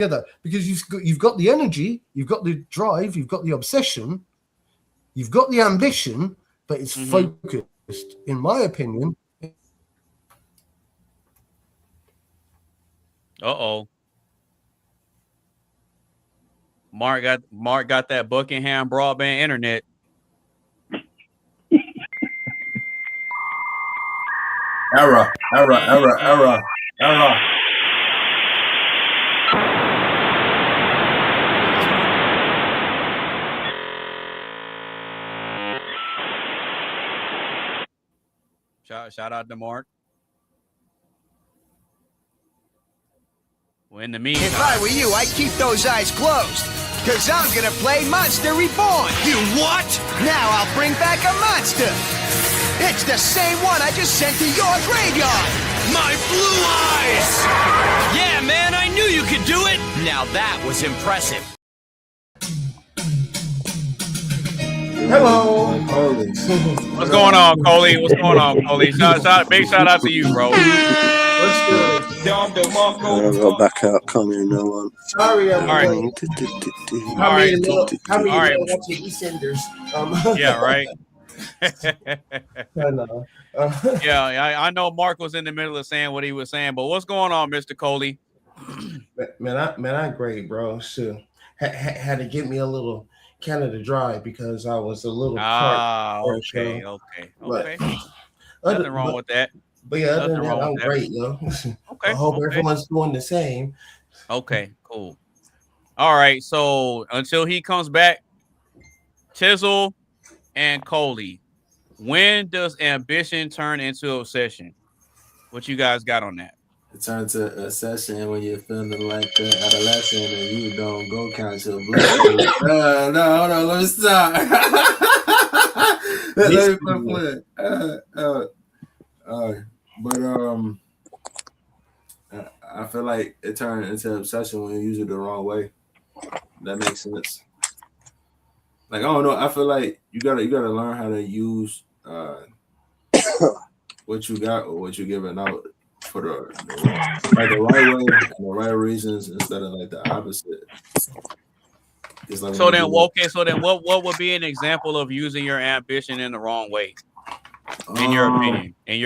together because you've got the energy, you've got the drive, you've got the obsession, you've got the ambition, but it's focused, in my opinion. Mark got that Buckingham broadband internet. Error. Shout out to Mark. Well, in the meantime, if I were you, I'd keep those eyes closed. Cause I'm gonna play Monster Reborn. You what? Now I'll bring back a monster. It's the same one I just sent to your graveyard. My blue eyes! Yeah, man, I knew you could do it. Now that was impressive. Hello. what's going on, Coley? Big shout out to you, bro. I'll go back out. Can't hear no one. Sorry, I'm All right. How many descenders? Yeah, right. I know. Yeah, I know Mark was in the middle of saying what he was saying, but what's going on, Mr. Coley? Man, I'm great, bro. So had to get me a little Canada Dry because I was a little. Okay. Nothing wrong with that. But yeah, other than that, I'm great, yo. Okay. I hope everyone's doing the same. Okay, cool. All right, so until he comes back, Tizzle and Coley, when does ambition turn into obsession? What you guys got on that? It turns to a session when you're feeling like the adolescent and you don't go count your blood. No, hold on, let me stop. let me play. I feel like it turned into obsession when you use it the wrong way. That makes sense. Like, I don't know. I feel like you gotta learn how to use what you got or what you're giving out for the right way and the right reasons instead of like the opposite. Like so then what would be an example of using your ambition in the wrong way? In your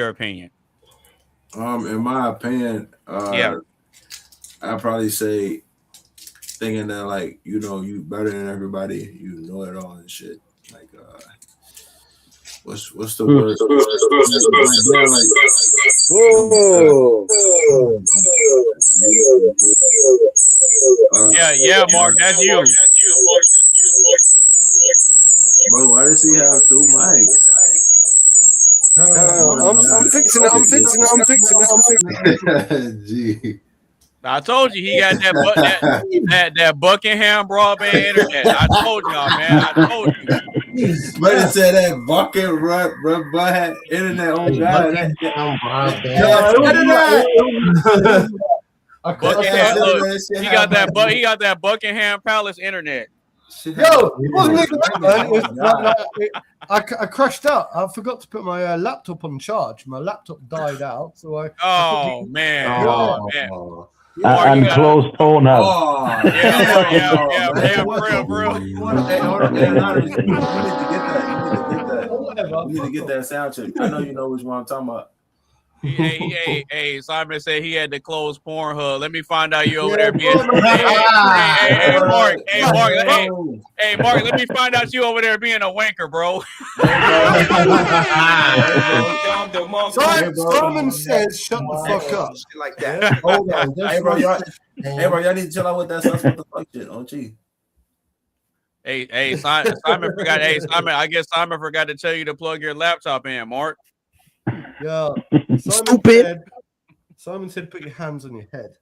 opinion. In my opinion, I'd probably say thinking that like, you know, you better than everybody, you know it all and shit. Like what's the word? Yeah, Mark, that's you. Bro, why does he have two mics? I'm fixing it. Gee. I told you he got that Buckingham broadband internet. I told y'all, man. I told you. But it said that bucket had internet on God. Buckingham, look, he got that Buckingham Palace internet. Yo, it wasn't even that, man. I crashed out. I forgot to put my laptop on charge. My laptop died out, so man. And closed phone up. Yeah, bro. You need to get that sound check. I know you know which one I'm talking about. Hey, Simon said he had to close Pornhub. Let me find out you over there being. Mark, let me find out you over there being a wanker, bro. Simon says, "Shut the fuck up." Shit like that. Hold on, Hey, bro, y'all need to chill out with that stuff. What the fuck shit? Oh, gee. Hey, Simon forgot. Hey, Simon, I guess Simon forgot to tell you to plug your laptop in, Mark. Yeah, Stupid. Simon said, "Put your hands on your head."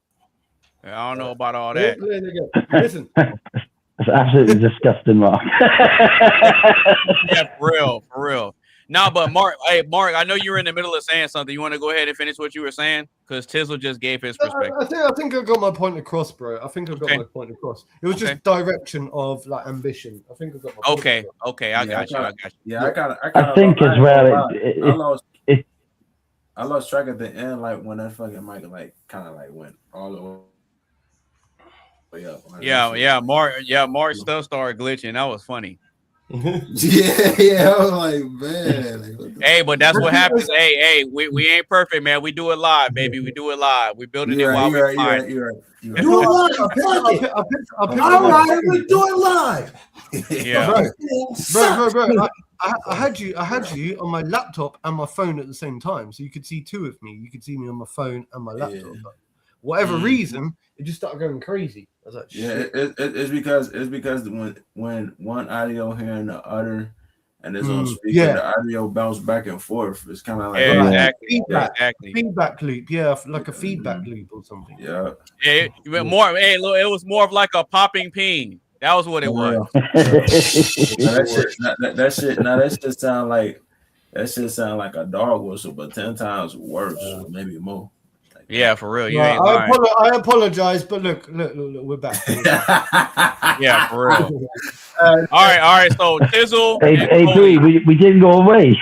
I don't know about all that. Listen, it's absolutely disgusting, Mark. Yeah, for real. No, but Mark, I know you were in the middle of saying something. You want to go ahead and finish what you were saying? Because Tizzle just gave his perspective. I think I got my point across, bro. I think I got my point across. It was just direction of like ambition. I think I got my point across. Okay. I got you. Yeah, I think as well. I lost track at the end, like when that fucking mic like kind of like went all the way. Mark stuff started glitching. That was funny. yeah, I was like, man. Hey, but that's what happens. Hey, we ain't perfect, man. We do it live, baby. We do it live. We building it while we're flying. You're right. Do it live. All right, we do it live. Yeah, bro. I had you on my laptop and my phone at the same time, so you could see two of me. You could see me on my phone and my laptop. Yeah. But whatever reason, it just started going crazy. I was like, it's because when one audio hearing the other, and it's on speaker, the audio bounce back and forth. It's kind of like feedback loop. Yeah, like a feedback loop or something. Yeah. It was more of like a popping ping. That was what it was. That shit sound like a dog whistle, but 10 times worse, maybe more. Yeah, for real. You ain't lying. I apologize, but look, we're back. Yeah, for real. All right. So Tizzle. Hey, we didn't go away.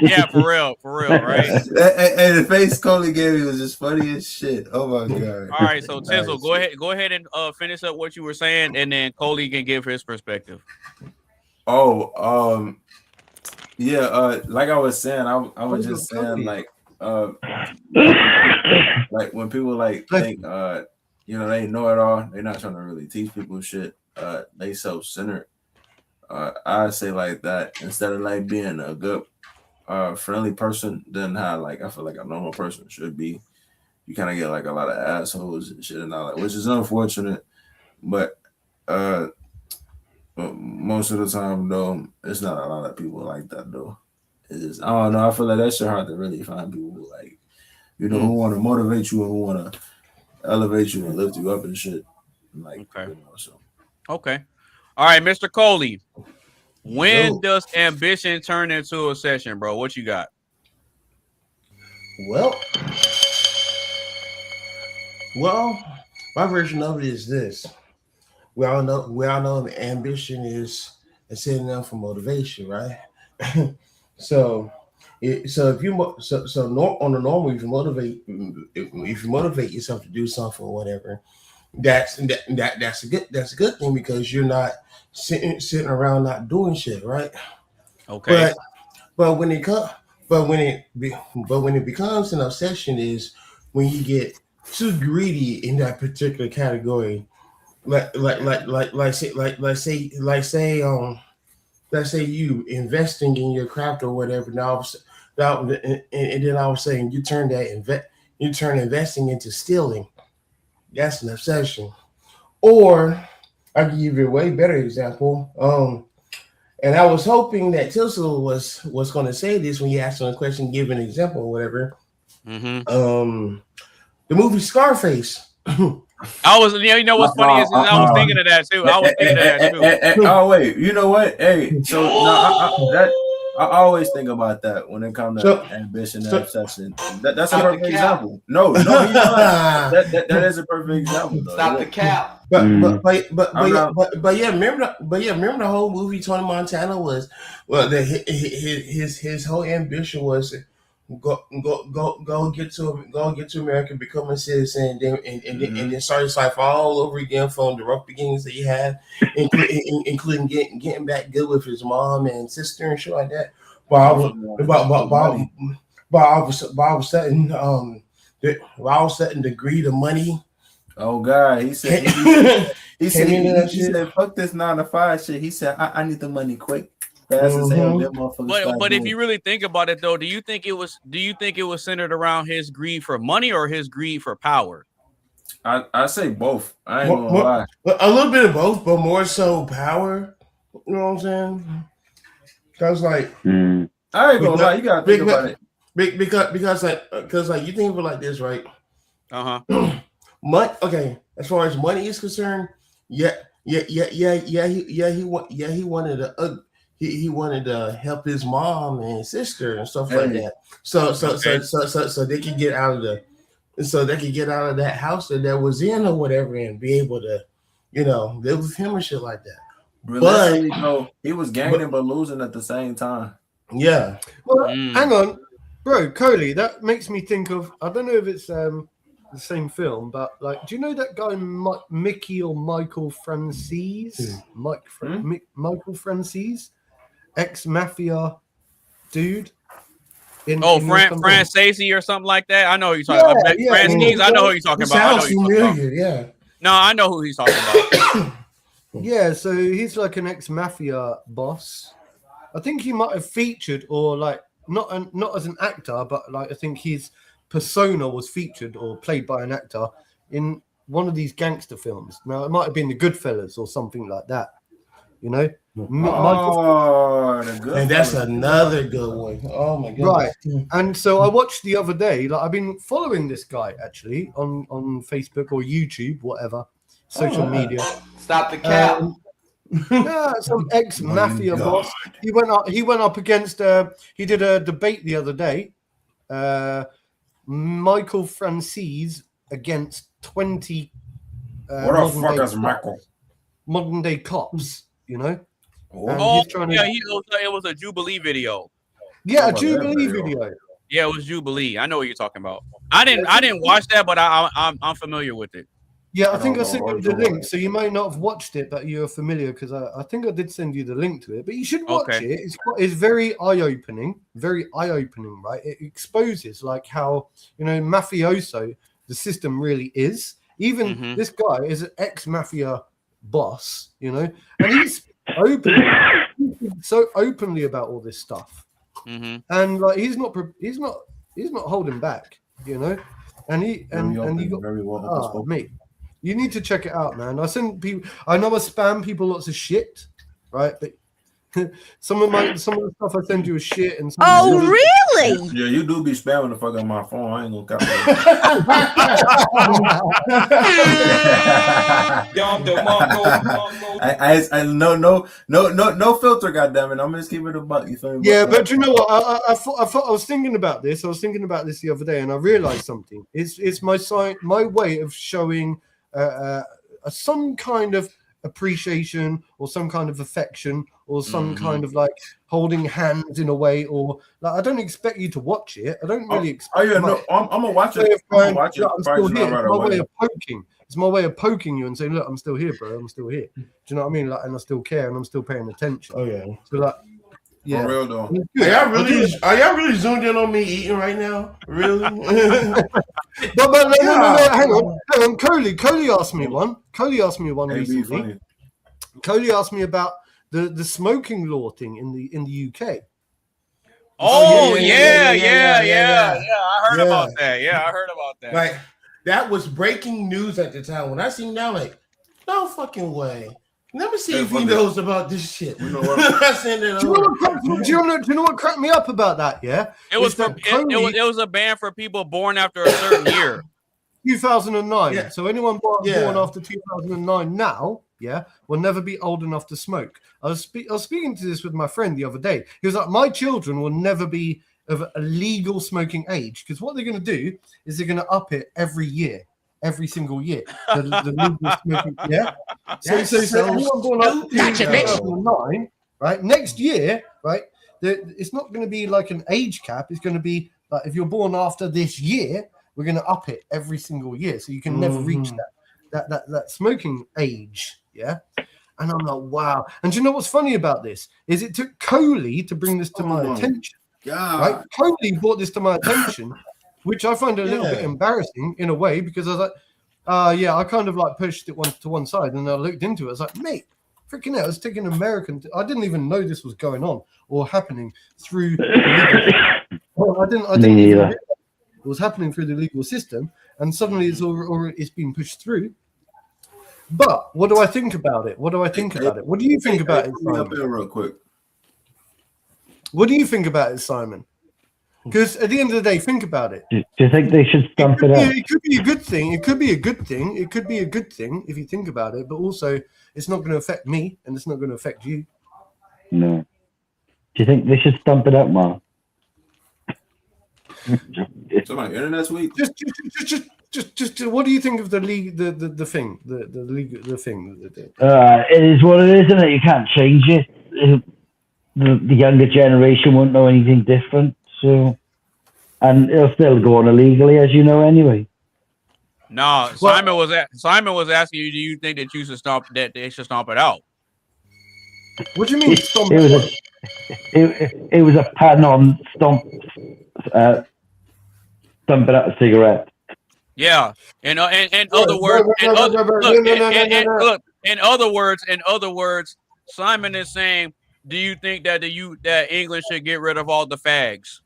Yeah, for real, right? Hey, the face Coley gave me was just funny as shit. Oh my god. All right, so Tizzle, go ahead and finish up what you were saying, and then Coley can give his perspective. Like I was saying, I was just saying like when people like think they know it all, they're not trying to really teach people shit. They self-centered. I say like that instead of like being a good friendly person, then how like I feel like a normal person should be. You kind of get like a lot of assholes and shit and all that, which is unfortunate, but most of the time though, it's not a lot of people like that though. It's just, I don't know. I feel like that shit hard to really find people who like, who want to motivate you and who want to elevate you and lift you up and shit. Like, okay. Okay. All right, Mr. Coley. When does ambition turn into obsession, bro? What you got? Well, my version of it is this. We all know ambition is setting up for motivation, right? So on the normal, if you motivate yourself to do something or whatever, that's a good thing because you're not sitting around not doing shit, right? Okay. But when it becomes an obsession is when you get too greedy in that particular category. Let's say you investing in your craft or whatever. Now, and then I was saying you turn investing into stealing. That's an obsession. Or I can give you a way better example. And I was hoping that Tizzle was going to say this when you asked him a question, give an example or whatever. Mm-hmm. The movie Scarface. I was, you know what's funny is I was thinking of that too. Oh wait, you know what? Hey, so I always think about that when it comes to ambition and obsession. That's a perfect example. No, that is a perfect example. Though. Stop the cap. But yeah, remember the whole movie Tony Montana was his whole ambition was go get to America, become a citizen, and then start his life all over again from the rough beginnings that he had, including getting back good with his mom and sister and shit like that. But all of a sudden, the greed of money. Oh God, he said fuck this 9 to 5 shit. He said I need the money quick. But if you really think about it though, do you think it was centered around his greed for money or his greed for power? I say both. I ain't gonna lie. A little bit of both, but more so power. You know what I'm saying? Because like I ain't gonna lie, you gotta think about it. Because you think of it like this, right? Okay, as far as money is concerned, he wanted to help his mom and sister and stuff like that. So they could get out of that house that was in or whatever and be able to, live with him and shit like that. But he was gaining but losing at the same time. Yeah. Well, hang on, bro, Coley. That makes me think of. I don't know if it's the same film, but like, do you know that guy Mickey or Michael Francis? Michael Francis, ex-mafia dude. Francis or something like that. I know who you're talking about. Francis, I know who you're talking about. Sounds familiar, yeah. No, I know who he's talking about. Yeah, so he's like an ex-mafia boss. I think he might have featured, or like not as an actor, but like I think his persona was featured or played by an actor in one of these gangster films. Now it might have been the Goodfellas or something like that. You know, and that's another good one. Oh my god! Right, and so I watched the other day. Like I've been following this guy actually on Facebook or YouTube, whatever social media. Stop the cap. Yeah, some ex-mafia boss. He went up against. He did a debate the other day. Michael Francis against 20. What the fuck is Michael? Modern day cops. You know. It was a Jubilee video. Yeah, a Jubilee video. Yeah, it was Jubilee. I know what you're talking about. I didn't watch that, but I'm familiar with it. Yeah, I think I sent you the link, so you may not have watched it, but you're familiar because I think I did send you the link to it. But you should watch it. It's very eye-opening, right? It exposes like how, you know, mafioso the system really is. Even this guy is an ex-mafia boss, you know, and he's so openly about all this stuff, and like he's not holding back, you know, and you got very well mate. You need to check it out, man. I know I spam people lots of shit, right? But some of the stuff I send you is shit. And really? Yeah, you do be spamming the fuck out my phone. I ain't gonna no filter, goddammit. I'm just keeping it a buck. You feel me? Yeah, but you know what? I was thinking about this. I was thinking about this the other day, and I realized something. It's my way of showing some kind of appreciation or some kind of affection or some kind of like holding hands in a way, or like I don't expect you to watch it. I don't really expect. I'm gonna watch it. I'm still here. It's my way of poking you and saying, look, I'm still here, bro. I'm still here. Do you know what I mean? Like, and I still care and I'm still paying attention. Oh yeah. So like, yeah. For real though. Are y'all really zoomed in on me eating right now? Really? No, hang on. Coley asked me one recently. Coley asked me about the smoking law thing in the UK. Oh yeah. I heard about that. Like that was breaking news at the time. When I seen that, like, no fucking way. Let me see if he knows about this shit. You know what? Do you know what cracked me up about that? Yeah, it was a ban for people born after a certain year. 2009. Yeah. So anyone born after 2009 now, will never be old enough to smoke. I was speaking to this with my friend the other day. He was like, my children will never be of a legal smoking age, because what they're going to do is they're going to up it every single year. The legal smoking, So anyone born after 2009, right? Next year, right? It's not going to be like an age cap. It's going to be like if you're born after this year, we're going to up it every single year, so you can never reach that smoking age. Yeah. And I'm like, wow. And do you know what's funny about this? Is it took Coley to bring this to my attention. God. Right? Coley brought this to my attention, which I find a little bit embarrassing in a way, because I was like, I kind of like pushed it to one side, and I looked into it. I was like, mate, freaking hell, it's taking American. I didn't even know this was going on or happening through. I didn't even. It was happening through the legal system, and suddenly it's been pushed through. But what do I think about it? What do you think about it, Simon? Real quick. What do you think about it, Simon? Because at the end of the day, think about it. Do you think they should stump it up? It could be a good thing. It could be a good thing if you think about it. But also, it's not going to affect me, and it's not going to affect you. No. Do you think they should stump it up, Mark? So my internet's weak. Just what do you think of the league, the thing, the league, the thing? It is what it is, isn't it? You can't change it. The younger generation won't know anything different, so, and it'll still go on illegally, as you know, anyway. No, Simon was asking you, do you think that you should stomp that they should stomp it out? What do you mean? Stomp It was a pan on stomp it out a cigarette. Yeah. In other words, in other words, Simon is saying, do you think that that England should get rid of all the fags?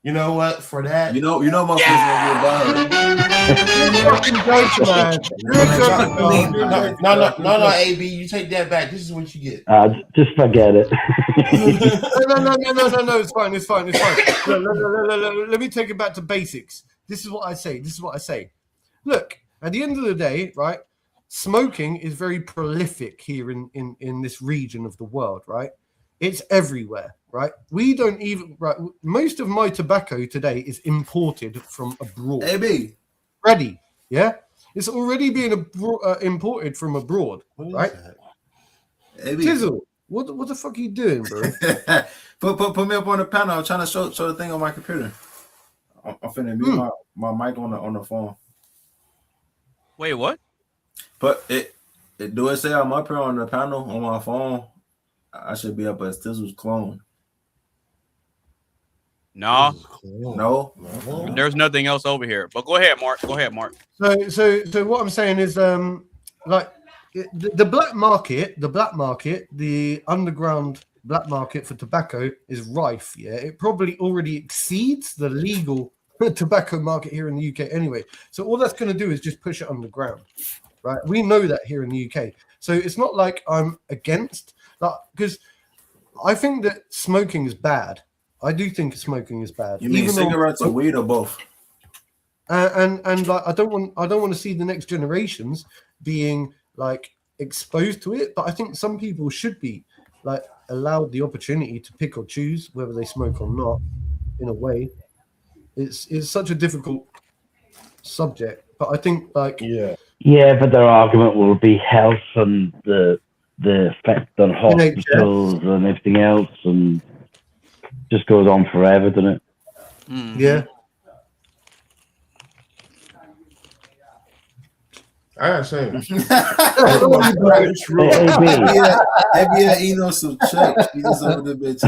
You know what? For that, you know, my friends gonna get No, AB, you take that back. This is what you get. Just forget it. No, it's fine. Let me take it back to basics. This is what I say. Look, at the end of the day, right? Smoking is very prolific here in this region of the world, right? It's everywhere, right? We don't even, right? Most of my tobacco today is imported from abroad. AB. Ready, yeah? It's already being imported from abroad, right? AB. Tizzle, what the fuck are you doing, bro? put me up on the panel. I'm trying to show the thing on my computer. I'm finna mute my mic on the phone. Wait, what? But it do it say I'm up here on the panel on my phone? I should be up as Tizzle's clone. No. No. There's nothing else over here. But go ahead, Mark. So what I'm saying is, like the black market, the underground black market for tobacco is rife. Yeah, it probably already exceeds the legal tobacco market here in the UK anyway. So all that's going to do is just push it underground, right? We know that here in the UK. So it's not like I'm against that, because I think that smoking is bad. I do think smoking is bad. You mean cigarettes or weed or both? And like I don't want to see the next generations being like exposed to it. But I think some people should be like allowed the opportunity to pick or choose whether they smoke or not. In a way, it's such a difficult subject. But I think like but their argument will be health and the effect on hospitals and everything else, and just goes on forever, doesn't it? Yeah. I gotta say, some checks. He's over the bitch.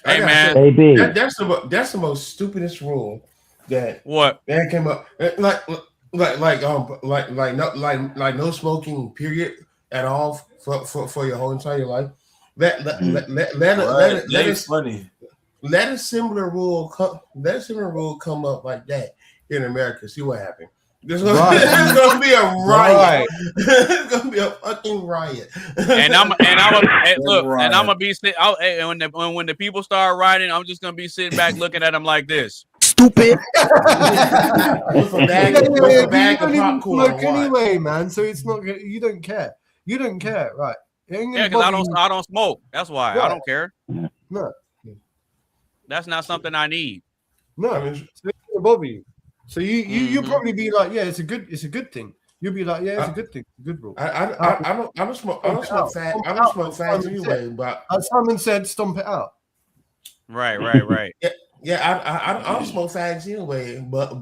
Hey man, that's the most stupidest rule that came up. Like no smoking period at all for your whole entire life. Let a similar rule come up like that in America. See what happened. There's gonna be a riot. It's gonna be a fucking riot. And I'm gonna be sitting out. When the people start rioting, I'm just gonna be sitting back looking at them like this. Stupid. With a bag of popcorn. Anyway, man. So it's not. You don't care. You don't care, right? Yeah, because I don't smoke. That's why I don't care. No, that's not something I need. No, it's above you. So you'll probably be like, yeah, it's a good thing. You'll be like, yeah, it's a good thing, good rule. I don't smoke fags anyway. But as Simon said, stomp it out. Right. I don't smoke fags anyway. But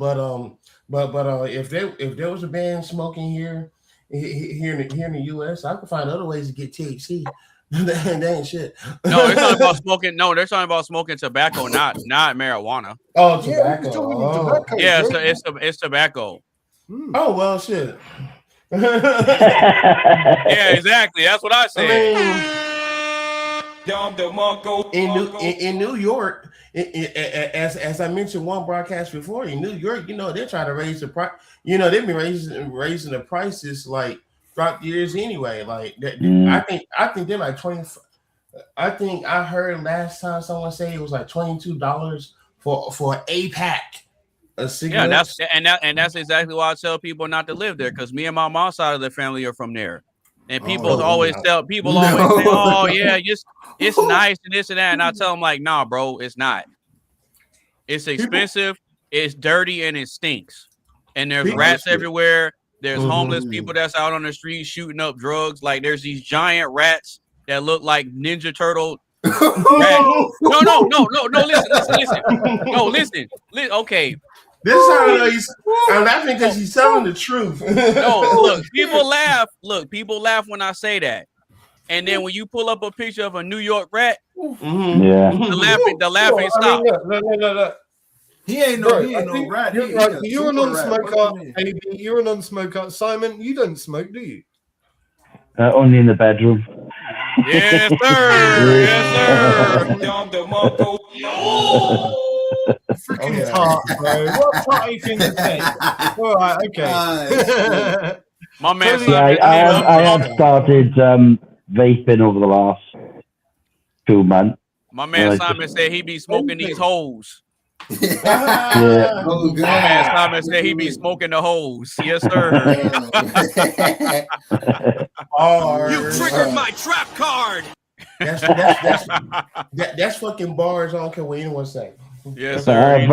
if there was a ban smoking here in the US, I could find other ways to get THC. That ain't shit. No, they're talking about smoking. No, they're talking about smoking tobacco, not marijuana. Oh, tobacco. Yeah, it's tobacco. Oh well, shit. Yeah, exactly. That's what I said. In New York, as I mentioned one broadcast before, in New York, they're trying to raise the price. They've been raising the prices like throughout the years anyway. Like I think they're like 20. I think I heard last time someone say it was like $22 for a pack of cigarettes. Yeah, that's exactly why I tell people not to live there, because me and my mom's side of the family are from there. And people always say, oh yeah, it's nice and this and that. And I tell them like, nah, bro, it's not. It's expensive, it's dirty, and it stinks. And there's rats everywhere. There's homeless people that's out on the street shooting up drugs. Like there's these giant rats that look like Ninja Turtle No. Listen. No, listen. Okay. This is how I know I'm laughing because he's telling the truth. No, look, people laugh. Look, people laugh when I say that. And then when you pull up a picture of a New York rat, the laughing stop. Look. He ain't no rat. You're a non-smoker. You're a non-smoker. Simon, you don't smoke, do you? Only in the bedroom. Yes, sir. Yes, sir. Freaking tart, bro. What tart are you going to say? All right, okay. My man. Yeah, I have started vaping over the last 2 months. My man Simon said he be smoking these hoes. Yeah. Oh, my man Simon said he be smoking the hoes. Yes, sir. You triggered my trap card. That's fucking bars. I don't care what anyone say. Yes, sir.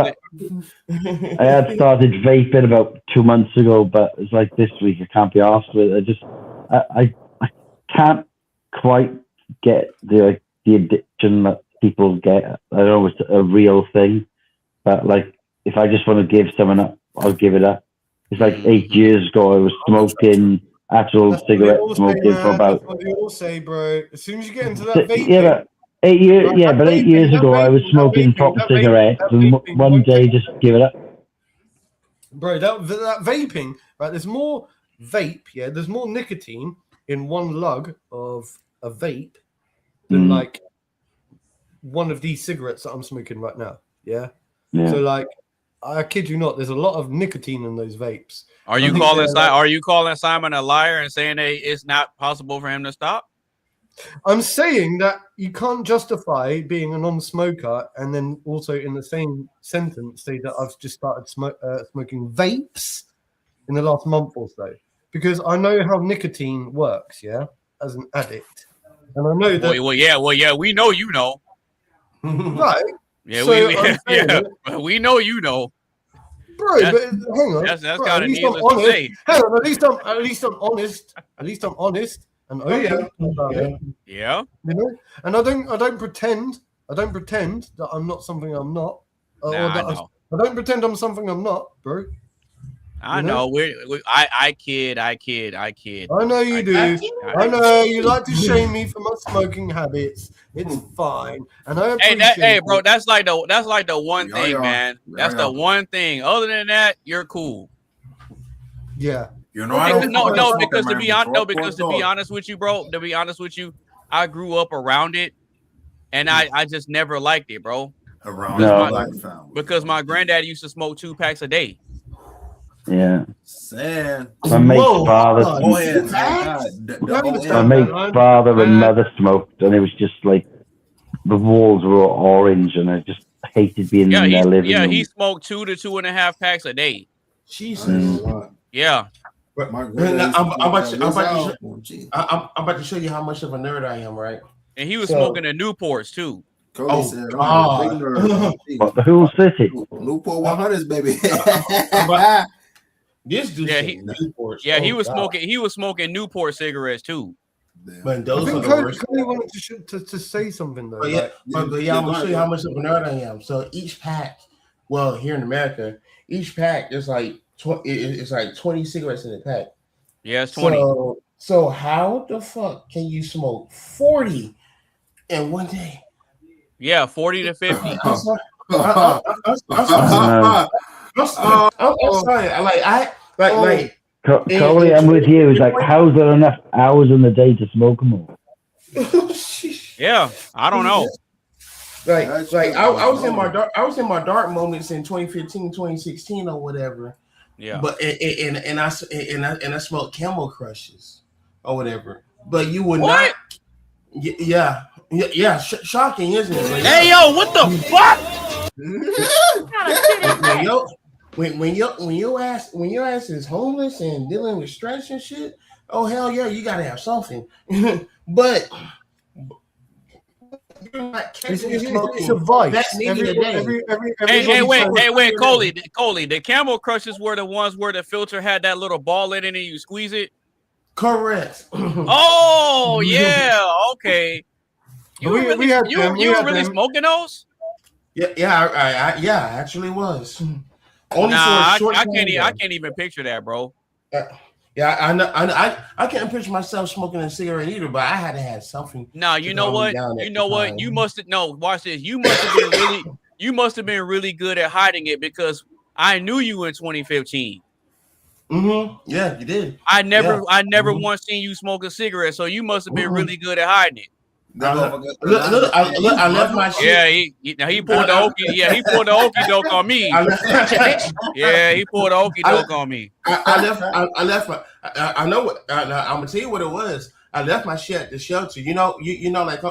I had started vaping about 2 months ago, but it's like this week I can't be asked with it. I can't quite get the addiction that people get. I know it's a real thing, but like if I just want to give someone up, I'll give it up. It's like 8 years ago I was smoking actual cigarette smoking for about. That's what they all say, bro. As soon as you get into that vaping, yeah, but 8 years. Yeah, but 8 years ago I was smoking proper cigarettes, and one day just give it up. Bro, that vaping, right? There's more vape. Yeah, there's more nicotine in one lug of a vape than like one of these cigarettes that I'm smoking right now. Yeah. So like, I kid you not, there's a lot of nicotine in those vapes. Are you calling Simon a liar and saying that it's not possible for him to stop? I'm saying that you can't justify being a non-smoker and then also in the same sentence say that I've just started smoking vapes in the last month or so, because I know how nicotine works, as an addict, and I know that. Well, we know you know. Right. Yeah, we know you know. Bro, but hang on. That's bro, kind of needless to say. Hang on, at least I'm honest. At least I'm honest and open about it. Yeah. You know, and I don't pretend that I'm not something I'm not. I don't pretend I'm something I'm not, bro. I know. I kid. I know you do. I know you like to shame me for my smoking habits. It's fine, and I appreciate. Hey, bro, that's like the one thing, man. That's the one thing. Other than that, you're cool. Yeah. You know, because to be honest with you, bro. To be honest with you, I grew up around it, and I just never liked it, bro. Because my granddad used to smoke 2 packs a day. Yeah. Sad. My mate's father and mother smoked, and it was just like the walls were all orange, and I just hated being in their living room. Yeah, he smoked 2 to 2.5 packs a day. Jesus. Yeah. But I'm about to show you how much of a nerd I am, right? And he was smoking the Newports too. Who's City? Newport 100s, baby. This dude, Newports. Yeah, he was smoking Newport cigarettes too. But those I think Cody wanted to say something though. I'm gonna show you how much of a nerd I am. So each pack, well, here in America, each pack is like it's like 20 cigarettes in a pack. Yeah, it's 20. So how the fuck can you smoke 40 in one day? Yeah, 40 to 50. I'm sorry. Cody, I'm with you. It's like, how's there enough hours in the day to smoke them all? Yeah, I don't know. I was in my dark moments in 2015, 2016 or whatever. Yeah. But and I smoked Camel Crushes or whatever. But you would not. Yeah. Shocking, isn't it? Hey yo, what the fuck? When your ass is homeless and dealing with stress and shit, oh hell yeah, you gotta have something. But you're not it's a vice. Hey, wait, Coley, the Camel Crushes were the ones where the filter had that little ball in it and you squeeze it? Correct. Oh yeah, okay. You were really smoking those? Yeah, I actually was. Only nah, for a short I time, can't even picture that, bro. Yeah, I can't picture myself smoking a cigarette either, but I had to have something. No, you know what? You know what? You must have watch this. You must have been really good at hiding it because I knew you in 2015. Yeah, you did. I never once seen you smoke a cigarette, so you must have been really good at hiding it. I left my shit. Yeah, he pulled the okey. Yeah, he pulled the okey doke on me. Yeah, he pulled the okey doke on me. I left my. I know what. I'm gonna tell you what it was. I left my shit at the shelter. You know, like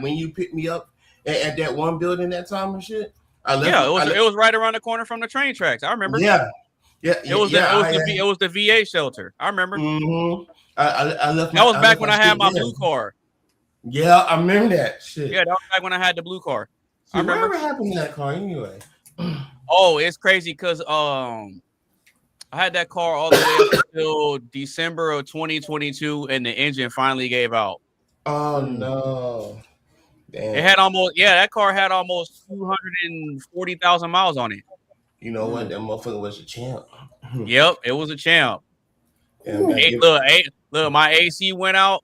when you picked me up at that one building that time and shit. It was right around the corner from the train tracks. I remember. Yeah. It was the VA shelter. I remember. I left. That was back when I had my blue car. Yeah, I remember that shit. Yeah, that was back when I had the blue car. I remember. Whatever happened to that car anyway? Oh, it's crazy because I had that car all the way up until December of 2022, and the engine finally gave out. Oh no! Damn. It had that car had almost 240,000 miles on it. You know what? That motherfucker was a champ. Yep, it was a champ. Look, my AC went out.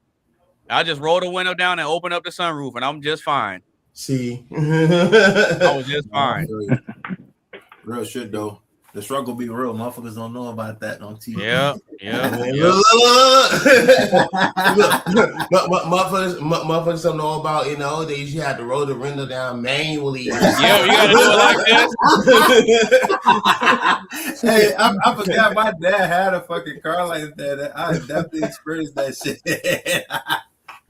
I just rolled the window down and opened up the sunroof, and I'm just fine. See, I was just fine. Real shit though. The struggle be real. Motherfuckers don't know about that on TV. Yeah. Motherfuckers don't know about, in the old days, you had to roll the window down manually. Yeah, you gotta do it like this. Hey, I forgot my dad had a fucking car like that. I definitely experienced that shit.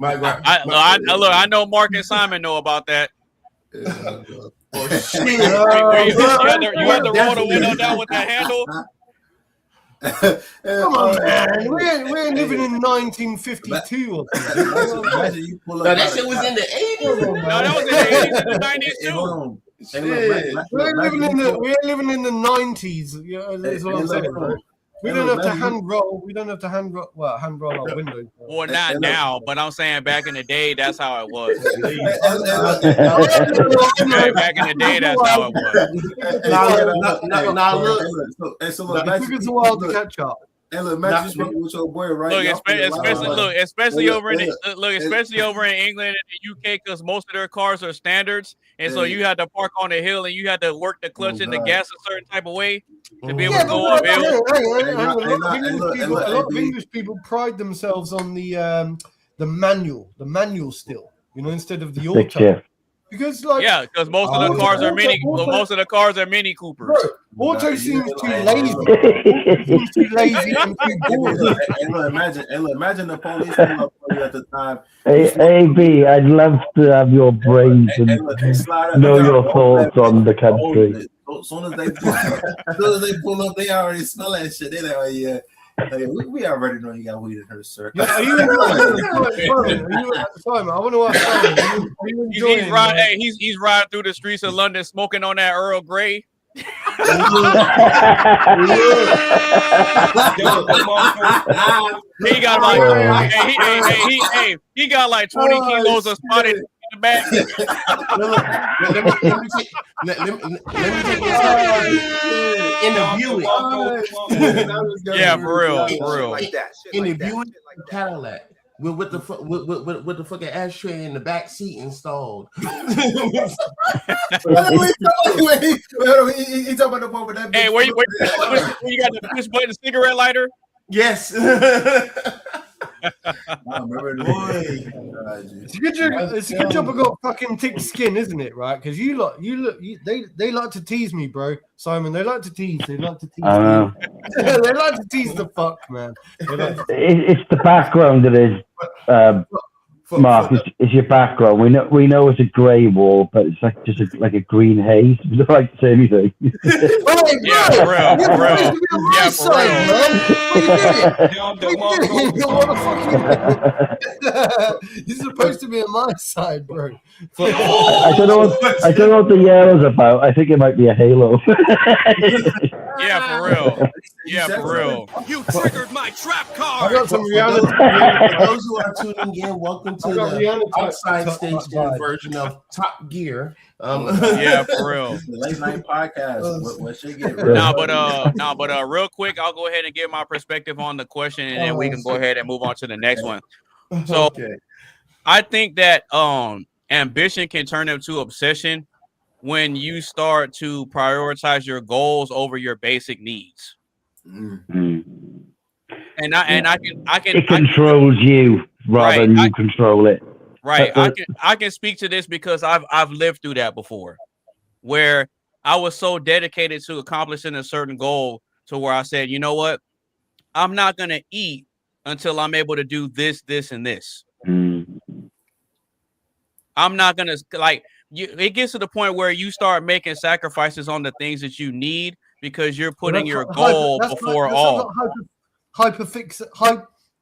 I know Mark and Simon know about that. Oh, shit. You had to roll the window down with that handle. Come on, man. We're living in 1952 or something. That shit was in the 80s. No, that was in the 80s, the 90s too. We're living in the 90s. Yeah, that's what I'm saying. Bro. We don't have to hand roll. Hand roll our windows. Well, not now, but I'm saying back in the day, that's how it was. Back in the day, that's how it was. It took us a while to catch up. And look, Matt, you with your boy, right? Especially over in England and the UK, because most of their cars are standards, and so you had to park on the hill and you had to work the clutch and the gas a certain type of way to be able to go uphill. A lot of English people pride themselves on the manual still, instead of the auto. Because because most of the cars are Mini Coopers. Bro, auto seems too lazy. And too boring. Imagine the police came up for you at the time. AB, I'd love to have your brains and know your thoughts on the country. As soon as they pull up, they already smell that shit. They're like, oh yeah. We already know you got weed in her, sir. Are you Simon? I want to ask Simon. He's riding through the streets of London smoking on that Earl Grey. He got like 20 kilos of spotted in the back. In the Buick. Yeah, for real. In the Buick Cadillac. With the fucking ashtray in the back seat installed. He talking about the one with that. Hey, where you got the push button cigarette lighter? Yes. It's a good job I got fucking thick skin, isn't it? Right? Because they like to tease me, bro. Simon, they like to tease. They like to tease. They like to tease the fuck, man. It's the background that is. Mark, it's your background. We know it's a grey wall, but it's like just like a green haze. We don't like to say anything. Yeah, for real. You're supposed to be on my side, bro. I don't know what the yellow's about. I think it might be a halo. Yeah, for real. You triggered my trap card. I got some reality. For those who are tuning in, welcome to I got the Rihanna Oxide type station vibe. version of Top Gear. Yeah, for real. It's the late night podcast. What should get Real quick, I'll go ahead and give my perspective on the question, and then we can go ahead and move on to the next one. So, Okay. I think that ambition can turn into obsession when you start to prioritize your goals over your basic needs. Mm. And I can It controls you rather than you control it. Right. I can speak to this because I've lived through that before, where I was so dedicated to accomplishing a certain goal to where I said, you know what, I'm not gonna eat until I'm able to do this, this, and this. Mm. I'm not gonna it gets to the point where you start making sacrifices on the things that you need because you're putting your goal before all.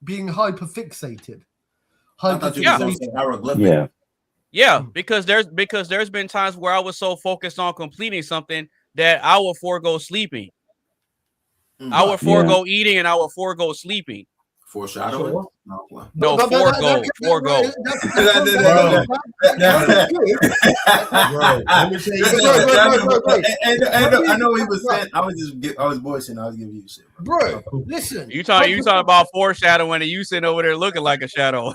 Being hyperfixated. I thought you were going to say hieroglyphic. Yeah. Yeah, because there's been times where I was so focused on completing something that I will forego sleeping. I would forego eating and I would forego sleeping. Foreshadowing? Sure. No, forego. Let me tell you. I know he was saying. I was voicing. I was giving you shit, bro. Listen, you talking about foreshadowing, and you sitting over there looking like a shadow.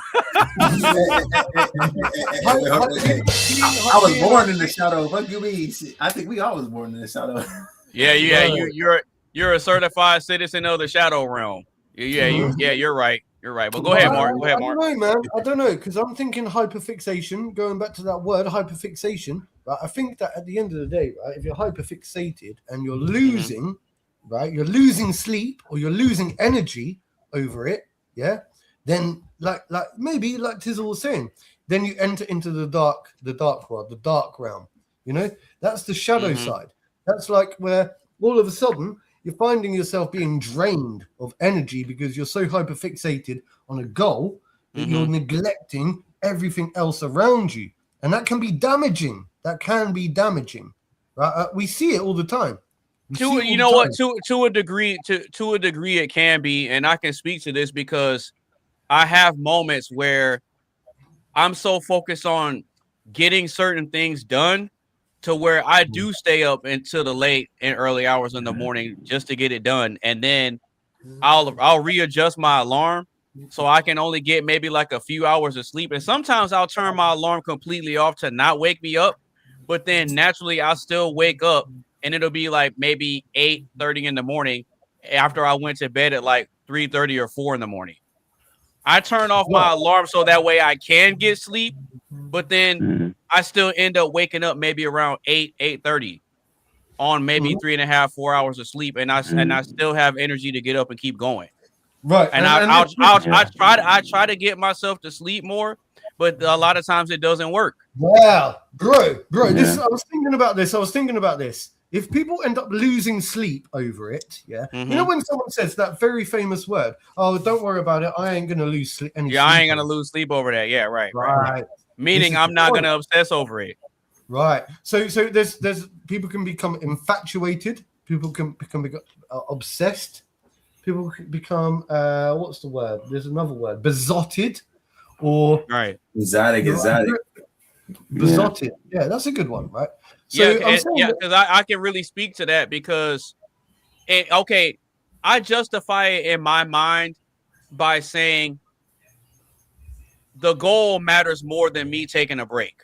I was born in the shadow. What do you mean? I think we all was born in the shadow. Yeah. You're a certified citizen of the shadow realm. Yeah, you're right. You're right. But go ahead, Mark. I don't know, man. I don't know, because I'm thinking hyperfixation, going back to that word, hyperfixation. Right? I think that at the end of the day, right, if you're hyperfixated and you're losing, right, you're losing sleep or you're losing energy over it, yeah, then like maybe like Tizzle was saying, then you enter into the dark world, the dark realm. You know, that's the shadow side. That's like where all of a sudden you're finding yourself being drained of energy because you're so hyperfixated on a goal that you're neglecting everything else around you. And that can be damaging. Right? We see it all the time. To a degree, it can be, and I can speak to this because I have moments where I'm so focused on getting certain things done to where I do stay up until the late and early hours in the morning just to get it done. And then I'll readjust my alarm so I can only get maybe like a few hours of sleep. And sometimes I'll turn my alarm completely off to not wake me up. But then naturally I'll still wake up and it'll be like maybe 8:30 in the morning after I went to bed at like 3:30 or 4 in the morning. I turn off my alarm so that way I can get sleep, but then I still end up waking up maybe around 8:30 on maybe 3.5, 4 hours of sleep, and I still have energy to get up and keep going. Right, and I try to get myself to sleep more, but a lot of times it doesn't work. Wow, bro, I was thinking about this. If people end up losing sleep over it, you know when someone says that very famous word, "Oh, don't worry about it. I ain't gonna lose sleep." I ain't gonna lose sleep over that. Yeah, right. Meaning I'm not gonna obsess over it. Right. So there's people can become infatuated. People can become obsessed. People can become what's the word? There's another word, besotted, or exotic. Besotted. Yeah, that's a good one, right? So because I can really speak to that because I justify it in my mind by saying the goal matters more than me taking a break.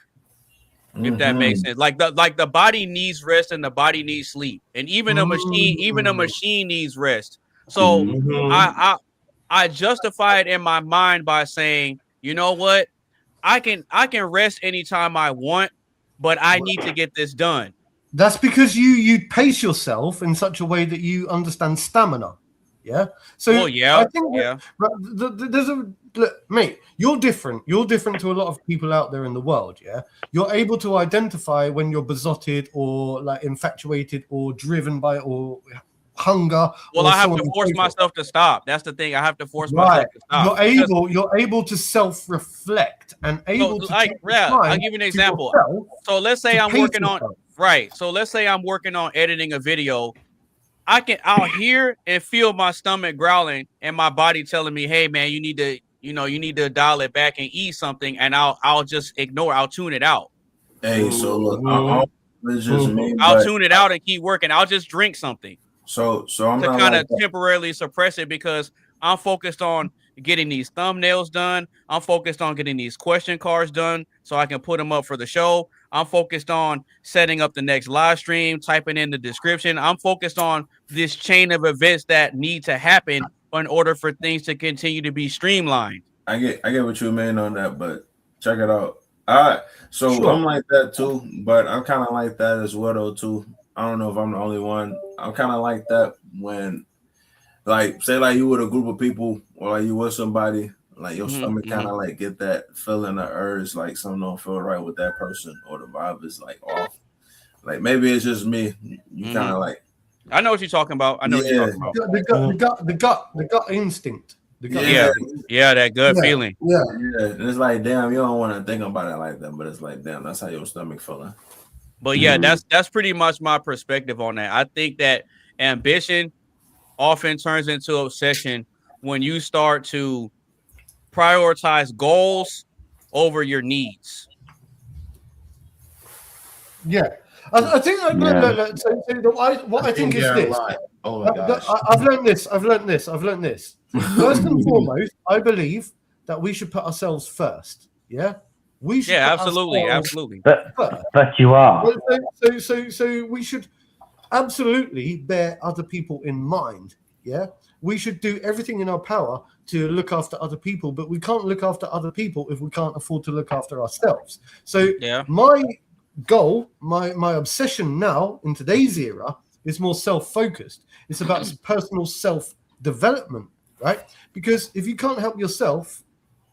If that makes sense. Like the body needs rest and the body needs sleep. And even a machine needs rest. So I justify it in my mind by saying, you know what? I can rest anytime I want, but I need to get this done. That's because you pace yourself in such a way that you understand stamina. Yeah. So I think mate, you're different. You're different to a lot of people out there in the world. Yeah. You're able to identify when you're besotted or like infatuated or driven by or hunger. Well, I have to force myself to stop. That's the thing. I have to force myself to stop. You're able to self-reflect and able to I'll give you an example. So let's say I'm working on So let's say I'm working on editing a video. I'll hear and feel my stomach growling and my body telling me, "Hey man, you need to you know, you need to dial it back and eat something, and I'll just ignore. I'll tune it out. Hey, so look, it's just me. I'll tune it out and keep working. I'll just drink something. So I'm to not kind like of that. temporarily suppress it because I'm focused on getting these thumbnails done. I'm focused on getting these question cards done so I can put them up for the show. I'm focused on setting up the next live stream, typing in the description. I'm focused on this chain of events that need to happen in order for things to continue to be streamlined. I get what you mean on that, but check it out. All right, so Sure. I'm like that too, but I'm kind of like that as well though too. I don't know if I'm the only one. I'm kind of like that when, like, say like you with a group of people or like you with somebody, like your stomach kind of like get that feeling of urge, like something don't feel right with that person or the vibe is like off. Like maybe it's just me. You kind of like. I know what you're talking about. I know what you're talking about. The gut instinct. The gut instinct. Yeah, that gut feeling. Yeah. And it's like, damn, you don't want to think about it like that, but it's like, damn, that's how your stomach feeling. But yeah, that's pretty much my perspective on that. I think that ambition often turns into obsession when you start to prioritize goals over your needs. Yeah. I think what I think is this. Oh my gosh. I've learned this. First and foremost, I believe that we should put ourselves first. Yeah. We should. Yeah, absolutely. But you are. So we should absolutely bear other people in mind. Yeah. We should do everything in our power to look after other people, but we can't look after other people if we can't afford to look after ourselves. So my goal, my obsession now in today's era is more self-focused. It's about personal self-development, right? Because if you can't help yourself,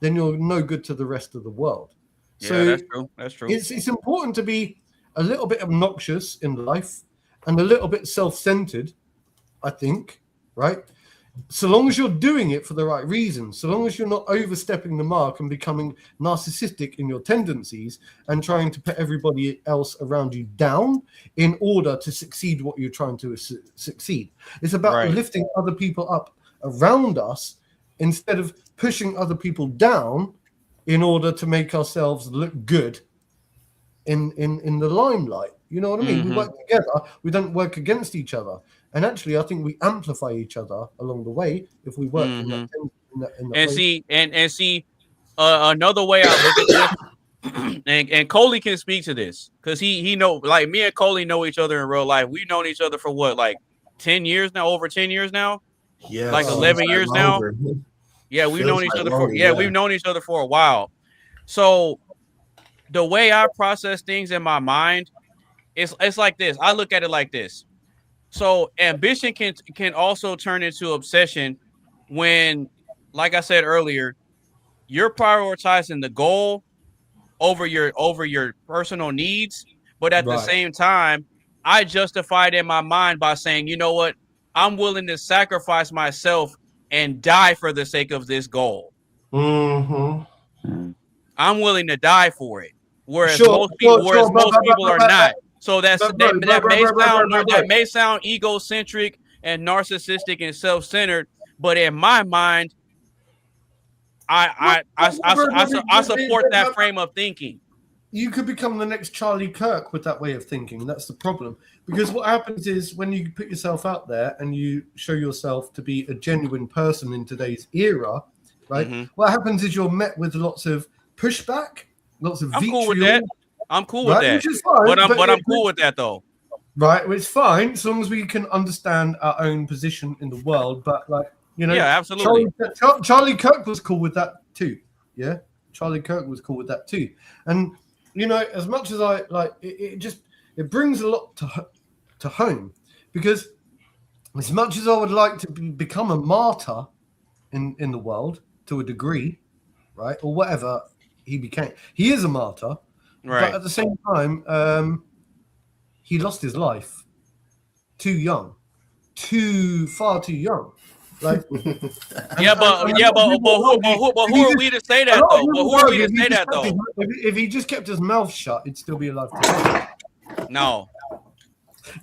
then you're no good to the rest of the world. Yeah, so that's true. That's true. It's important to be a little bit obnoxious in life and a little bit self-centered, I think, right? So long as you're doing it for the right reasons, so long as you're not overstepping the mark and becoming narcissistic in your tendencies and trying to put everybody else around you down in order to succeed what you're trying to succeed. It's about lifting other people up around us instead of pushing other people down in order to make ourselves look good in the limelight. You know what I mean? We work together. We don't work against each other. And actually, I think we amplify each other along the way if we work in that and way. see, another way I look at this, and Coley can speak to this because he know, like me and Coley know each other in real life. We've known each other for what, like 10 years now, over 10 years now? Yeah. Like 11 years now? Yeah, we've known each other for we've known each other for a while. So the way I process things in my mind, it's like this. I look at it like this. So ambition can also turn into obsession when, like I said earlier, you're prioritizing the goal over your personal needs, but at the same time, I justify it in my mind by saying, you know what, I'm willing to sacrifice myself and die for the sake of this goal. Mm-hmm. I'm willing to die for it, whereas most people are not. So that may sound egocentric and narcissistic and self-centered, but in my mind, I support that frame of thinking. You could become the next Charlie Kirk with that way of thinking. That's the problem. Because what happens is when you put yourself out there and you show yourself to be a genuine person in today's era, right? What happens is you're met with lots of pushback, lots of vitriol. Cool with that. I'm cool with that. Which is fine, but I'm cool with that though. Right, well, it's fine as long as we can understand our own position in the world. But like, you know, yeah, absolutely. Charlie Kirk was cool with that too. Yeah, Charlie Kirk was cool with that too. And you know, as much as I like, it brings a lot to home because as much as I would like to become a martyr in the world to a degree, right, or whatever he became, he is a martyr. Right. But at the same time, he lost his life too young, far too young. Like, but who are we to say that though? But who are we to say that though? If he just kept his mouth shut, he'd still be alive today. No,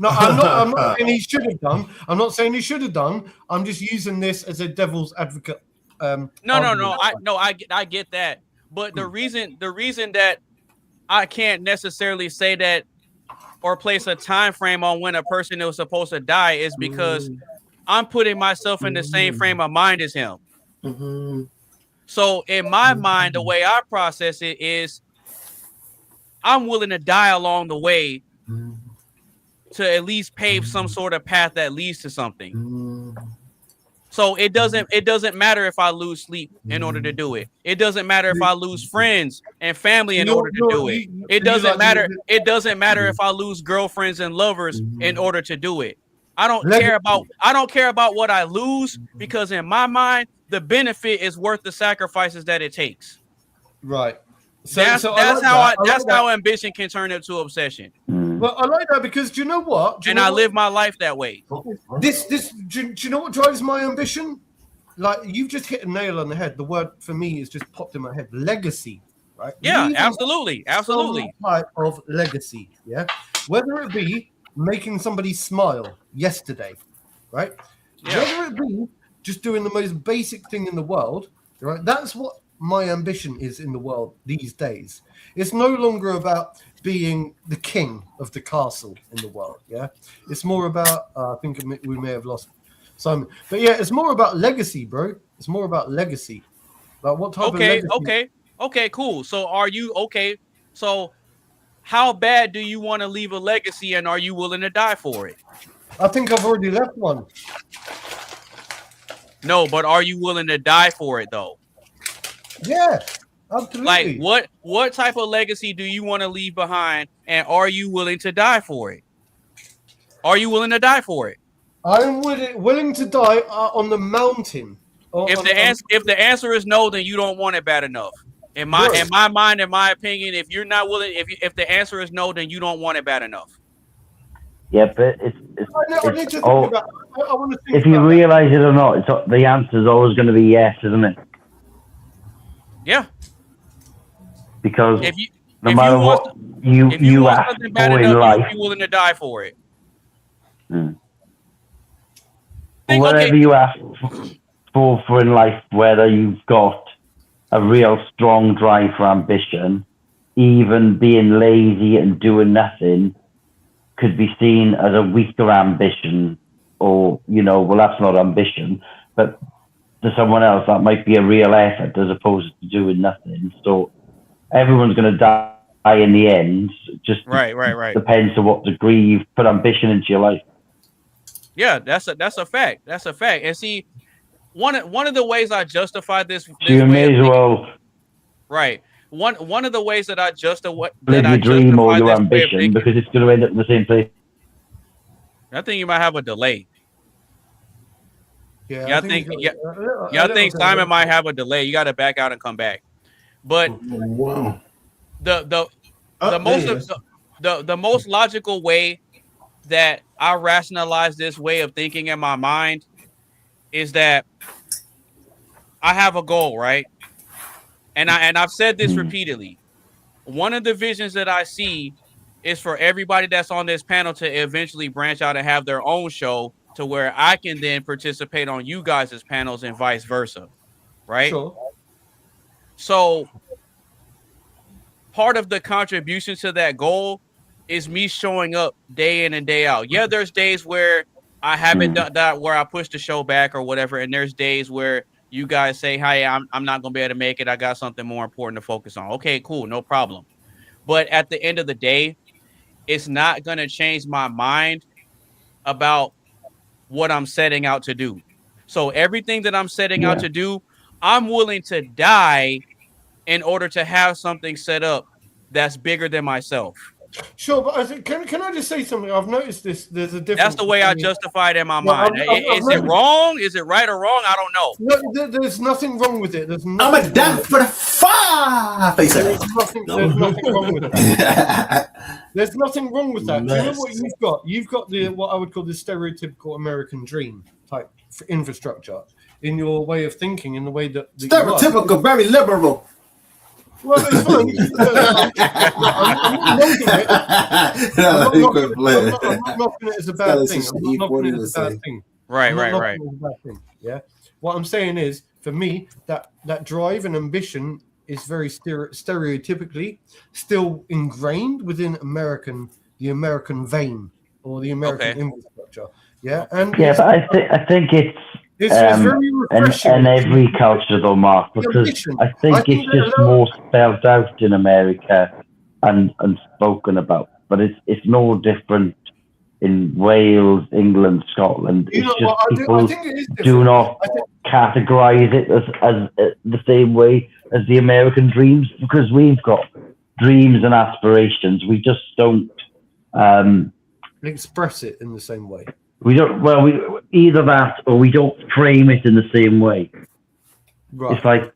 I'm not saying he should have done. I'm not saying he should have done. I'm just using this as a devil's advocate No. I get that, but the reason that I can't necessarily say that or place a time frame on when a person was supposed to die is because I'm putting myself in the same frame of mind as him. So in my mind, the way I process it is I'm willing to die along the way to at least pave some sort of path that leads to something. So it doesn't matter if I lose sleep in order to do it. It doesn't matter if I lose friends and family in order to do it. It doesn't matter. It doesn't matter if I lose girlfriends and lovers in order to do it. I don't care about what I lose because in my mind, the benefit is worth the sacrifices that it takes. Right. That's how ambition can turn into obsession. Well, I like that because do you know what? I live my life that way. Do you know what drives my ambition? Like you've just hit a nail on the head. The word for me is just popped in my head. Legacy, right? Yeah, absolutely. Some type of legacy, yeah. Whether it be making somebody smile yesterday, right? Yeah. Whether it be just doing the most basic thing in the world, right? That's what my ambition is in the world these days. It's no longer about being the king of the castle in the world. Yeah, it's more about. I think we may have lost Simon, but yeah, it's more about legacy, bro. It's more about legacy. Like what type of legacy? Okay, cool. So are you okay? So how bad do you want to leave a legacy, and are you willing to die for it? I think I've already left one. No, but are you willing to die for it though? Yeah. Absolutely. Like what type of legacy do you want to leave behind, and are you willing to die for it? Are you willing to die for it? I'm willing to die on the mountain. If the answer is no, then you don't want it bad enough. In my mind, in my opinion, if you're not willing, if the answer is no, then you don't want it bad enough. Yeah, but if you realize it or not, the answer is always going to be yes, isn't it? Yeah. Because no matter what you ask for in life, you're willing to die for it. Whatever you ask for in life, whether you've got a real strong drive for ambition, even being lazy and doing nothing could be seen as a weaker ambition, or well, that's not ambition, but to someone else that might be a real effort as opposed to doing nothing. So everyone's going to die in the end. Just right. Depends to what degree you've put ambition into your life. Yeah, that's a fact. That's a fact. And see, one of the ways I justify this you may as well. Right. One of the ways that I justify your dream or your ambition, because it's going to end up in the same place. I think you might have a delay. Yeah, I think Simon might have a delay. You got to back out and come back. But the most logical way that I rationalize this way of thinking in my mind is that I have a goal, right? And I've said this repeatedly. One of the visions that I see is for everybody that's on this panel to eventually branch out and have their own show to where I can then participate on you guys' panels and vice versa, right? Sure. So part of the contribution to that goal is me showing up day in and day out. Yeah, there's days where I haven't done that, where I push the show back or whatever, and there's days where you guys say, "Hey, I'm not gonna be able to make it. I got something more important to focus on." Okay, cool, no problem. But at the end of the day, it's not gonna change my mind about what I'm setting out to do. So everything that I'm setting out to do, I'm willing to die in order to have something set up that's bigger than myself. Sure, but I think, can I just say something? I've noticed this. There's a difference. That's the way I justify it in my mind. Is it wrong? Is it right or wrong? I don't know. No, there's nothing wrong with it. I'm a death for the fire. There's nothing wrong with that. There's nothing wrong with that. Do you know what you've got? You've got what I would call the stereotypical American dream type infrastructure in your way of thinking, in the way that stereotypical, very liberal. Well, it's fine. I'm not knocking it as a bad thing. I'm not knocking it as a bad thing. Right. Yeah. What I'm saying is, for me, that drive and ambition is very stereotypically still ingrained within the American vein or the American infrastructure. Yeah, and but I think it's very refreshing in every culture though, Mark, because I think it's just more spelled out in America and spoken about, but it's no different in Wales, England, Scotland. It's just people do not categorize it as the same way as the American dreams, because we've got dreams and aspirations. We just don't express it in the same way. We don't. Well, we either that or we don't frame it in the same way. Right. It's like.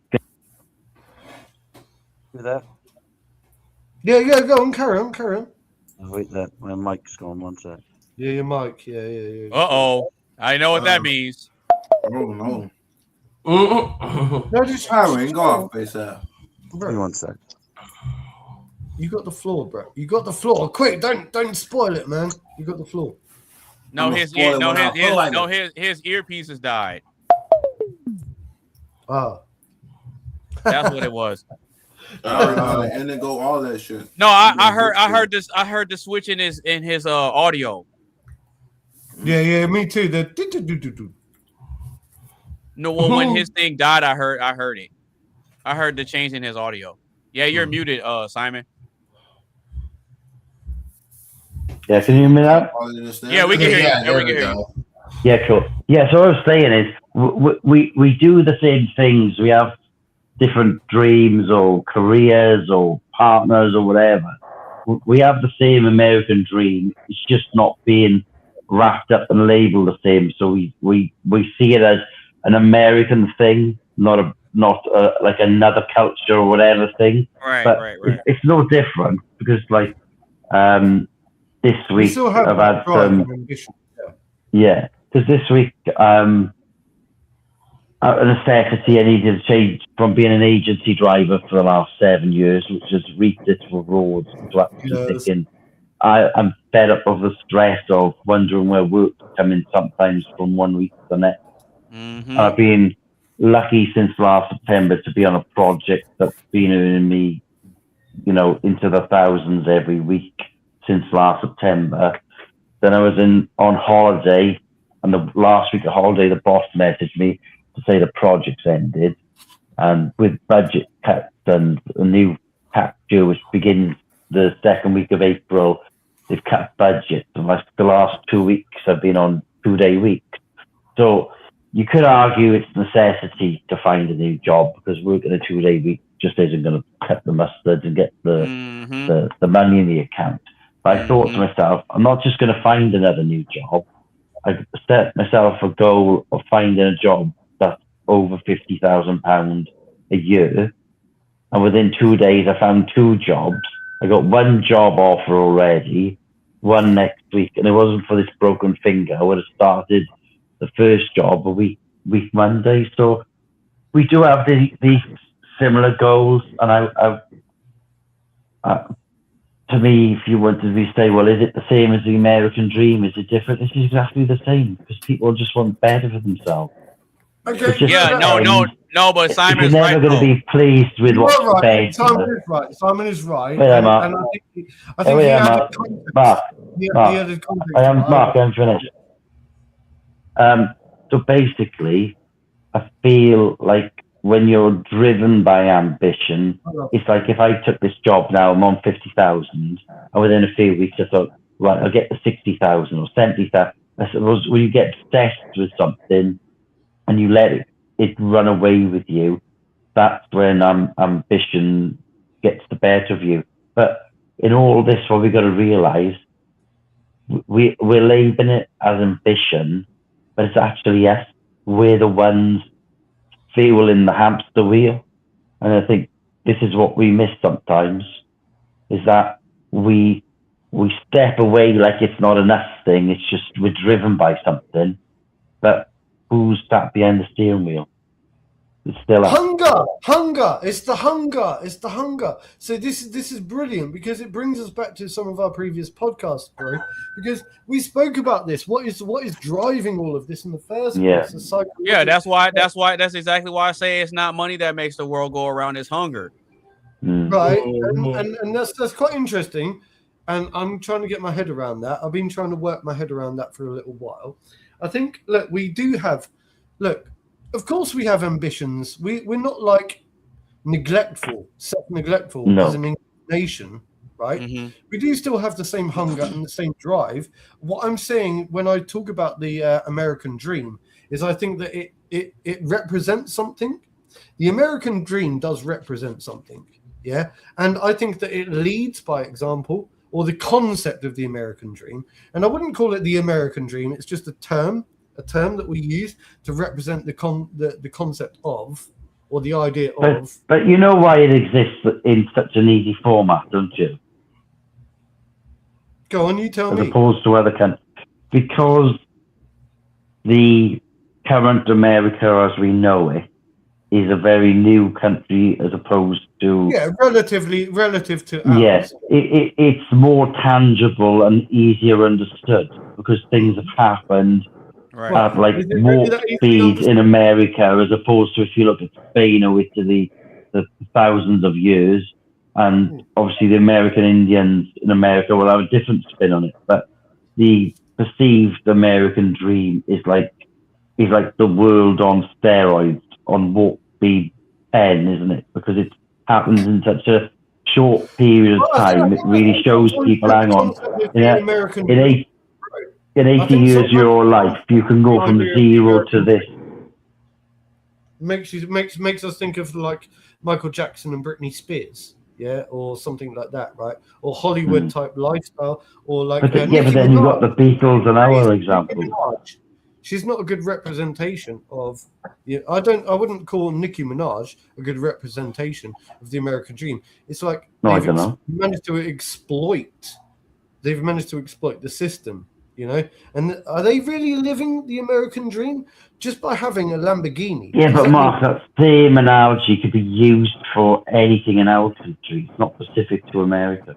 You there? Yeah. Go on. Carry on. Oh, wait, that my mic's gone. One sec. Yeah, your mic. Yeah. I know what that means. Oh no. No, just Harry, go off, face out. Give me 1 sec. You got the floor, bro. You got the floor. Quick, don't spoil it, man. You got the floor. No, his earpieces died. Oh. That's what it was. And then go all that shit. No, I heard the switch in his audio. Yeah, me too. No, well, when his thing died, I heard it. I heard the change in his audio. Yeah, you're muted, Simon. Yeah, can you hear me now? Yeah, we can hear you. Yeah, we can hear you. Yeah, cool. Yeah, so what I was saying is we do the same things. We have different dreams or careers or partners or whatever. We have the same American dream. It's just not being wrapped up and labeled the same. So we see it as an American thing, not like another culture or whatever thing. Right. It's no different because like this week I've had some. Yeah, because this week out of necessity I needed to change from being an agency driver for the last 7 years, which has reached its rewards, to actually thinking I'm fed up of the stress of wondering where work's coming sometimes from 1 week to the next. Mm-hmm. I've been lucky since last September to be on a project that's been earning me, into the thousands every week since last September. Then I was on holiday, and the last week of holiday, the boss messaged me to say the project's ended, and with budget cuts and a new tax year, which begins the second week of April, they've cut budget. And the last 2 weeks I've been on 2-day weeks. So you could argue it's necessity to find a new job because working a 2-day week just isn't going to cut the mustard and get the money in the account. But I thought to myself, I'm not just going to find another new job. I set myself a goal of finding a job that's over £50,000 a year. And within 2 days, I found 2 jobs. I got 1 job offer already, 1 next week. And it wasn't for this broken finger. I would have started the first job a week Monday. So we do have these similar goals. And to me, if you wanted to say, well, is it the same as the American dream? Is it different? It's exactly the same because people just want better for themselves. Okay. Yeah, no, but Simon's you're never going to be pleased with what's right. better. Simon is right. Wait, and I think he added context. Mark, Mark, I'm finished. So basically, I feel like when you're driven by ambition, it's like if I took this job now, I'm on 50,000, and within a few weeks I thought, right, I'll get the 60,000 or 70,000. I suppose when you get obsessed with something and you let it run away with you, that's when ambition gets the better of you. But in all this, what we've got to realize, we're labeling it as ambition, but it's actually us. We're the ones fueling the hamster wheel. And I think this is what we miss sometimes, is that we step away like it's not an us thing. It's just we're driven by something. But who's sat behind the steering wheel? It's still up. Hunger. It's the hunger. So this is brilliant because it brings us back to some of our previous podcasts, bro. Because we spoke about this. What is driving all of this in the first place? Yeah, that's exactly why I say it's not money that makes the world go around. It's hunger. Right, and that's quite interesting, and I'm trying to get my head around that. I've been trying to work my head around that for a little while. I think, we do have, of course we have ambitions. We're not like self-neglectful as an nation, right? Mm-hmm. We do still have the same hunger and the same drive. What I'm saying when I talk about the American dream is I think that it represents something. The American dream does represent something. Yeah, and I think that it leads by example, or the concept of the American dream. And I wouldn't call it the American dream. It's just a term that we use to represent the concept of, or the idea of. But you know why it exists in such an easy format, don't you? Go on, you tell me. As opposed to other countries, because the current America as we know it is a very new country as opposed to relative to ours. Yes, it's more tangible and easier understood because things have happened at warp speed in America as opposed to if you look at Spain or Italy, the thousands of years, and obviously the American Indians in America will have a different spin on it, but the perceived American dream is like the world on steroids on warp speed 10, isn't it? Because it happens in such a short period of time. It really shows people, hang on, in 80 years of your life, you can go from 0 to this. Makes us think of like Michael Jackson and Britney Spears, or something like that, right? Or Hollywood type lifestyle, or like. But then you've got the Beatles and our example. She's not a good representation of. I wouldn't call Nicki Minaj a good representation of the American dream. It's like they've managed to exploit. They've managed to exploit the system, And are they really living the American dream just by having a Lamborghini? Yeah, but Mark, that same analogy could be used for anything in our country. It's not specific to America.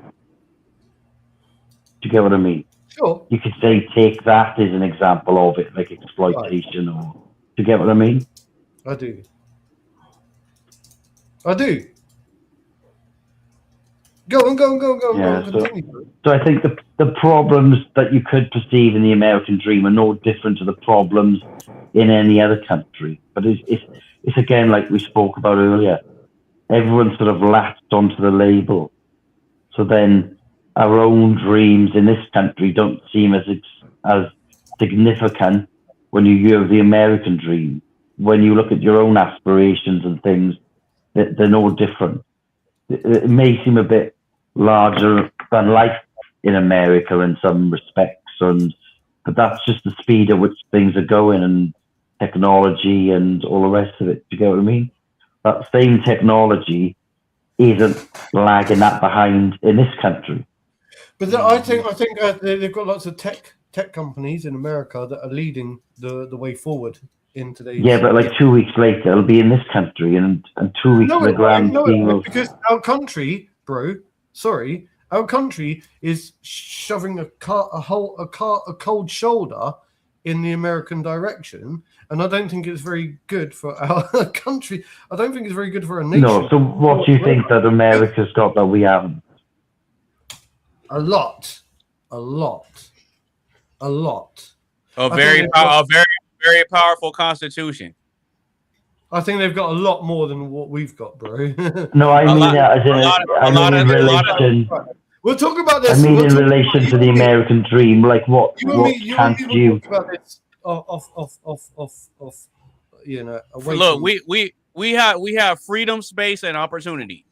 Do you get what I mean? Sure. You could say take that as an example of it, like exploitation, or do you get what I mean? I do. Go on. So I think the problems that you could perceive in the American dream are no different to the problems in any other country. But it's again, like we spoke about earlier, everyone sort of latched onto the label. So then our own dreams in this country don't seem as significant when you hear of the American dream. When you look at your own aspirations and things, they're no different. It may seem a bit larger than life in America in some respects, but that's just the speed at which things are going and technology and all the rest of it. Do you get what I mean? That same technology isn't lagging that behind in this country. But I think they've got lots of tech companies in America that are leading the way forward in today's. Yeah, but like 2 weeks later, it'll be in this country, and 2 weeks in the grand scheme of. Because our country, bro. Sorry, our country is shoving a cold shoulder in the American direction, and I don't think it's very good for our country. I don't think it's very good for a nation. No. So, what do you think that America's got that we haven't? A lot. A very powerful constitution. I think they've got a lot more than what we've got, bro. No, I mean that as in relation. We'll talk about this. I mean in relation to the American dream, like what can't you? Talk about this away Look, from... we have freedom, space, and opportunity.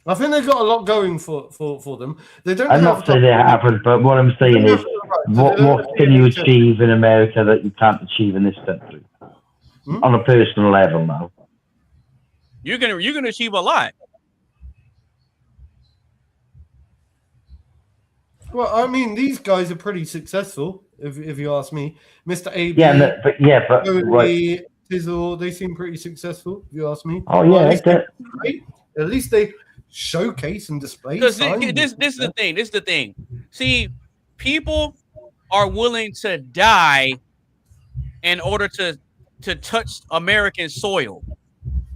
I think they've got a lot going for them. They don't. I'm not saying they haven't, but what I'm saying is, what can you achieve in America that you can't achieve in this country on a personal level now? You're gonna achieve a lot. Well, I mean, these guys are pretty successful, if you ask me. Mr. AB, but Tizzle, they seem pretty successful, if you ask me. Oh Well, yeah, at least they showcase and display. Because signs. this is the thing. This is the thing. See, people are willing to die in order to touch American soil.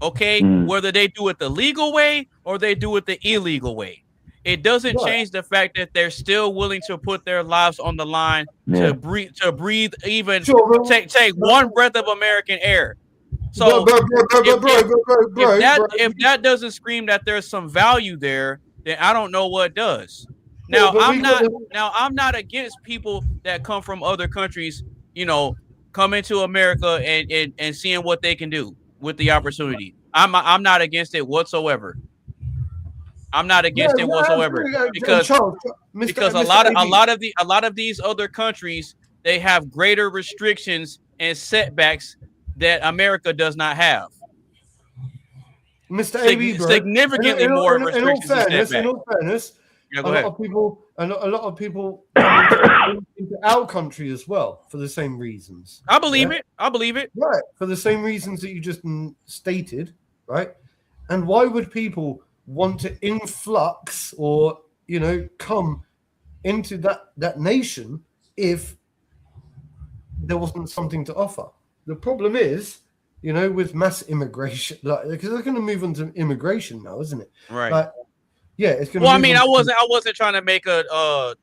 Okay, whether they do it the legal way or they do it the illegal way, it doesn't change the fact that they're still willing to put their lives on the line to breathe, even take one breath of American air. So if that doesn't scream that there's some value there, then I don't know what does. Now I'm not against people that come from other countries, come into America and seeing what they can do with the opportunity. I'm not against it whatsoever. I'm not against it whatsoever because a lot of these other countries, they have greater restrictions and setbacks that America does not have. Mr. AB, bro, significantly more restrictions and setbacks. In all fairness, yeah, a lot of people come into our country as well for the same reasons. I believe it. Right, for the same reasons that you just stated, right? And why would people want to influx or come into that nation if there wasn't something to offer? The problem is, with mass immigration, because they're going to move on to immigration now, isn't it? Right. Yeah, it's going. Well, I mean, I wasn't trying to make an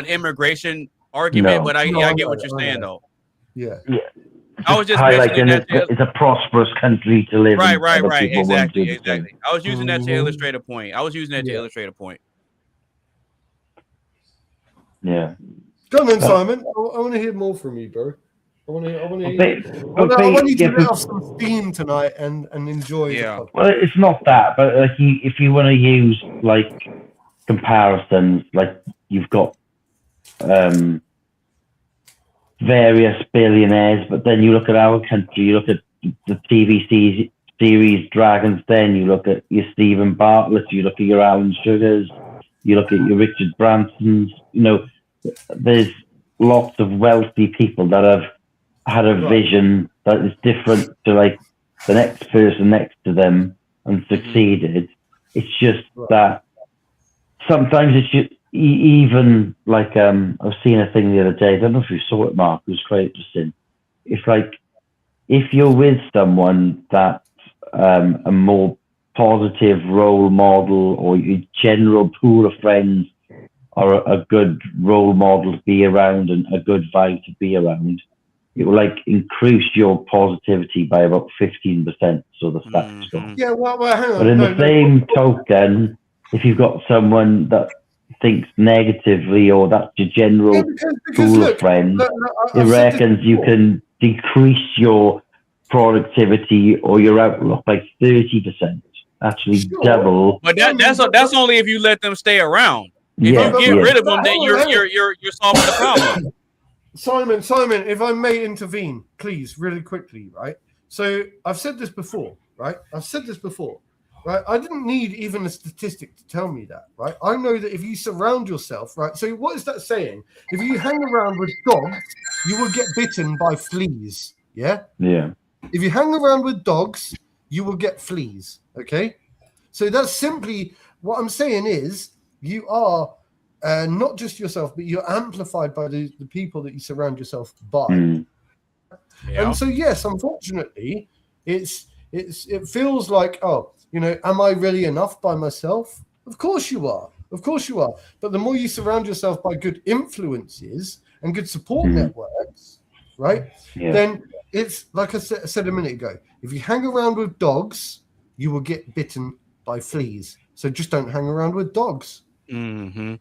immigration argument, but I get what you're saying, though. Yeah. I was just highlighting it's a prosperous country to live in. Right. Exactly. I was using that to illustrate a point. Yeah. Go on then, Simon. I want to hear more from you, bro. I want you to let off some steam tonight and enjoy. Yeah. Well, it's not that, but if you want to use comparisons, you've got various billionaires, but then you look at our country, you look at the TV series Dragon's Den, you look at your Stephen Bartlett, you look at your Alan Sugars, you look at your Richard Bransons. There's lots of wealthy people that have had a vision that is different to the next person next to them and succeeded. It's just that sometimes it's just even I was seeing a thing the other day. I don't know if you saw it, Mark. It was quite interesting. It's if you're with someone that a more positive role model or your general pool of friends are a good role model to be around and a good vibe to be around, it will increase your positivity by about 15%. So the stats go. Yeah, well, hang on. But in the same token, if you've got someone that thinks negatively or that's your general pool of friends, it reckons you can decrease your productivity or your outlook by 30%. Actually, double. But that's only if you let them stay around. If you get rid of them, then you're solving the problem. Simon, if I may intervene, please, really quickly, right? So I've said this before, right? Right? I didn't need even a statistic to tell me that, right? I know that if you surround yourself, right? So what is that saying? If you hang around with dogs, you will get bitten by fleas. Yeah? Yeah. If you hang around with dogs, you will get fleas. Okay? So that's simply what I'm saying is you are not just yourself, but you're amplified by the people that you surround yourself by. Yeah. And so, yes, unfortunately, it feels like, am I really enough by myself? Of course you are. But the more you surround yourself by good influences and good support networks, right? Yeah. Then it's like I said a minute ago. If you hang around with dogs, you will get bitten by fleas. So just don't hang around with dogs. Mm-hmm.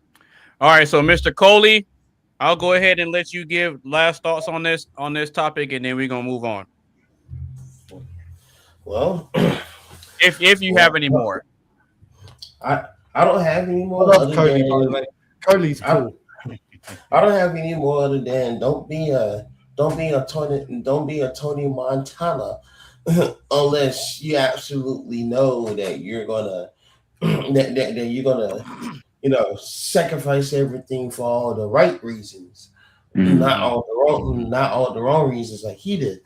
All right, so Mr. Coley, I'll go ahead and let you give last thoughts on this topic, and then we're gonna move on. Well, if you have any more, I don't have any more. I love Cody, by the way. Cody's cool. I don't have any more other than don't be a Tony Montana unless you absolutely know that you're gonna that you're gonna sacrifice everything for all the right reasons, not all the wrong reasons like he did.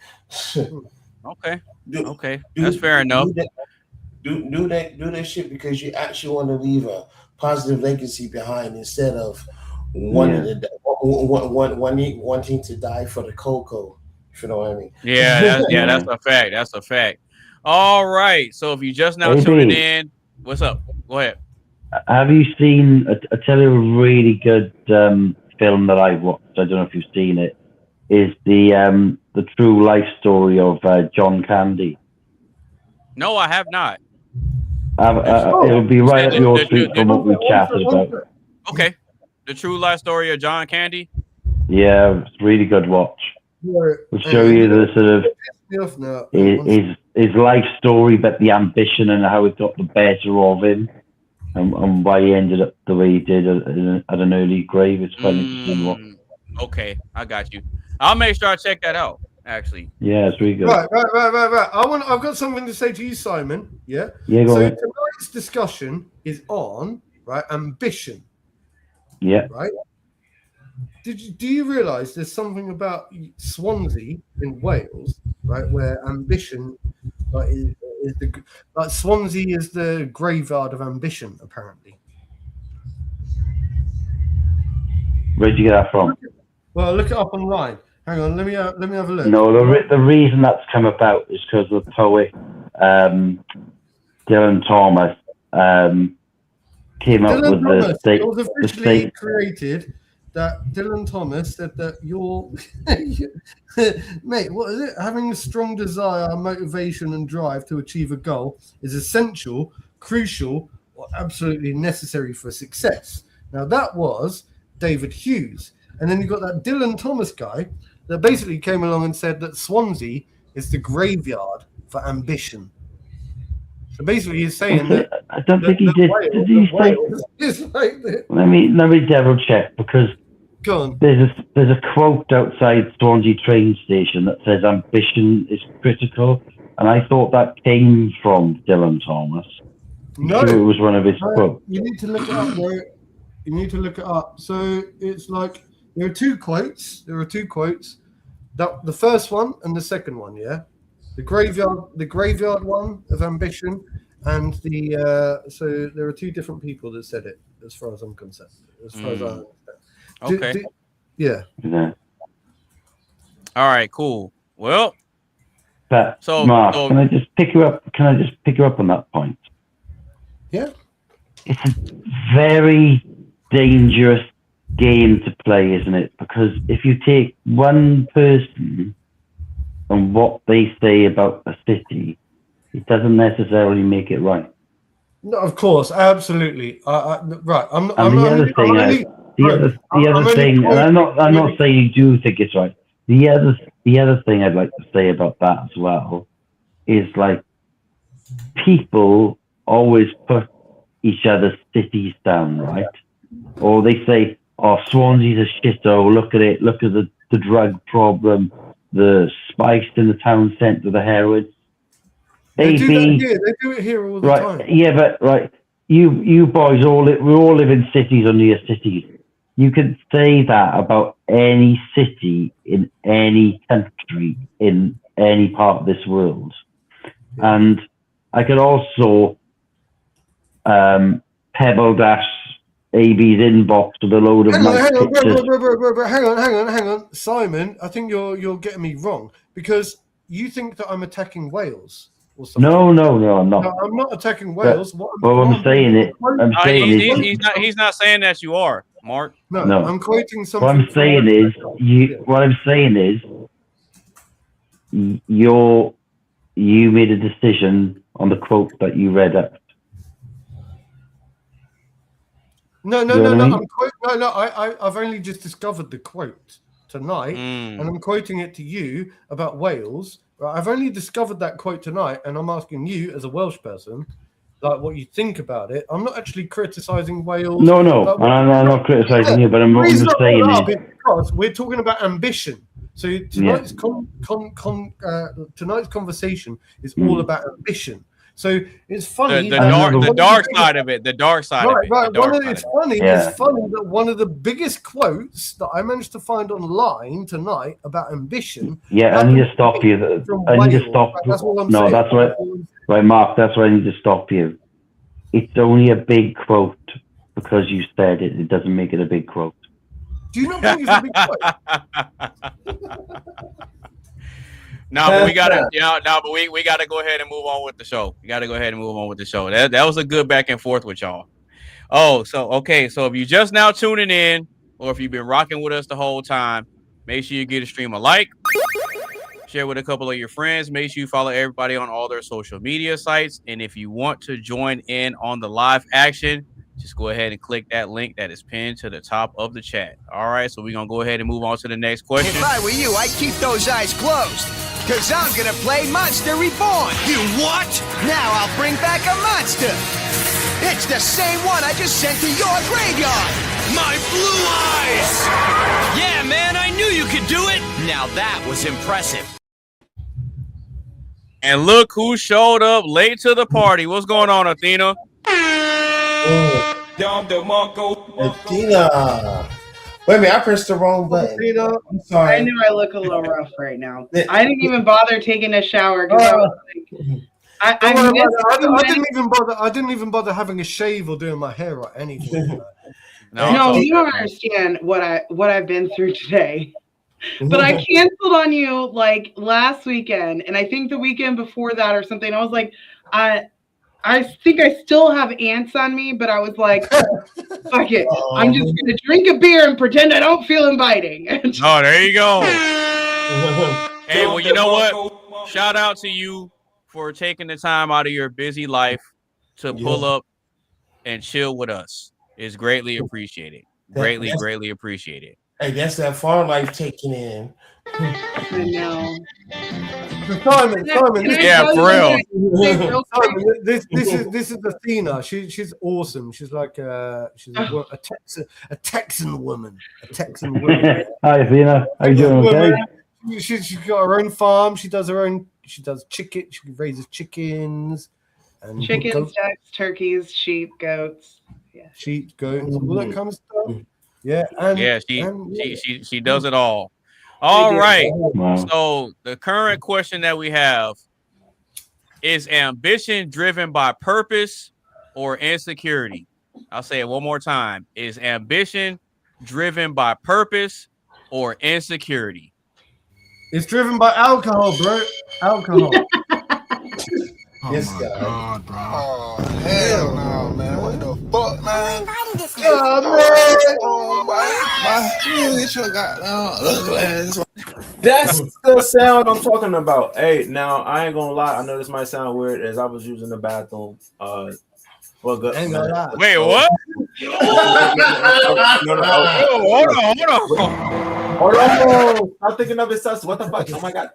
Okay. Do- Okay. do- That's fair enough. Do that shit because you actually want to leave a positive legacy behind instead of wanting to die for the cocoa. If you know what I mean. Yeah, that's a fact. That's a fact. All right. So if you just now tuning in, what's up? Go ahead. Have you seen? I tell you a really good film that I watched. I don't know if you've seen it. Is the true life story of John Candy? No, I have not. It'll be right up your street from what we chatted about. Okay. The true life story of John Candy? Yeah, it's a really good watch. We'll show you the sort of his life story, but the ambition and how it got the better of him, and why he ended up the way he did at an early grave. It's quite interesting. Okay, I got you. I'll make sure I check that out. Actually, yeah, it's really good. Right. I've got something to say to you, Simon. Yeah. Yeah. Go ahead. Tonight's discussion is on ambition. Yeah. Right. Do you realise there's something about Swansea in Wales, right, where ambition is Swansea is the graveyard of ambition, apparently. Where'd you get that from? Well, look it up online. Hang on, let me have a look. No, the reason that's come about is because the poet Dylan Thomas came up with the state. It was officially created that Dylan Thomas said that your mate, what is it? Having a strong desire, motivation, and drive to achieve a goal is essential, crucial, or absolutely necessary for success. Now that was David Hughes, and then you got that Dylan Thomas guy that basically came along and said that Swansea is the graveyard for ambition. So basically, he's saying that I don't think he did. Did he say? Let me double check, because go on. There's a quote outside Swansea train station that says ambition is critical, and I thought that came from Dylan Thomas. No, it was one of his quotes. You need to look it up, bro. You need to look it up. So it's like there are two quotes. That the first one and the second one, yeah. The graveyard one of ambition, and the so there are two different people that said it, as far as I'm concerned. As far as I understand. Okay. Yeah. All right. Cool. Well. But Mark, can I just pick you up? Can I just pick you up on that point? Yeah. It's a very dangerous game to play, isn't it? Because if you take one person and what they say about a city, it doesn't necessarily make it right. No, of course, absolutely. Right. The other thing, and I'm not saying you do think it's right. The other thing I'd like to say about that as well is, like, people always put each other's cities down, right? Or they say, "Oh, Swansea's a shithole. Look at it. Look at the drug problem, the spice in the town centre, the heroin." They do it here all the time. Yeah, but you boys we all live in cities or near cities. You can say that about any city in any country in any part of this world. And I could also pebble dash AB's inbox with a load of hang on, Simon. I think you're getting me wrong, because you think that I'm attacking Wales. No, I'm not. No, I'm not attacking Wales. He's not saying that you are, Mark. No, I'm quoting something. What I'm saying is, you made a decision on the quote that you read out. No. I've only just discovered the quote tonight, and I'm quoting it to you about Wales. I've only discovered that quote tonight, and I'm asking you, as a Welsh person, like, what you think about it. I'm not actually criticising Wales. No, I'm not criticising you, but I'm just saying because we're talking about ambition. So tonight's tonight's conversation is all about ambition. So it's funny. The dark side of it. The dark side of it. Right. It's funny. Yeah. It's funny that one of the biggest quotes that I managed to find online tonight about ambition. Yeah, I need to stop you. I need to stop. That's what I'm no, saying. that's right. Right, Mark. That's why I need to stop you. It's only a big quote because you said it. It doesn't make it a big quote. Do you not think it's a big quote? No, but we gotta, but we gotta go ahead and move on with the show. We gotta go ahead and move on with the show. That was a good back and forth with y'all. Oh, so okay, so if you just now tuning in, or if you've been rocking with us the whole time, make sure you give the stream a like, share with a couple of your friends. Make sure you follow everybody on all their social media sites, and if you want to join in on the live action, just go ahead and click that link that is pinned to the top of the chat. All right, so we're gonna go ahead and move on to the next question. If I were you, I'd keep those eyes closed. Cause I'm gonna play Monster Reborn. You what? Now I'll bring back a monster. It's the same one I just sent to your graveyard. My blue eyes! Yeah, man, I knew you could do it. Now that was impressive. And look who showed up late to the party. What's going on, Athena? Athena. Wait a minute, I pressed the wrong button. Athena. I'm sorry. I knew I look a little rough right now. I didn't even bother taking a shower because I was like, I didn't even bother having a shave or doing my hair or anything. No, you don't understand what I've been through today. But I canceled on you like last weekend, and I think the weekend before that or something. I was like, I think I still have ants on me, but I was like, fuck it. I'm just going to drink a beer and pretend I don't feel inviting. Oh, there you go. Hey, well, you know what? Shout out to you for taking the time out of your busy life to pull up and chill with us. It's greatly appreciated. Greatly appreciated. Hey, that's that far life taking in. I know. Simon, yeah, for real. Simon, this is Athena. She's awesome. She's like a Texan woman. Hi, Athena. How you doing? Okay. She's got her own farm. She does chicken. She raises chickens and chickens, ducks, turkeys, sheep, goats. Yeah. Sheep, goats, all that kind of stuff. Yeah, she does it all. All right. Wow. So the current question that we have is ambition driven by purpose or insecurity? I'll say it one more time. Is ambition driven by purpose or insecurity? It's driven by alcohol, bro. Alcohol. Oh yes, my God, bro. Oh, hell no, man. What the fuck, man? That's the sound I'm talking about. Hey, now I ain't gonna lie. I know this might sound weird as I was using the bathroom. Wait, what? Hold on. I'm thinking of it. What the fuck? Oh my God.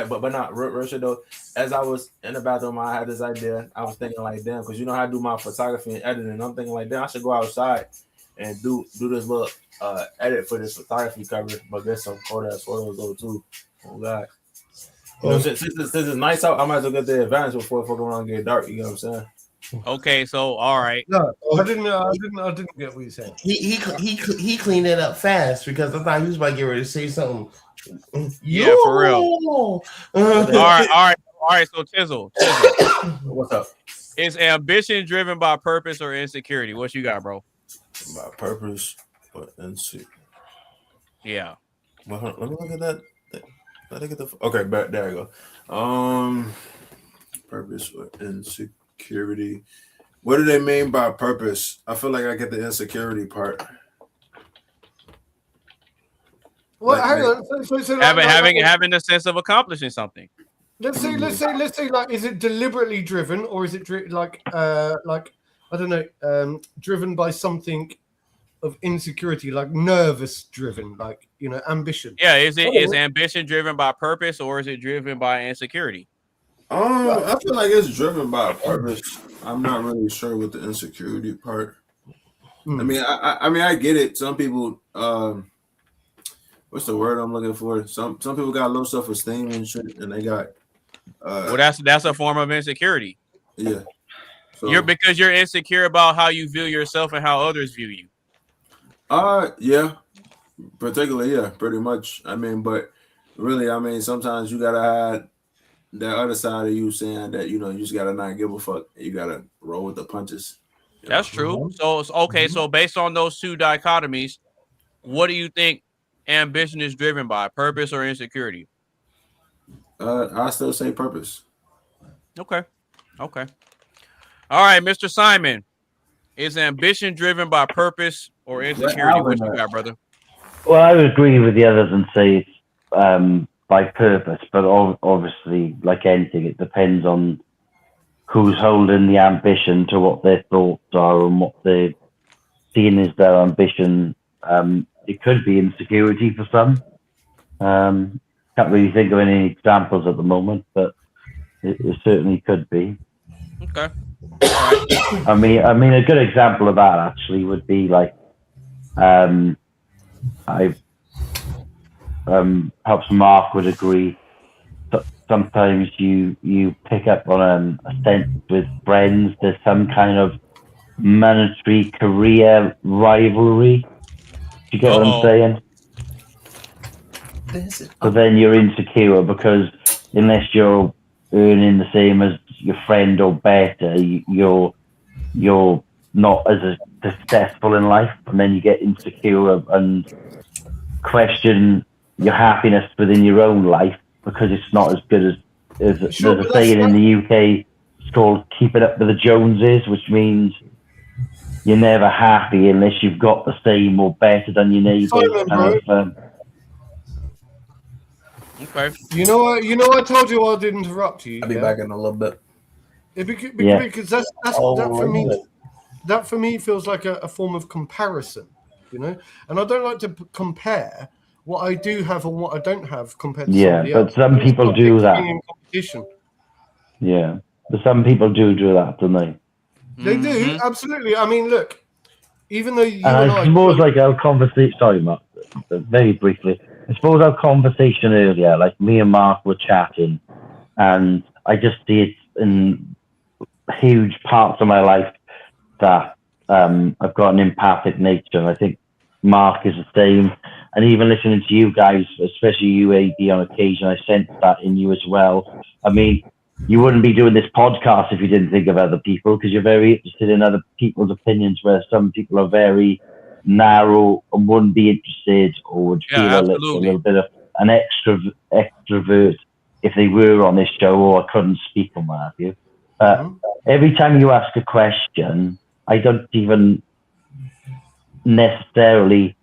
But not real shit though. As I was in the bathroom, I had this idea. I was thinking like, damn, because you know how I do my photography and editing. I'm thinking like, damn, I should go outside and do this little edit for this photography cover, but get some cold ass photos though too. Oh God. You know, since it's nice out, I might as well get the advantage before it fucking around and get dark. You know what I'm saying? Okay, so all right. No, I didn't get what you said. He cleaned it up fast because I thought he was about to get ready to say something. Yeah, for real. All right. So Tizzle, what's up? Is ambition driven by purpose or insecurity? What you got, bro? By purpose, but insecurity. Yeah. Well, let me look at that. Let me get the. Okay, back there you go. Purpose or insecurity. What do they mean by purpose? I feel like I get the insecurity part. Well, hang on. So having a sense of accomplishing something. Let's say, like, is it deliberately driven, or is it like I don't know, driven by something of insecurity, like nervous driven, like, you know, ambition? Yeah, is ambition driven by purpose, or is it driven by insecurity? I feel like it's driven by purpose. I'm not really sure with the insecurity part. I mean, I get it. Some people, what's the word I'm looking for? Some people got low self-esteem and shit, and they got Well, that's a form of insecurity. Yeah. So, because you're insecure about how you view yourself and how others view you. Yeah. Particularly, yeah, pretty much. I mean, but really, I mean, sometimes you gotta have that other side of you saying that, you know, you just gotta not give a fuck. You gotta roll with the punches. That's true. So it's okay. So based on those two dichotomies, what do you think ambition is driven by? Purpose or insecurity? I still say purpose. Okay. All right, Mr. Simon. Is ambition driven by purpose or insecurity? What you got, brother? Well, I would agree with the others and say it's by purpose, but obviously, like anything, it depends on who's holding the ambition to what their thoughts are and what they're seeing as their ambition. It could be insecurity for some. Can't really think of any examples at the moment, but it certainly could be. Okay. I mean, a good example of that actually would be like, perhaps Mark would agree. Sometimes you pick up on a sense with friends. There's some kind of monetary career rivalry. Do you get what I'm saying? So then you're insecure because unless you're earning the same as your friend or better, you're not as successful in life, and then you get insecure and question your happiness within your own life because it's not as good as there's a saying in the UK. It's called "keeping up with the Joneses," which means you're never happy unless you've got the same or better than your neighbours. Okay. You know what? I told you I did interrupt you. I'll be back in a little bit. Because that for me feels like a form of comparison, you know. And I don't like to compare what I do have and what I don't have compared to somebody else. But some people do that. Competition. Yeah, but some people do that, don't they? They do, absolutely. I mean, look, even though you and I suppose like our conversation. Sorry, Mark. Very briefly. I suppose our conversation earlier, like me and Mark were chatting, and I just see it in huge parts of my life that I've got an empathic nature, and I think Mark is the same. And even listening to you guys, especially you, AD, on occasion, I sense that in you as well. I mean, you wouldn't be doing this podcast if you didn't think of other people, because you're very interested in other people's opinions, where some people are very narrow and wouldn't be interested or would feel a little bit of an extrovert if they were on this show or couldn't speak and what have you. Every time you ask a question, I don't even necessarily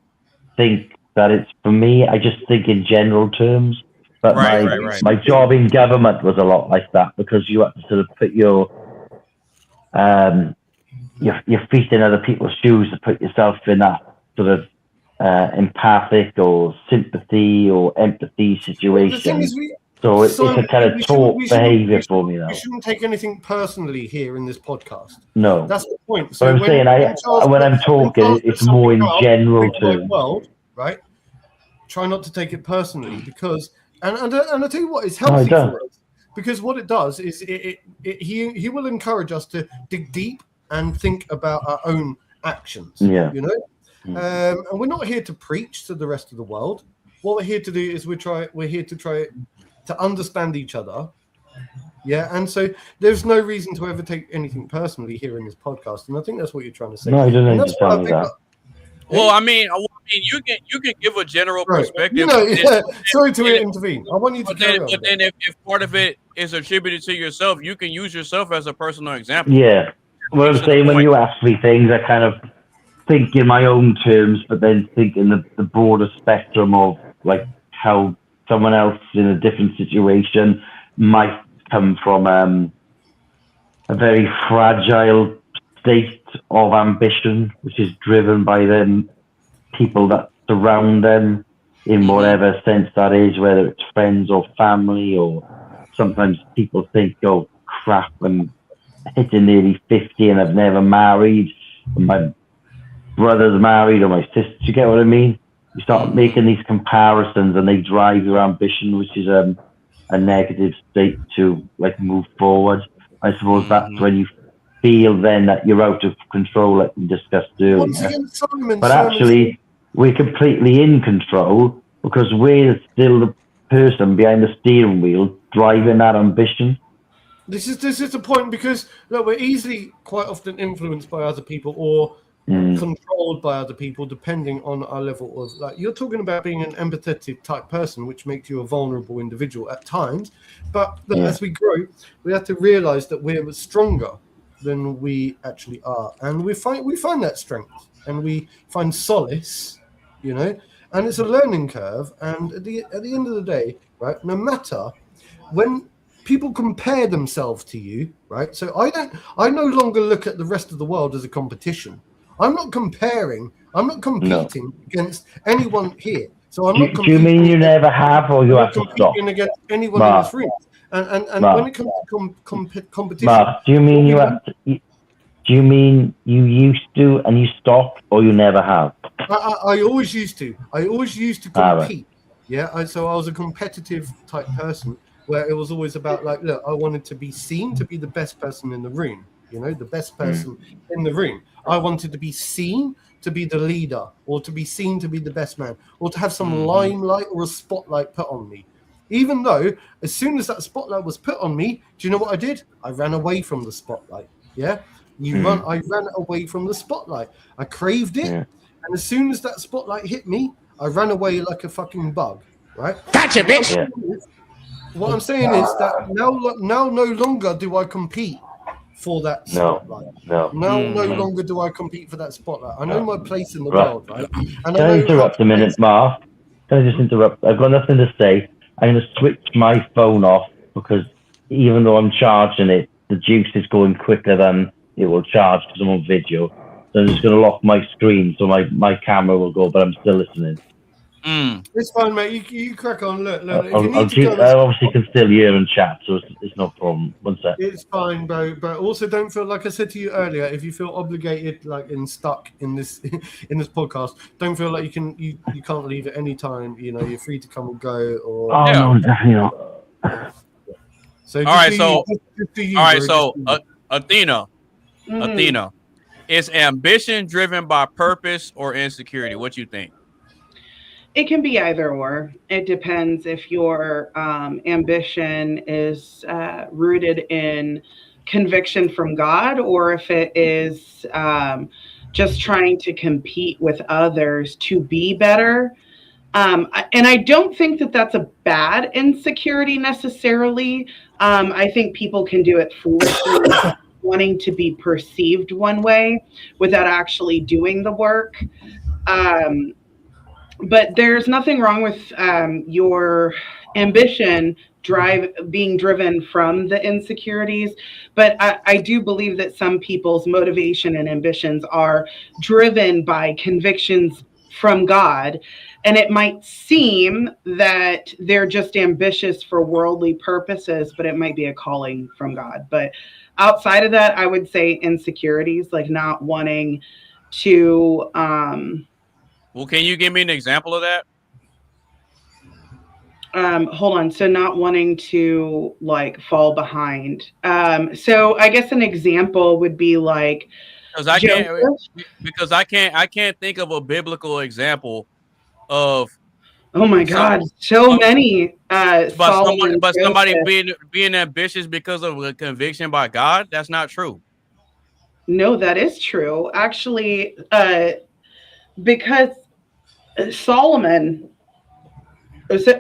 think that it's for me. I just think in general terms. But my job in government was a lot like that, because you had to sort of put your feet in other people's shoes to put yourself in that sort of empathic or sympathy or empathy situation. So it's a kind of taught behavior for me now. We shouldn't take anything personally here in this podcast. No. That's the point. So but I'm saying, when I'm talking, it's more in general terms. World, right? Try not to take it personally, because, and I tell you what, it's healthy for us. Because what it does is he will encourage us to dig deep and think about our own actions. Yeah. You know? And we're not here to preach to the rest of the world. What we're here to do is we're here to try to understand each other. Yeah, and so there's no reason to ever take anything personally here in this podcast, and I think that's what you're trying to say. No, I don't know to tell me that. Well, I mean, you can give a general perspective. You know, sorry to intervene. I want you to carry on. But then, if part of it is attributed to yourself, you can use yourself as a personal example. Yeah. What I'm saying, when you ask me things, I kind of think in my own terms, but then think in the broader spectrum of like how someone else in a different situation might come from a very fragile state of ambition, which is driven by them people that surround them in whatever sense that is, whether it's friends or family, or sometimes people think, oh crap, I'm hitting nearly 50 and I've never married, and my brother's married or my sister. Do you get what I mean? You start making these comparisons and they drive your ambition, which is a negative state to like move forward. I suppose that's when you feel then that you're out of control, like we discussed earlier. Once again, But actually, we're completely in control because we're still the person behind the steering wheel driving that ambition. This is the point, because look, we're easily quite often influenced by other people or controlled by other people, depending on our level of, like, you're talking about being an empathetic type person, which makes you a vulnerable individual at times. But as we grow, we have to realize that we're stronger than we actually are, and we find that strength, and we find solace, you know. And it's a learning curve. And at the end of the day, right, no matter when people compare themselves to you, right? So I no longer look at the rest of the world as a competition. I'm not competing against anyone here. So I'm not Do you mean you never have, or you have to stop? Against anyone in this room. And when it comes to competition, Mark, do you mean you have to, do you mean you used to and you stopped, or you never have? I always used to. I always used to compete. Yeah, so I was a competitive type person, where it was always about, like, look, I wanted to be seen to be the best person in the room, you know, the best person in the room. I wanted to be seen to be the leader, or to be seen to be the best man, or to have some limelight or a spotlight put on me. Even though, as soon as that spotlight was put on me, do you know what I did? I ran away from the spotlight. Yeah, I ran away from the spotlight. I craved it, and as soon as that spotlight hit me, I ran away like a fucking bug. Right? Gotcha, bitch. What I'm saying is that now no longer do I compete for that spotlight. No longer do I compete for that spotlight. I know my place in the world, right? And Can I interrupt a minute, Mark? Can I just interrupt? I've got nothing to say. I'm going to switch my phone off, because even though I'm charging it, the juice is going quicker than it will charge because I'm on video. So I'm just going to lock my screen so my camera will go, but I'm still listening. It's fine, mate. You crack on. Look. I obviously can still hear and chat, so it's no problem. One sec. It's fine, bro. But also, don't feel, like I said to you earlier, if you feel obligated, like, and stuck in this in this podcast, don't feel like you can't leave at any time. You know, you're free to come and go. Or no, definitely not. So Athena, Athena, is ambition driven by purpose or insecurity? What you think? It can be either or. It depends if your ambition is rooted in conviction from God, or if it is just trying to compete with others to be better. And I don't think that that's a bad insecurity necessarily. I think people can do it foolishly, wanting to be perceived one way without actually doing the work. But there's nothing wrong with your ambition being driven from the insecurities. But I do believe that some people's motivation and ambitions are driven by convictions from God. And it might seem that they're just ambitious for worldly purposes, but it might be a calling from God. But outside of that, I would say insecurities, like not wanting to... Well, can you give me an example of that? Hold on. So not wanting to, like, fall behind. So I guess an example would be like, because I can't think of a biblical example of. Oh my God, so many. But somebody being ambitious because of a conviction by God. That's not true. No, that is true. Actually, because Solomon.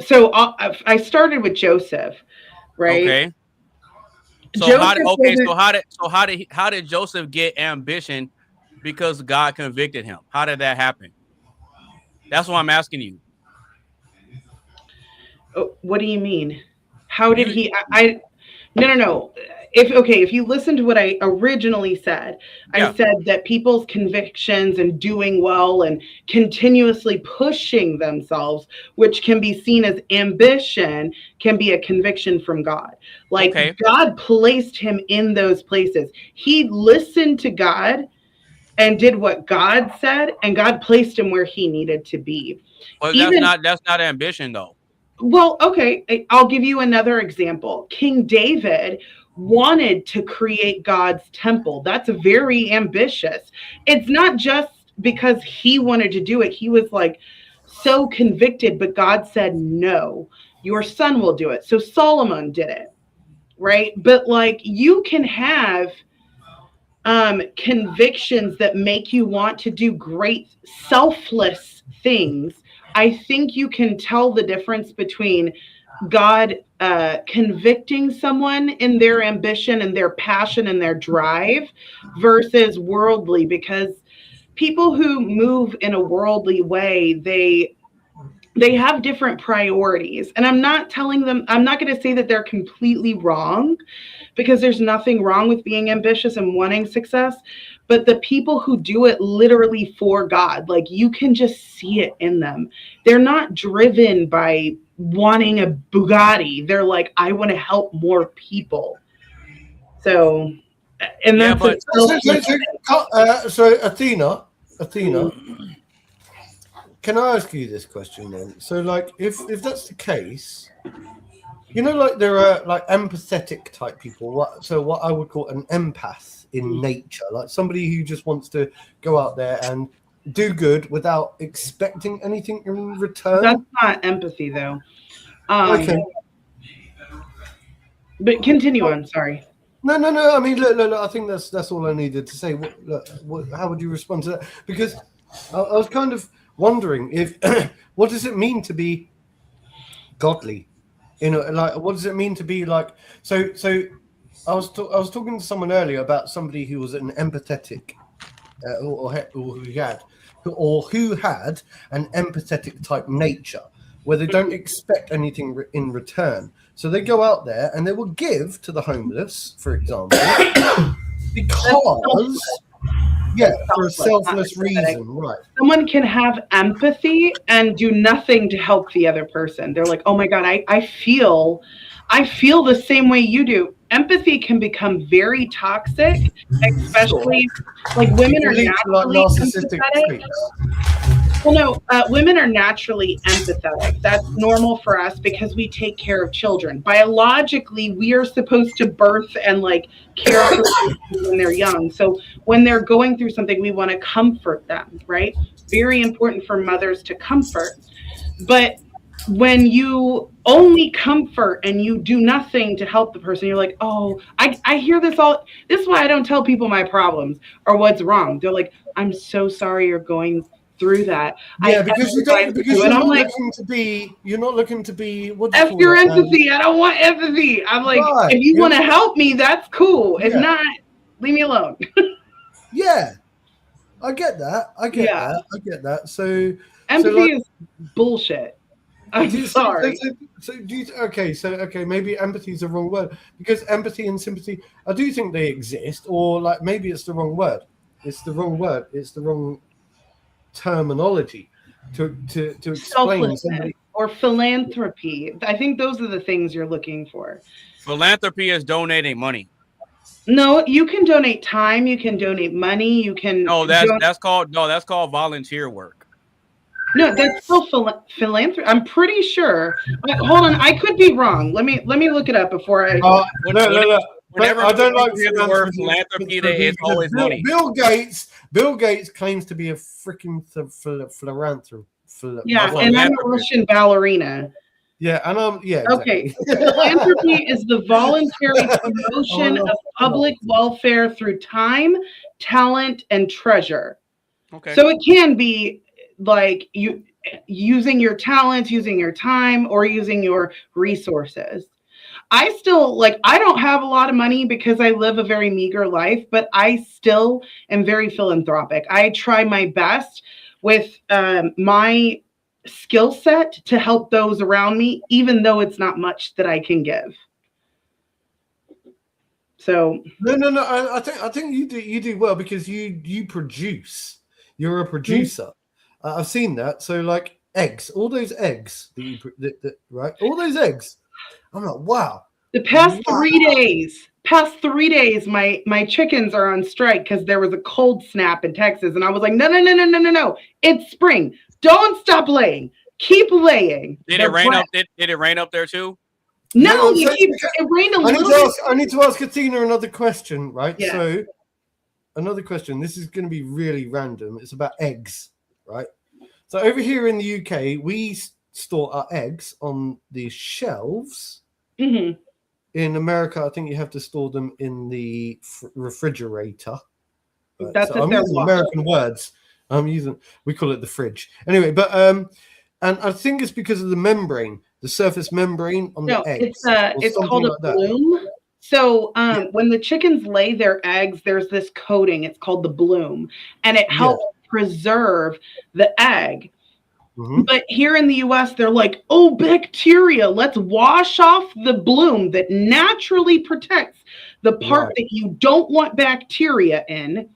So I started with Joseph, right? Okay. So how did Joseph get ambition because God convicted him? How did that happen? That's what I'm asking you. What do you mean? How did he? No. If you listen to what I originally said, I said that people's convictions and doing well and continuously pushing themselves, which can be seen as ambition, can be a conviction from God. Like, God placed him in those places. He listened to God and did what God said, and God placed him where he needed to be. Well, that's not ambition, though. Well, okay, I'll give you another example. King David wanted to create God's temple. That's very ambitious. It's not just because he wanted to do it. He was like so convicted, but God said, no, your son will do it. So Solomon did it, right? But like you can have convictions that make you want to do great selfless things. I think you can tell the difference between God convicting someone in their ambition and their passion and their drive versus worldly, because people who move in a worldly way, they have different priorities. And I'm not telling them, I'm not going to say that they're completely wrong, because there's nothing wrong with being ambitious and wanting success. But the people who do it literally for God, like you can just see it in them. They're not driven by wanting a Bugatti. They're like, I want to help more people. So, and Yeah, that's but so Athena, can I ask you this question then? So, like, if that's the case, you know, like there are like empathetic type people. What I would call an empath in nature, like somebody who just wants to go out there and do good without expecting anything in return. That's not empathy, though. Okay. But continue on. Sorry. No. I mean, look. I think that's all I needed to say. How would you respond to that? Because I was kind of wondering if what does it mean to be godly? You know, like what does it mean to be like? So I was talking to someone earlier about somebody who was an empathetic, who had an empathetic type nature, where they don't expect anything in return. So they go out there and they will give to the homeless, for example, because for a selfless reason, right? Someone can have empathy and do nothing to help the other person. They're like, oh my God, I feel the same way you do. Empathy can become very toxic, especially like women are naturally empathetic. Well, no, women are naturally empathetic. That's normal for us because we take care of children. Biologically, we are supposed to birth and like care for them when they're young. So when they're going through something, we want to comfort them, right? Very important for mothers to comfort. But when you only comfort and you do nothing to help the person, you're like, oh, I hear this all. This is why I don't tell people my problems or what's wrong. They're like, I'm so sorry you're going through that. Yeah, because you're not looking to be what F your empathy. I don't want empathy. I'm like, if you want to help me, that's cool. If not, leave me alone. Yeah. I get that. I get that. So empathy is bullshit. I'm sorry. Okay, maybe empathy is the wrong word, because empathy and sympathy, I do think they exist, or like maybe it's the wrong word. It's the wrong terminology to explain somebody. Or philanthropy. I think those are the things you're looking for. Philanthropy is donating money. No, you can donate time, you can donate money, you can that's called volunteer work. No, that's still philanthropy. I'm pretty sure. Hold on, I could be wrong. Let me look it up before I. Whenever I don't like the word philanthropy, it's always money. Bill Gates claims to be a freaking philanthropist. Yeah, and I'm a Russian ballerina. Yeah, and okay. Philanthropy is the voluntary promotion of public welfare through time, talent, and treasure. Okay. So it can be like you using your talents, using your time, or using your resources. I still I don't have a lot of money because I live a very meager life, but I still am very philanthropic. I try my best with my skill set to help those around me, even though it's not much that I can give. So no. I think you do well because you produce. You're a producer. I've seen that. So like eggs, all those eggs right? All those eggs. I'm like, wow. The past 3 days, my chickens are on strike because there was a cold snap in Texas, and I was like, no. It's spring. Don't stop laying. keep laying. Did it rain up? Did it rain up there too? No, it rained a little bit. I need to ask Katina another question, right? Yeah. So, another question. This is going to be really random. It's about eggs, right? So over here in the UK, we store our eggs on the shelves. Mm-hmm. In America, I think you have to store them in the refrigerator. That's so I'm using American words. We call it the fridge. Anyway, but and I think it's because of the membrane, the surface membrane on the eggs. It's called a bloom. So when the chickens lay their eggs, there's this coating. It's called the bloom, and it helps preserve the egg. Mm-hmm. But here in the US, they're like, oh, bacteria, let's wash off the bloom that naturally protects the part that you don't want bacteria in.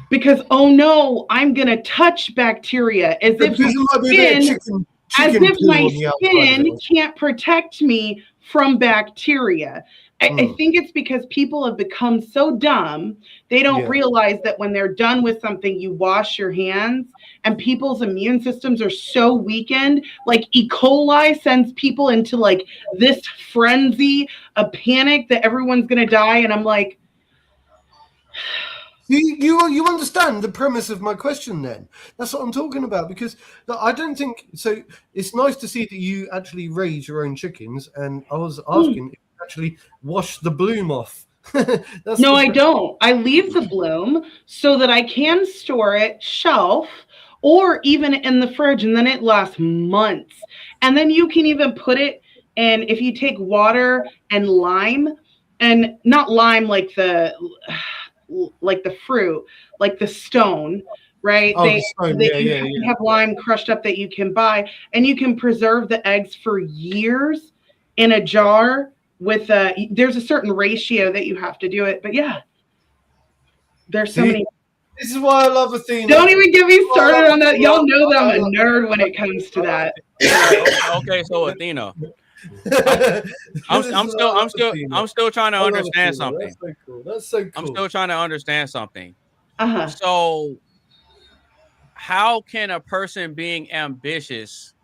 Because, oh no, I'm going to touch bacteria as if my skin can't protect me from bacteria. I think it's because people have become so dumb, they don't realize that when they're done with something, you wash your hands, and people's immune systems are so weakened. Like E. coli sends people into like this frenzy, a panic that everyone's going to die. And I'm like, You understand the premise of my question then? That's what I'm talking about, because I don't think so. It's nice to see that you actually raise your own chickens, and I was asking if you actually wash the bloom off. No, I don't. I leave the bloom so that I can store it shelf or even in the fridge, and then it lasts months. And then you can even put it in, if you take water and lime, and not lime like the fruit, like the stone, right? They have lime crushed up that you can buy, and you can preserve the eggs for years in a jar with there's a certain ratio that you have to do it. But yeah, there's so many. This is why I love Athena. Don't even get me started on that. Y'all know that I'm a nerd when it comes to that. Okay, so Athena. I'm still trying to understand something. That's so cool. I'm still trying to understand something. Uh-huh. So how can a person being ambitious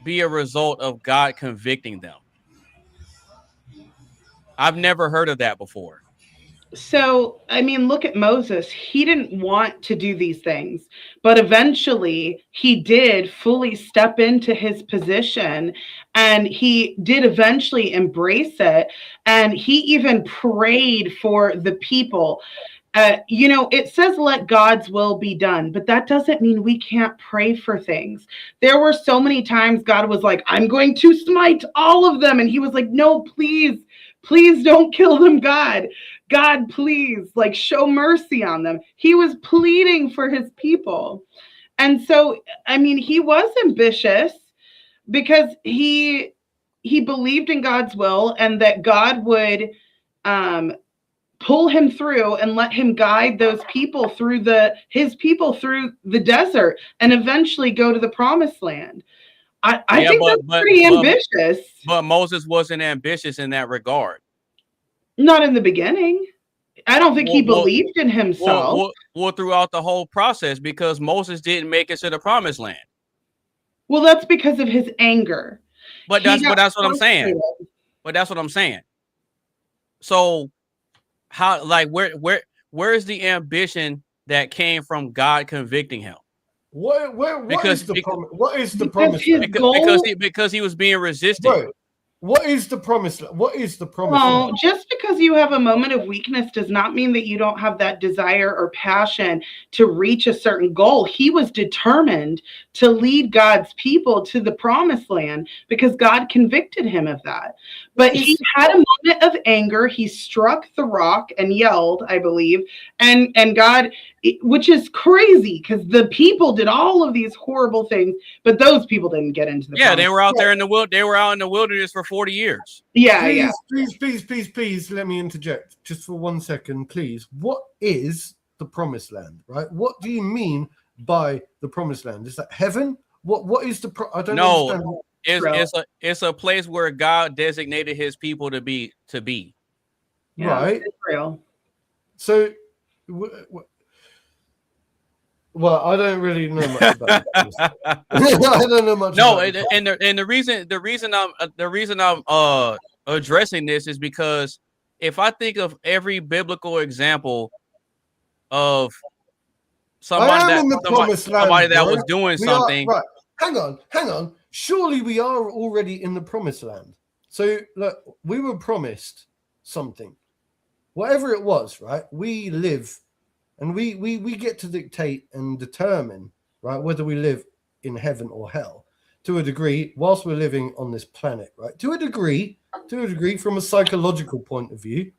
be a result of God convicting them? I've never heard of that before. So, I mean, look at Moses. He didn't want to do these things, but eventually he did fully step into his position, and he did eventually embrace it. And he even prayed for the people. It says, let God's will be done, but that doesn't mean we can't pray for things. There were so many times God was like, I'm going to smite all of them. And he was like, no, please don't kill them, God. God, please, like, show mercy on them. He was pleading for his people. And so, I mean, he was ambitious because he believed in God's will and that God would pull him through and let him guide those people through his people through the desert and eventually go to the promised land. I think that's pretty ambitious. But Moses wasn't ambitious in that regard. Not in the beginning. I don't think he believed in himself. Well, throughout the whole process, because Moses didn't make it to the promised land. Well, that's because of his anger. But that's what I'm saying. But that's what I'm saying. So how, like, where is the ambition that came from God convicting him? What is the promise? Because he was being resistant. Right. What is the promise? What is the promise? Well, just because you have a moment of weakness does not mean that you don't have that desire or passion to reach a certain goal. He was determined to lead God's people to the promised land because God convicted him of that. But he had a moment of anger. He struck the rock and yelled, I believe, and God, which is crazy because the people did all of these horrible things, but those people didn't get into the they were out there in the they were out in the wilderness for 40 years. Please let me interject just for 1 second, please. What is the promised land, right? What do you mean by the promised land? Is that heaven? What is the I don't understand. It's a place where God designated his people to be. Yeah, right. Israel. So Well, I don't really know much about this. I don't know much. No, about and the reason I'm addressing this is because if I think of every biblical example of somebody that was doing something. Right. Hang on. Surely we are already in the promised land. So look, we were promised something. Whatever it was, right? We live and we get to dictate and determine, right, whether we live in heaven or hell to a degree whilst we're living on this planet, right? To a degree from a psychological point of view,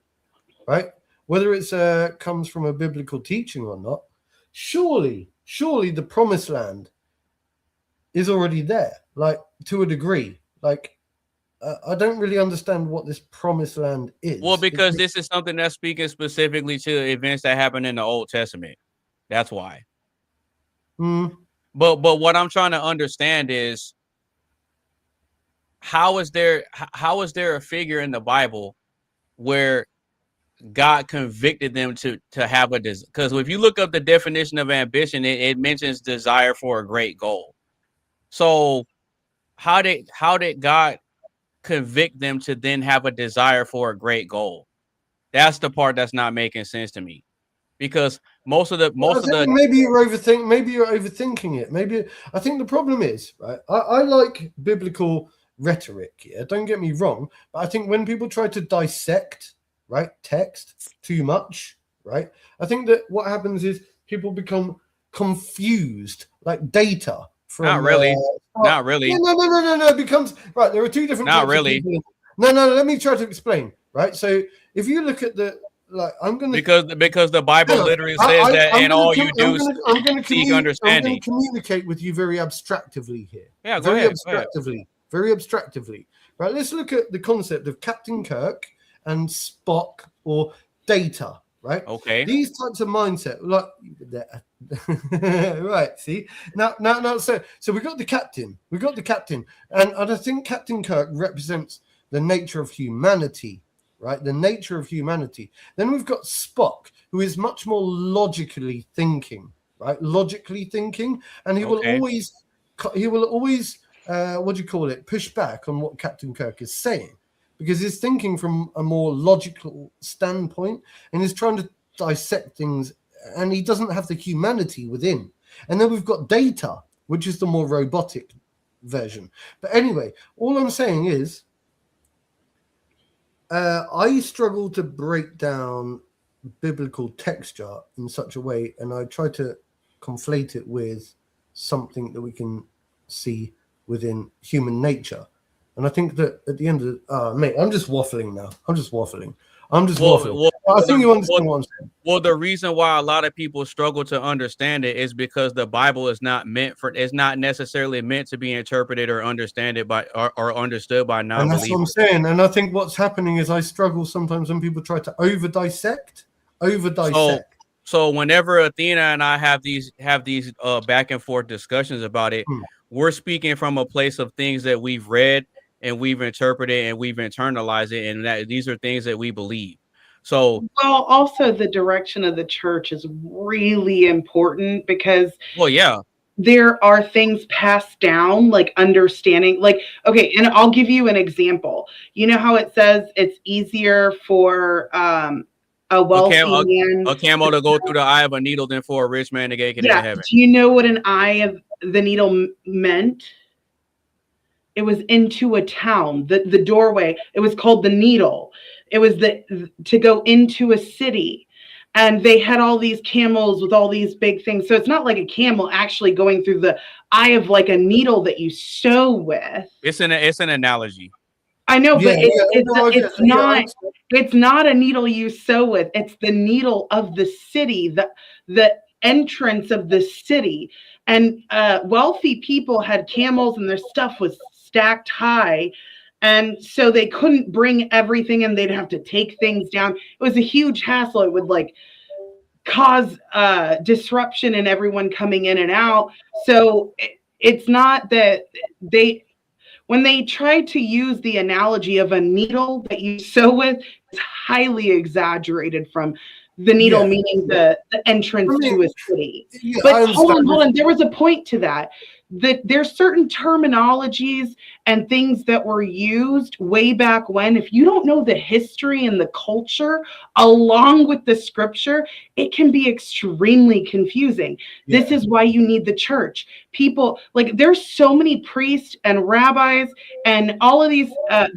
right? Whether it's comes from a biblical teaching or not, surely the promised land is already there, like to a degree. Like I don't really understand what this promised land is. Well, because this is something that's speaking specifically to events that happened in the Old Testament. That's why. But what I'm trying to understand is how is there a figure in the Bible where God convicted them to have a desire? Because if you look up the definition of ambition, it mentions desire for a great goal. So how did God convict them to then have a desire for a great goal? That's the part that's not making sense to me, because maybe you're overthinking it. Maybe I think the problem is, right, I like biblical rhetoric here, don't get me wrong, but I think when people try to dissect, right, text too much, right, I think that what happens is people become confused, like data from not really. No, it becomes right. There are two different. Not really. No. Let me try to explain. Right. So if you look at the because the Bible literally says that, and all you do is seek understanding. I'm going to communicate with you very abstractively here. Yeah, go ahead. Very abstractively. Right. Let's look at the concept of Captain Kirk and Spock or Data. Right. Okay. These types of mindset, like right. See now. So we got the captain. And I think Captain Kirk represents the nature of humanity. Right. The nature of humanity. Then we've got Spock, who is much more logically thinking. Right. Logically thinking, and he will always. What do you call it? Push back on what Captain Kirk is saying, because he's thinking from a more logical standpoint and he's trying to dissect things, and he doesn't have the humanity within. And then we've got Data, which is the more robotic version. But anyway, all I'm saying is I struggle to break down biblical texture in such a way, and I try to conflate it with something that we can see within human nature. And I think that at the end of mate, I'm just waffling now. I'm just waffling. Well, I think you understand what I'm saying. Well, the reason why a lot of people struggle to understand it is because the Bible is not necessarily meant to be interpreted or understood by non-believers. And that's what I'm saying. And I think what's happening is I struggle sometimes when people try to over dissect. So whenever Athena and I have these back and forth discussions about it, we're speaking from a place of things that we've read and we've interpreted and we've internalized it, and that these are things that we believe. So, well, also the direction of the church is really important because, well, yeah, there are things passed down, like understanding, like, okay, and I'll give you an example. You know how it says it's easier for a wealthy man, a camel to go through the eye of a needle than for a rich man to get into heaven. Do you know what an eye of the needle meant? It was into a town, the doorway. It was called the needle. It was to go into a city. And they had all these camels with all these big things. So it's not like a camel actually going through the eye of like a needle that you sew with. It's an analogy. I know, but it's not a needle you sew with. It's the needle of the city, the entrance of the city. And wealthy people had camels and their stuff was stacked high. And so they couldn't bring everything and they'd have to take things down. It was a huge hassle. It would like cause disruption in everyone coming in and out. So it's not that when they try to use the analogy of a needle that you sew with, it's highly exaggerated from The needle Yeah. meaning the entrance I mean, to a city. yeah, I But understand hold on. There was a point to that. There's certain terminologies and things that were used way back when. If you don't know the history and the culture along with the scripture, it can be extremely confusing. Yeah. This is why you need the church. People, like, there's so many priests and rabbis and all of these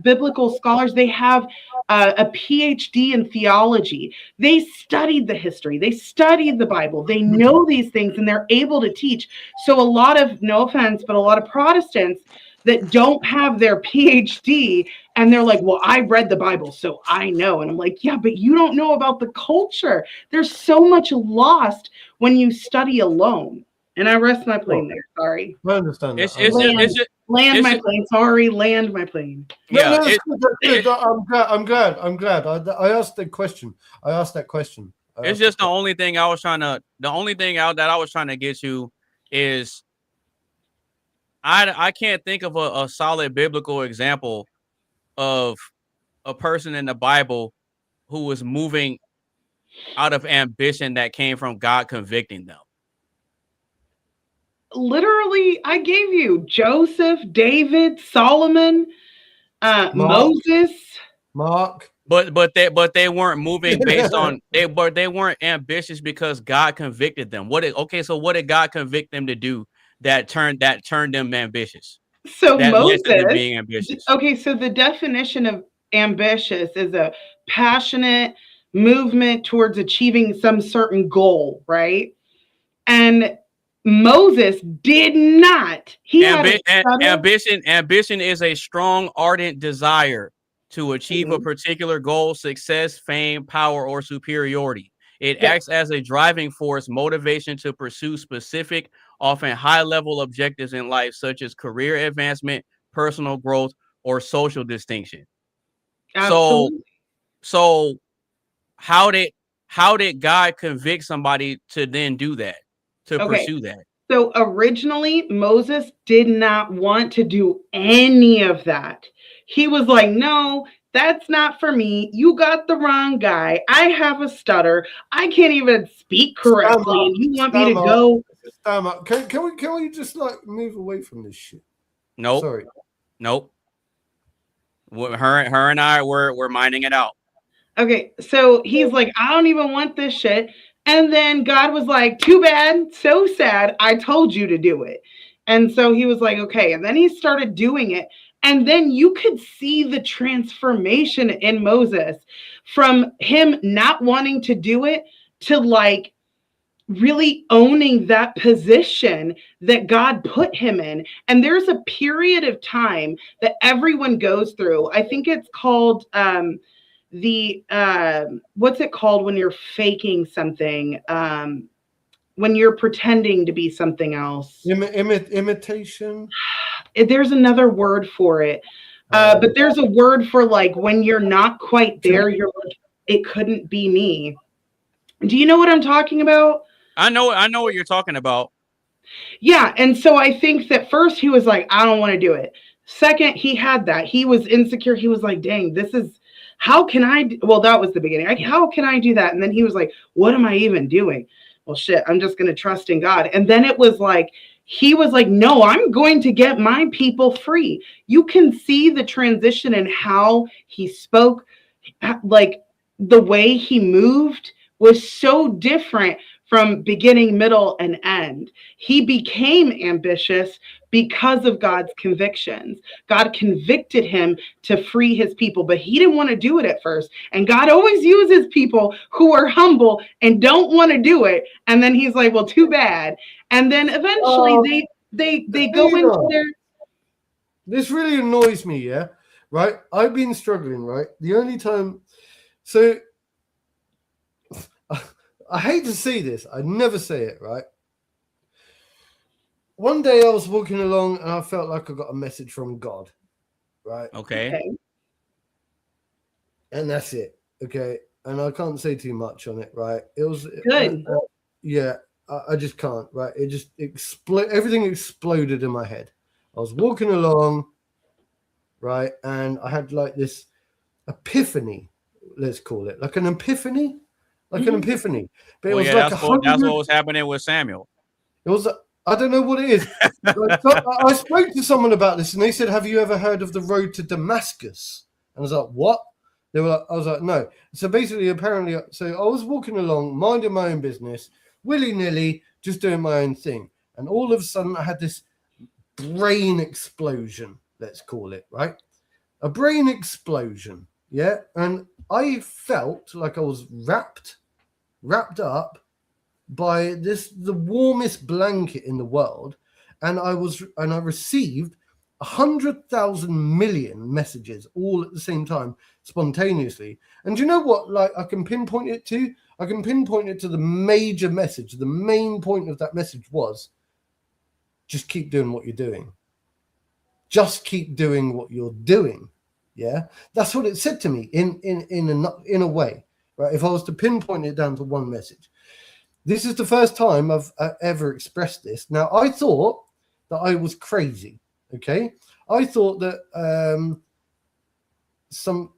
biblical scholars. They have a PhD in theology. They studied the history. They studied the Bible. They know these things and they're able to teach. So a lot of, no offense, but a lot of Protestants that don't have their PhD and they're like, well, I read the Bible, so I know. And I'm like, yeah, but you don't know about the culture. There's so much lost when you study alone. And I rest my plane there. Sorry. I understand that. Land my plane. Sorry, land my plane. Yeah, no, that's good. I'm glad. I asked the question. It's just the only thing I was trying to. The only thing out that I was trying to get to is I can't think of a solid biblical example of a person in the Bible who was moving out of ambition that came from God convicting them. Literally, I gave you Joseph, David, Solomon, Moses, Mark. But they weren't moving based on they weren't ambitious because God convicted them. What did God convict them to do that turned them ambitious? So that Moses, led to them being ambitious. Okay, so the definition of ambitious is a passionate movement towards achieving some certain goal, right? And Moses did not. Ambition is a strong, ardent desire to achieve a particular goal, success, fame, power, or superiority. It acts as a driving force, motivation to pursue specific, often high-level objectives in life, such as career advancement, personal growth, or social distinction. Absolutely. So how did God convict somebody to then do that, to pursue that? So originally, Moses did not want to do any of that. He was like, no, that's not for me. You got the wrong guy. I have a stutter. I can't even speak correctly. And you want me to go? Can we just like move away from this shit? Nope. Sorry. Nope. Her and I we're minding it out. Okay, so he's like, I don't even want this shit. And then God was like, too bad, so sad, I told you to do it. And so he was like, okay. And then he started doing it. And then you could see the transformation in Moses from him not wanting to do it to like really owning that position that God put him in. And there's a period of time that everyone goes through. I think it's called what's it called when you're faking something, when you're pretending to be something else? Imitation. There's another word for it, but there's a word for like when you're not quite there, you're like, it couldn't be me. Do you know what I'm talking about? I know what you're talking about. Yeah, and so I think that first he was like, I don't want to do it. Second, he had that. He was insecure. He was like, dang, this is, how can I, well, that was the beginning. How can I do that? And then he was like, what am I even doing? Well, shit, I'm just going to trust in God. And then it was like, he was like, no, I'm going to get my people free. You can see the transition in how he spoke, like the way he moved was so different from beginning, middle, and end. He became ambitious because of God's convictions. God convicted him to free his people, but he didn't want to do it at first. And God always uses people who are humble and don't want to do it. And then he's like, well, too bad. And then eventually they go into their... This really annoys me, yeah? Right? I've been struggling, right? The only time... So... I hate to say this. I never say it, right? One day I was walking along and I felt like I got a message from God, right? Okay. And that's it, okay? And I can't say too much on it, right? It was... Good. Yeah, I just can't, right? It just everything exploded in my head. I was walking along, right? And I had like this epiphany, let's call it. Like an epiphany. like an epiphany. But it Well, was yeah, like that's what was happening with Samuel. It was. I don't know what it is. I spoke to someone about this, and they said, "Have you ever heard of the road to Damascus?" And I was like, "What?" They were like, I was like, "No." So basically, apparently, so I was walking along, minding my own business, willy-nilly, just doing my own thing, and all of a sudden, I had this brain explosion. Let's call it, right? A brain explosion, yeah. And I felt like I was wrapped up by the warmest blanket in the world, and I received 100,000 million messages all at the same time, spontaneously. And do you know what? Like, I can pinpoint it to. I can pinpoint it to the major message. The main point of that message was, just keep doing what you're doing. Just keep doing what you're doing. Yeah, that's what it said to me in a way, right? If I was to pinpoint it down to one message. This is the first time I've ever expressed this. Now, I thought that I was crazy, okay? I thought that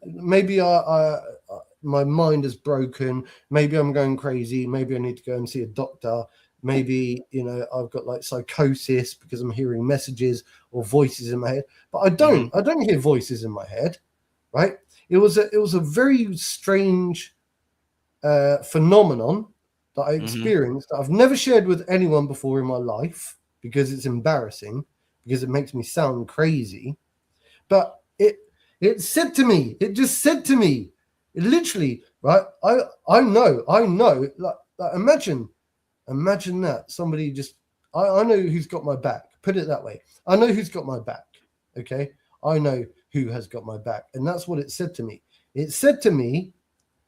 maybe my mind is broken. Maybe I'm going crazy. Maybe I need to go and see a doctor. Maybe, I've got like psychosis because I'm hearing messages or voices in my head. But I don't. I don't hear voices in my head, right? It was a very strange phenomenon that I experienced that I've never shared with anyone before in my life because it's embarrassing, because it makes me sound crazy. But it said to me, it just said to me, it literally, right? I know, like imagine that somebody just, I know who's got my back. Put it that way. I know who's got my back. Okay. I know who has got my back. And that's what it said to me. It said to me,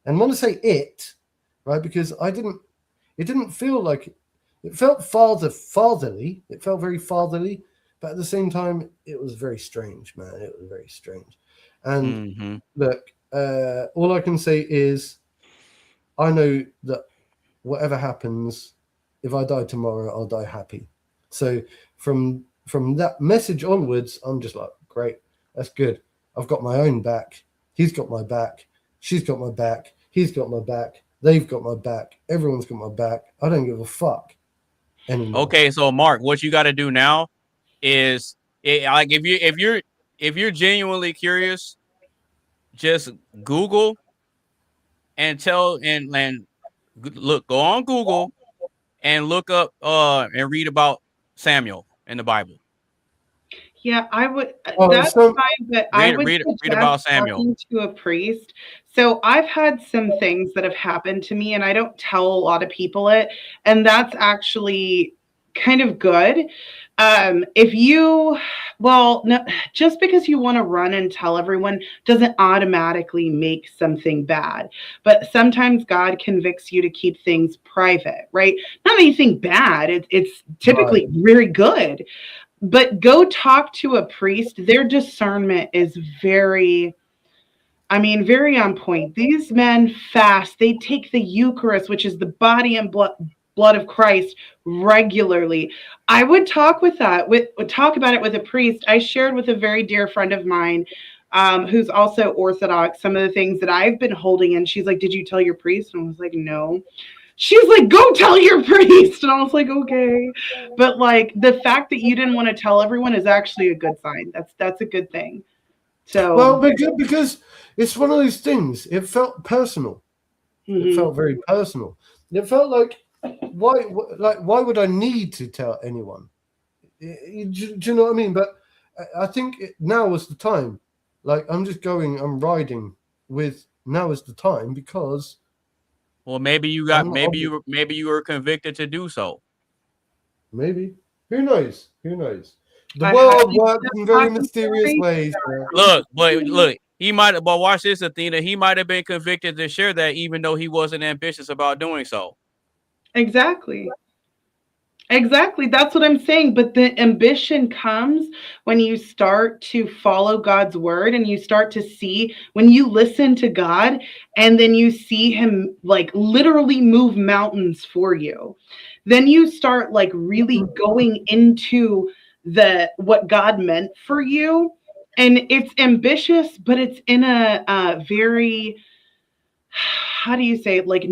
and I want to say it, right? Because it didn't feel like, it felt fatherly. It felt very fatherly, but at the same time, it was very strange, man. It was very strange. And look, all I can say is, I know that whatever happens, if I die tomorrow, I'll die happy. So from that message onwards, I'm just like, great, that's good. I've got my own back. He's got my back. She's got my back. He's got my back. They've got my back. Everyone's got my back. I don't give a fuck anymore. Okay, so Mark, what you got to do now is, like, if you're genuinely curious, just Google and look, go on Google and look up and read about Samuel in the Bible. Yeah, I would. That's fine, but I would read about Samuel. Talking to a priest. So I've had some things that have happened to me, and I don't tell a lot of people it, and that's actually kind of good. Just because you want to run and tell everyone doesn't automatically make something bad. But sometimes God convicts you to keep things private, right? Not anything bad. It's typically very good. But go talk to a priest. Their discernment is very on point. These men fast. They take the Eucharist, which is the body and blood of Christ, regularly. I would talk about it with a priest. I shared with a very dear friend of mine who's also Orthodox some of the things that I've been holding in. She's like, "Did you tell your priest?" And I was like, "No." She's like, "Go tell your priest." And I was like, "Okay." But like, the fact that you didn't want to tell everyone is actually a good sign. That's a good thing. So, well, because it's one of those things. It felt personal. It felt very personal. It felt like, why would I need to tell anyone? Do you know what I mean? But I think now is the time. Like, I'm riding with, now is the time, because. Well, maybe you were convicted to do so. Maybe. Who knows? The world works in very mysterious ways. Look, he might. But watch this, Athena. He might have been convicted to share that, even though he wasn't ambitious about doing so. Exactly. That's what I'm saying. But the ambition comes when you start to follow God's word, and you start to see, when you listen to God, and then you see him like literally move mountains for you. Then you start like really going into what God meant for you. And it's ambitious, but it's in a very, how do you say it? Like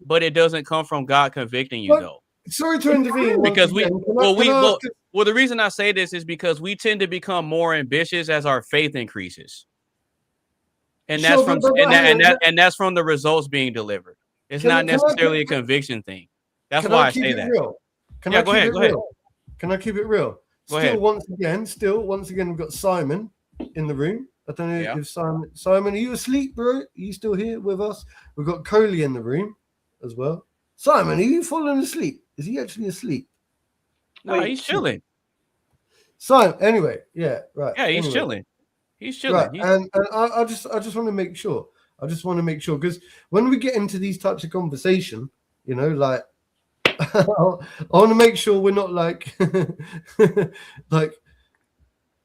but it doesn't come from God convicting you though. Sorry to intervene because the reason I say this is because we tend to become more ambitious as our faith increases, and that's that's from the results being delivered. It's not necessarily a conviction thing. That's why I say that. Go ahead. Can I keep it real? Once again, we've got Simon in the room. I don't know if Simon, are you asleep, bro? Are you still here with us? We've got Coley in the room as well. Simon, are you falling asleep? Is he actually asleep? No, he's chilling. Simon, anyway, right. Yeah, he's chilling. He's chilling. Right. And I just want to make sure. Because when we get into these types of conversation, you know, like I want to make sure we're not like like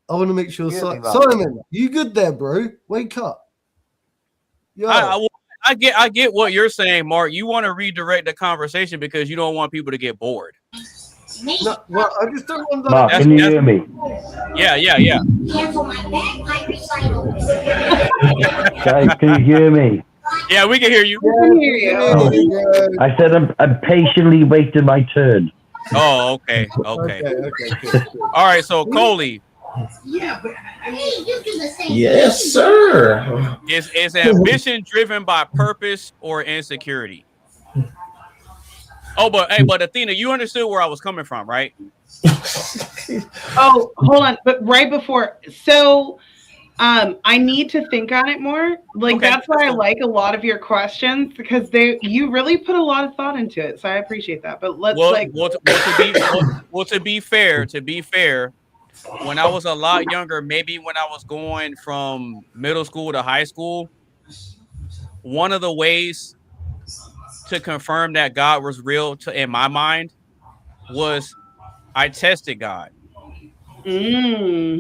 I want to make sure Simon, you good there, bro? Wake up. I get what you're saying, Mark. You want to redirect the conversation because you don't want people to get bored. No, well, I just don't want that. Mark, can you hear me? Yeah. Guys, can you hear me? Yeah, we can hear you. I said I'm patiently waiting my turn. Oh, okay. All right, so Coley. Yeah, but you do the same. Yes, sir. Is ambition driven by purpose or insecurity? Oh, but Athena, you understood where I was coming from, right? Oh, hold on. But right before, so I need to think on it more. Like that's why I like a lot of your questions because you really put a lot of thought into it. So I appreciate that. But to be fair, when I was a lot younger, maybe when I was going from middle school to high school, one of the ways to confirm that God was real in my mind was I tested God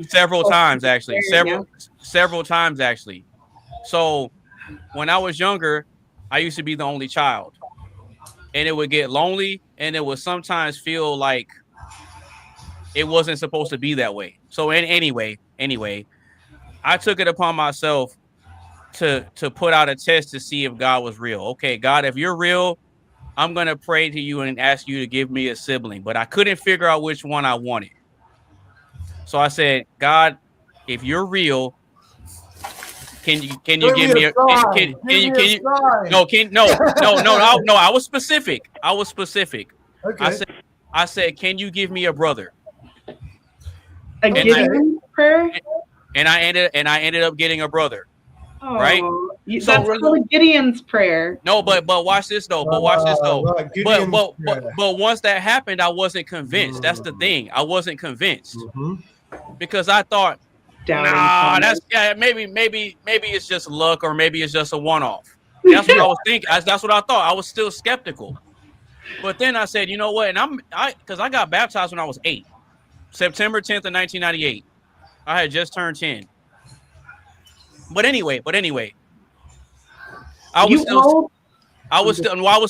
several times actually. So when I was younger, I used to be the only child, and it would get lonely, and it would sometimes feel like it wasn't supposed to be that way. So anyway, I took it upon myself to put out a test to see if God was real. Okay, God, if you're real, I'm going to pray to you and ask you to give me a sibling. But I couldn't figure out which one I wanted. So I said, God, if you're real, can you give me no, I was specific. Okay. I said, can you give me a brother? A Gideon prayer? And I ended up getting a brother. Oh, right? That's called Gideon's prayer. No, but watch this though. But once that happened, I wasn't convinced. That's the thing. I wasn't convinced because I thought, maybe it's just luck, or maybe it's just a one-off. That's what I was thinking. That's what I thought. I was still skeptical. But then I said, you know what? And because I got baptized when I was 8, September 10th of 1998. I had just turned 10. But anyway, I was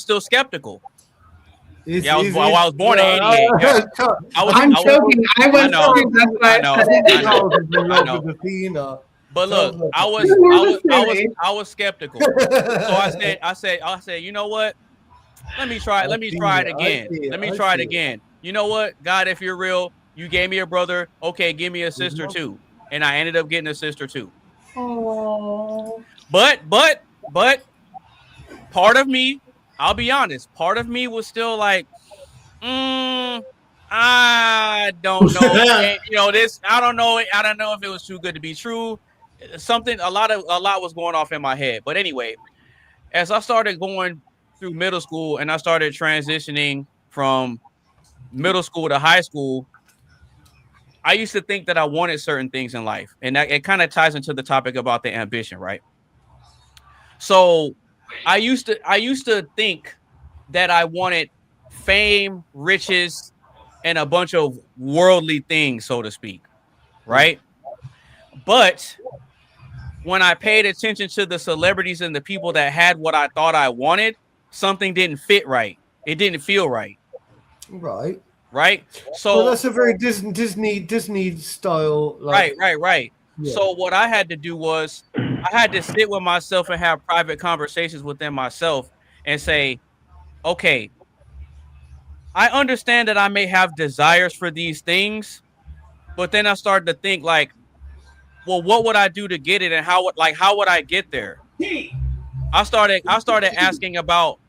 still skeptical. I was born in 88. I'm joking. I know. But look, I was skeptical. So I said, you know what? Let me try it again. You know what? God, if you're real, you gave me a brother. Okay, give me a sister too. And I ended up getting a sister too. Oh. But part of me, I'll be honest, part of me was still like, I don't know. I don't know if it was too good to be true. A lot was going off in my head. But anyway, as I started going through middle school and I started transitioning from middle school to high school, I used to think that I wanted certain things in life. And that it kind of ties into the topic about the ambition, right? So I used to think that I wanted fame, riches, and a bunch of worldly things, so to speak, right? But when I paid attention to the celebrities and the people that had what I thought I wanted, something didn't fit right. It didn't feel right. Right. So that's a very Disney style. Right. Yeah. So what I had to do was I had to sit with myself and have private conversations within myself and say, okay, I understand that I may have desires for these things, but then I started to think like, well, what would I do to get it, and how would I get there? I started asking about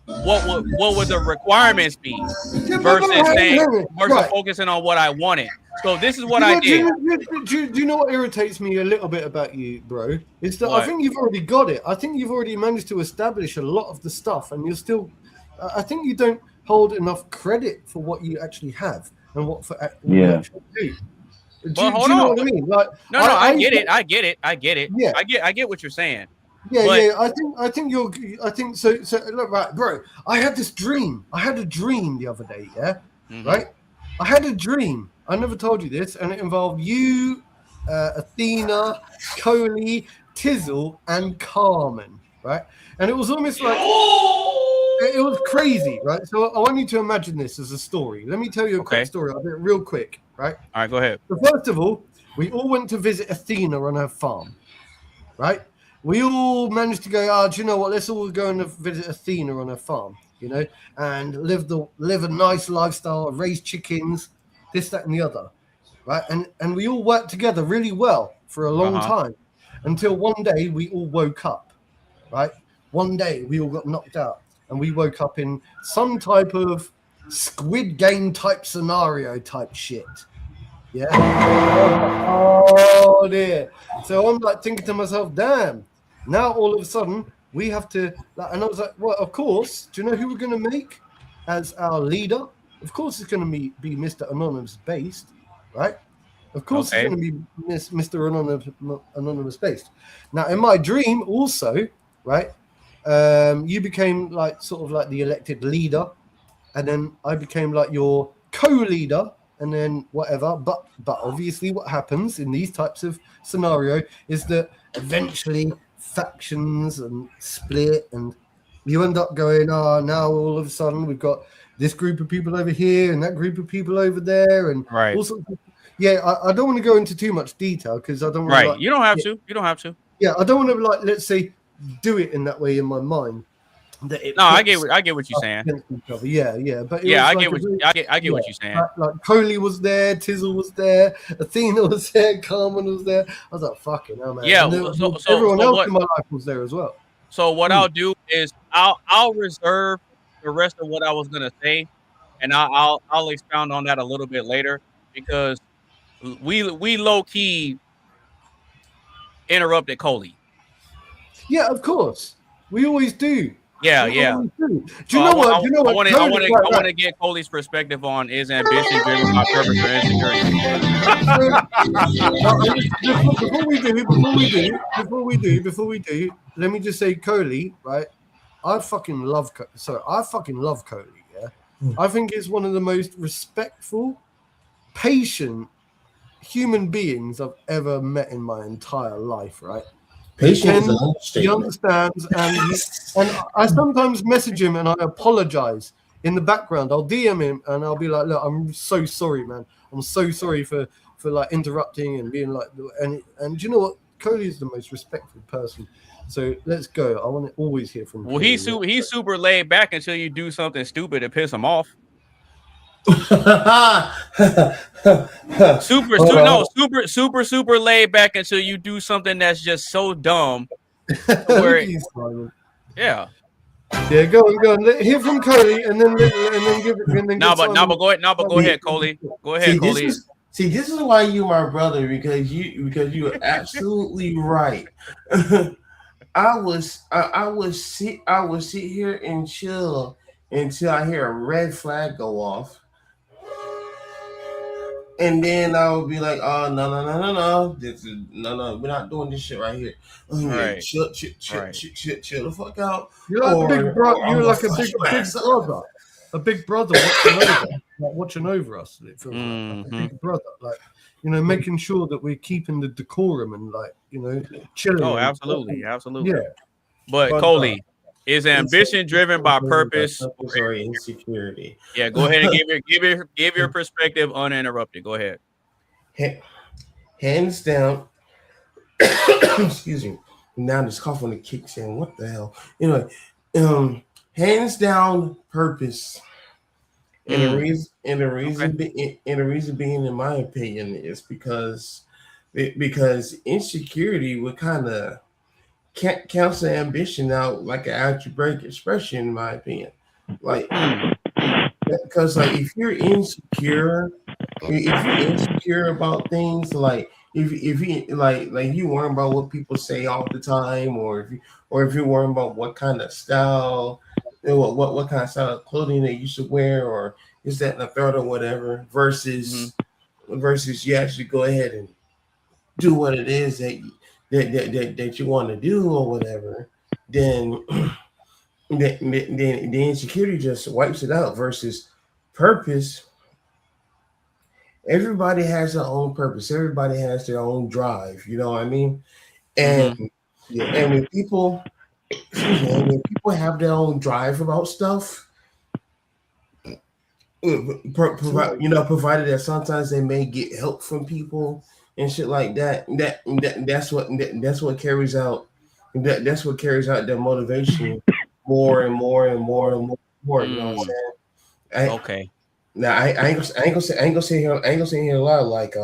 what would the requirements be versus focusing on what I wanted. So this is what I did. Do you know what irritates me a little bit about you, bro? Is that I think you've already got it. I think you've already managed to establish a lot of the stuff, and you're still. I think you don't hold enough credit for what you actually have and what you actually do. Do you know what I mean? Like, I get it. Yeah, I get what you're saying. Yeah. I think so. Look, right, bro. I had this dream. I had a dream the other day. Yeah, right. I had a dream. I never told you this, and it involved you, Athena, Coley, Tizzle, and Carmen. Right, and it was almost like it was crazy. Right. So I want you to imagine this as a story. Let me tell you a quick story. I'll do it real quick. Right. All right. Go ahead. So first of all, we all went to visit Athena on her farm. Right. We all managed to go, do you know what? Let's all go and visit Athena on her farm, you know, and live a nice lifestyle, raise chickens, this, that, and the other, right? And we all worked together really well for a long time until one day we all woke up, right? One day we all got knocked out and we woke up in some type of Squid Game type scenario type shit. Yeah. Oh dear. So I'm like thinking to myself, damn. Now all of a sudden we have to, and I was like, well, of course. Do you know who we're going to make as our leader? Of course, it's going to be Mr. Anonymous Based, right? Of course, it's going to be Mr. Anonymous Based. Now, in my dream, also, right? You became like sort of like the elected leader, and then I became like your co-leader. And then whatever, but obviously what happens in these types of scenario is that eventually factions and split, and you end up going, now all of a sudden we've got this group of people over here and that group of people over there, and also, I don't want to go into too much detail because I don't want to. You don't have to. You don't have to. Yeah, I don't want to let's say, do it in that way in my mind. I get what you're saying. Yeah, but I get what you're saying. Like Coley was there, Tizzle was there, Athena was there, Carmen was there. I was like, fucking hell, man. Yeah, so everyone else in my life was there as well. So what I'll do is I'll reserve the rest of what I was gonna say, and I'll expound on that a little bit later because we low key interrupted Coley. Yeah, of course, we always do. Yeah. Do you know what? I want to get Coley's perspective on is ambition driven by purpose or insecurity. Before we do, let me just say, Coley, right? I fucking love Coley. Yeah, I think it's one of the most respectful, patient human beings I've ever met in my entire life. Right. Patient, he understands, and I sometimes message him and I apologize in the background. I'll DM him and I'll be like, look, I'm so sorry, man. I'm so sorry for like interrupting and being like, and you know what? Coley is the most respectful person. So let's go. I want to always hear from him. Well, he's super laid back until you do something stupid to piss him off. super laid back until you do something that's just so dumb. Yeah, go on. Hear from Coley, and then give it. Go ahead, Coley. Go ahead, Coley. This is why you my brother, because you are absolutely right. I would sit here and chill until I hear a red flag go off. And then I would be like, oh, no. We're not doing this shit right here. Right. Chill the fuck out. You're like a big brother. You're like a big brother. A big brother watching over us. It feels like a big brother. Like, making sure that we're keeping the decorum and chilling. Oh, absolutely. Yeah. But Coley, is ambition driven by purpose or insecurity? Yeah, go ahead and give your perspective uninterrupted. Go ahead. Hands down. Excuse me. Now this cough on the kicks in. What the hell? Anyway, hands down, purpose. And the reason being, in my opinion, is because insecurity would kind of cancel ambition out like an algebraic expression, in my opinion. Like, because like if you're insecure about things, like if you like you worry about what people say all the time, or if you're worrying about what kind of style, what kind of style of clothing that you should wear, or is that and the third or whatever, versus you actually go ahead and do what it is that you want to do or whatever, then the insecurity just wipes it out. Versus purpose, everybody has their own purpose. Everybody has their own drive. You know what I mean? And and when people have their own drive about stuff, provided that sometimes they may get help from people and shit like that. That's what carries out. That's what carries out their motivation more and more and more and more. You know what I'm saying? Okay. Now I ain't gonna say here a lot like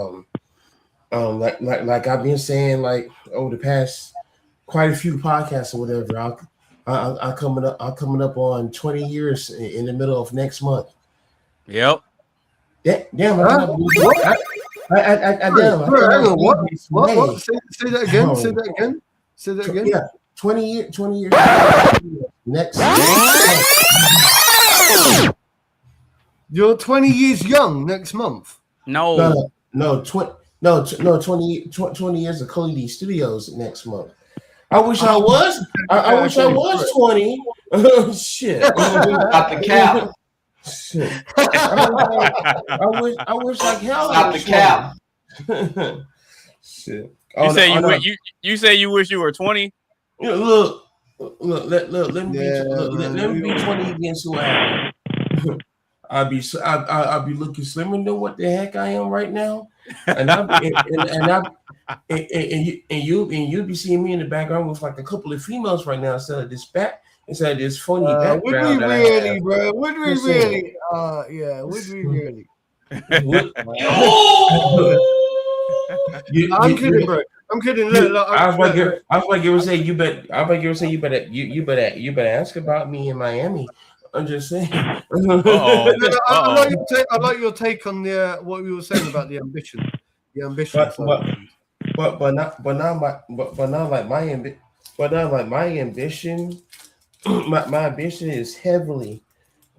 I've been saying, like over the past quite a few podcasts or whatever. I'm coming up on 20 years in the middle of next month. Yep. Damn. What? Say that again. Say that again. Yeah, 20 years. Next. You're 20 years young next month. No. 20 years of Cody D Studios next month. I wish I was. I wish I was 20. Shit. Stop the cap. Shit. I wish like hell. Stop the cap. Shit. You say you wish you were 20? Look. Let me be 20 again. So I'll be looking slimmer than what the heck I am right now, and you'll be seeing me in the background with like a couple of females right now instead of this funny background. Would we really, bro? Would we really? Yeah. Would we really? I'm kidding, bro. I'm kidding. I was like, you say you better ask about me in Miami. I'm just saying. I like your take on the what we were saying about the ambition. The ambition. But now my ambition. My ambition is heavily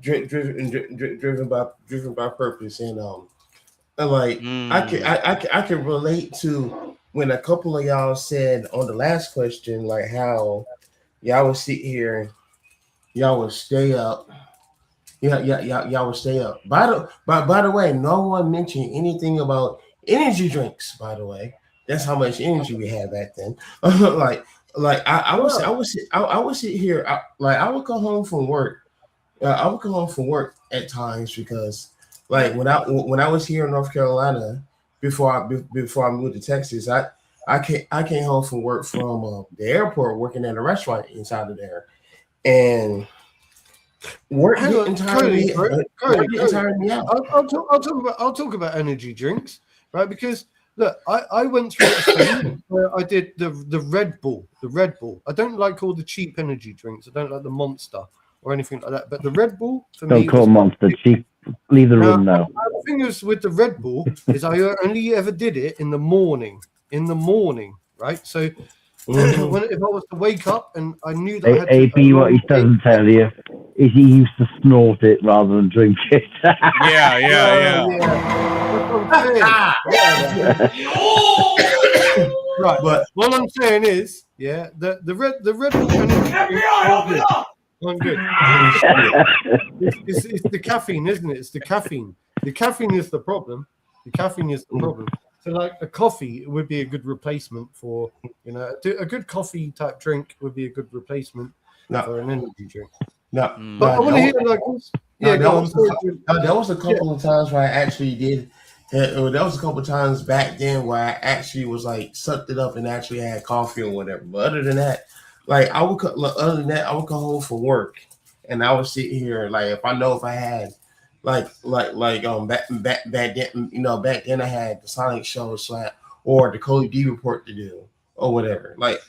driven by purpose, and like I can relate to when a couple of y'all said on the last question, like how y'all would sit here and y'all would stay up. Y'all would stay up. By the way, no one mentioned anything about energy drinks. By the way, that's how much energy we had back then. I would sit here. I would come home from work. I would come home from work at times because, like, when I was here in North Carolina before I moved to Texas, I came home from work from the airport, working at a restaurant inside of there, and work didn't tire me out. I'll talk about energy drinks, right? Because look, I went through a thing where I did the Red Bull. I don't like all the cheap energy drinks. I don't like the Monster or anything like that. But the Red Bull for me. Don't call Monster cheap. Leave the room now. The thing is with the Red Bull is I only ever did it in the morning. Right? So if I was to wake up and I knew that I had AP, what he doesn't tell you is he used to snort it rather than drink it. Yeah. Right, but what I'm saying is, the Red Bull energy I'm good. It's the caffeine, isn't it? It's the caffeine. The caffeine is the problem. So, like a coffee would be a good replacement for, a good coffee type drink would be a good replacement for an energy drink. But I want to hear like, there was a couple of times where I actually did That was a couple times back then where I actually was like sucked it up and actually had coffee or whatever. But other than that, I would come home from work and I would sit here like if I had back then, back then I had the Sonic Show or the Cody D report to do or whatever. Like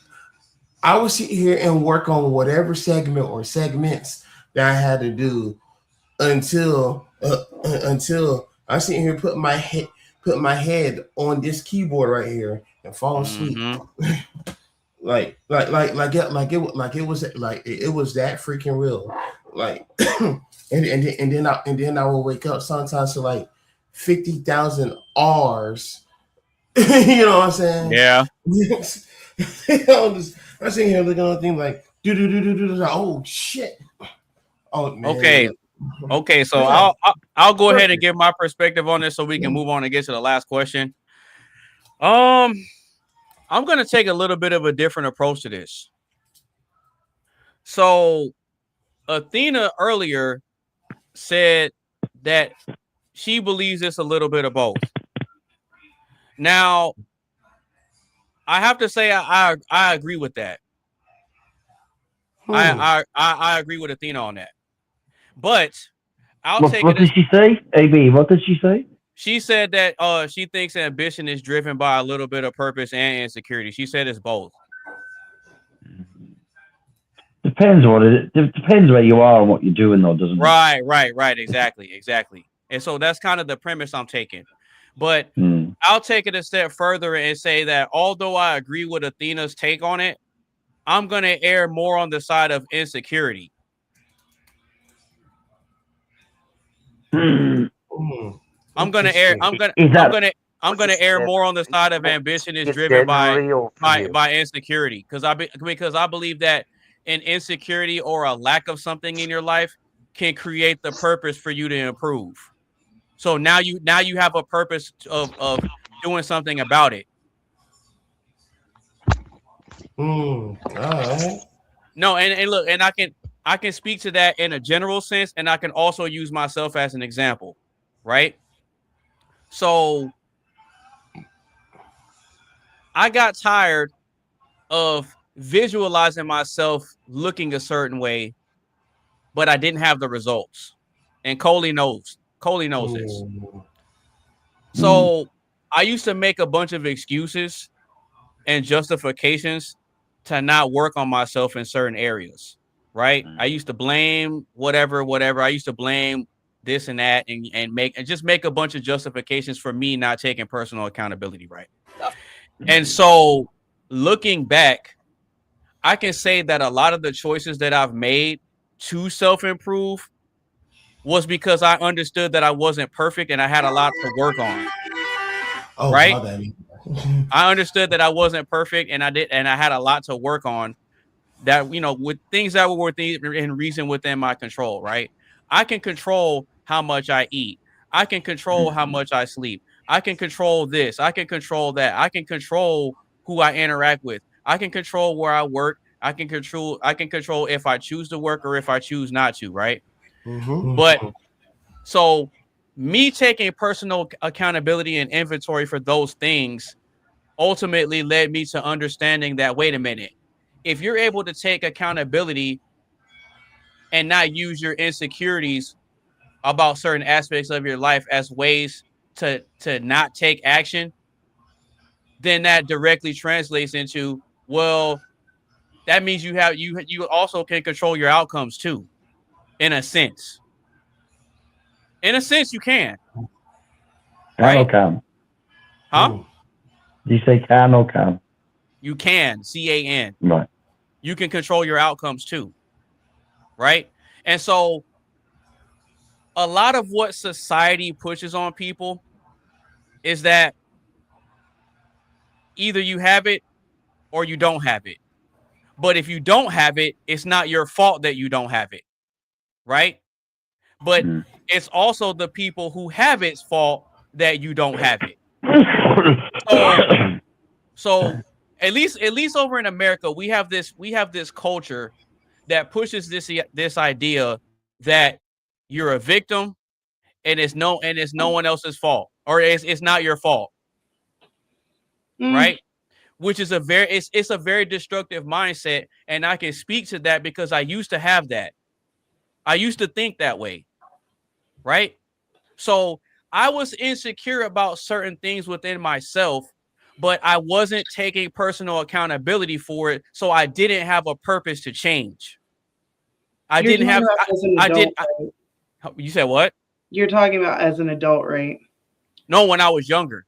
I would sit here and work on whatever segment or segments that I had to do until I sit here put my head on this keyboard right here and fall asleep. It was that freaking real. Like and then I will wake up sometimes to like 50,000 R's. You know what I'm saying? Yeah. I'm sitting here looking at things like do. Oh shit. Oh man. Okay, so I'll go ahead and give my perspective on this so we can move on and get to the last question. I'm gonna take a little bit of a different approach to this. So Athena earlier said that she believes it's a little bit of both. Now, I have to say I agree with that. I agree with Athena on that. But What did she say? AB, what did she say? She said that she thinks ambition is driven by a little bit of purpose and insecurity. She said it's both. Depends what it depends where you are and what you're doing, though, doesn't it? Right. Exactly. And so that's kind of the premise I'm taking. But I'll take it a step further and say that although I agree with Athena's take on it, I'm going to err more on the side of insecurity. I'm going to err more on the side of ambition is driven by insecurity because I believe that an insecurity or a lack of something in your life can create the purpose for you to improve. So now you have a purpose of doing something about it. All right. No, and look, and I can speak to that in a general sense, and I can also use myself as an example, right? So I got tired of visualizing myself looking a certain way, but I didn't have the results. And Coley knows this. So I used to make a bunch of excuses and justifications to not work on myself in certain areas, right? I used to blame whatever. I used to blame this and that and just make a bunch of justifications for me not taking personal accountability, right? And so looking back, I can say that a lot of the choices that I've made to self-improve was because I understood that I wasn't perfect and I had a lot to work on. Oh, right? my bad. I understood that I wasn't perfect and I had a lot to work on that, with things that were within reason within my control, right? I can control how much I eat. I can control how much I sleep. I can control this. I can control that. I can control who I interact with. I can control where I work. I can control if I choose to work or if I choose not to, right? But so me taking personal accountability and inventory for those things ultimately led me to understanding that, wait a minute, if you're able to take accountability and not use your insecurities about certain aspects of your life as ways to not take action, then that directly translates into, well, that means you also can control your outcomes too, in a sense. In a sense, you can. Can or can? Huh? Did you say can or can? You can, CAN. Right. You can control your outcomes too, right? And so a lot of what society pushes on people is that either you have it or you don't have it. But if you don't have it, it's not your fault that you don't have it, right? But it's also the people who have it's fault that you don't have it. So at least over in America, we have this culture that pushes this idea that you're a victim and it's no one else's fault, or it's not your fault, right? Which is it's a very destructive mindset, and I can speak to that because I used to have that. I used to think that way, right? So I was insecure about certain things within myself, but I wasn't taking personal accountability for it, so I didn't have a purpose to change. You said what? You're talking about as an adult, right? No, when I was younger.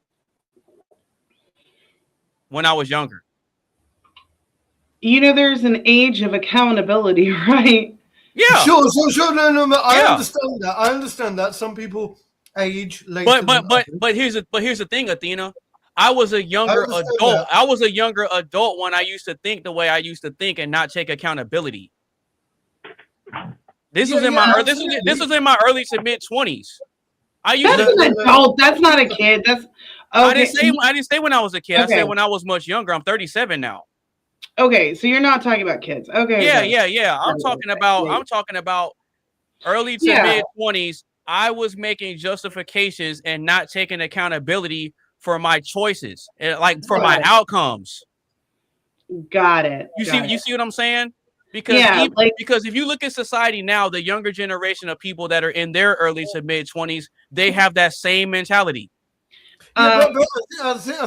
You know, there's an age of accountability, right? Yeah. Sure. No. I understand that. Some people age later. But here's the thing, Athena. I was a younger adult. I was a younger adult when I used to think the way I used to think and not take accountability. This was in my early to mid 20s. That's an adult. That's not a kid. That's okay. I didn't say when I was a kid. Okay. I said when I was much younger. I'm 37 now. Okay, so you're not talking about kids. Okay. Yeah. I'm talking about early to mid 20s. I was making justifications and not taking accountability for my choices, like for my outcomes. Got it. You see what I'm saying? Because because if you look at society now, the younger generation of people that are in their early to mid 20s, they have that same mentality. I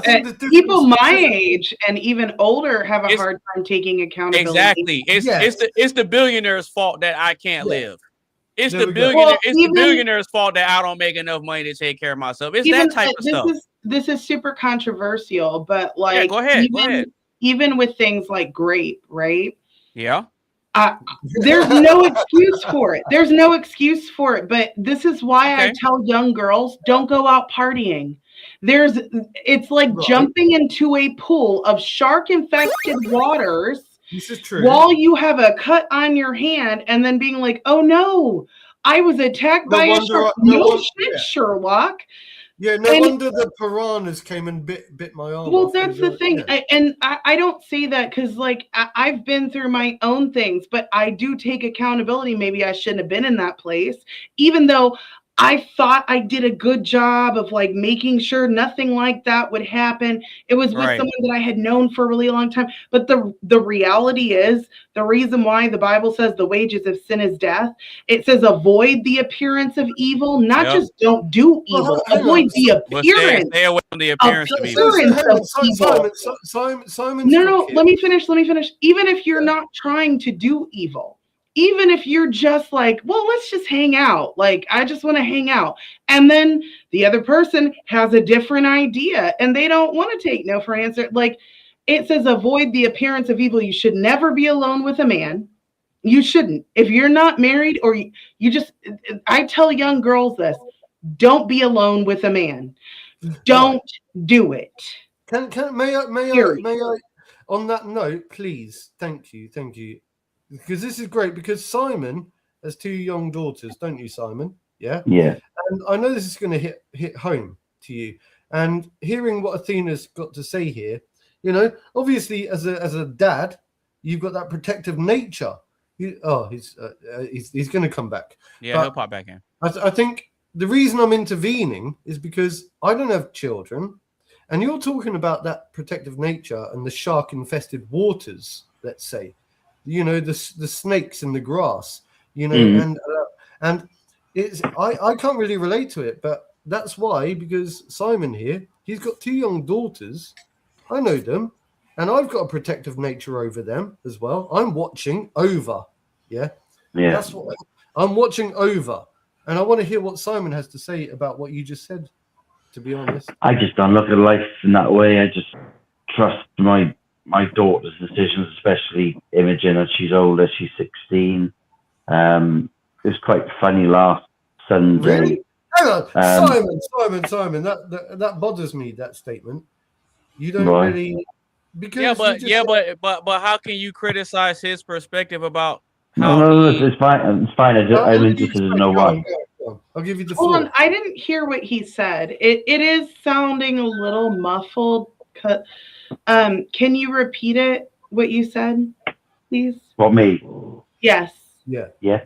think people my age and even older have a hard time taking accountability. Exactly. It's the billionaire's fault that I can't live. It's the billionaire's fault that I don't make enough money to take care of myself. It's that type of stuff. This is super controversial, but like, go ahead. Even with things like grape, right? Yeah. There's no excuse for it. There's no excuse for it. But this is why I tell young girls, don't go out partying. It's like jumping into a pool of shark-infested waters. This is true. While you have a cut on your hand and then being like, oh no, I was attacked by a shark. Sherlock. Yeah, no wonder the piranhas came and bit my arm. Well, that's the thing. Yeah. I don't say that because, like, I've been through my own things, but I do take accountability. Maybe I shouldn't have been in that place, even though I thought I did a good job of like making sure nothing like that would happen. It was with someone that I had known for a really long time. But the reality is, the reason why the Bible says the wages of sin is death, it says avoid the appearance of evil, not just don't do evil. Avoid the appearance. Stay away from the appearance of evil. Simon. No, let me finish. Even if you're not trying to do evil, even if you're just like, well, let's just hang out. Like, I just want to hang out. And then the other person has a different idea and they don't want to take no for an answer. Like, it says avoid the appearance of evil. You should never be alone with a man. You shouldn't. If you're not married or I tell young girls this, don't be alone with a man. Don't do it. May I, on that note, please? Thank you. Because this is great, because Simon has 2 young daughters, don't you, Simon? Yeah? Yeah. And I know this is going to hit home to you. And hearing what Athena's got to say here, you know, obviously as a dad, you've got that protective nature. He's going to come back. Yeah, he'll pop back in. I think the reason I'm intervening is because I don't have children, and you're talking about that protective nature and the shark-infested waters, let's say. You know, the snakes in the grass, you know, and it's I can't really relate to it, but that's why, because Simon here, he's got 2 young daughters. I know them, and I've got a protective nature over them as well. I'm watching over, yeah. That's what I'm watching over, and I want to hear what Simon has to say about what you just said. To be honest, I just don't look at life in that way. I just trust my daughter's decisions, especially Imogen, as she's older. She's 16. It was quite funny last Sunday. Really? Hang on, Simon. That bothers me. That statement. You don't really, because but how can you criticize his perspective about how? No, it's fine. It's fine. I'm interested to know why. I'll give you the floor. Hold on, I didn't hear what he said. It is sounding a little muffled. Can you repeat it? What you said, please? What, me? Yes. Yeah. Yeah.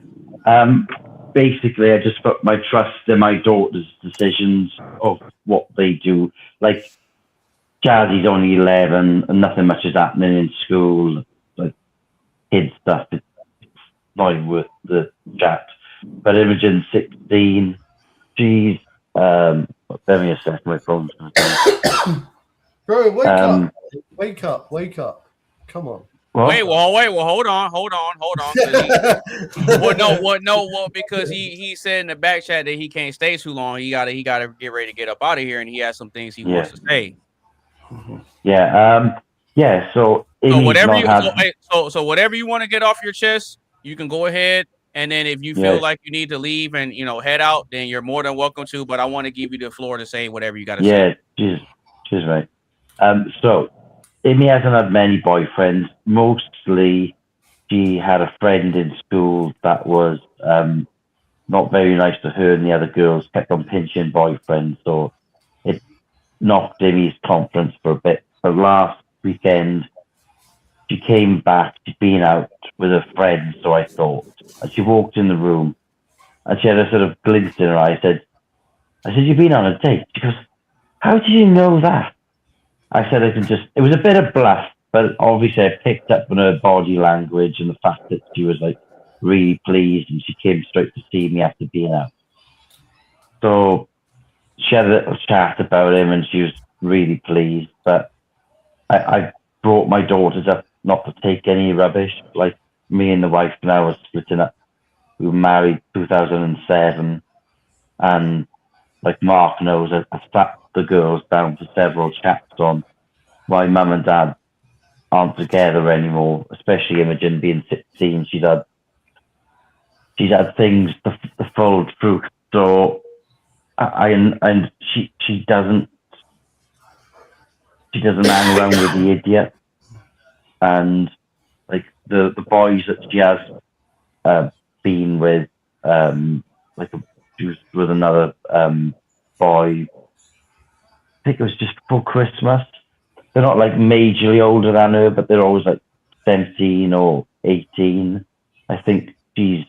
basically, I just put my trust in my daughter's decisions of what they do. Like, Jazzy's only 11 and nothing much is happening in school. Like, kid stuff, it's not even worth the chat. But Imogen's 16. She's, bear me a second, my phone's going to Bro, wake up. Come on. Wait, hold on. Because he said in the back chat that he can't stay too long. He gotta get ready to get up out of here, and he has some things he wants to say. Yeah. So whatever you want to get off your chest, you can go ahead. And then if you feel like you need to leave and head out, then you're more than welcome to. But I want to give you the floor to say whatever you got to say. Yeah, cheers, mate. So Amy hasn't had many boyfriends. Mostly, she had a friend in school that was not very nice to her, and the other girls kept on pinching boyfriends. So it knocked Amy's confidence for a bit. But last weekend, she came back. She'd been out with her friend, so I thought. And she walked in the room, and she had a sort of glint in her eye. I said, "You've been on a date?" She goes, "How did you know that?" I said, it was a bit of bluff, but obviously I picked up on her body language and the fact that she was like really pleased, and she came straight to see me after being out. So she had a little chat about him, and she was really pleased. But I brought my daughters up not to take any rubbish. Like, me and the wife now are splitting up. We were married 2007, and like Mark knows, I sat the girls down for several chats on why mum and dad aren't together anymore, especially Imogen being 16. She's had things to fold through. So she doesn't hang around with the idiot. And like the boys that she has been with, she was with another boy. I think it was just before Christmas. They're not like majorly older than her, but they're always like 17 or 18. I think she's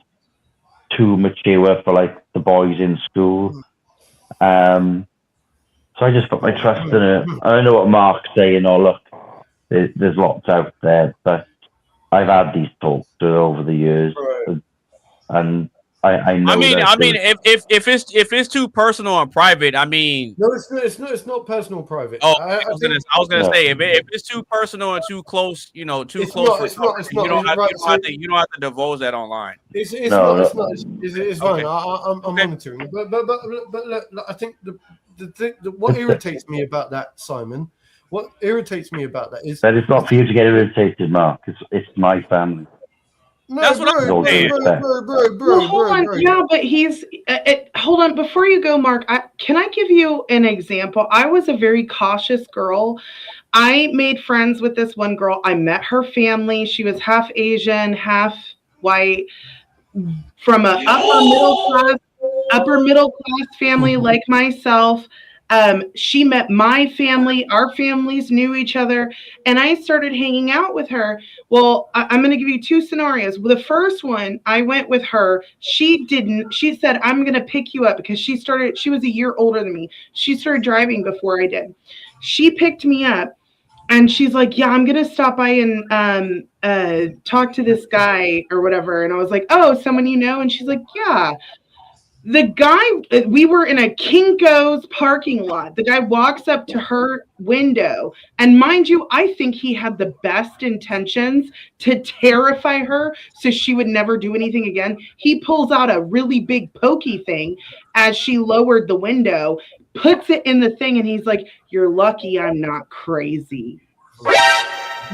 too mature for like the boys in school. So I just put my trust in her. I don't know what Mark's saying. Look, there's lots out there, but I've had these talks with her over the years, and I know. If it's too personal and private, no, it's not personal and private. Oh, I was gonna say if it's too personal and too close, you don't have to divulge that online. It's not. It's fine. I'm monitoring, but look, I think what irritates me about that, Simon. What irritates me about that is that it's not for you to get irritated, Mark. It's my family. No, that's what I'm saying. Bro. Hold on. Yeah, but hold on. Before you go, Mark, can I give you an example? I was a very cautious girl. I made friends with this one girl. I met her family. She was half Asian, half white, from a upper middle class family like myself. She met my family. Our families knew each other, and I started hanging out with her. Well, I'm going to give you two scenarios. The first one, I went with her. She said, "I'm going to pick you up," because she was a year older than me. She started driving before I did. She picked me up, and she's like, "Yeah, I'm going to stop by and talk to this guy or whatever." And I was like, "Oh, someone you know?" And she's like, "Yeah." The guy, we were in a Kinko's parking lot. The guy walks up to her window, and mind you, I think he had the best intentions to terrify her so she would never do anything again. He pulls out a really big pokey thing as she lowered the window, puts it in the thing, and he's like, "You're lucky I'm not crazy.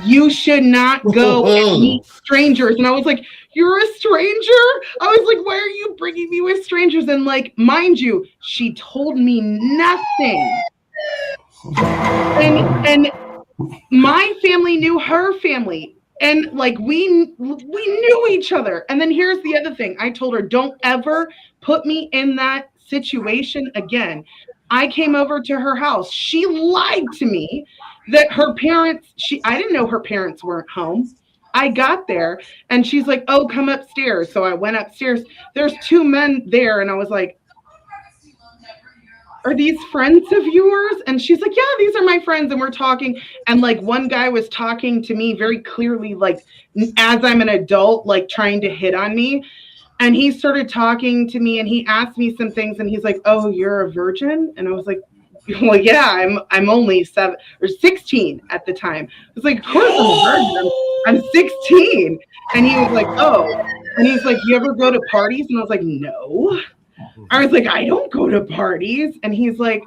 You should not go and meet strangers." And I was like, "You're a stranger?" I was like, "Why are you bringing me with strangers?" And like, mind you, she told me nothing. And my family knew her family. And like, we knew each other. And then here's the other thing. I told her, "Don't ever put me in that situation again." I came over to her house. She lied to me that her parents, I didn't know her parents weren't home. I got there and she's like, oh, come upstairs. So I went upstairs. There's 2 men there. And I was like, are these friends of yours? And she's like, yeah, these are my friends. And we're talking. And like one guy was talking to me very clearly, like as I'm an adult, like trying to hit on me. And he started talking to me and he asked me some things and he's like, oh, you're a virgin? And I was like, well, yeah, I'm only 7 or 16 at the time. I was like, of course I'm a virgin. I'm 16. And he was like, oh. And he's like, you ever go to parties? And I was like, no. I was like, I don't go to parties. And he's like,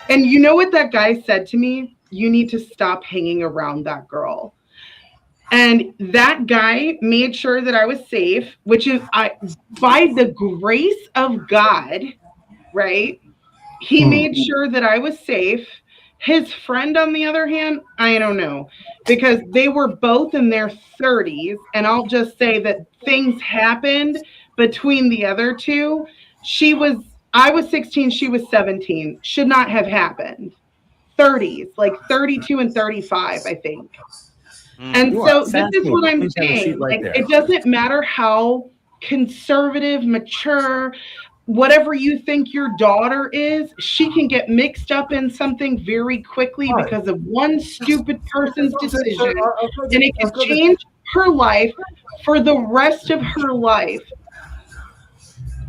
and you know what that guy said to me? You need to stop hanging around that girl. And that guy made sure that I was safe, which is by the grace of God, right? He made sure that I was safe. His friend, on the other hand, I don't know, because they were both in their 30s. And I'll just say that things happened between the other two. I was 16, she was 17. Should not have happened. 30s, like 32 and 35, I think. And so this is what I'm saying. Like, it doesn't matter how conservative, mature, whatever you think your daughter is, she can get mixed up in something very quickly because of one stupid person's decision, and it can change her life for the rest of her life.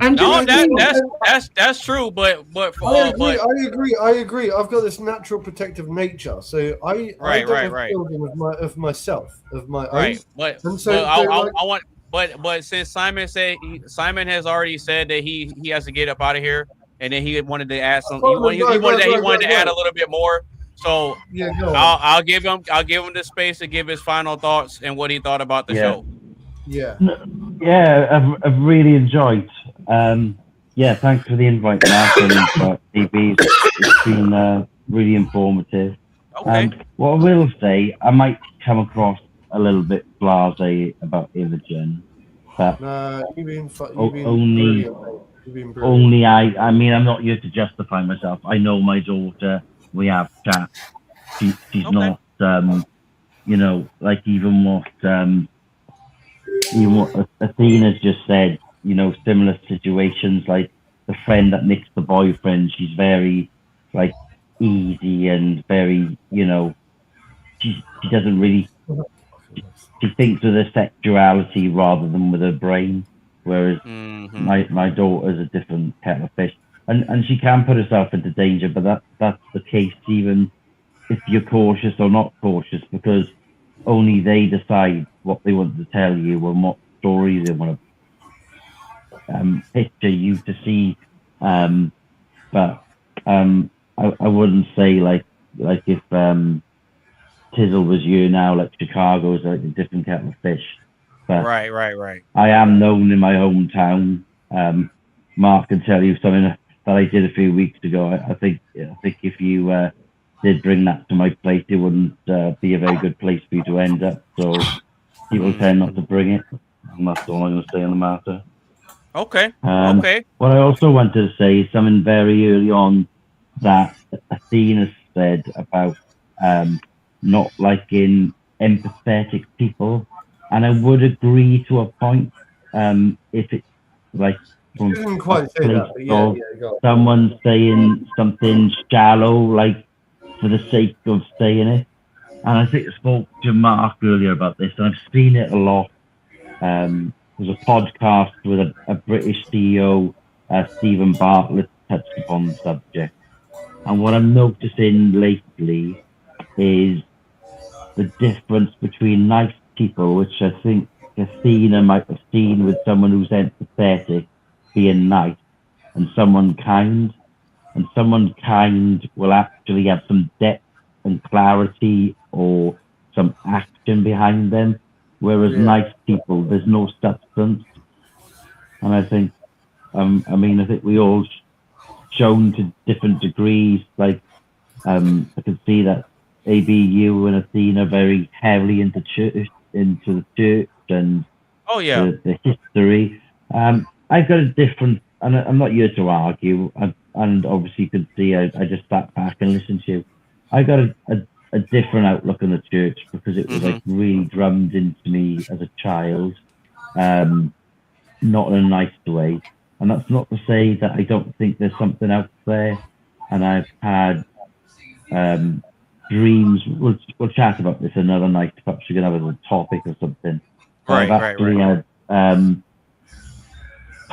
That's true, but I agree. I've got this natural protective nature, so I don't have children of myself, of my own. But since Simon said Simon has already said that he has to get up out of here, and then he wanted to add some. He wanted to add a little bit more. So yeah, I'll give him the space to give his final thoughts and what he thought about the show. Yeah, I've really enjoyed. Thanks for the invite, Mark and AB. It's been really informative. Okay. What I will say, I might come across a little bit blasé about Imogen, but only I mean, I'm not here to justify myself. I know my daughter. We have chat. She's not, like even what Athena's just said. Similar situations, like the friend that nicks the boyfriend. She's very easy and very, she doesn't really. She thinks with her sexuality rather than with her brain, whereas my daughter's a different kettle of fish, and she can put herself into danger. But that's the case even if you're cautious or not cautious, because only they decide what they want to tell you and what stories they want to picture you to see. But I wouldn't say like if Tizzle was you now, like Chicago is like a different kettle of fish. But right. I am known in my hometown. Mark can tell you something that I did a few weeks ago. I think if you did bring that to my place, it wouldn't be a very good place for you to end up. So people tend not to bring it. And that's all I'm going to say on the matter. Okay. What I also wanted to say is something very early on that Athena said about not liking empathetic people, and I would agree to a point. If it's like from didn't quite say that, but someone saying something shallow, like for the sake of saying it, and I think I spoke to Mark earlier about this, and I've seen it a lot. There's a podcast with a British CEO, Stephen Bartlett, touched upon the subject. And what I'm noticing lately is the difference between nice people, which I think Athena might have seen with someone who's empathetic being nice, and someone kind. And someone kind will actually have some depth and clarity or some action behind them. Whereas nice people, there's no substance. And I think, I think we all shown to different degrees. Like, I can see that ABU and Athena very heavily into the church and the history. I've got a different, and I'm not here to argue. And obviously, you can see I just sat back and listened to you. I got a a different outlook on the church because it was like really drummed into me as a child, not in a nice way. And that's not to say that I don't think there's something out there. And I've had dreams. We'll chat about this another night. Perhaps we can have it as a topic or something. Right, I've actually had,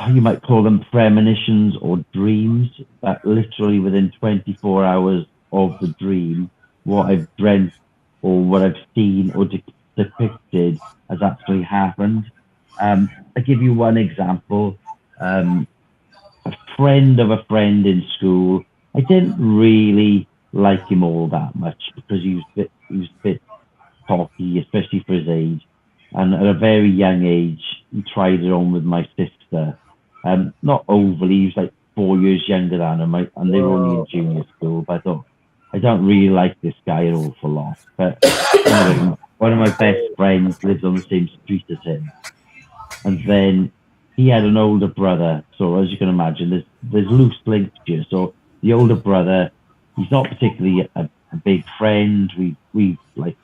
you might call them premonitions or dreams, that literally within 24 hours of the dream, what I've dreamt or what I've seen or depicted has actually happened. I give you one example. A friend of a friend in school, I didn't really like him all that much because he was a bit cocky, especially for his age. And at a very young age, he tried it on with my sister. Not overly, he was like 4 years younger than him, and they were only in junior school. But I thought, I don't really like this guy an awful lot. But anyway, one of my best friends lives on the same street as him. And then he had an older brother. So as you can imagine, there's loose links here. So the older brother, he's not particularly a big friend. We like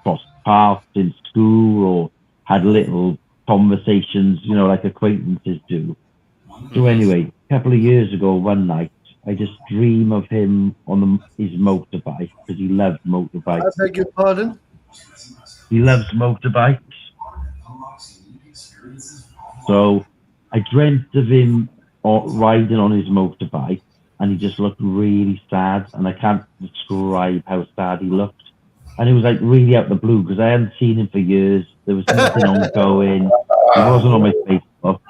crossed paths in school or had little conversations, you know, like acquaintances do. So anyway, a couple of years ago, one night, I just dream of him on his motorbike because he loves motorbikes. I beg your pardon? He loves motorbikes. So I dreamt of him riding on his motorbike, and he just looked really sad, and I can't describe how sad he looked. And it was like really out of the blue because I hadn't seen him for years. There was nothing ongoing. He wasn't on my Facebook.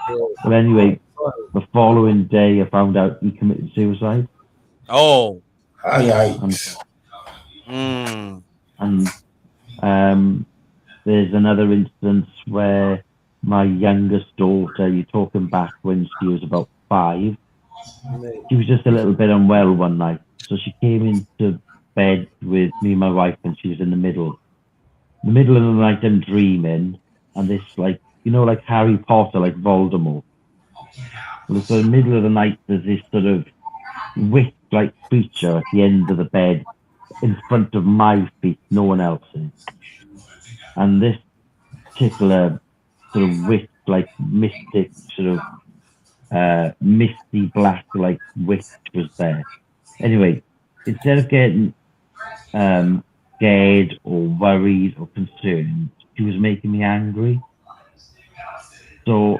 But anyway, the following day, I found out he committed suicide. Oh. And there's another instance where my youngest daughter, you're talking back when she was about 5, she was just a little bit unwell one night. So she came into bed with me and my wife, and she was in the middle of the night. I'm dreaming, and this, like, you know, like Harry Potter, like Voldemort. Well, so in the middle of the night, there's this sort of witch-like creature at the end of the bed, in front of my feet, no one else's. And this particular sort of witch-like mystic, sort of misty black like witch was there. Anyway, instead of getting scared or worried or concerned, she was making me angry. So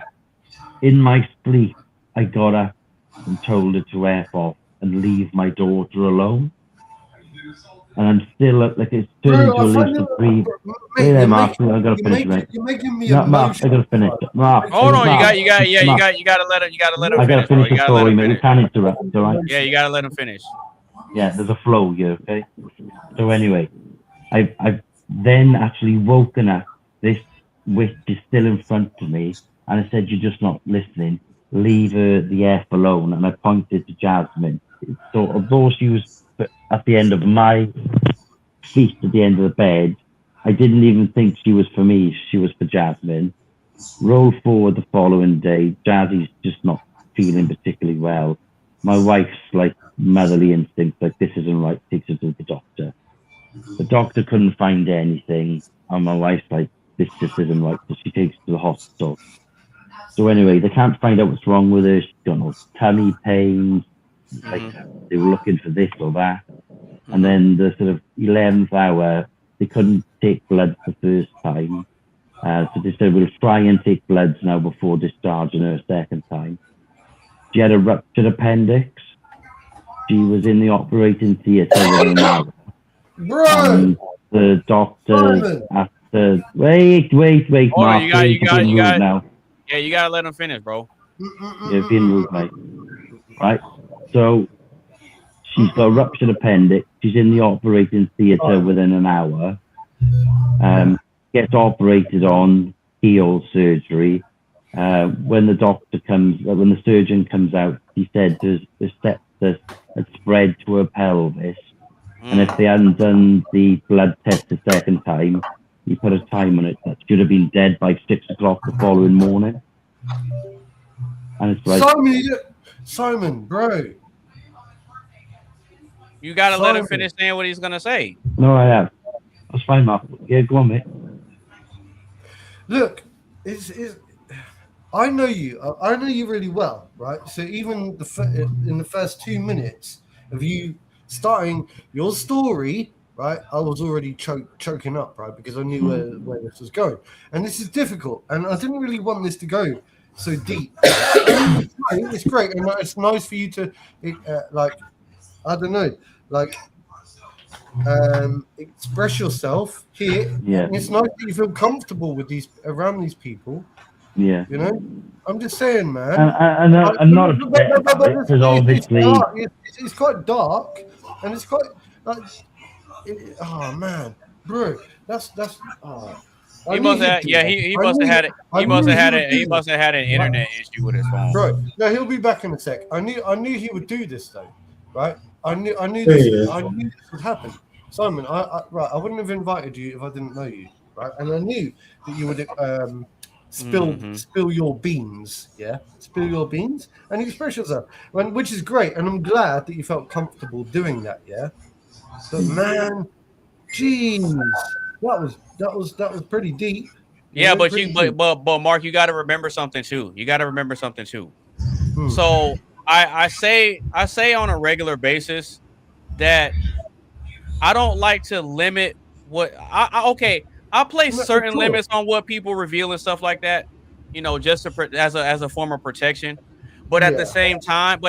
in my sleep, I got up and told her to F off and leave my daughter alone. And I'm still like, it's turning into a lucid dream. Hey there, Mark. I gotta finish, mate. You're making me Mark, I gotta finish. Mark, hold on, Mark, you gotta let him. You gotta let him. I gotta finish the story, mate. You can't interrupt, all right? Yeah, you gotta let him finish. Yeah, there's a flow here, okay? So anyway, I've then actually woken up. This witch is still in front of me, and I said, "You're just not listening. Leave her the F alone." And I pointed to Jasmine. So although she was at the end of my feet, at the end of the bed, I didn't even think she was for me. She was for Jasmine. Roll forward the following day. Jazzy's just not feeling particularly well. My wife's like motherly instinct, like this isn't right, takes her to the doctor. The doctor couldn't find anything, and my wife's like, this just isn't right, so she takes her to the hospital. So anyway, they can't find out what's wrong with her. She's got no tummy pains. Like they were looking for this or that. And then the sort of 11th hour, they couldn't take blood the first time. So they said, we'll try and take bloods now before discharging her a second time. She had a ruptured appendix. She was in the operating theatre with an hour. And the doctor after wait, Hold Mark, on, you got now. Yeah, you gotta let him finish, bro. You're being rude, mate. Right? So she's got a ruptured appendix. She's in the operating theatre within an hour. Gets operated on, keyhole surgery. When the surgeon comes out, he said there's sepsis had spread to her pelvis. And if they hadn't done the blood test the second time, he put a time on it that should have been dead by 6 o'clock the following morning. And it's like, Simon, bro. You gotta let him finish saying what he's gonna say. No, I have. That's fine, Mark. Yeah, go on, mate. Look, I know you. I know you really well, right? So even in the first 2 minutes of you starting your story, right, I was already choking up, right, because I knew where this was going, and this is difficult, and I didn't really want this to go so deep. It's great, and it's nice for you to, like, I don't know, like, express yourself here. Yeah. And it's nice that you feel comfortable with around these people. Yeah. You know, I'm just saying, man. I'm not upset about it because obviously it's quite dark, and it's quite like, oh man, bro, that's. Oh. He must have had an internet issue with his phone. Bro, no, he'll be back in a sec. I knew he would do this though, right? I knew this would happen. Simon, I wouldn't have invited you if I didn't know you, right? And I knew that you would spill your beans, spill your beans and express yourself, which is great, and I'm glad that you felt comfortable doing that, yeah. But man, jeez, that was pretty deep. Yeah, but Mark, you got to remember something too. So I say on a regular basis that I don't like to limit what I place certain limits on what people reveal and stuff like that, you know, just as a form of protection. But at the same time,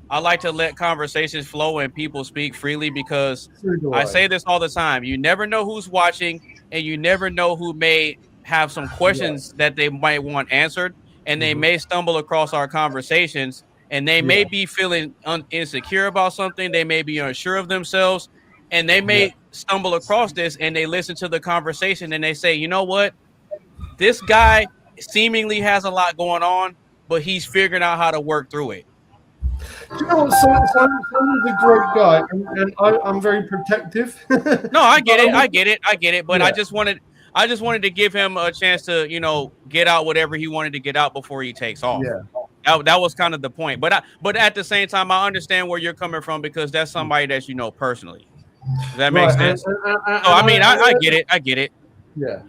I like to let conversations flow and people speak freely, because I say this all the time. You never know who's watching, and you never know who may have some questions that they might want answered, and they may stumble across our conversations, and they may be feeling insecure about something. They may be unsure of themselves, and they may stumble across this, and they listen to the conversation, and they say, you know what? This guy seemingly has a lot going on, but he's figuring out how to work through it. You know, Simon's a great guy, and I'm very protective. No, I get it. But I just wanted to give him a chance to, you know, get out whatever he wanted to get out before he takes off. Yeah. That was kind of the point. But at the same time, I understand where you're coming from, because that's somebody that you know personally. Does that make sense? I get it. Yeah.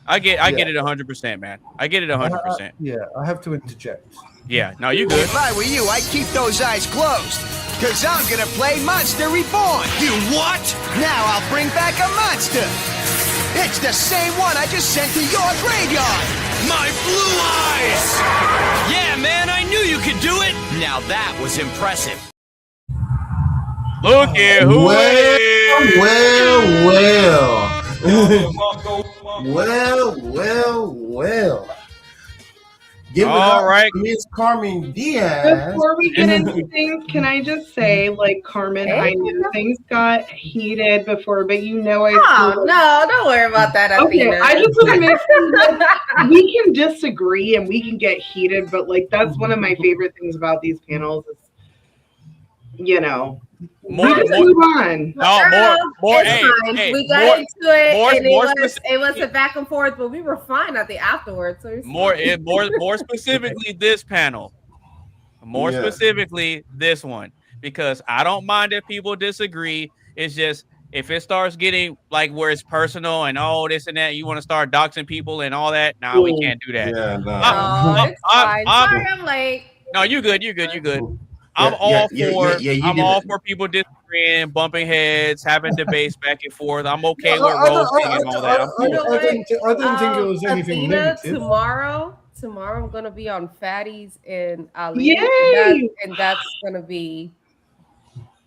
I get it 100%, man. I get it 100%. Yeah, I have to interject. Yeah, no, you good. If I were you, I'd keep those eyes closed, because I'm gonna play Monster Reborn. You what? Now I'll bring back a monster. It's the same one I just sent to your graveyard. My blue eyes! Yeah, man, I knew you could do it. Now that was impressive. Look at who Well. Give it up to Miss Carmen Diaz. Before we get into things, can I just say, like, Carmen, I know things got heated before, but you know no, don't worry about that. Okay, I just want to make sure that we can disagree and we can get heated, but, like, that's one of my favorite things about these panels is, you know, we just move on. We got into it, and it was a back and forth, but we were fine at the afterwards. So more specifically, this panel, specifically this one, because I don't mind if people disagree. It's just if it starts getting like where it's personal and all this and that, you want to start doxing people and all that. Nah, we can't do that. Yeah, no. It's fine. Sorry, I'm late. No, you good. I'm all for people disagreeing, bumping heads, having debates back and forth. I'm okay with roasting and all that. I didn't think it was anything negative. Tomorrow I'm gonna be on Fatties and Ali. Yay! And that's gonna be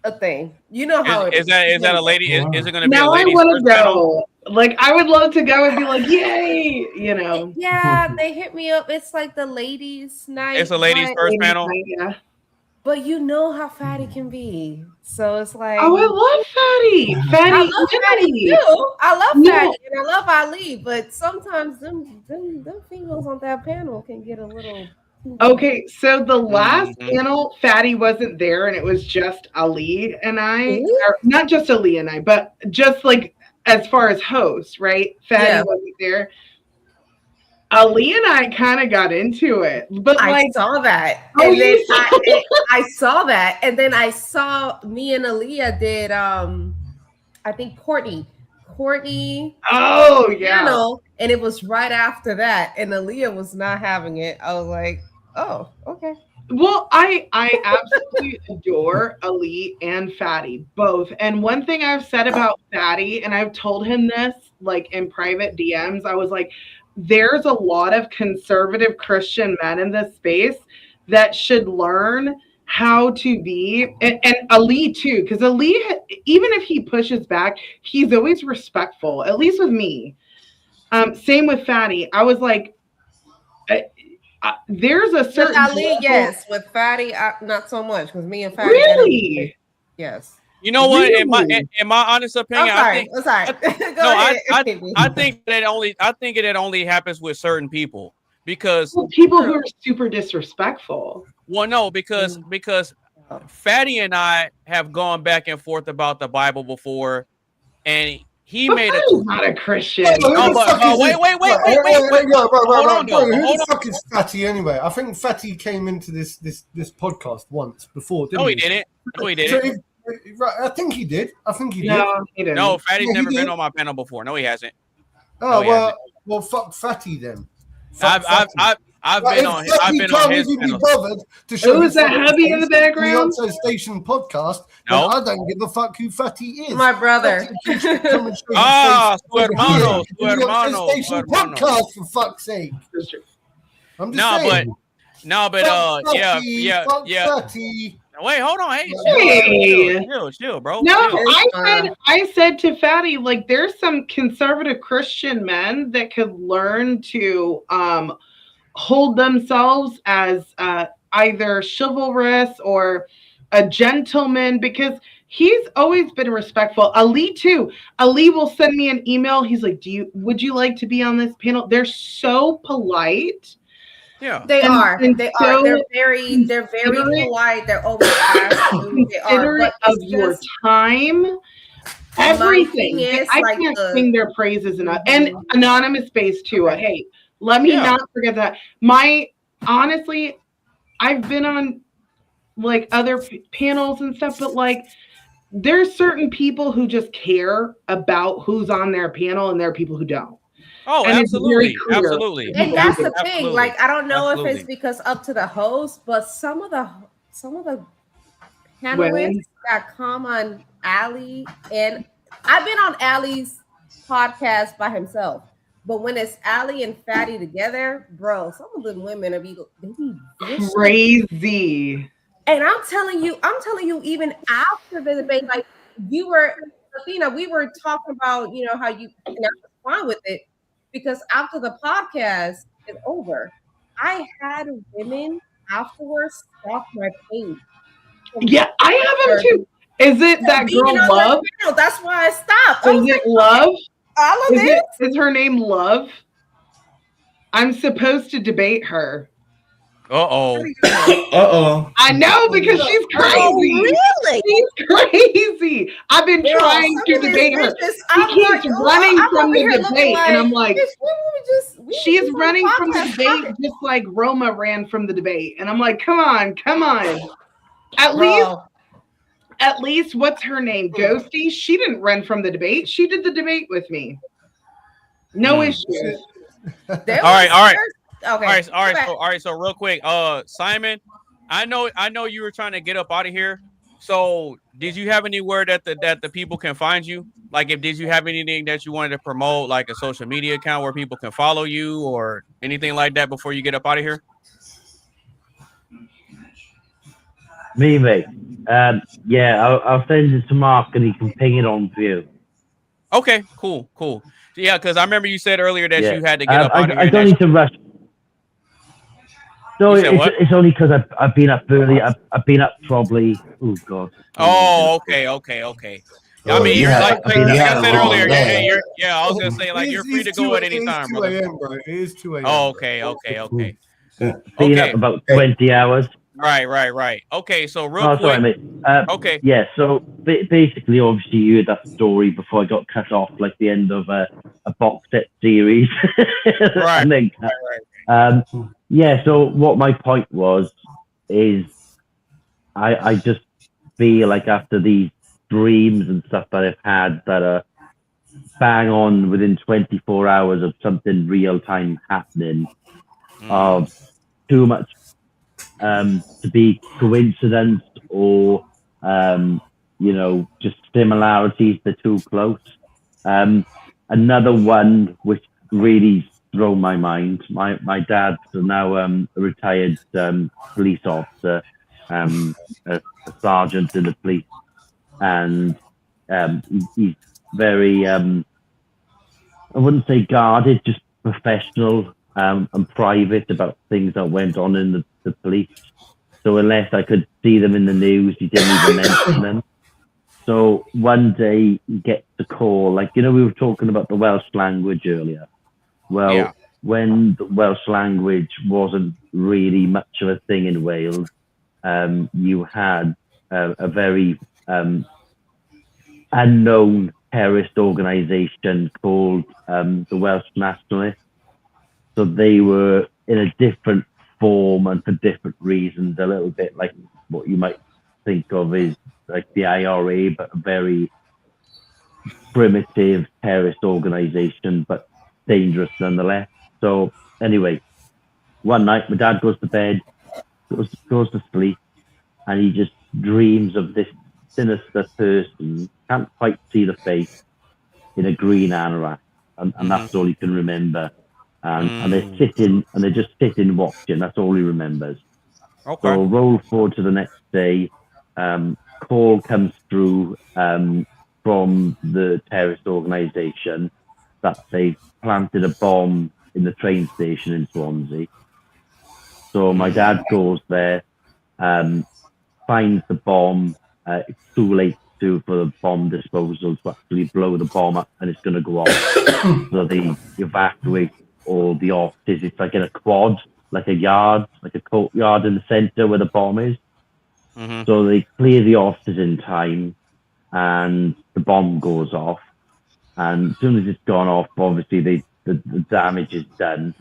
a thing. You know how is that a lady? Is it gonna be now a lady? I want to go. Like, I would love to go and be like, yay, you know. Yeah, they hit me up. It's like the ladies' night. It's a ladies' first panel. Yeah. But you know how Fatty can be. So it's like, oh, I love Fatty. I love Fatty too. I love Fatty and I love Ali, but sometimes them females on that panel can get a little. Okay, so the last panel, Fatty wasn't there, and it was just Ali and I, or not just Ali and I, but just like as far as hosts, right? Fatty wasn't there. Ali and I kind of got into it, but I like saw that. Oh, And then you saw I saw that, and then I saw me and Aaliyah did I think Courtney Oh yeah. panel, and it was right after that, and Aaliyah was not having it. I was like, oh, okay. Well, I absolutely adore Ali and Fatty both. And one thing I've said about Fatty, and I've told him this like in private DMs, I was like, there's a lot of conservative Christian men in this space that should learn how to be, and Ali too, because Ali, even if he pushes back, he's always respectful, at least with me. Same with Fatty. I was like, there's a certain with Ali, level, yes. With Fatty, not so much. Because me and Fatty, really, yes. You know what? In my honest opinion, I'm sorry. I think it only happens with certain people because people who are super disrespectful. Well, no, because Fatty and I have gone back and forth about the Bible before, and he made not a Christian. Wait. Hold on, who the fuck is Fatty anyway? I think Fatty came into this podcast once before, didn't he? No, he didn't. I think he did. No, he didn't. No, Fatty's never been on my panel before. No, he hasn't. Oh, well, fuck Fatty then. I've been on his panel. To show who's that hubby in the background? The Station podcast. No, I don't give a fuck who Fatty is. My brother. Su hermano. Podcast, for fuck's sake. I'm just saying. Yeah. Fatty. Wait, hold on. Hey, chill, bro. No, chill. I said to Fatty, like, there's some conservative Christian men that could learn to hold themselves as either chivalrous or a gentleman, because he's always been respectful. Ali too. Ali will send me an email. He's like, would you like to be on this panel? They're so polite. Yeah, they are. They're very polite. They're always asking. They are of your time. Everything. I can't sing their praises enough. And anonymous space too. Hey, let me not forget that. Honestly, I've been on like other panels and stuff, but like there's certain people who just care about who's on their panel, and there are people who don't. Oh, and absolutely. And that's the thing. Like, I don't know if it's because up to the host, but some of the panelists that come on Ali, and I've been on Ali's podcast by himself, but when it's Ali and Fatty together, bro, some of the women they be crazy. And I'm telling you, even after the debate, like you were, Athena, we were talking about, how you I was fine with it. Because after the podcast is over, I had women afterwards stalk my page. Yeah, I have them too. Is it that girl Love? That's why I stopped. Is it Love? All of this? Is her name Love? I'm supposed to debate her. Uh-oh. I know, because she's crazy. Oh, really? She's crazy. I've been trying to debate her. She keeps running from the debate, and I'm like, she's running from the debate just like Roma ran from the debate. And I'm like, come on. At least, what's her name? Ghosty? She didn't run from the debate. She did the debate with me. No issues. All right. Okay. All right. So real quick, Simon, I know you were trying to get up out of here. So did you have anywhere that the people can find you? Like, did you have anything that you wanted to promote, like a social media account where people can follow you or anything like that before you get up out of here? Me, mate. I'll send it to Mark and he can ping it on view. Okay, cool. Yeah, because I remember you said earlier that you had to get up out of here. I don't need to rush. No, it's only because I've been up early. I've been up probably. Oh God. Oh, okay. I mean, you're like I said earlier. Yeah, I was gonna say like you're free to go at any time, brother. It is 2 a.m. Oh, okay. Been up about 20 hours. Right. Okay, so real Oh, quick. sorry, mate. Okay. Yeah, so basically, obviously, you heard that story before I got cut off, like the end of a box set series. Right. And then, yeah, so what my point was is I just feel like after these dreams and stuff that I've had that are bang on within 24 hours of something real time happening, of too much to be coincidence or just similarities. They're too close. Another one which really thrown my mind. My dad's now a retired police officer, a sergeant in the police, and he's very I wouldn't say guarded, just professional and private about things that went on in the police. So unless I could see them in the news, he didn't even mention them. So one day he gets a call, like, we were talking about the Welsh language earlier. Well, when the Welsh language wasn't really much of a thing in Wales, you had a very unknown terrorist organization called the Welsh Nationalists. So they were in a different form and for different reasons, a little bit like what you might think of as like the IRA, but a very primitive terrorist organization, but dangerous nonetheless. So anyway, one night my dad goes to bed, goes to sleep, and he just dreams of this sinister person, can't quite see the face, in a green anorak, and that's all he can remember. And they're sitting, and they're just sitting watching. That's all he remembers. Okay. So roll forward to the next day. Call comes through from the terrorist organization that they planted a bomb in the train station in Swansea. So my dad goes there, finds the bomb. It's too late for the bomb disposal to actually blow the bomb up, and it's going to go off. So they evacuate all the offices. It's like in a quad, like a yard, like a courtyard in the center where the bomb is. So they clear the offices in time, and the bomb goes off. And as soon as it's gone off, obviously the damage is done.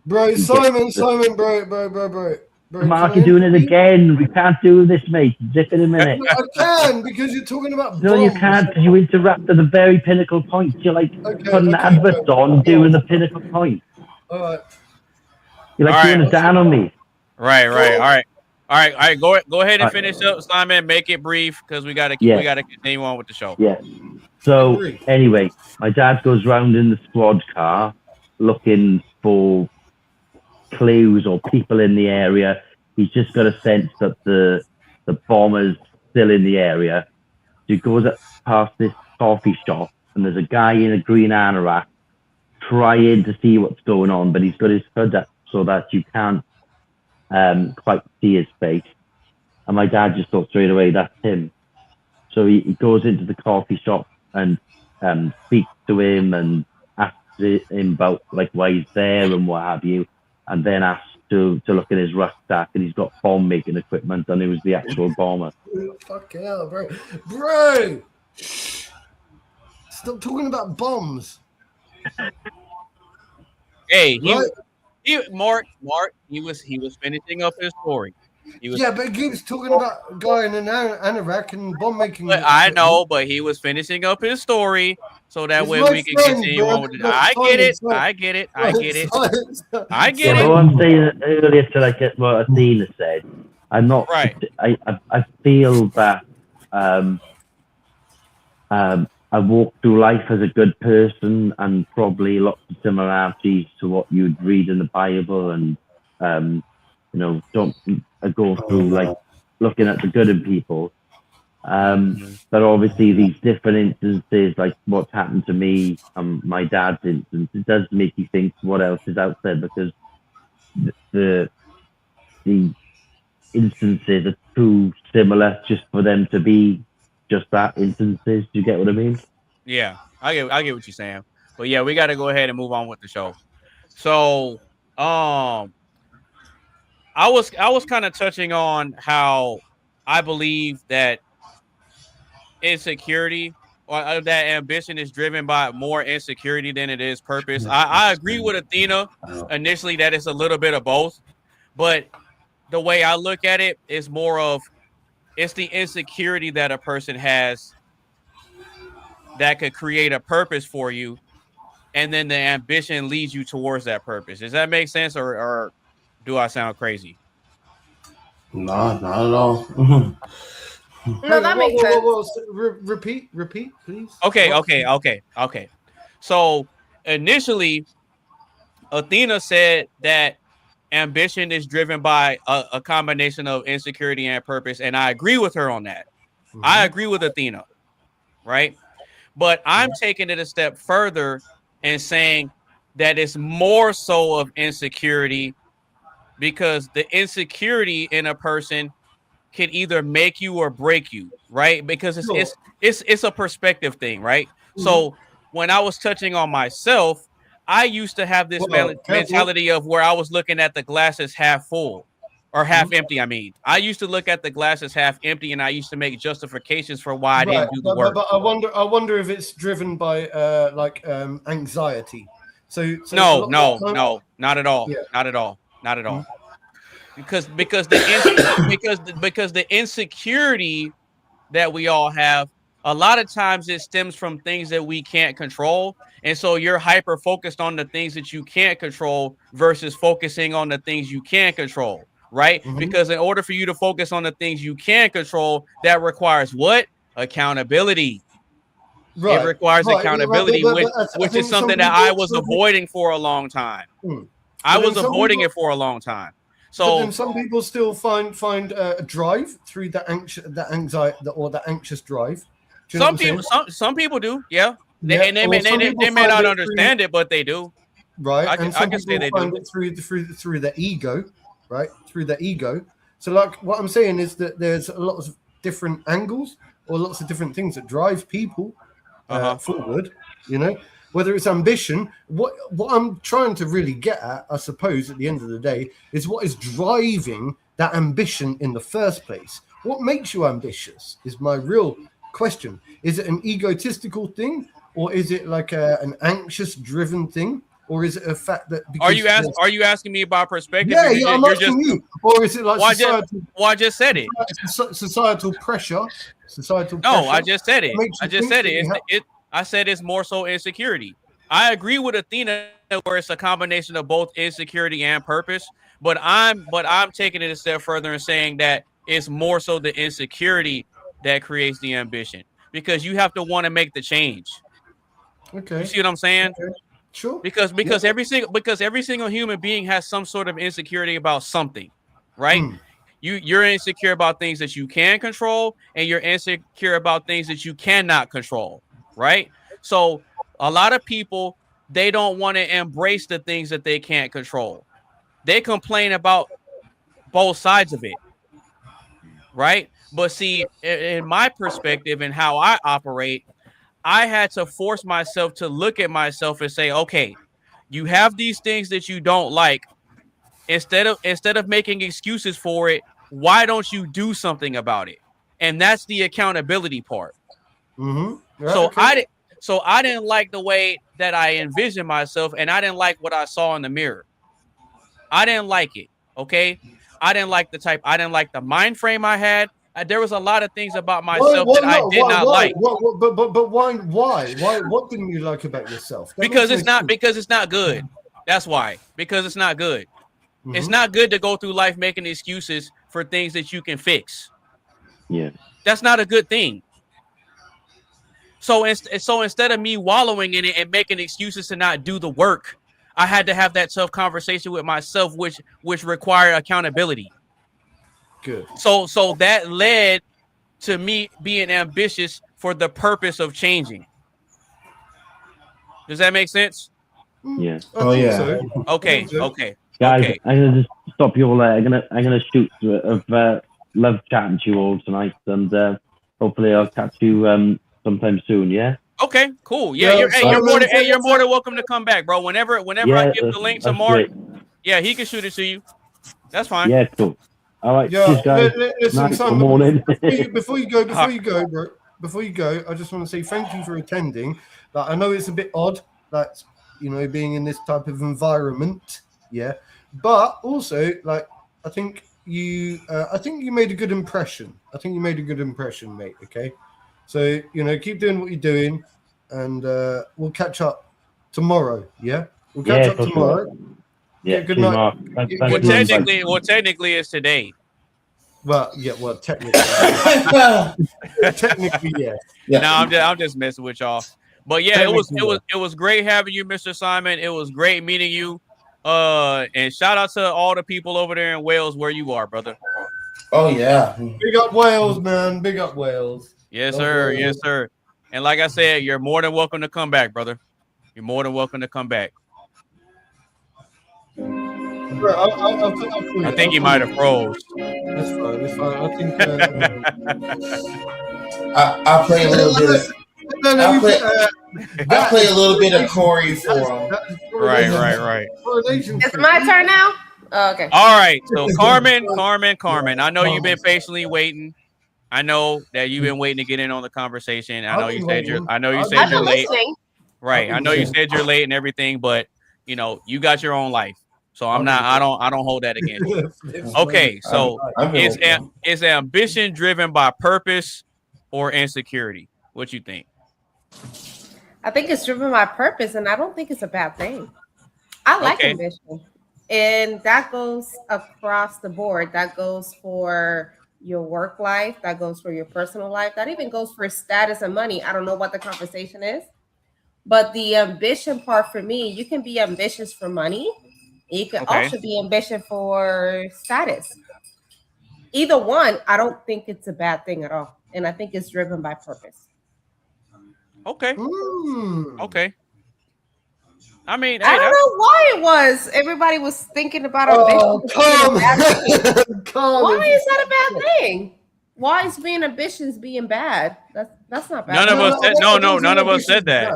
Bro, Simon, bro. Mark, you're doing it again. We can't do this, mate. Zip in a minute. I can, because you're talking about No, you can't, because you interrupted the very pinnacle point. You're like putting adverts on, doing the pinnacle point. All right. You're like doing a down on me. Right. All right. Go ahead and finish up, Simon. Make it brief, because we gotta continue on with the show. Yeah. So anyway, my dad goes round in the squad car looking for clues or people in the area. He's just got a sense that the bomber's still in the area. So he goes up past this coffee shop, and there's a guy in a green anorak trying to see what's going on, but he's got his hood up so that you can't quite see his face. And my dad just thought straight away, that's him. So he goes into the coffee shop and speaks to him and asks him about like why he's there and what have you, and then asks to look at his rucksack, and he's got bomb making equipment, and it was the actual bomber. Fuck hell, bro. Stop talking about bombs. Hey, Mark, he was finishing up his story. But he keeps talking about a guy in an anorak and bomb making. I know, but he was finishing up his story, so that way we can continue on with it. I get it. All I'm saying earlier to like what Athena said, I'm not right. I feel that I walked through life as a good person, and probably lots of similarities to what you'd read in the Bible, and don't go through like looking at the good in people. But obviously these different instances, like what's happened to me and my dad's instance, it does make you think what else is out there, because the instances are too similar just for them to be just that instances. Do you get what I mean? Yeah, I get what you're saying. But yeah, we got to go ahead and move on with the show. So, I was kind of touching on how I believe that insecurity or that ambition is driven by more insecurity than it is purpose. I agree with Athena initially that it's a little bit of both, but the way I look at it is more of it's the insecurity that a person has that could create a purpose for you, and then the ambition leads you towards that purpose. Does that make sense, or do I sound crazy? No, not at all. No, that makes sense. Repeat, please. Okay. So initially, Athena said that ambition is driven by a combination of insecurity and purpose, and I agree with her on that. Mm-hmm. I agree with Athena, right? But I'm taking it a step further and saying that it's more so of insecurity, because the insecurity in a person can either make you or break you, right? Because it's a perspective thing, right? Mm-hmm. So when I was touching on myself, I used to have this mentality of where I was looking at the glass as half full or half empty. I mean, I used to look at the glass as half empty, and I used to make justifications for why I didn't do the work. But I wonder if it's driven by anxiety. So no, not at all. Yeah. Not at all. Mm-hmm. Because the insecurity that we all have, a lot of times it stems from things that we can't control. And so you're hyper focused on the things that you can't control versus focusing on the things you can control, right? Mm-hmm. Because in order for you to focus on the things you can control, that requires what? Accountability. Right. It requires accountability, which is something that I was avoiding for a long time. I was avoiding it for a long time. So but then some people still find a drive through the anxiety or the anxious drive. Some people do, yeah. They may not understand it, but they do. Right. I can say they find it through the ego, right? Through the ego. So like what I'm saying is that there's a lot of different angles or lots of different things that drive people forward, you know. Whether it's ambition, what I'm trying to really get at, I suppose, at the end of the day, is what is driving that ambition in the first place. What makes you ambitious is my real question. Is it an egotistical thing, or is it like an anxious-driven thing, or is it a fact that? Are you asking me about perspective? Yeah, I'm asking you. Or is it like societal? I just said it. Societal pressure. No, I just said it. I said it's more so insecurity. I agree with Athena where it's a combination of both insecurity and purpose, but I'm taking it a step further and saying that it's more so the insecurity that creates the ambition, because you have to want to make the change. Okay. You see what I'm saying? Okay. Sure. Because every single human being has some sort of insecurity about something, right? You're insecure about things that you can control, and you're insecure about things that you cannot control. Right. So a lot of people, they don't want to embrace the things that they can't control. They complain about both sides of it. Right. But see, in my perspective and how I operate, I had to force myself to look at myself and say, OK, you have these things that you don't like. Instead of making excuses for it, why don't you do something about it? And that's the accountability part. Mm-hmm. Right, so I didn't like the way that I envisioned myself, and I didn't like what I saw in the mirror. I didn't like it. Okay, I didn't like the mind frame I had. There was a lot of things about myself that I did not like. But why? What didn't you like about yourself? Because it's not good. That's why. Because it's not good. Mm-hmm. It's not good to go through life making excuses for things that you can fix. Yeah, that's not a good thing. So instead of me wallowing in it and making excuses to not do the work, I had to have that tough conversation with myself, which required accountability. Good. So that led to me being ambitious for the purpose of changing. Does that make sense? Yeah. Oh yeah. So. Okay. Guys, okay. I'm gonna just stop you all there. I'm gonna shoot. I've loved chatting to you all tonight, and hopefully I'll catch you sometime soon. Yeah. Okay. Cool. Yeah. You're more than welcome to come back, bro. Whenever I give the link to Mark, yeah, he can shoot it to you. That's fine. Yeah, cool. All right, Yeah, cheers, guys. listen, Nice Simon, morning. before you go, bro. Before you go, I just want to say thank you for attending. Like, I know it's a bit odd, that being in this type of environment, yeah. But also, like, I think you made a good impression. I think you made a good impression, mate. Okay, so keep doing what you're doing, and we'll catch up tomorrow. Yeah, we'll catch up tomorrow. Yeah, good night. Mark. Well, technically, it's today. Well, technically, technically, yes. No, I'm just messing with y'all. But yeah, it was great having you, Mr. Simon. It was great meeting you. And shout out to all the people over there in Wales where you are, brother. Oh yeah, big up Wales, man. Big up Wales. Yes, sir. Wales. Yes, sir. And like I said, you're more than welcome to come back, brother. You're more than welcome to come back. I think he might have froze. That's fine. That's fine. I think I'll play a little bit of. I'll play a little bit of Corey for him. Right. It's my turn now. Oh, okay. All right. So Carmen. I know you've been patiently waiting. I know that you've been waiting to get in on the conversation. I know you said you're late. Right. I know you said you're late and everything, but you got your own life. So I don't hold that against you. Okay, so is ambition driven by purpose or insecurity? What you think? I think it's driven by purpose, and I don't think it's a bad thing. I like ambition, and that goes across the board. That goes for your work life. That goes for your personal life. That even goes for status and money. I don't know what the conversation is, but the ambition part for me, you can be ambitious for money. You can also be ambitious for status. Either one, I don't think it's a bad thing at all. And I think it's driven by purpose. Okay. Okay. I mean, I don't know why it was. Everybody was thinking about ambition. Why is that a bad thing? Why is being ambitious being bad? That's not bad. None of us said none of us said that.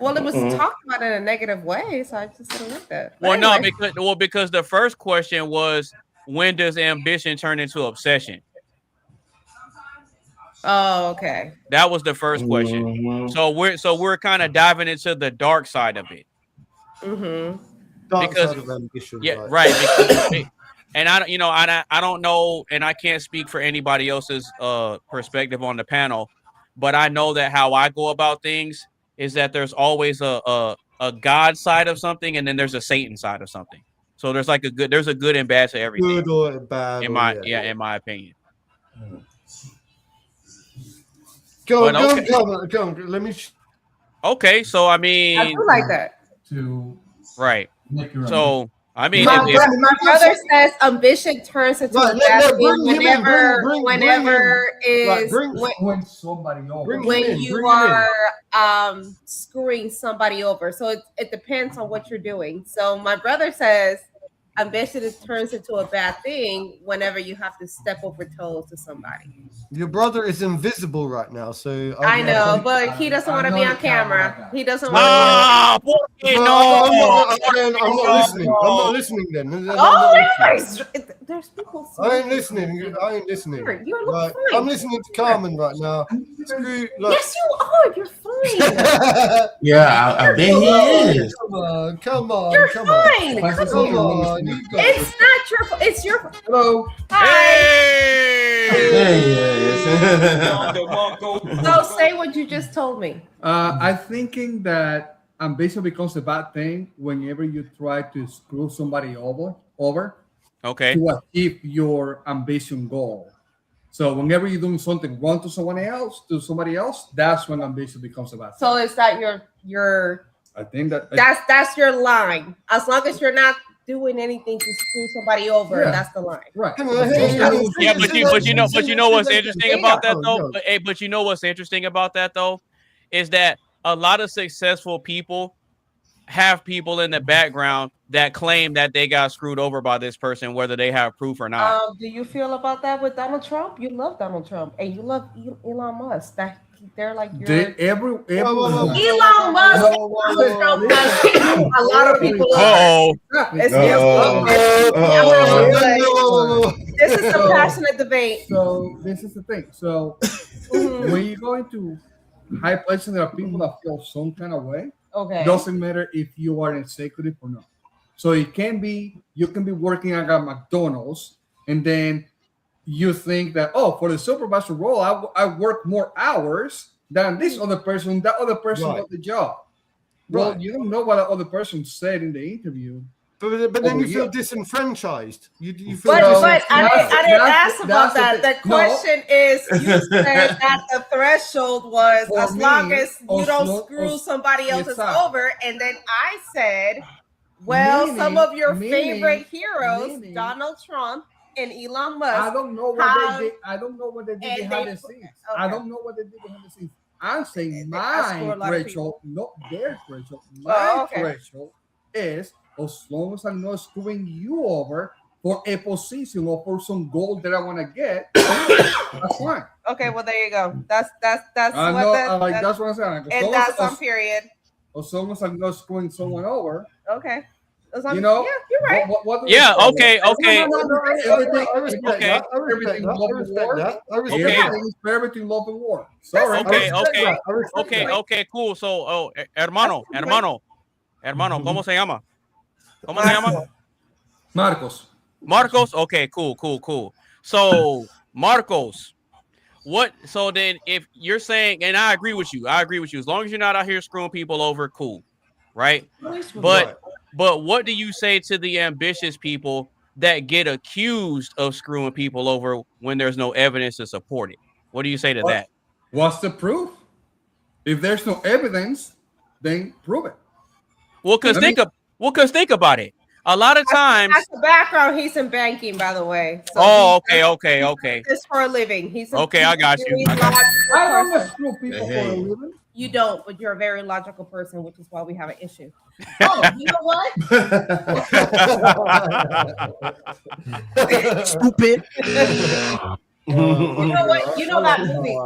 Well, it was talked about in a negative way, so I just didn't like that. Well, anyway. because the first question was, when does ambition turn into obsession? Oh, okay. That was the first question. Mm-hmm. So we're kind of diving into the dark side of it. Mm-hmm. Dark side of ambition. Yeah, right. And I don't know, and I can't speak for anybody else's perspective on the panel, but I know that how I go about things is that there's always a God side of something, and then there's a Satan side of something. So there's a good and bad to everything. Good or bad. In my opinion. Go on. Let me. Okay, so I mean, I do like that. Right. So I mean, my brother says ambition turns into a bad thing whenever you are screwing somebody over. So it depends on what you're doing. So my brother says ambition turns into a bad thing whenever you have to step over toes to somebody. Your brother is invisible right now, so I know, but he doesn't want to be on camera. He doesn't want to. I'm not listening. I'm not listening. Then. There's people. I ain't listening. You're like, fine. I'm listening to Carmen right now. Yes, you are. You're fine. Yeah, I bet he is. Come on. You're fine. Come on. It's not your fault. It's your fault. Hello. Hey. So say what you just told me. I'm thinking that ambition becomes a bad thing whenever you try to screw somebody over to achieve your ambition goal. So whenever you're doing something wrong to somebody else, that's when ambition becomes a bad thing. So is that your I think that's your line. As long as you're not doing anything to screw somebody over, that's the line. Right. Yeah, but you know what's interesting about that though? But you know what's interesting about that though is that a lot of successful people have people in the background that claim that they got screwed over by this person, whether they have proof or not. Do you feel about that with Donald Trump? You love Donald Trump and you love Elon Musk. That they're like your everyone. Elon Musk a lot of people. This is a passionate debate. So this is the thing. So when you go into high places, there are people that feel some kind of way. Okay. Doesn't matter if you are an executive or not. So it can be you can be working at a McDonald's and then you think that for the supervisor role I work more hours than this other person. That other person got the job. Well, you don't know what that other person said in the interview. But then you feel disenfranchised. You feel but I didn't ask about that. The question is, you said that the threshold was as long as you don't screw somebody else's over, and then I said, well, some of your favorite heroes, Donald Trump and Elon Musk. I don't know what they did. I don't know what they did behind the scenes. I don't know what they did behind the scenes. I'm saying my threshold, not their threshold. My threshold is as long as I'm not screwing you over for a position or for some goal that I want to get, that's fine. Okay, well there you go. That's that's what I'm saying. And that's on period. As long as I'm not screwing someone over. Okay. You know, yeah, you're right. Okay. Everything love and war. Sorry. Okay, cool. So, hermano, ¿cómo se llama? ¿Cómo se llama? Marcos. Okay, cool. So, Marcos, so then if you're saying, and I agree with you, as long as you're not out here screwing people over, cool, right? But what do you say to the ambitious people that get accused of screwing people over when there's no evidence to support it? What do you say to that? What's the proof? If there's no evidence, then prove it. Well, because think about it. A lot of times, that's the background. He's in banking, by the way. So okay. Just for a living. He's okay. I got you. I don't screw people for a living. You don't, but you're a very logical person, which is why we have an issue. Oh, you know what? Stupid. You know what? You know that movie.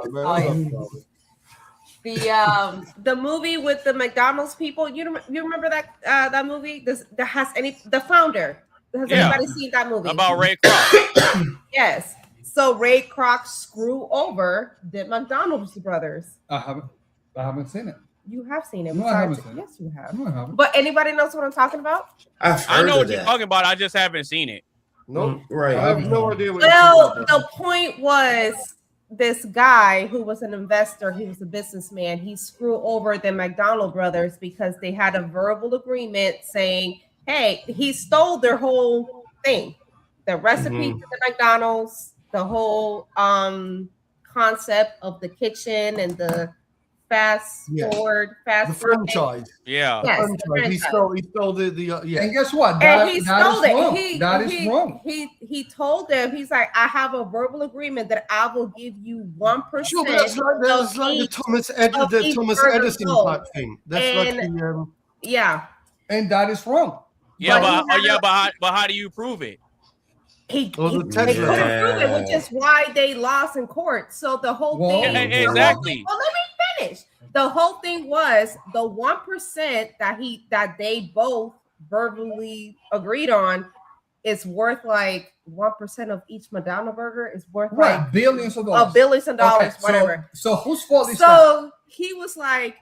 The movie with the McDonald's people. You remember that movie? The founder. Has anybody seen that movie? About Ray Kroc. Yes. So Ray Kroc screw over the McDonald's brothers. I haven't seen it. You have seen it. No, I haven't seen it. Yes, you have. No, I haven't. But anybody knows what I'm talking about? I know what you're talking about. I just haven't seen it. No, right. I have no idea what. Well, the point was this guy who was an investor, he was a businessman. He screwed over the McDonald brothers because they had a verbal agreement saying, "Hey," he stole their whole thing, the recipe to the McDonald's, the whole concept of the kitchen and the fast food franchise. Yeah. Yes, He stole the And guess what? He stole it. That is wrong. He told them, he's like, I have a verbal agreement that I will give you 1%. Sure, but that's like the Thomas Edison type thing. That's like the yeah. And that is wrong. Yeah, but how do you prove it? He couldn't prove it, which is why they lost in court. So the whole thing, exactly. Well, let me finish. The whole thing was the 1% that they both verbally agreed on is worth like 1% of each Madonna burger is worth like billions of dollars. Billions of dollars, whatever. So whose fault is that? So he was like,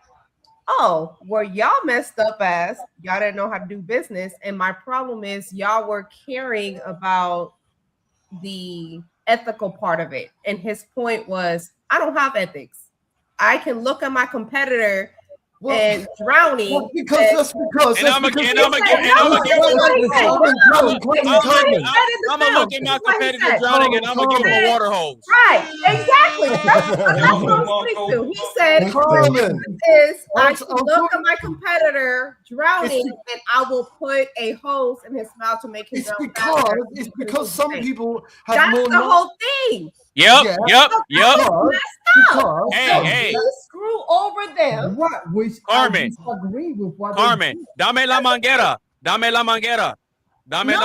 "Oh, well, y'all messed up ass. Y'all didn't know how to do business. And my problem is y'all were caring about the ethical part of it." And his point was, I don't have ethics. I can look at my competitor and drowning. I'm gonna look at my competitor drowning and I'm gonna give him a water hose. Right, exactly. That's what I'm speaking to. He said, I can look at my competitor drowning and I will put a hose in his mouth to make him drown. It's because some people have That's more. The whole thing. Yep. Hey. Screw over them. What? Which Carmen, disagree with what dame la manguera. Dame la manguera. Yes. Dame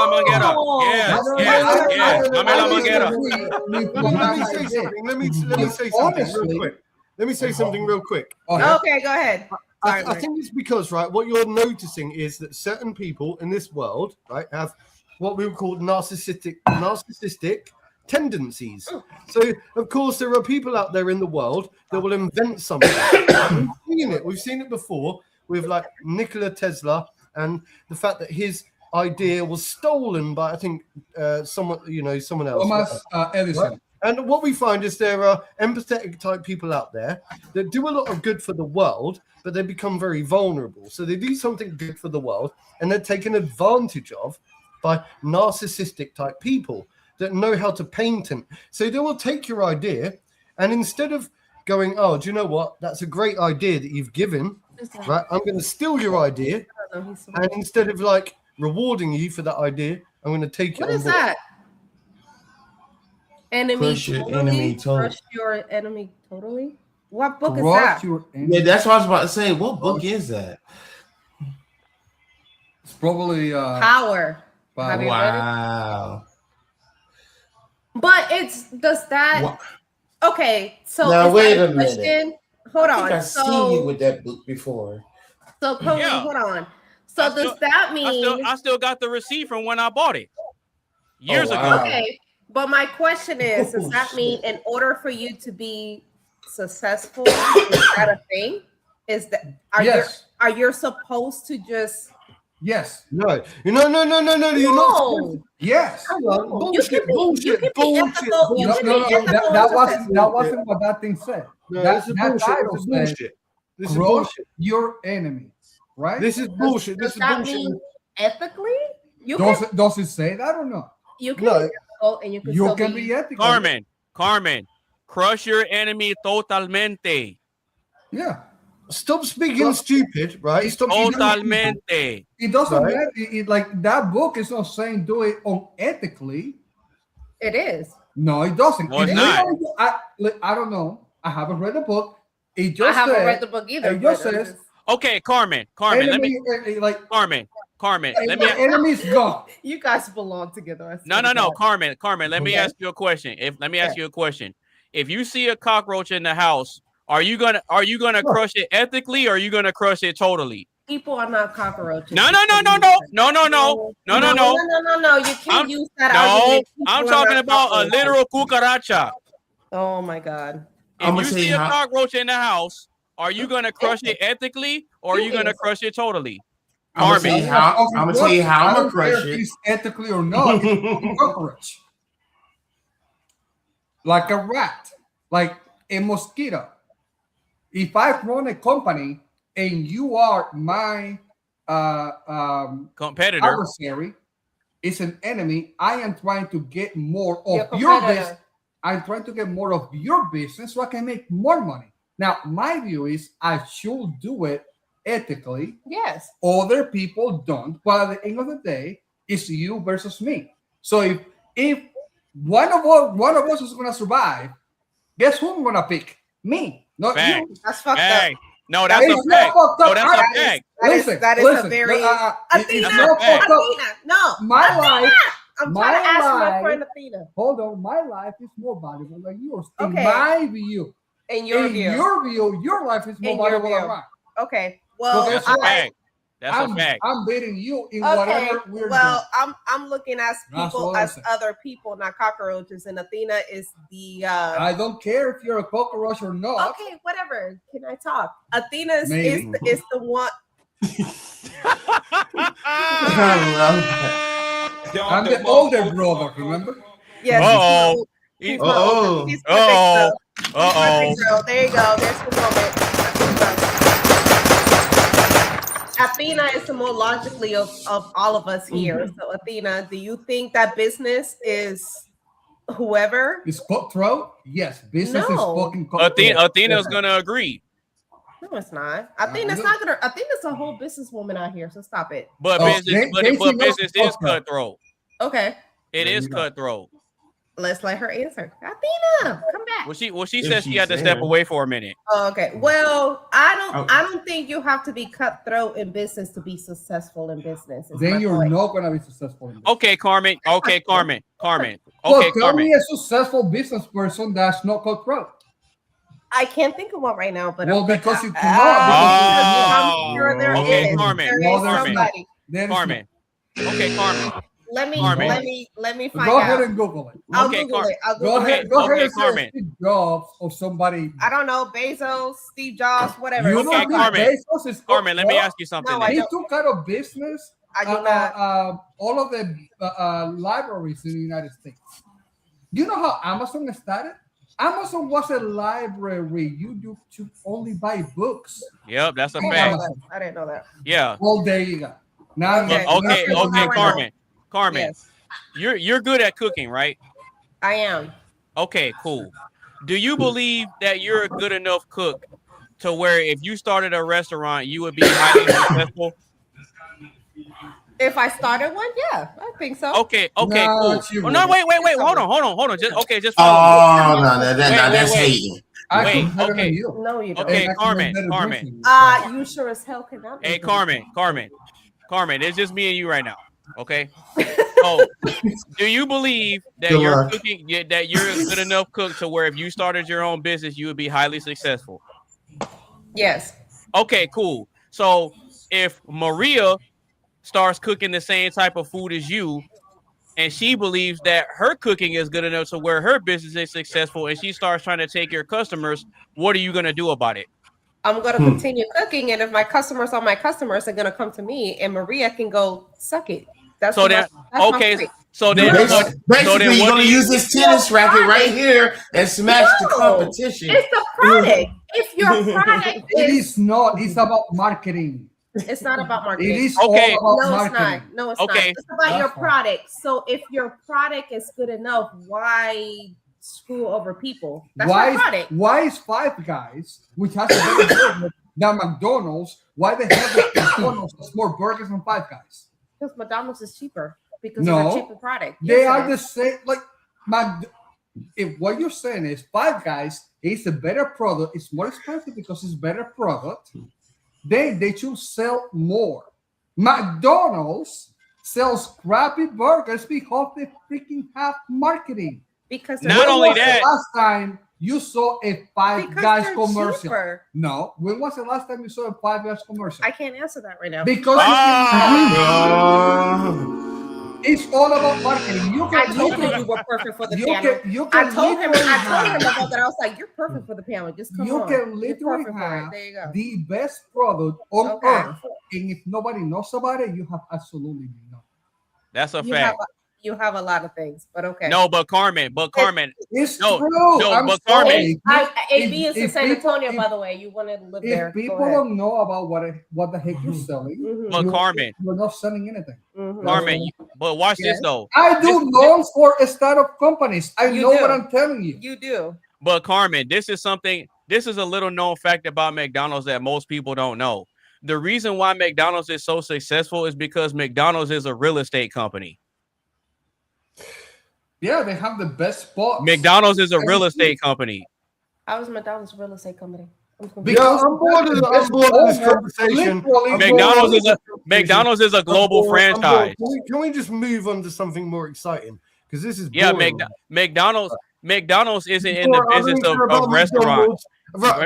la manguera. Let me say something real quick. Let me say something real quick. Okay, go ahead. I think it's because, right, what you're noticing is that certain people in this world, right, have what we would call narcissistic tendencies. So, of course, there are people out there in the world that will invent something. We've seen it before with like Nikola Tesla and the fact that his idea was stolen by, I think, someone else. Thomas Edison. Right? And what we find is there are empathetic type people out there that do a lot of good for the world, but they become very vulnerable. So they do something good for the world and they're taken advantage of by narcissistic type people that know how to paint it. So they will take your idea and instead of going, oh, do you know what? That's a great idea that you've given, right? I'm going to steal your idea. And instead of like rewarding you for that idea, I'm going to take it. What is that? Crush your enemy totally. Crush your enemy totally. What book is that? Yeah, that's what I was about to say. What book is that? It's probably Power. Have you read it? Wow. But does that okay? So now wait a question? minute. Hold I on. think I've seen you with that book before. So Cody, hold on. So does that mean I still got the receipt from when I bought it years ago? Okay, but my question is, does that mean in order for you to be successful, is that a thing? Is that are you supposed to just Yes. No. You're not. Yes. Bullshit. That wasn't what that thing said. No, that this is title said, bullshit. This is crush bullshit. your enemies, right? This is bullshit. This is bullshit. Mean ethically? Does it say that or not? You can be ethical and you can be ethical. Carmen, crush your enemy totalmente. Yeah. Stop speaking stupid, right? Stop Totalmente. It doesn't matter. Like that book is not saying do it unethically. It is. No, it doesn't. No, it's not. I don't know. I haven't read the book. It I just haven't read the book either. It just says. Okay, Carmen. Enemy, Let me Carmen. Let me. Enemy's gone. You guys belong together. No. Carmen. Let me ask you a question. If you see a cockroach in the house, are you gonna crush it ethically or are you gonna crush it totally? People are not cockroaches. No. You can't use that. No, I'm talking about a literal cucaracha. Oh my God. If you see a cockroach in the house, are you gonna crush it ethically or are you gonna crush it totally? I'm gonna tell you how I'm gonna crush it. It's ethically or not, it's a cockroach. Like a rat, like a mosquito. If I run a company and you are my competitor, adversary, it's an enemy. I am trying to get more of your business. I'm trying to get more of your business so I can make more money. Now, my view is I should do it ethically. Yes. Other people don't. But at the end of the day, it's you versus me. So if one of us is going to survive, guess who I'm going to pick? Me. Not you. That's fucked up. No, that's a fact. No, that's a fact. That is a very Athena. No, my life. I'm trying to ask my friend Athena. Hold on, my life is more valuable than yours. Okay. In my view. In your view, your life is more valuable than mine. Okay. Well, that's a fact. That's a fact. I'm beating you in whatever we're doing. I'm looking at people as other people, not cockroaches, and Athena is the. I don't care if you're a cockroach or not. Okay, whatever. Can I talk? Athena is the one. I love that. I'm the older brother, remember? Yes. He's my big girl. There you go. There's the moment. Athena is the more logically of all of us here. So, Athena, do you think that business is whoever? Is cutthroat? Yes, business is fucking cutthroat. Athena's gonna agree. No, it's not. Athena's not gonna. Athena's a whole businesswoman out here, so stop it. But business is cutthroat. Okay. It is cutthroat. Let's let her answer. Athena, come back. Well, she said she had to step away for a minute. Oh, okay. Well, I don't think you have to be cutthroat in business to be successful in business. Then you're not gonna be successful in business. Okay, Carmen. Okay, Carmen. Well, tell me a successful business person that's not cutthroat. I can't think of one right now, but well, because you cannot. I'm sure there Okay, is. Carmen. There is somebody. Carmen. Okay, Carmen. Let me find Go out. ahead and Google it. I'll Google it. I'll Google it. Go ahead and Carmen. say Steve Jobs or somebody. I don't know, Bezos, Steve Jobs, whatever. You know, Carmen. Bezos is Carmen, let me ask you something. No, I he don't. took out of business I do not. all of the libraries in the United States. You know how Amazon started? Amazon was a library. You only buy books. Yep, that's a I fact. didn't know that. Yeah. Well, there you go. Now, Okay, Carmen. Carmen, Yes. you're good at cooking, right? I am. Okay, cool. Do you believe that you're a good enough cook to where if you started a restaurant, you would be highly successful? If I started one, yeah, I think so. Okay, cool. Oh, no, wait. Hold on. Just follow me. That's hating. Wait, okay. No, you don't. Okay, Carmen. You sure as hell cannot. Hey, Carmen. It's just me and you right now. Okay. So, do you believe that you're cooking? That you're a good enough cook to where if you started your own business, you would be highly successful? Yes. Okay, cool. So, if Maria starts cooking the same type of food as you, and she believes that her cooking is good enough to where her business is successful, and she starts trying to take your customers, what are you gonna do about it? I'm going to continue cooking, and if my customers are my customers, they're going to come to me, and Maria can go suck it. That's So that's okay. So then, basically, you're going to use this tennis racket right here and smash the competition. It's the product. If your product it is not. It's about marketing. It's not about marketing. It is okay. All about marketing. No, it's not. It's about your product. So if your product is good enough, why screw over people? That's your product. Why is Five Guys, which has a better burger than McDonald's, why the hell does McDonald's has more burgers than Five Guys? Because McDonald's is cheaper. Because of a cheaper product. They are the same. Like if what you're saying is Five Guys is a better product, it's more expensive because it's better product. They should sell more. McDonald's sells crappy burgers because they freaking have marketing. Because not only that, last time you saw a Five Guys commercial? Cheaper. No, when was the last time you saw a Five Guys commercial? I can't answer that right now. Because it's all about marketing. You can I told him you were perfect for the panel. I told him about that. I was like, "You're perfect for the panel. Just come on." You can literally have there you go. the best product on earth, and if nobody knows about it, you have absolutely nothing. That's a fact. You have a lot of things, but okay. No, but Carmen, it's no, true. No, I'm but sorry. Carmen, AB is in San Antonio, by the way. You want to live there? If people don't know about what the heck you're selling, but Carmen, you're not selling anything. Carmen, but watch this though. I do loans for startup companies. I know what I'm telling you. You do. But Carmen, this is a little known fact about McDonald's that most people don't know. The reason why McDonald's is so successful is because McDonald's is a real estate company. Yeah, they have the best spot. McDonald's is a real estate company. How is McDonald's a real estate company? Because I'm bored of this conversation. McDonald's is a global franchise. Can we just move on to something more exciting? Because this is McDonald's isn't in the business of restaurants.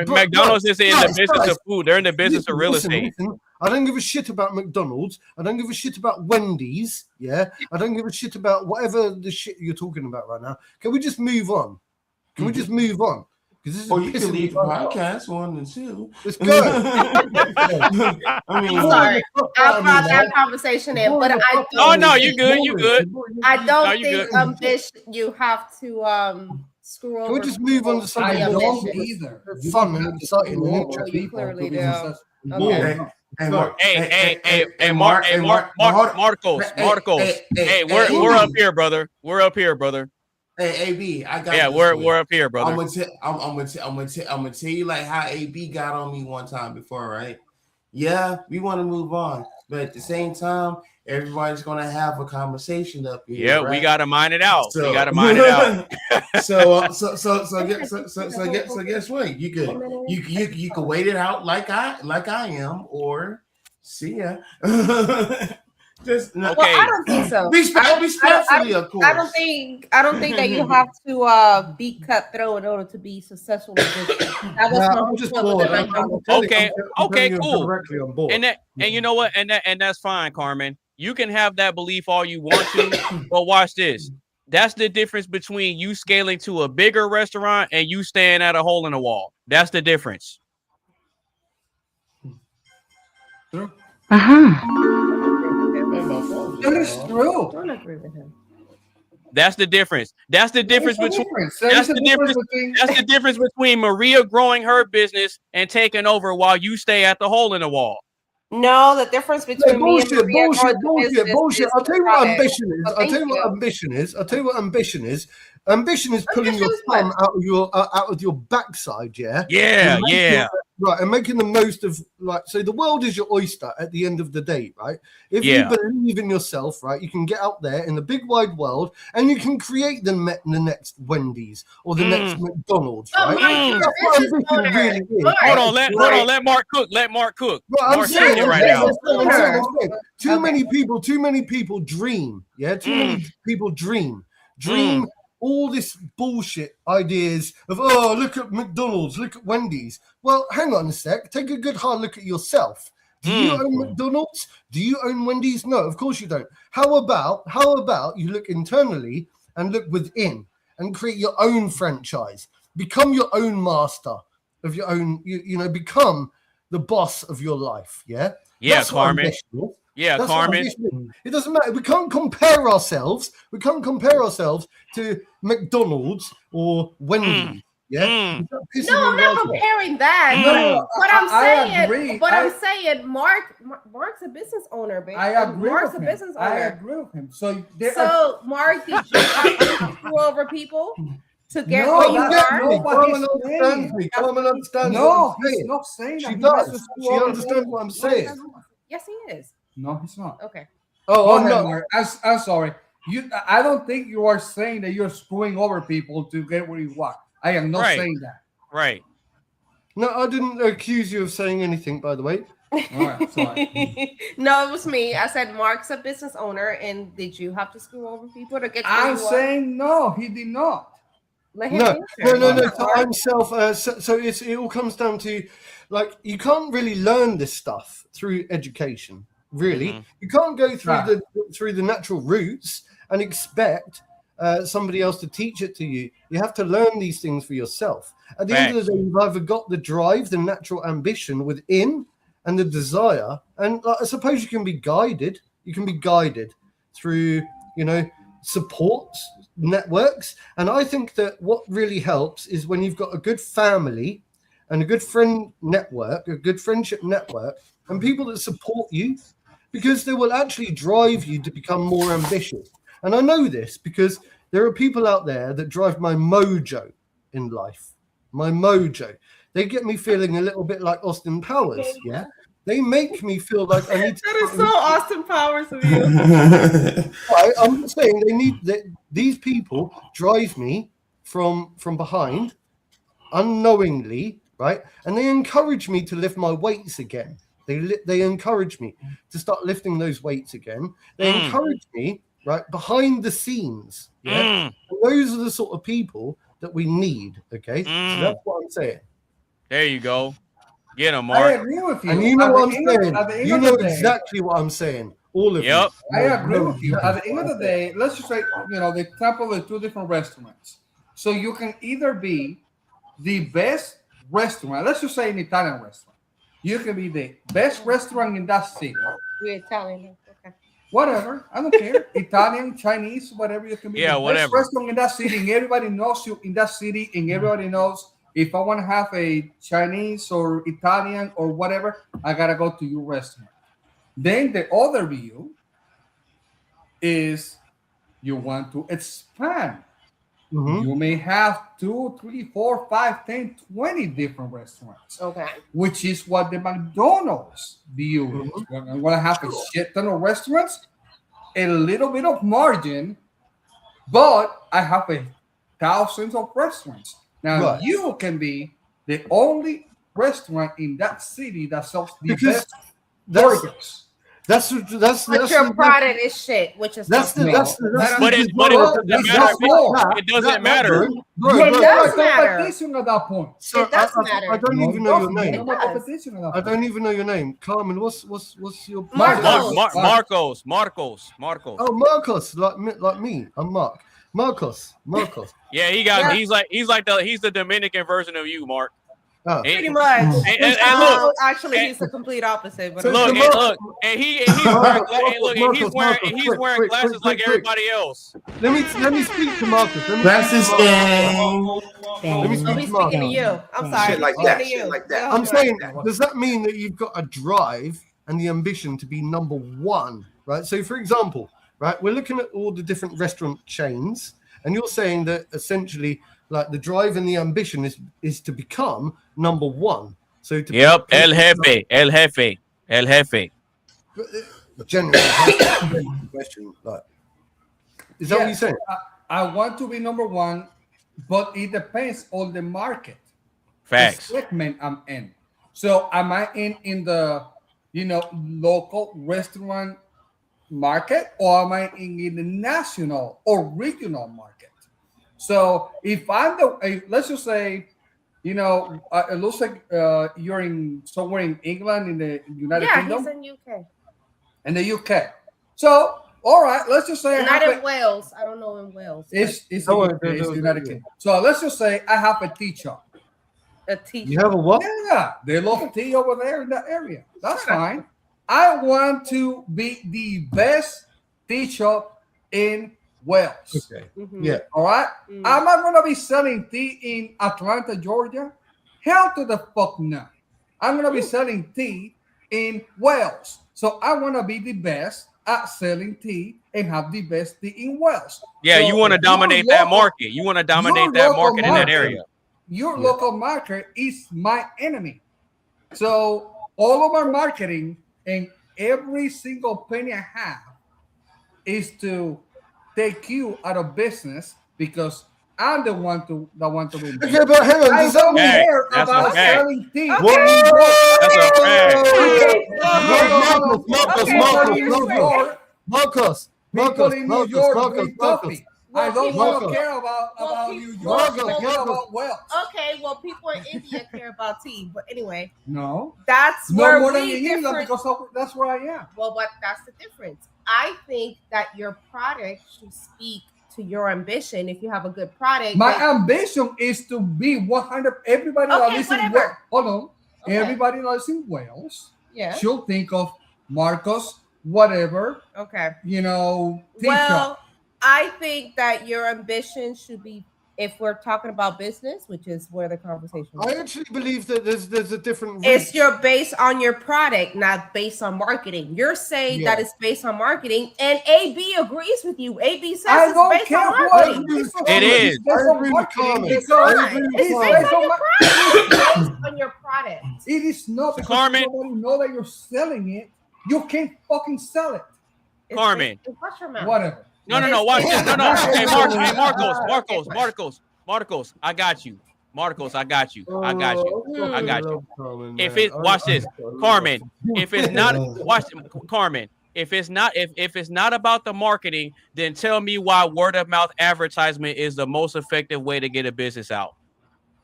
McDonald's isn't in the business of food. They're in the business of real estate. I don't give a shit about McDonald's. I don't give a shit about Wendy's. Yeah. I don't give a shit about whatever the shit you're talking about right now. Can we just move on? Can we just move on? Because this is you can leave the podcast 1 and 2. Let's go. I mean, sorry, I brought that conversation in, but I don't. Oh no, you good. You good. I don't think Bish, you have to screw over. Can we just move on to something I don't either. Fun and exciting and interesting? You clearly do. Marcos. Hey, we're up here, brother. We're up here, brother. Hey, AB, I got. Yeah, we're up here, brother. I'm gonna tell you like how AB got on me one time before, right? Yeah, we want to move on, but at the same time, everybody's gonna have a conversation up here. Yeah, right? We gotta mine it out. So, we gotta mine it out. So guess what? You could wait it out like I am, or see ya. Just, Well, I don't think so. Respectfully, of course. I don't think that you have to be cutthroat in order to be successful in business. That was my just point with the bored. Okay, cool. Directly on board. And you know what? And that's fine, Carmen. You can have that belief all you want to, but watch this. That's the difference between you scaling to a bigger restaurant and you staying at a hole in the wall. That's the difference. That is true. I don't agree with him. That's the difference. That's the difference between Maria growing her business and taking over while you stay at the hole in the wall. No, the difference between me and Maria bullshit. I'll tell you what ambition is. I'll tell you what ambition is. Ambition is pulling your thumb out of your backside, yeah? Yeah. Right, and making the most of, like, so the world is your oyster at the end of the day, right? If you believe in yourself, right, you can get out there in the big wide world and you can create the next Wendy's or the next McDonald's, right? Really hold on, let Mark cook. Well, I'm saying it right now. Too many people dream, yeah? Too many people dream all this bullshit ideas of, oh, look at McDonald's, look at Wendy's. Well, hang on a sec. Take a good hard look at yourself. Do you own McDonald's? Do you own Wendy's? No, of course you don't. How about you look internally and look within and create your own franchise? Become your own master of your own, become the boss of your life, yeah? That's Carmen. Carmen. It doesn't matter. We can't compare ourselves to McDonald's or Wendy's. Yeah. No, I'm not comparing that. No, I'm saying, Mark's a business owner, baby. I agree Mark's with a him. business owner. I agree with him. So Mark, did you have to screw over people to get where you are? Carmen understands. No, he's not saying that. She does. She understands what I'm saying. Yes, he is. No, he's not. Okay. Oh, no. I'm sorry. I don't think you are saying that you're screwing over people to get where you want. I am not saying that. Right. No, I didn't accuse you of saying anything, by the way. All right, sorry. No, it was me. I said Mark's a business owner, and did you have to screw over people to get? I'm saying no, he did not. No. So I'm so it all comes down to, like, you can't really learn this stuff through education. Really, you can't go through the natural routes and expect somebody else to teach it to you. You have to learn these things for yourself. At the end of the day, you've either got the drive, the natural ambition within, and the desire. And I suppose you can be guided. You can be guided through, support networks. And I think that what really helps is when you've got a good family and a good friend network, a good friendship network, and people that support you, because they will actually drive you to become more ambitious. And I know this because there are people out there that drive my mojo in life. My mojo. They get me feeling a little bit like Austin Powers, yeah? They make me feel like I need to... That is so Austin Powers of you. I'm saying these people drive me from behind unknowingly, right? And they encourage me to lift my weights again. They encourage me to start lifting those weights again. They encourage me, right, behind the scenes. Yeah, those are the sort of people that we need. Okay, so that's what I'm saying. There you go. Get them, Mark. I agree with you. And you know what I'm saying. You know exactly what I'm saying. All of you. I agree with you. At the end of the day, let's just say, the example of 2 different restaurants. So you can either be the best restaurant. Let's just say an Italian restaurant. You can be the best restaurant in that city. We're Italian. Okay. Whatever. I don't care. Italian, Chinese, whatever. You can be the whatever. best restaurant in that city. And everybody knows you in that city. And everybody knows if I want to have a Chinese or Italian or whatever, I got to go to your restaurant. Then the other view is you want to expand. You may have 2, 3, 4, 5, 10, 20 different restaurants. Okay. Which is what the McDonald's view is. I'm going to have a shit ton of restaurants, a little bit of margin, but I have thousands of restaurants. Now, you can be the only restaurant in that city that sells the best burgers. But your product is shit, which is but it doesn't matter. It does matter. Competition at that point. So It does matter. I don't even know your name. It does. Competition at that I point. don't even know your name. Carmen, what's your Marcos. Oh, Marcos, like me. I'm Mark. Marcos. Yeah, he's the Dominican version of you, Mark. Oh. Pretty much. And look, actually, he's the complete opposite. But and he's wearing glasses like everybody else. Let me speak to Marcus. Glasses gang. Let me speak to Marcus. speaking to you. I'm sorry. Shit like Speaking that. to you. Shit like that. I'm saying, does that mean that you've got a drive and the ambition to be number one, right? So, for example, right, we're looking at all the different restaurant chains, and you're saying that essentially, like the drive and the ambition is to become number one. So, El jefe. Generally, question, like, is that what you're saying? I want to be number one, but it depends on the market. Facts. The segment I'm in. So am I in the local restaurant market, or am I in the national or regional market? So if I'm let's just say, it looks like you're somewhere in England, in the United Kingdom. Yeah, he's in UK. In the UK. So, all right, let's just say Not in Wales. I don't know in Wales. It's the United Kingdom. So let's just say I have a tea shop. A tea shop. You have a what? Yeah, they love tea over there in that area. That's fine. I want to be the best tea shop in Wales. Okay. Mm-hmm. Yeah. All right. I'm not gonna be selling tea in Atlanta, Georgia. Hell to the fuck no. I'm gonna be selling tea in Wales. So I want to be the best at selling tea and have the best tea in Wales. Yeah, so you want to dominate that market. You want to dominate that market in that area. Your local market is my enemy. So all of our marketing and every single penny I have is to take you out of business because I'm the one to win. Okay, but hang on. I don't care That's about okay. selling tea. That's a fact. Marcos. People in New York drink coffee. I don't want to Marcos. care about New York. Marcos, I care about Wales. Okay, well, people in India care about tea, but anyway, No. that's No where more than we in England different. because that's where I am. Well, but that's the difference. I think that your product should speak to your ambition. If you have a good product, My ambition is to be 100. Everybody that Okay, lives in whatever. Wales. Hold on. Okay. Everybody that lives in Wales yeah, should think of Marcos, whatever, okay. teacher. Well, I think that your ambition should be, if we're talking about business, which is where the conversation I is. actually believe that there's a different. It's your based on your product, not based on marketing. You're saying that it's based on marketing, and AB agrees with you. AB says I it's don't based care on what marketing. It is. I agree with Carmen. It's I not. agree with It's Carmen. based on your product. It's based on your product. It is not because Carmen. nobody know that you're selling it. You can't fucking sell it. It's Carmen. based- watch your mouth. Whatever. No. Watch this. No. Hey, Marcos. I got you. Marcos, I got you. If it watch this, Carmen. If it's not watch Carmen. If it's not about the marketing, then tell me why word of mouth advertisement is the most effective way to get a business out.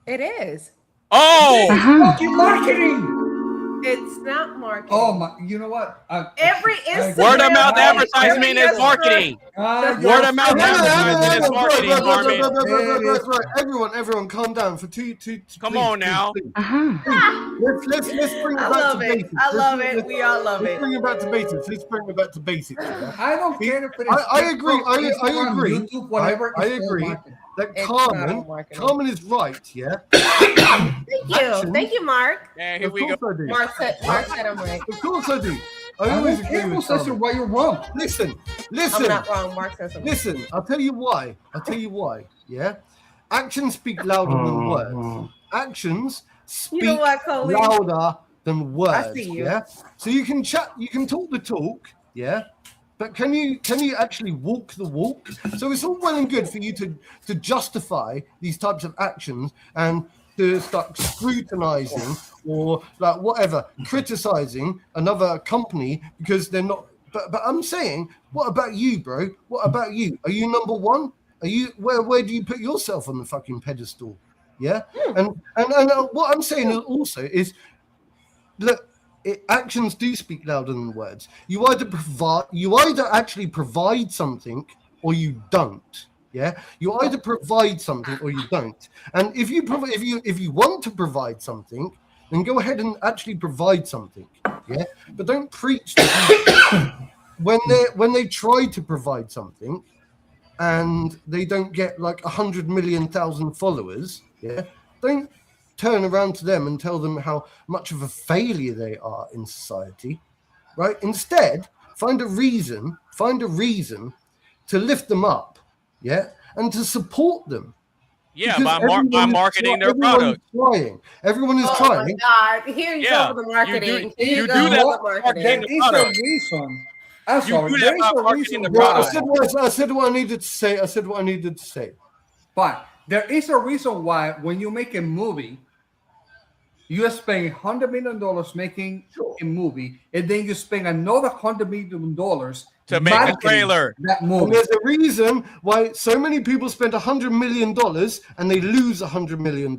It is. Oh, Fucking marketing. It's not marketing. Oh my! You know what? Every Instagram word of mouth page, advertisement is marketing. Word of mouth advertisement is marketing, Carmen. Everyone, calm down for two. Come on now. Let's bring it I back love to it. basics. I love it. We all love Let's it. bring it back to basics. Let's bring it back to basics. Yeah? I don't care if it is. I agree. I Instagram, agree. YouTube, whatever. I it's all agree marketing. that It's not marketing. Carmen is right. Yeah. Thank you, Mark. And here Of we course go. I do. Mark said I'm right. Of course I do. I I always don't agree care who with says Carmen. why you're wrong. Listen. I'm not wrong. Mark says I'm right. Listen, I'll tell you why. Yeah. Actions speak louder than words. Actions speak You know what, Coley? louder than words. I see you. Yeah. So you can chat, you can talk the talk, yeah. But can you actually walk the walk? So it's all well and good for you to justify these types of actions and to start scrutinizing or like whatever, criticizing another company because they're not. But I'm saying, what about you, bro? What about you? Are you number one? Are you where do you put yourself on the fucking pedestal? Yeah, and what I'm saying also is, look, actions do speak louder than words. You either actually provide something or you don't. Yeah, you either provide something or you don't. And if you want to provide something, then go ahead and actually provide something. Yeah, but don't preach to people when they try to provide something and they don't get like 100 million followers. Yeah, don't turn around to them and tell them how much of a failure they are in society, right? Instead, find a reason to lift them up, yeah, and to support them. Yeah, by marketing their product. Everyone is trying. Oh my God! Here you go with the marketing. You do that by marketing. There is a reason. I'm sorry. There is a reason. I said what I needed to say. But there is a reason why when you make a movie, you spend $100 million making a movie, and then you spend another $100 million to make a trailer. That movie. And there's a reason why so many people spend $100 million and they lose $100 million.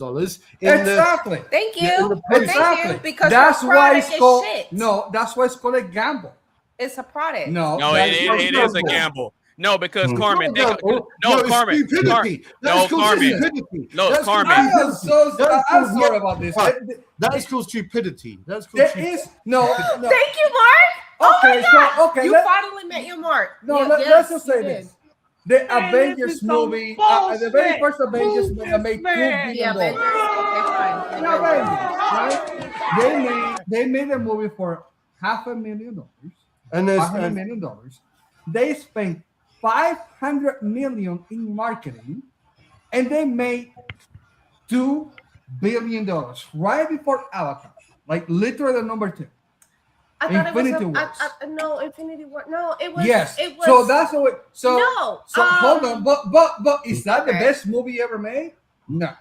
Exactly. Thank you. Thank you. Because that's why it's called shit. No. That's why it's called a gamble. It's a product. No, it is a gamble. No, because Carmen, Carmen. Carmen. I'm sorry about this. That is called stupidity. That's called stupidity. No. Thank you, Mark. Okay, you finally met your mark. No, let's just say this. The Avengers movie, the very first Avengers movie made $2 billion. They made a movie for $500,000. And $500 million. They spent $500 million in marketing, and they made $2 billion right before Avatar, like literally the number 2. I thought Infinity Wars. No, Infinity War. No, it was. Yes. It was, so that's the way. So no. So hold on, but is that the best movie ever made? No.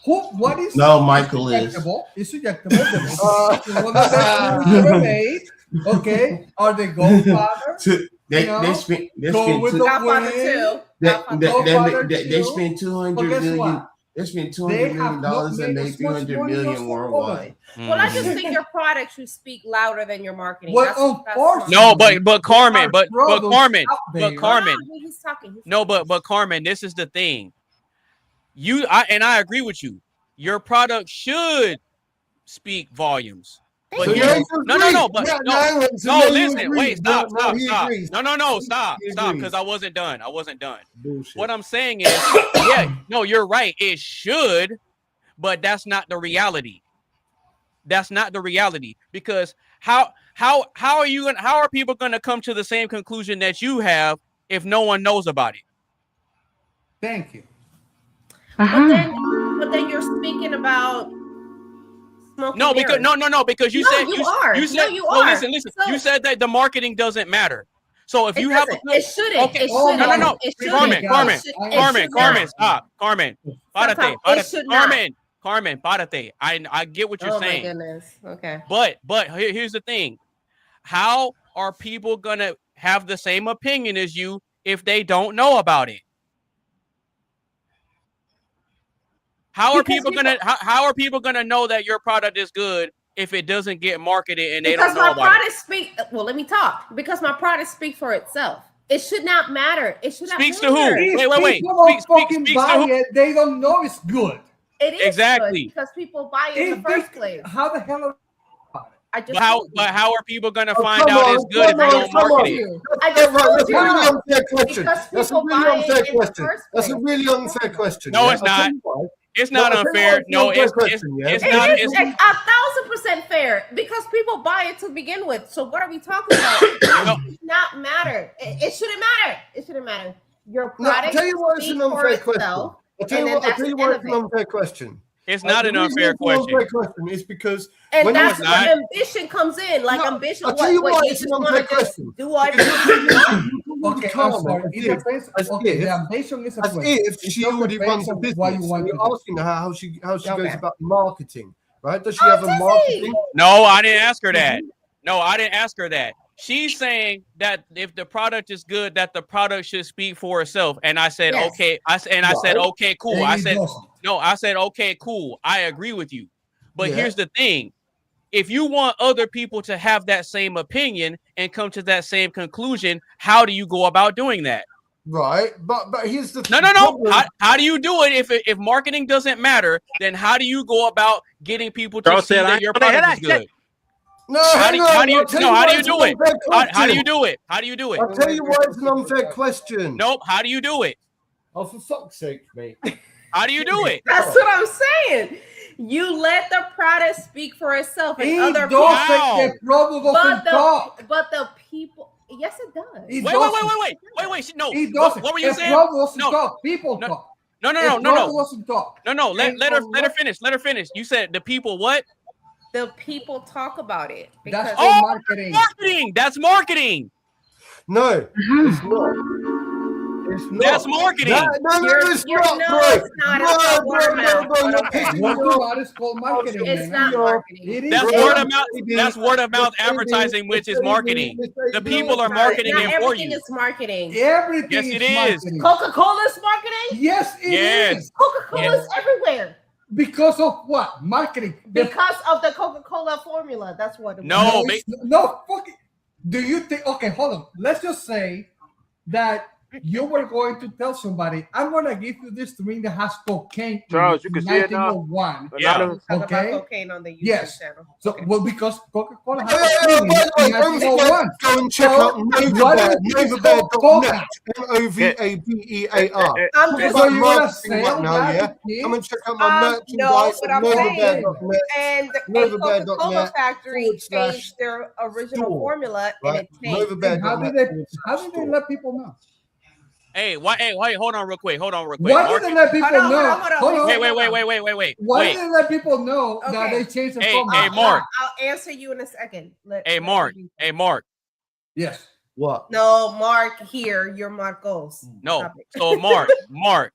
What is? No, Michael is. It's subjectable. What the best movie ever made? Okay, are they Godfather? They spent Godfather 2. They spent $200 million. They spent $200 million and made $300 million worldwide. Well, I just think your product should speak louder than your marketing. Well, of course. No, but Carmen, but Carmen. He's talking. No, but Carmen, this is the thing. I agree with you. Your product should speak volumes. But listen, wait, stop. No, stop, because I wasn't done. Bullshit. What I'm saying is, you're right. It should, but that's not the reality. Because how are people gonna come to the same conclusion that you have if no one knows about it? Thank you. But then you're speaking about. No, because you said you are. Listen. So, you said that the marketing doesn't matter. So if you have it shouldn't. Okay. No. Carmen, stop. Carmen, párate. I get what you're saying. Oh my goodness. Okay. But here's the thing. How are people gonna have the same opinion as you if they don't know about it? How are people gonna know that your product is good if it doesn't get marketed and they don't know about it? Let me talk. Because my product speaks for itself. It should not matter. It should not speaks to who? Wait. Speaks to who? They don't know it's good. It is exactly good because people buy it in the first place. How the hell? But how are people gonna find out it's good if you don't market it? That's a really unfair question. No, it's not. It's not unfair. No, it's not. It's 1,000% fair because people buy it to begin with. So what are we talking about? It should not matter. It shouldn't matter. It shouldn't matter. Your product. I'll tell you why it's an unfair question. I'll tell you why it's an unfair question. It's not an unfair question. It's because that's when ambition comes in. Like ambition. I'll tell you why it's an unfair question. Do I? Okay, I'm sorry. It depends. Okay, the ambition is a as question. if she already runs a business. What you want You're to do. asking her how she goes Okay. about marketing, right? Does she have a marketing? No, I didn't ask her that. No, I didn't ask her that. She's saying that if the product is good, that the product should speak for itself. And I said, Yes. okay. I said, okay, cool. And I it said, doesn't. no, I said, okay, cool. I agree with you. But Yeah. here's the thing. If you want other people to have that same opinion and come to that same conclusion, how do you go about doing that? Right, but here's the No. problem. How do you do it if marketing doesn't matter? Then how do you go about getting people to see that your product is good? No, How do you do it? How do you do it? How do you do it? I'll tell you why it's an unfair question. Nope. How do you do it? Oh, for fuck's sake, mate. How do you do it? That's what I'm saying. You let the product speak for itself, and other It doesn't. Wow. The problem doesn't talk. but the people. Yes, it does. It Wait. No. It doesn't. What were you The saying? problem doesn't No. talk. People talk. No. The problem doesn't talk. No. Let her finish. Let her finish. You said the people what? The people talk about it. That's Because all marketing. Marketing. That's marketing. No, it's not. It's not. That's marketing. No, it's not, no, bro. it's not. It's not word of mouth. Bro, you're Okay. pissing me Word of off. mouth is called marketing. It's man. not marketing. It is. That's Bro, word of mouth. maybe- That's word of mouth maybe- advertising, which is maybe- marketing. The maybe- people are Not marketing it for everything you. is marketing. Everything Yes, is it is. marketing. Coca-Cola is marketing. Yes, it Yes. is. Coca-Cola is everywhere Because of what? Marketing. because of the Coca-Cola formula. That's what. It No, was. No, fucking. Do you think? Okay, hold on. Let's just say that you were going to tell somebody, I'm going to give you this drink that has cocaine. Charles, you can see it now. 1901. Yeah. Talk about Okay. cocaine on the YouTube Yes. channel. So, well, because Coca-Cola has By cocaine the way, in don't forget, 1901. go and check So, out why do you think it's called novabear.net. Coca? Novabear. I'm Talk just about So you're gonna marketing right sell now, that yeah? to kids? Come and check out my No, merchandise but at I'm saying, novabear.net. and a novabear.net Coca-Cola factory /store, changed their original formula, right? and it tanked. And how did they let people know? Hey, wait, hold on real quick. Why did they let people Hold on, know? hold on. Wait. Why did they let people know that Okay. they changed the Hey, formula? hey, Mark. I'll answer you in a second. Hey, Mark. Yes. What? No, Mark here. You're Marcos. No. Stop it. So Mark,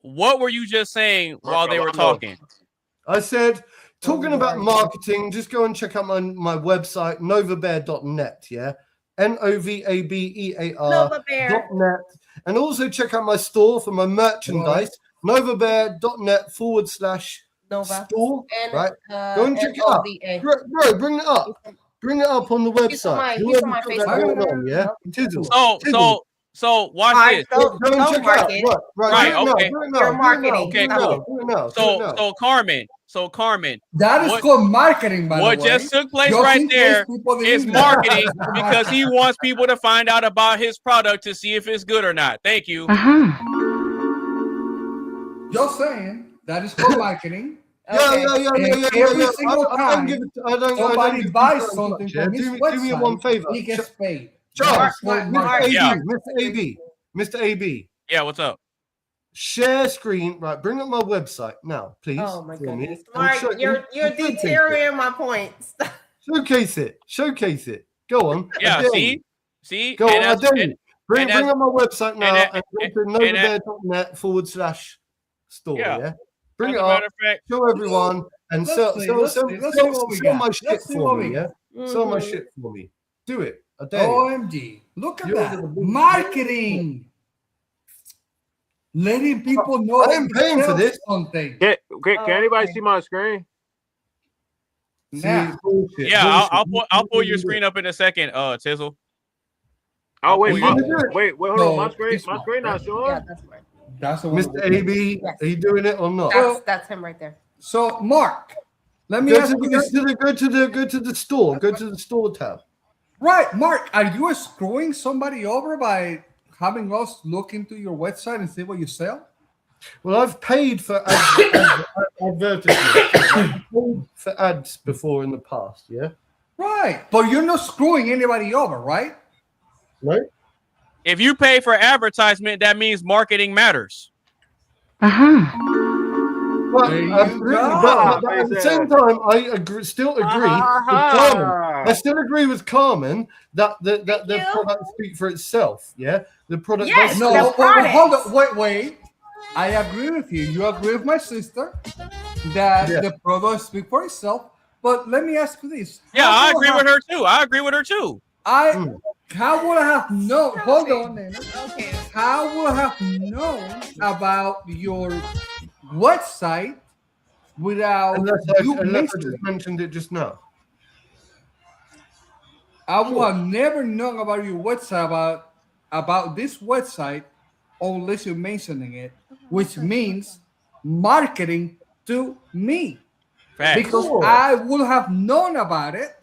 what were you just saying while they were talking? I said, talking about marketing, just go and check out my website, novabear.net, yeah? novabear.net. And also check out my store for my merchandise, novabear.net /store, And, right? Go and check it out. Bro, bring it up. Bring it up on the website. He's on my Facebook. Yeah? Tizzle. So watch this. Go and check it out. Right, okay. You're marketing. Okay, cool. So Carmen, that is called marketing, by the way. What just took place right there is marketing because he wants people to find out about his product to see if it's good or not. Thank you. Just saying, that is called marketing. Yeah. Every single time I don't somebody buys something yeah. from his Do me website, one favor. he gets paid. Charles, Yeah. Mr. AB. Yeah, what's up? Share screen. Right, bring up my website now, please. Oh my for me. goodness, And Mark, you're deteriorating my points. Showcase it. Go on. Yeah, see. Go on. I dare you. Bring and up my website now and go to novabear.net /store. Yeah. Bring it up. Show everyone and sell my shit for me. Yeah. Sell my shit for me. Do it. I dare you. OMG. Look at that. Marketing. Letting people know. I am paying for this. Something. Can anybody see my screen? Nah. Yeah, I'll pull your screen up in a second, Tizzle. Oh wait, hold No, on. My screen not showing. Yeah, that's right. That's the one. Mr. AB, Yes. are you doing it or not? That's him right there. So, Mark, let me Go ask to you this. the store. Go to the store tab. Right, Mark, are you screwing somebody over by having us look into your website and see what you sell? Well, I've paid for advertisements. I've paid for ads before in the past, yeah? Right, but you're not screwing anybody over, right? No? If you pay for advertisement, that means marketing matters. But at the same time, I still agree with Carmen. I still agree with Carmen that the product speaks for itself. Yeah, the product. Yes, does No, speak- hold on, wait. I agree with you. You agree with my sister that the product speaks for itself. But let me ask you this. Yeah, I agree with her too. I agree with her too. How would I have known? Hold on, Nana. Okay. How would I have known about your website without you unless I just mentioned it just now? I would have never known about your website about this website unless you're mentioning it, which means marketing to me. Facts. Because I would have known about it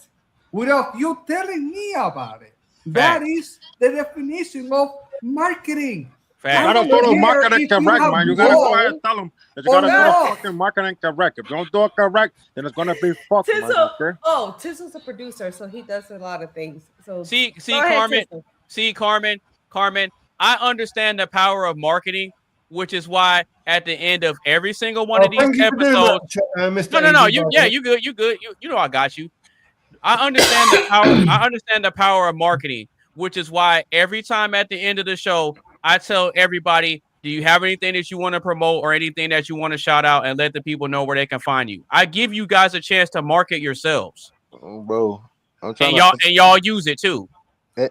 without you telling me about it. That is the definition of marketing. You gotta do the marketing correct, man. You gotta go ahead and tell them that you gotta do the fucking marketing correct. If you don't do it correct, then it's gonna be fucked, man. Okay? Tizzle's a producer, so he does a lot of things. So See, go ahead, Carmen. Tizzle. See, Carmen. I understand the power of marketing, which is why at the end of every single one of these episodes, no, you good. You know I got you. I understand the power. I understand the power of marketing, which is why every time at the end of the show, I tell everybody, do you have anything that you want to promote or anything that you want to shout out and let the people know where they can find you? I give you guys a chance to market yourselves. Bro. And y'all use it too. I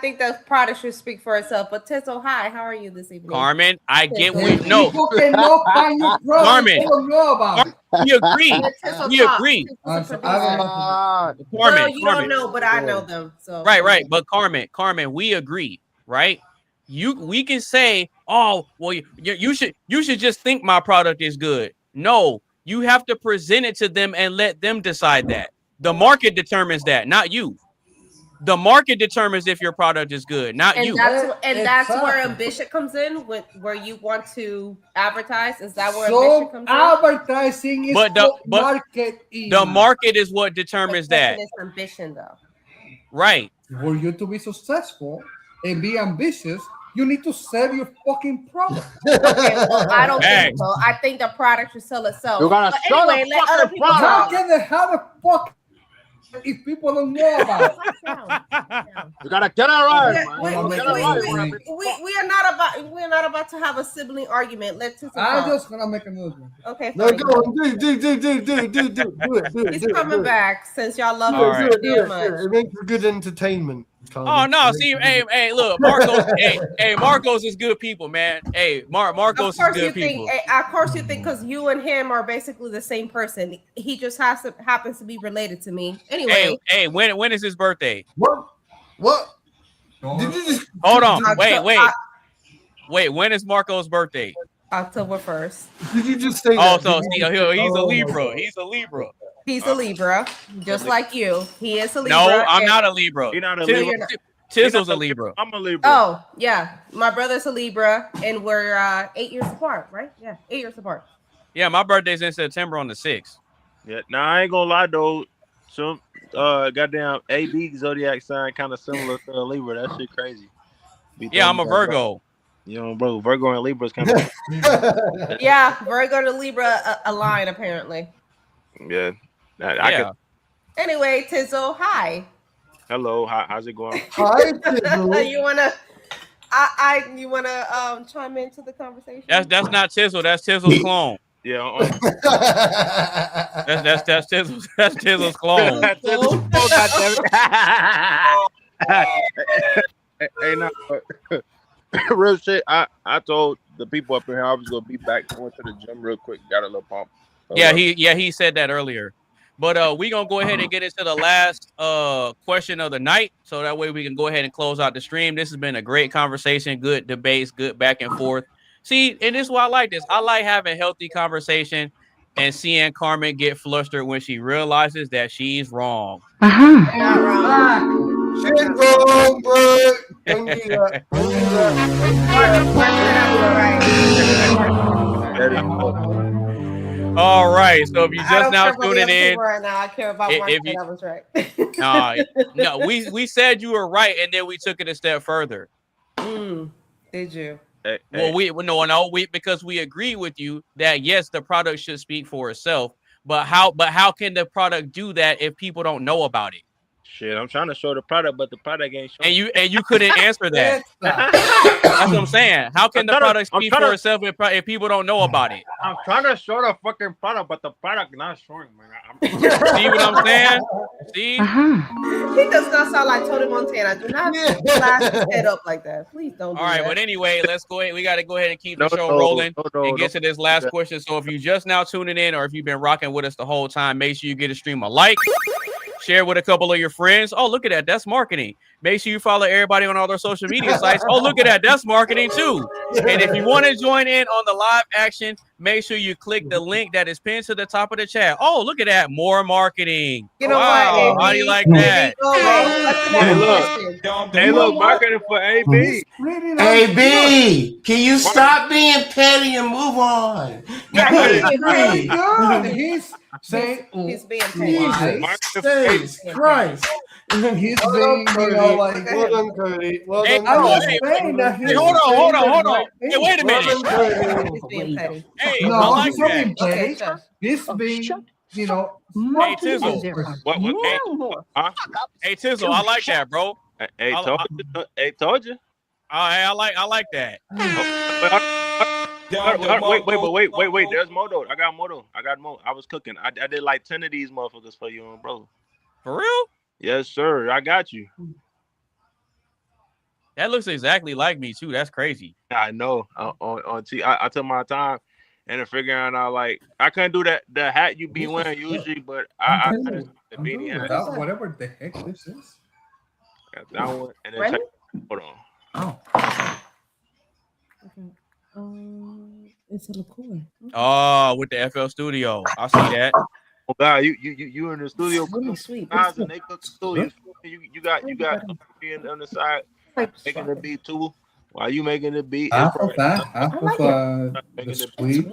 think the product should speak for itself. But Tizzle, hi, how are you this evening? Carmen, I get we no. Carmen, we agree. We agree. Well, you don't know, but I know them. So right. But Carmen, we agree, right? We can say, oh, well, you should just think my product is good. No, you have to present it to them and let them decide that. The market determines that, not you. The market determines if your product is good, not you. That's where ambition comes in, where you want to advertise. Is that where ambition comes in? Advertising is marketing. The market is what determines that. It's ambition, though. Right. For you to be successful and be ambitious, you need to sell your fucking product. Okay, well, I don't think so. I think the product should sell itself. You gotta sell the fucking product. How can they have a fuck if people don't know about it? You gotta get it right, man. We're not about to have a sibling argument. Let's just. I'm just gonna make another one. Okay. No, go on. Do it. He's coming back since y'all love him so much. It makes for good entertainment. Oh no! See, hey, look, Marcos. hey, Marcos is good people, man. Hey, Marcos is good people. Of course, you think because you and him are basically the same person. He just happens to be related to me. Anyway. Hey, when is his birthday? What? Did you just hold on? Wait. When is Marco's birthday? October 1st. Did you just say? Oh, so he's a Libra. He's a Libra. He's a Libra, just like you. He is a Libra. No, I'm not a Libra. You're not a Libra. Tizzle's a Libra. I'm a Libra. Oh, yeah. My brother's a Libra, and we're 8 years apart, right? Yeah, 8 years apart. Yeah, my birthday's in September on the 6th. Yeah, now I ain't gonna lie though. Some goddamn AB zodiac sign kind of similar to a Libra. That shit crazy. Yeah, I'm a Virgo. You know, bro, Virgo and Libra is kind of. Yeah, Virgo and Libra align apparently. Yeah. Anyway, Tizzle, hi. Hello, how's it going? Hi, Tizzle. You wanna chime into the conversation? That's not Tizzle. That's Tizzle's clone. Yeah. That's Tizzle's clone. Hey, no. Real shit. I told the people up in here I was gonna be back going to the gym real quick. Got a little pump. He said that earlier. But we gonna go ahead and get into the last question of the night, so that way we can go ahead and close out the stream. This has been a great conversation, good debates, good back and forth. See, and this is why I like this. I like having healthy conversation and seeing Carmen get flustered when she realizes that she's wrong. Not wrong. She's wrong, bro. Don't do that. All right, so if you just now tuning in, right now, I care about Mark. I was no, right. we said you were right, and then we took it a step further. Did you? Well, because we agree with you that yes, the product should speak for itself, But how can the product do that if people don't know about it? Shit, I'm trying to show the product, but the product ain't showing. And you couldn't answer that. That's what I'm saying. How can the product speak for itself if people don't know about it? I'm trying to show the fucking product, but the product not showing, man. See what I'm saying? See? He does not sound like Tony Montana. Do not flash his head up like that. Please don't. All right, that. But anyway, let's go ahead. We got to go ahead and keep the show rolling and get to this last question. So if you just now tuning in, or if you've been rocking with us the whole time, make sure you get a stream a like. Share with a couple of your friends. Oh, look at that. That's marketing. Make sure you follow everybody on all their social media sites. Oh, look at that. That's marketing too. And if you want to join in on the live action, make sure you click the link that is pinned to the top of the chat. Oh, look at that. More marketing. You know wow. what? How do you like that? Hey, look, marketing for AB. AB, can you stop being petty and move on? Very good. He's saying he's being petty. Jesus Christ. He's being, like. Well done, Cody. Well done, Hey, hold on. Hey, wait a minute. He's being petty. Hey, no, I like he's not that. being petty. He's being, Hey, Tizzle. Hey, Tizzle, I like that, bro. Hey, told you. I like that. Wait. There's more though. I got more. I was cooking. I did like 10 of these motherfuckers for you, bro. For real? Yes, sir. I got you. That looks exactly like me too. That's crazy. I know. I took my time and figuring out like I couldn't do that the hat you be wearing usually, but I just the beanie hat. Whatever the heck this is. Got that one and then check. Hold on. Okay. It's a liqueur. Oh, with the FL Studio. I see that. Oh God, you in the studio really sweet. guys and they cook studio. You got being on the side making the beat too. While you making the beat, half of the sweet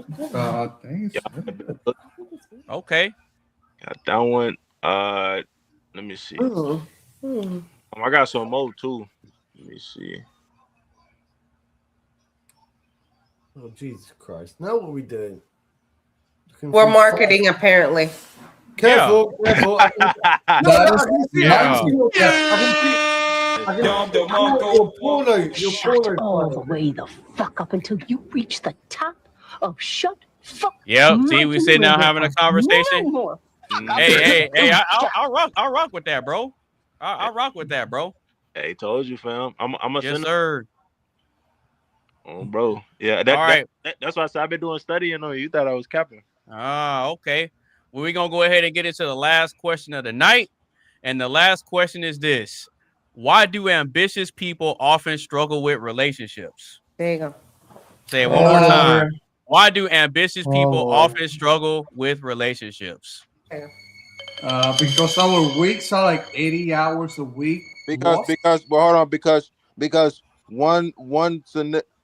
things. Okay. Got that one. Let me see. I got some more too. Let me see. Oh, Jesus Christ. Now what are we doing? We're marketing, apparently. Careful. Shut all the way the fuck up until you reach the top of shut fuck. Yep. See, we sitting down having a conversation. Hey, I'll rock with that, bro. I'll rock with that, bro. Hey, told you, fam. I'm a yes, sir. Oh, bro. Yeah, that's why I said I've been doing studying on you. You thought I was capping. Okay. Well, we're going to go ahead and get into the last question of the night. And the last question is this. Why do ambitious people often struggle with relationships? There you go. Say it one more time. Why do ambitious people often struggle with relationships? Because our weeks are like 80 hours a week. Because hold on, because one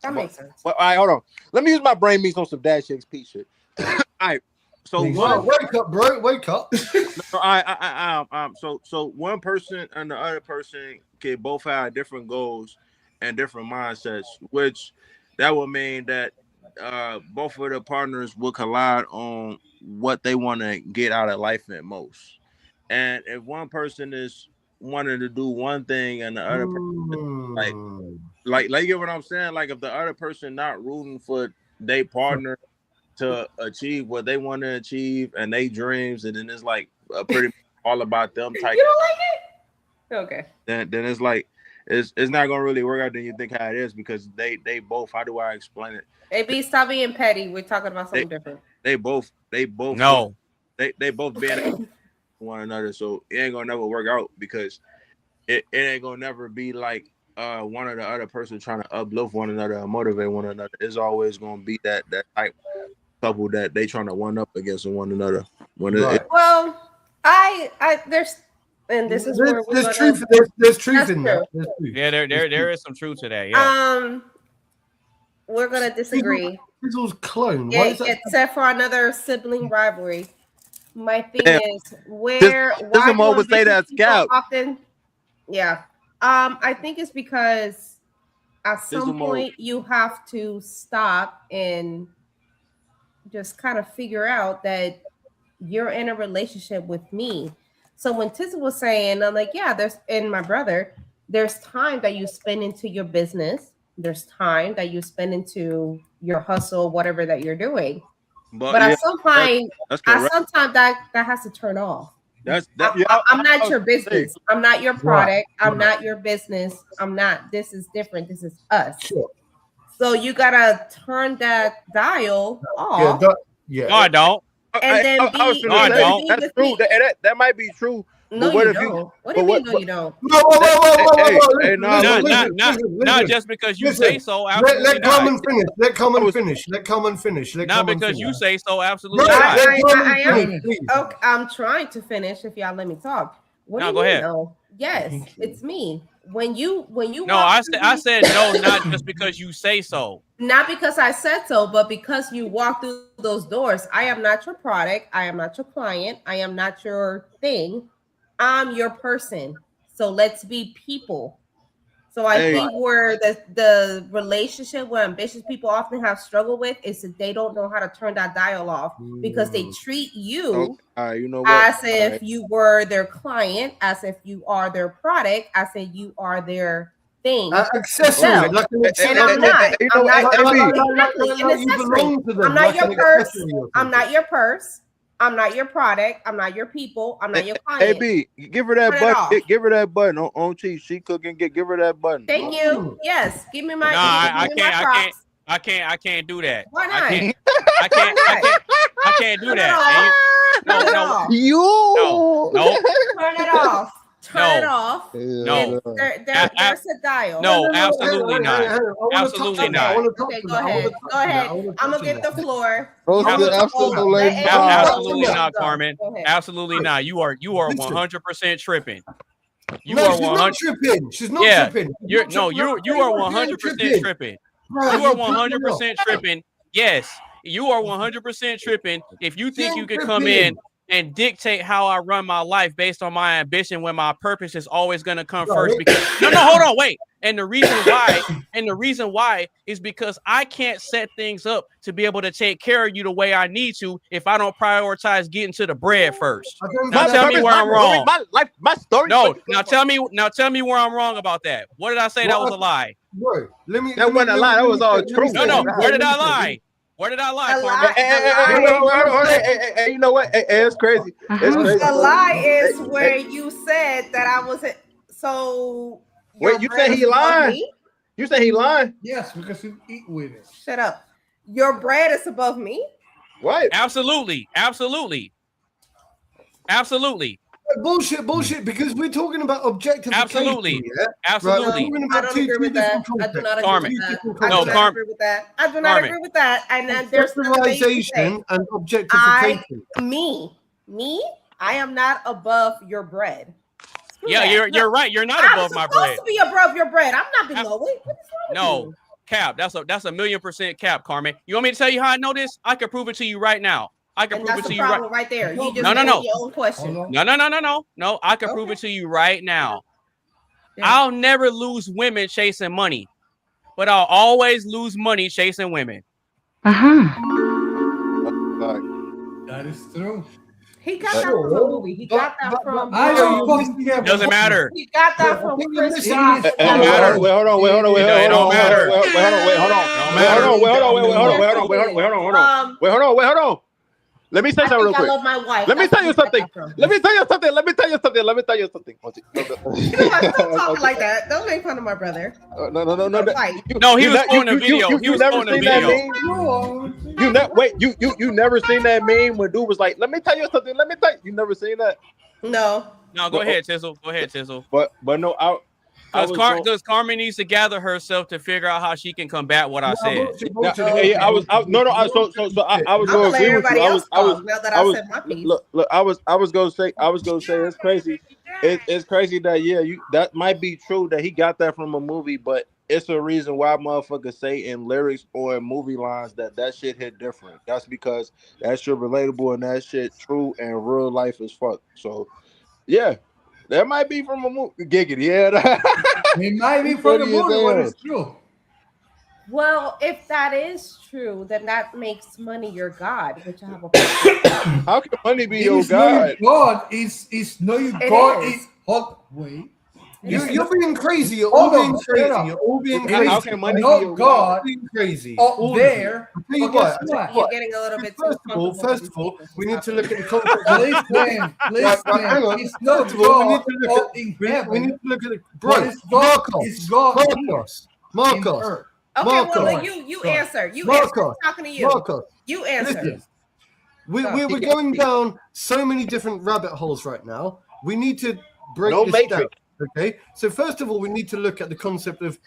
that makes sense. Well, all right, hold on. Let me use my brain meats on some Dad Shakes Pete shit. All right. So wake up, bro. Wake up. So one person and the other person can both have different goals and different mindsets, which that would mean that both of the partners will collide on what they want to get out of life at most. And if one person is wanting to do one thing and the other person like you get what I'm saying? Like if the other person not rooting for their partner to achieve what they want to achieve and they dreams, and then it's like a pretty all about them type. You don't like it? Okay. Then it's like it's not gonna really work out than you think how it is, because they both, how do I explain it? AB, stop being petty. We're talking about something different. They both no. They both being one another, so it ain't gonna never work out, because it ain't gonna never be like one or the other person trying to uplift one another and motivate one another. It's always gonna be that type couple that they trying to one up against one another. Well, I there's, and this is where there's truth. There's truth in that. Yeah, there is some truth to that. Yeah. We're gonna disagree. Fizzle's clone. Yeah, except for another sibling rivalry. My thing is why always say that scout often. Yeah. I think it's because at some point you have to stop and just kind of figure out that you're in a relationship with me. So when Tissa was saying, I'm like, yeah, and my brother, there's time that you spend into your business. There's time that you spend into your hustle, whatever that you're doing. But yeah, at some point, sometimes that has to turn off. I'm not your business. I'm not your product. I'm not your business. I'm not. This is different. This is us. Sure. So you gotta turn that dial off. Yeah. No, I don't. And then that's true. That might be true. No, you don't. What do you mean? No, you don't. Not just because you say so. Absolutely let Carmen finish. Let Carmen finish. Let Carmen finish. Not because you say so. Absolutely not. I am. Okay, I'm trying to finish. If y'all let me talk. What do you go mean, ahead. No? Yes, it's me. When you. No, I said no, not just because you say so. Not because I said so, but because you walk through those doors. I am not your product. I am not your client. I am not your thing. I'm your person. So let's be people. So I think where the relationship where ambitious people often have struggled with is that they don't know how to turn that dial off because they treat you as if you were their client, as if you are their product, as if you are their thing. Accessory. And I'm not. I'm not your purse. I'm not your purse. I'm not your product. I'm not your people. I'm not your client. AB, give her that button. Give her that button on cheese. She cooking. Give her that button. Thank you. Yes, give me my. No, I can't do that. Why not? I can't do that. No. Turn it off. Turn it off. No. There's a dial. No, absolutely not. Absolutely not. Okay, go ahead. I'm gonna get the floor. Absolutely not, Carmen. Absolutely not. You are 100% tripping. You are 100% tripping. She's not tripping. You are 100% tripping. You are 100% tripping. Yes, you are 100% tripping. If you think you could come in and dictate how I run my life based on my ambition when my purpose is always going to come first. Because hold on, wait. And the reason why is because I can't set things up to be able to take care of you the way I need to if I don't prioritize getting to the bread first. Now tell me where I'm wrong. My story. No, now tell me where I'm wrong about that. What did I say that was a lie? That wasn't a lie. That was all true. No. Where did I lie? Where did I lie, Carmen? Hey, you know what? Hey, it's crazy. It's crazy. The lie is where you said that I wasn't. So wait, you said he lying? You said he lying? Yes, because you eat with it. Shut up. Your bread is above me. What? Absolutely. Bullshit. Because we're talking about objective. Absolutely. Absolutely. I don't agree with that. I do not agree with that. I do not agree with that. And then there's centralization and objectification. Me. I am not above your bread. Yeah, you're right. You're not above my bread. I'm supposed to be above your bread. I'm not below it. What is wrong with you? Cap. That's a 1,000,000% cap, Carmen. You want me to tell you how I know this? I can prove it to you right now. I can prove it to you right there. You just no. your own question. No. I can prove it to you right now. Yeah. I'll never lose women chasing money, but I'll always lose money chasing women. That is true. He got that from a movie. He got that from. Doesn't matter. He got that from Chris. Wait, hold on. It don't matter. Wait, hold on. Let me say something real quick. I love my wife. Let me tell you something. Let me tell you something. You know what? Don't talk like that. Don't make fun of my brother. No. No, he was on the video. He was on the video. You never seen that meme when dude was like, "Let me tell you something. Let me tell you." You never seen that? No. Go ahead, Tizzle. But no, because Carmen needs to gather herself to figure out how she can combat what I said. I was going to agree with you. I was going to say it's crazy. It's crazy that that might be true that he got that from a movie, but it's a reason why motherfuckers say in lyrics or in movie lines that shit hit different. That's because that shit relatable and that shit true and real life as fuck. So yeah. That might be from a movie. Giggity, yeah. It might be from the movie, but it's true. Well, if that is true, then that makes money your god, which I have a problem. How can money be your It's not god? your God. It's not your It God. is. It's wait. You're being crazy. You're all being crazy. You're all being crazy. How can money be No your God. Being crazy. Up All of there. you. I'll tell you But what. guess I'll tell what? you what. You're getting a little bit too First of all, we need to look at the concept. Listen, hang on. it's not First of all, we God need to look up at. in We heaven. need to look at the What bro. is God? It's God Marcos. in Marcos. earth. Okay, Marcos. well, you answer. You Marcos. answer. I'm talking to you. Marcos. You answer. Listen, we're Go. going down so many different rabbit holes right now. We need to break No this matrix. down. Okay, so first of all, we need to look at the concept of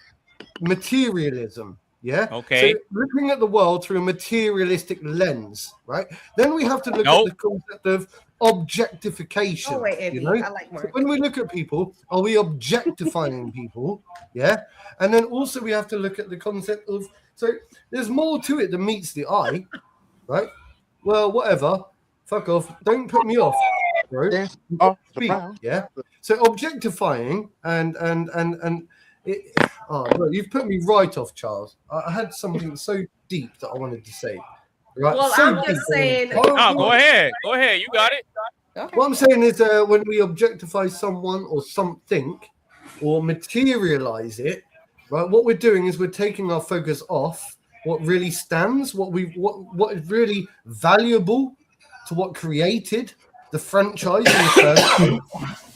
materialism. Yeah. Okay. So looking at the world through a materialistic lens, right? Then we have to look Nope. at the concept of objectification. Oh, wait, Eddie. You know, I like so Mark. when we look at people, are we objectifying people? Yeah. And then also we have to look at the concept of, so there's more to it than meets the eye, right? Well, whatever. Fuck off. Don't put me off, bro. Speak, yeah. So objectifying and it, oh, look, you've put me right off, Charles. I had something so deep that I wanted to say. Right? Well, so I'm deep. just saying. Oh, go ahead. Go ahead. You got it. Okay. What I'm saying is, when we objectify someone or something, or materialize it, right? What we're doing is we're taking our focus off what really stands, what is really valuable to what created the franchise in the first place,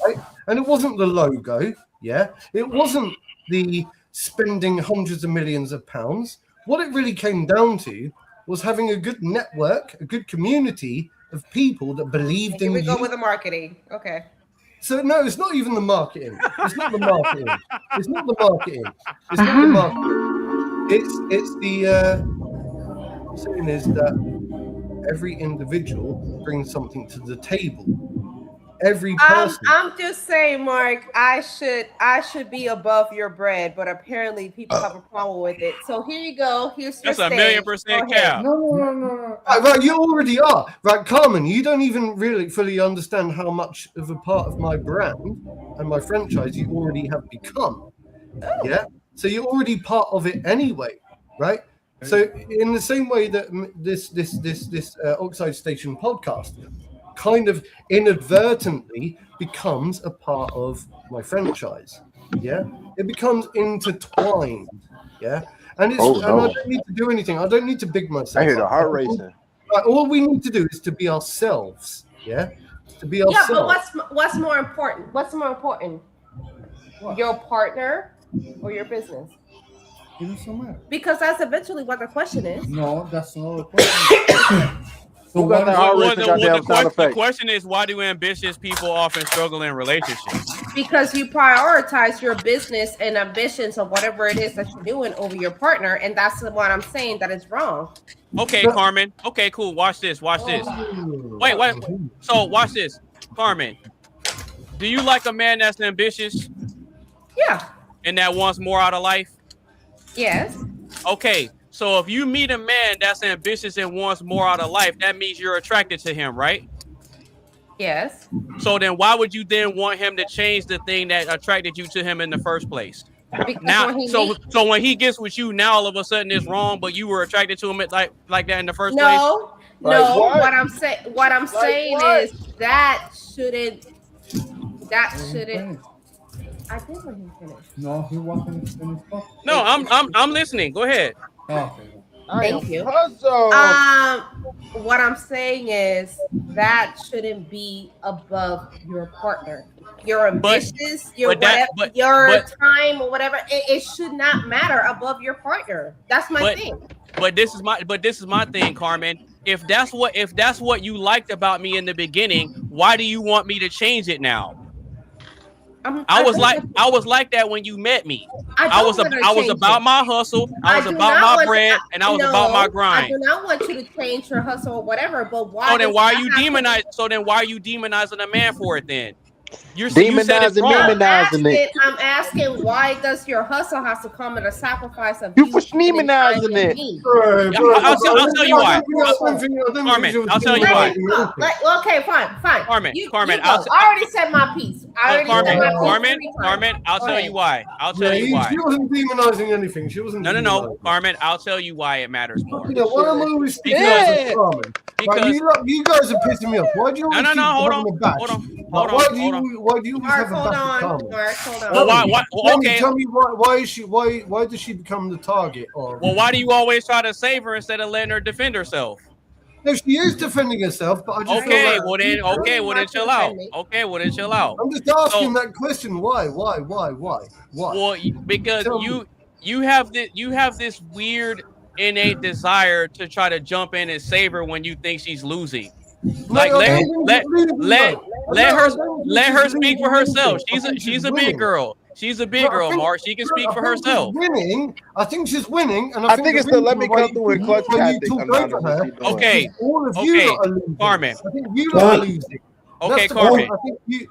right? And it wasn't the logo, yeah. It wasn't the spending hundreds of millions of pounds. What it really came down to was having a good network, a good community of people that believed Here in we you. go with the marketing. Okay. So no, it's not even the marketing. It's not the marketing. It's not the marketing. It's not the marketing. It's the I'm saying is that every individual brings something to the table. Every person. I'm just saying, Mark, I should be above your bread, but apparently people have a problem with it. So here you go. Here's your That's stage. 1,000,000% cap. No. Right, you already are. Right, Carmen, you don't even really fully understand how much of a part of my brand and my franchise you already have become. Yeah? So you're already part of it anyway, right? So in the same way that this Oxide Station podcast kind of inadvertently becomes a part of my franchise. Yeah, it becomes intertwined. Yeah, and it's and I don't need to do anything. I don't need to big myself. I hear the up. heart racing. All we need to do is to be ourselves. Yeah, to be ourselves. Yeah, but what's more important? What's more important? What? Your partner or your business? It doesn't matter. Because that's eventually what the question is. No, that's not the question. So the question is, why do ambitious people often struggle in relationships? Because you prioritize your business and ambitions of whatever it is that you're doing over your partner, and that's what I'm saying that is wrong. Okay, Carmen. Okay, cool. Watch this. Watch this. Wait. So watch this, Carmen. Do you like a man that's ambitious? Yeah. And that wants more out of life? Yes. Okay. So if you meet a man that's ambitious and wants more out of life, that means you're attracted to him, right? Yes. So then why would you then want him to change the thing that attracted you to him in the first place? Because Now, so when he gets with you, now all of a sudden it's wrong, but you were attracted to him like that in the first place? No. What I'm saying is that shouldn't. I did let him finish. No, he wasn't finished. No, I'm listening. Go ahead. Okay. Thank you. Puzzle. What I'm saying is that shouldn't be above your partner. Your ambitions, your time or whatever, it should not matter above your partner. That's my thing. But this is my thing, Carmen. If that's what you liked about me in the beginning, why do you want me to change it now? I was like that when you met me. I was about my hustle. I was about my bread, and I was about my grind. I do not want you to change your hustle or whatever. But why? So then why are you demonizing a man for it then? You said it's wrong. I'm asking, why does your hustle have to come at a sacrifice of you for schneemanizing it? I'll tell you why. Carmen, I'll tell you why. Okay, fine. Carmen, I already said my piece. Carmen, I'll tell you why. She wasn't demonizing anything. She wasn't. No, Carmen, I'll tell you why it matters more. Yeah, why am I always Carmen? Because you guys are pissing me off. Why do you always keep having a batch? Why do you always have a batch of Carmen? Mark, hold on. Tell me why does she become the target? Well, why do you always try to save her instead of letting her defend herself? No, she is defending herself, but I just well then chill out. I'm just asking that question. Why? Well, because you have this weird innate desire to try to jump in and save her when you think she's losing. Like let her speak for herself. She's a big girl. She's a big girl, Mark. She can speak for herself. I think she's winning, and I think it's the let me come through and clutch tactic. Okay, Carmen. I think you are losing. Okay, Carmen.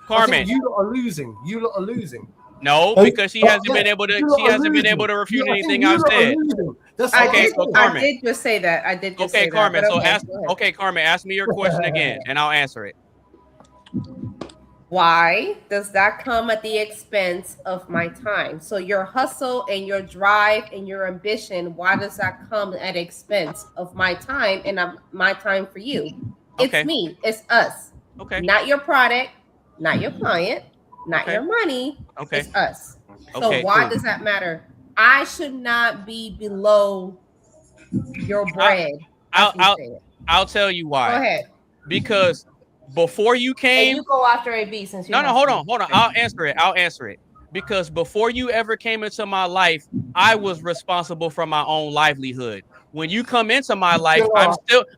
Carmen, you lot are losing. No, because she hasn't been able to refute anything I've said. I did just say that. Okay, Carmen. Carmen, ask me your question again, and I'll answer it. Why does that come at the expense of my time? So your hustle and your drive and your ambition, why does that come at expense of my time and my time for you? It's me. It's us. Okay. Not your product, not your client, not your money. Okay. It's us. So why does that matter? I should not be below your bread. I'll tell you why. Go ahead. Because before you came, and you go after AB since you. No, hold on. I'll answer it. Because before you ever came into my life, I was responsible for my own livelihood. When you come into my life,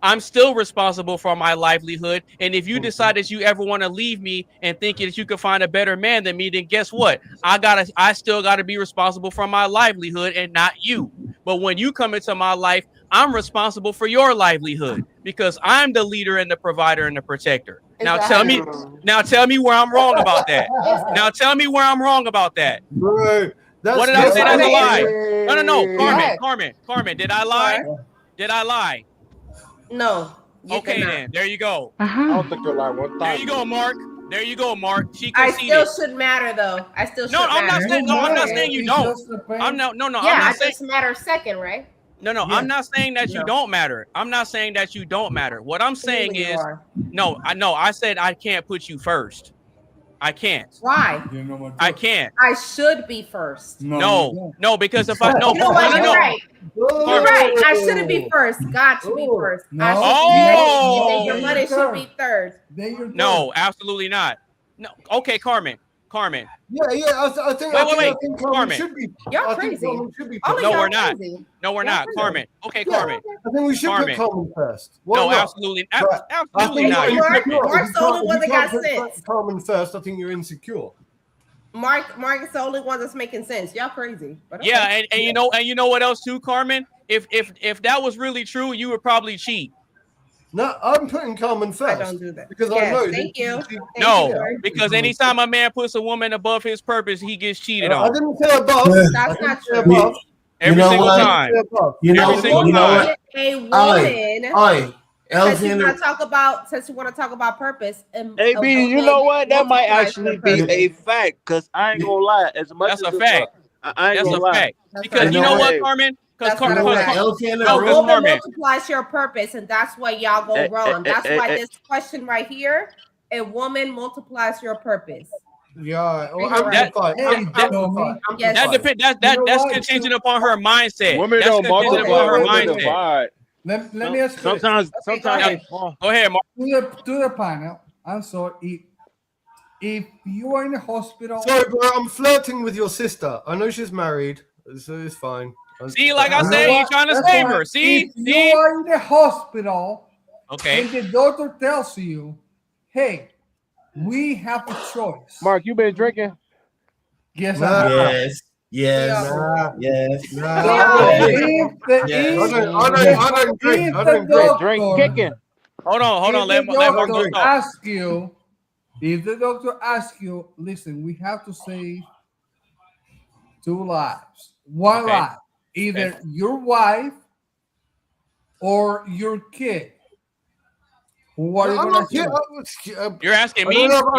I'm still responsible for my livelihood. And if you decide that you ever want to leave me and think that you can find a better man than me, then guess what? I still gotta be responsible for my livelihood and not you. But when you come into my life, I'm responsible for your livelihood because I'm the leader and the provider and the protector. Now tell me where I'm wrong about that. Bro, what did I say? That's a lie. No. Carmen, did I lie? No. Okay, then there you go. I don't think you're lying one time. There you go, Mark. She I conceded. still should matter though. I'm not saying you don't. I'm not saying just matter second, right? No, I'm not saying that you don't matter. I'm not saying that you don't matter. What I'm saying is, I said I can't put you first. I can't. Why? I can't. I should be first. No, because if I You're right. You're right. I shouldn't be first. God should be first. And your money should be third. No, absolutely not. No. Okay, Carmen. Yeah. I think Carmen should be. You're crazy. No, we're not. No, we're not. Carmen. Okay, Carmen. I think we should put Carmen first. No, absolutely not. Mark's the only one that got sense. Carmen first. I think you're insecure. Mark is the only one that's making sense. Y'all crazy. Yeah, and you know what else too, Carmen? If that was really true, you would probably cheat. No, I'm putting Carmen first. I don't do that. Because I know. Thank you. Because anytime a man puts a woman above his purpose, he gets cheated on. I didn't say above. That's not true. Every single time. A woman. Since you want to talk about purpose, AB, you know what? That might actually be a fact. Because I ain't gonna lie. As much that's as a fact. That's a fact. Because you know what, Carmen? Because a woman multiplies your purpose, and that's why y'all go wrong. That's why this question right here: a woman multiplies your purpose. Yeah, that depends. That's contingent upon her mindset. Women don't multiply. Women divide. Let me ask you. Sometimes. Go ahead, Mark. To the panel. I'm sorry. If you are in the hospital. Sorry, bro. I'm flirting with your sister. I know she's married, so it's fine. See, like I said, he's trying to save her. See, you are in the hospital. Okay. And the doctor tells you, "Hey, we have a choice." Mark, you been drinking? Yes. Yes. I don't drink. Drink kicking. Hold on. Let Mark go talk. Ask you, If the doctor asks you, listen, we have to save 2 lives, one life, either your wife or your kid. Who are you gonna choose? You're asking I me? don't have a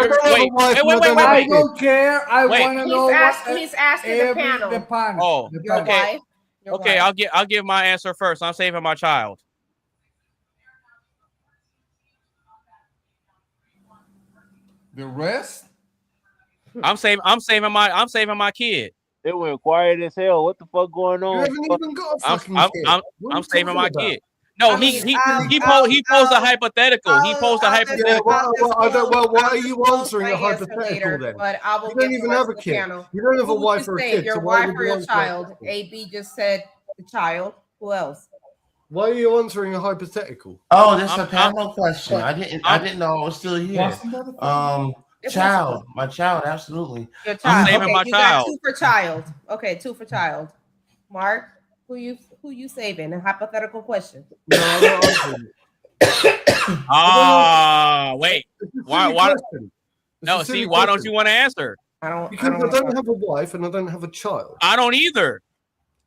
wife and I don't have I a kid. don't care. I want to know He's asking the panel. the panel. Oh, the Your panel. wife. Your okay. wife. I'll give my answer first. I'm saving my child. The rest? I'm saving my kid. It went quiet as hell. What the fuck going on? You haven't even got a fucking kid. I'm saving my kid. No, I he mean, posed a hypothetical. He posed a hypothetical. Why are you answering a hypothetical later, then? But I will You don't give even the have rest a of the kid. panel. You don't have a Who would wife you or a save, kid. your So why wife would or you your answer child? a AB just said the child. Who else? Why are you answering a hypothetical? Oh, that's a panel question. I didn't know I was still here. Child, my child, absolutely. Your child. saving Okay, my you child. got 2 for child. Okay, 2 for child. Mark, who you saving? A hypothetical question. No, I'm not answering it. Wait. It's a Why? silly question. It's No, a silly see, why don't question. you want to answer? Because I don't have a wife and I don't have a child. I don't either.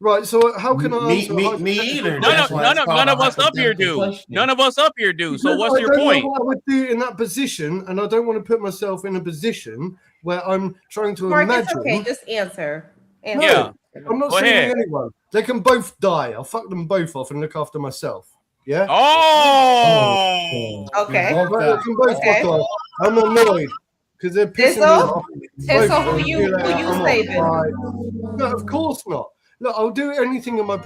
Right, so how can I answer Me either. None of us up here do. None of us up here do. So what's I your don't point? know what I would do in that position, and I don't want to put myself in a position where I'm trying to Mark, imagine. it's okay. Just answer. No, Yeah. I'm not Go saving ahead. anyone. They can both die. I'll fuck them both off and look after myself. Yeah. Oh. Okay. They can both fuck off. I'm annoyed because they're pissing me off. Tizzle, who you saving? No, of course not. Look, I'll do anything in my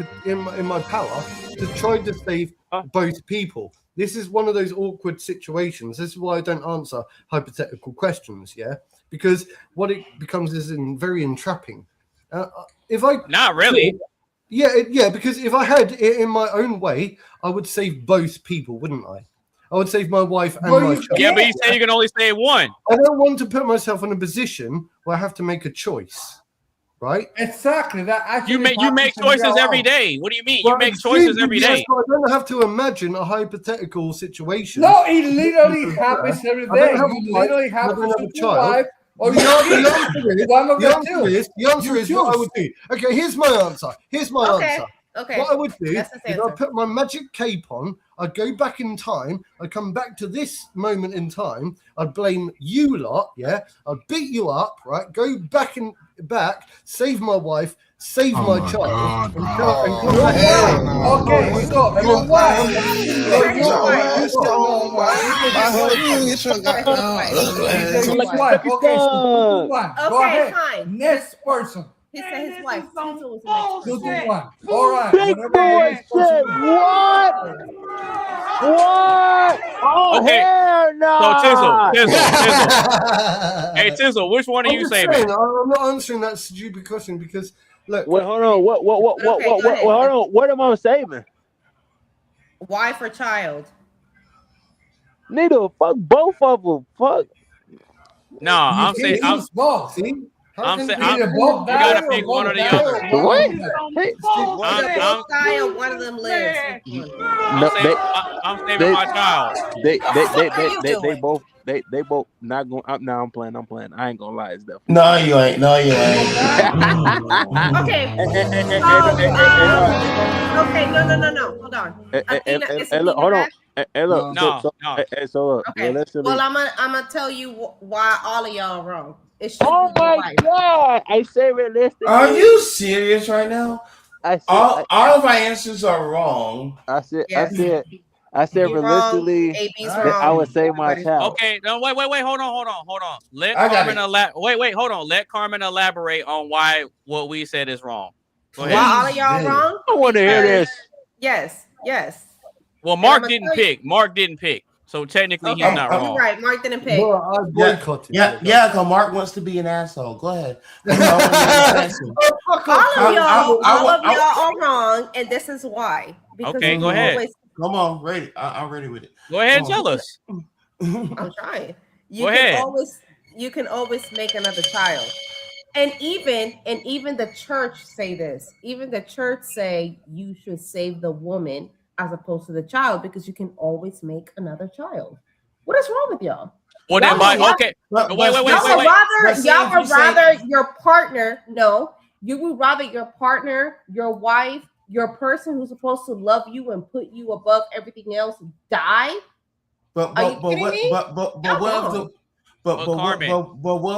power to try to save both people. This is one of those awkward situations. This is why I don't answer hypothetical questions. Yeah, because what it becomes is very entrapping. If I not really. Yeah, because if I had it in my own way, I would save both people, wouldn't I? I would save my wife and my child. Yeah, but you say you can only save one. I don't want to put myself in a position where I have to make a choice, right? Exactly. That you make choices every day. What do you mean? You make choices every Yes, day. but I don't have to imagine a hypothetical situation. No, it literally happens every I don't day. have You a wife, literally I have don't to have a choose your child. wife or The your kid. One of the two. answer is what I would do. Okay, here's my answer. Okay. Okay. What I would do is That's his I'd answer. put my magic cape on, I'd go back in time, I'd come back to this moment in time, I'd blame you lot, yeah, I'd beat you up, right? Go back, save my wife, save my child, and come back. Okay, so your wife. Go ahead. Fine. Next person. He said his wife. Tizzle was the next person. 2-1. All right. Big boy shit. What? What? Oh, Okay. hell no. So Tizzle. Hey, Tizzle, which one are you saving? I'm not answering that stupid question because look. Wait, hold on. What? Hold on. What am I saving? Wife or child? Neither. Fuck both of them. Fuck. No, I'm saying both. See? I'm saying Either you both gotta pick one or the other. What? Both die or one of them lives. I'm saving my child. They both not going. I'm playing. I ain't gonna lie. It's definitely. No, you ain't. Okay. Okay. No. Hold on. Hold on. Hey, look. No. So look. Okay. Realistically, Well, I'm gonna tell you why all of y'all are wrong. It should oh be your my wife. god! I say realistically. Are you serious right now? All of our answers are wrong. I said You're realistically. wrong. AB's I wrong. would save my child. Okay, no, wait, hold on. Let I got Carmen hold on. Let Carmen elaborate on why what we said is wrong. Go ahead. Why all of y'all wrong? I want to hear this. Yes. Well, Mark didn't pick. So technically, he's not wrong. You're right. Mark didn't pick. Well, I boycotted. Yeah, because Mark wants to be an asshole. Go ahead. All of y'all are wrong, and this is why. Because Okay, go ahead. Come on, ready. I'm ready with it. Go ahead and tell us. I'm trying. Go ahead. You can always make another child. And even the church say this. Even the church say you should save the woman as opposed to the child because you can always make another child. What is wrong with y'all? Well, then okay. Wait. Y'all would rather your partner. No, you would rather your partner, your wife, your person who's supposed to love you and put you above everything else die. But what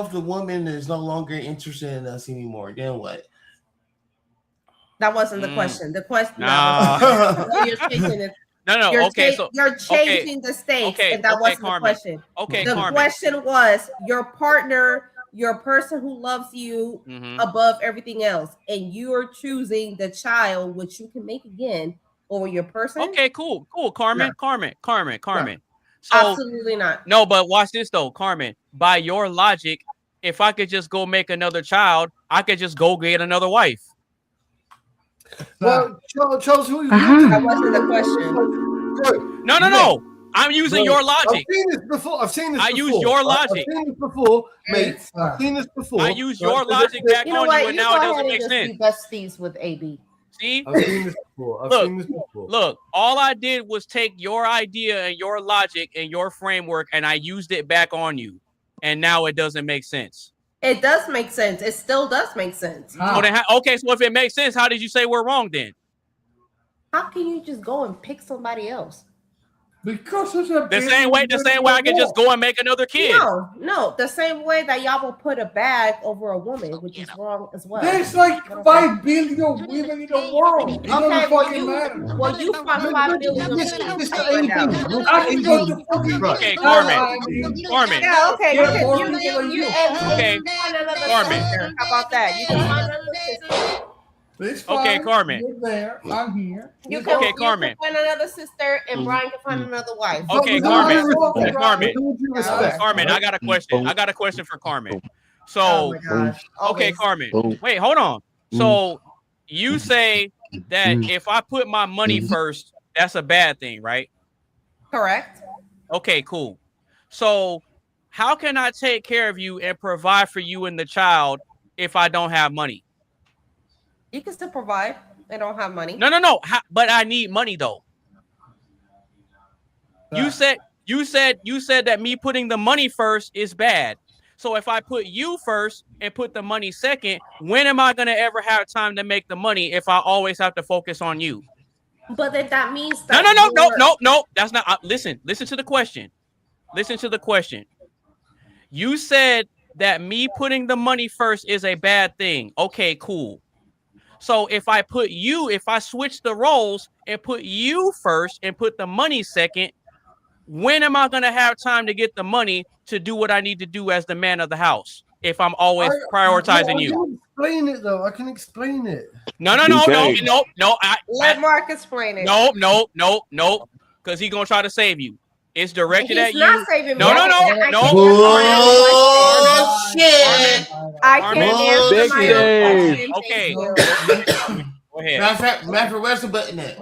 if the woman is no longer interested in us anymore? Then what? That wasn't the question. The question. You're changing it. No. You're changing the stakes, and that wasn't the question. The question was your partner, your person who loves you above everything else, and you are choosing the child, which you can make again, over your person. Okay, cool, Carmen. So, absolutely not. No, but watch this though, Carmen. By your logic, if I could just go make another child, I could just go get another wife. Well, Charles, who that wasn't the question. No. I'm using your logic. I've seen this before. I use your logic. I've seen this before, mate. I've seen this before. I use your logic back on you, and now it doesn't make sense. Besties with AB. See? I've seen this before. Look, all I did was take your idea and your logic and your framework, and I used it back on you, and now it doesn't make sense. It does make sense. It still does make sense. So if it makes sense, how did you say we're wrong then? How can you just go and pick somebody else? Because the same way I can just go and make another kid. No, the same way that y'all will put a bag over a woman, which is wrong as well. There's like 5 billion women in the world. It okay, well you find 5 billion women. Okay, Carmen. Yeah, okay. You okay, Carmen. How about that? You can find another sister. Okay, Carmen. You're there. I'm here. Carmen. You can find another sister, and Brian can find another wife. Okay, Carmen. Carmen, I got a question. I got a question for Carmen. So, okay, Carmen. Wait, hold on. So, you say that if I put my money first, that's a bad thing, right? Correct. Okay, cool. So, how can I take care of you and provide for you and the child if I don't have money? You can still provide. They don't have money. No. But I need money though. You said that me putting the money first is bad. So if I put you first and put the money second, when am I gonna ever have time to make the money if I always have to focus on you? But then that means that no. That's not. Listen to the question. Listen to the question. You said that me putting the money first is a bad thing. Okay, cool. So if I switch the roles and put you first and put the money second, when am I going to have time to get the money to do what I need to do as the man of the house if I'm always prioritizing you? I can explain it though. I can explain it. No. Let Mark explain it. No. Because he's going to try to save you. It's directed at you. He's not saving me. No. Shit. I can't answer my own question. Okay. Go ahead. Matter of fact, where's the button at?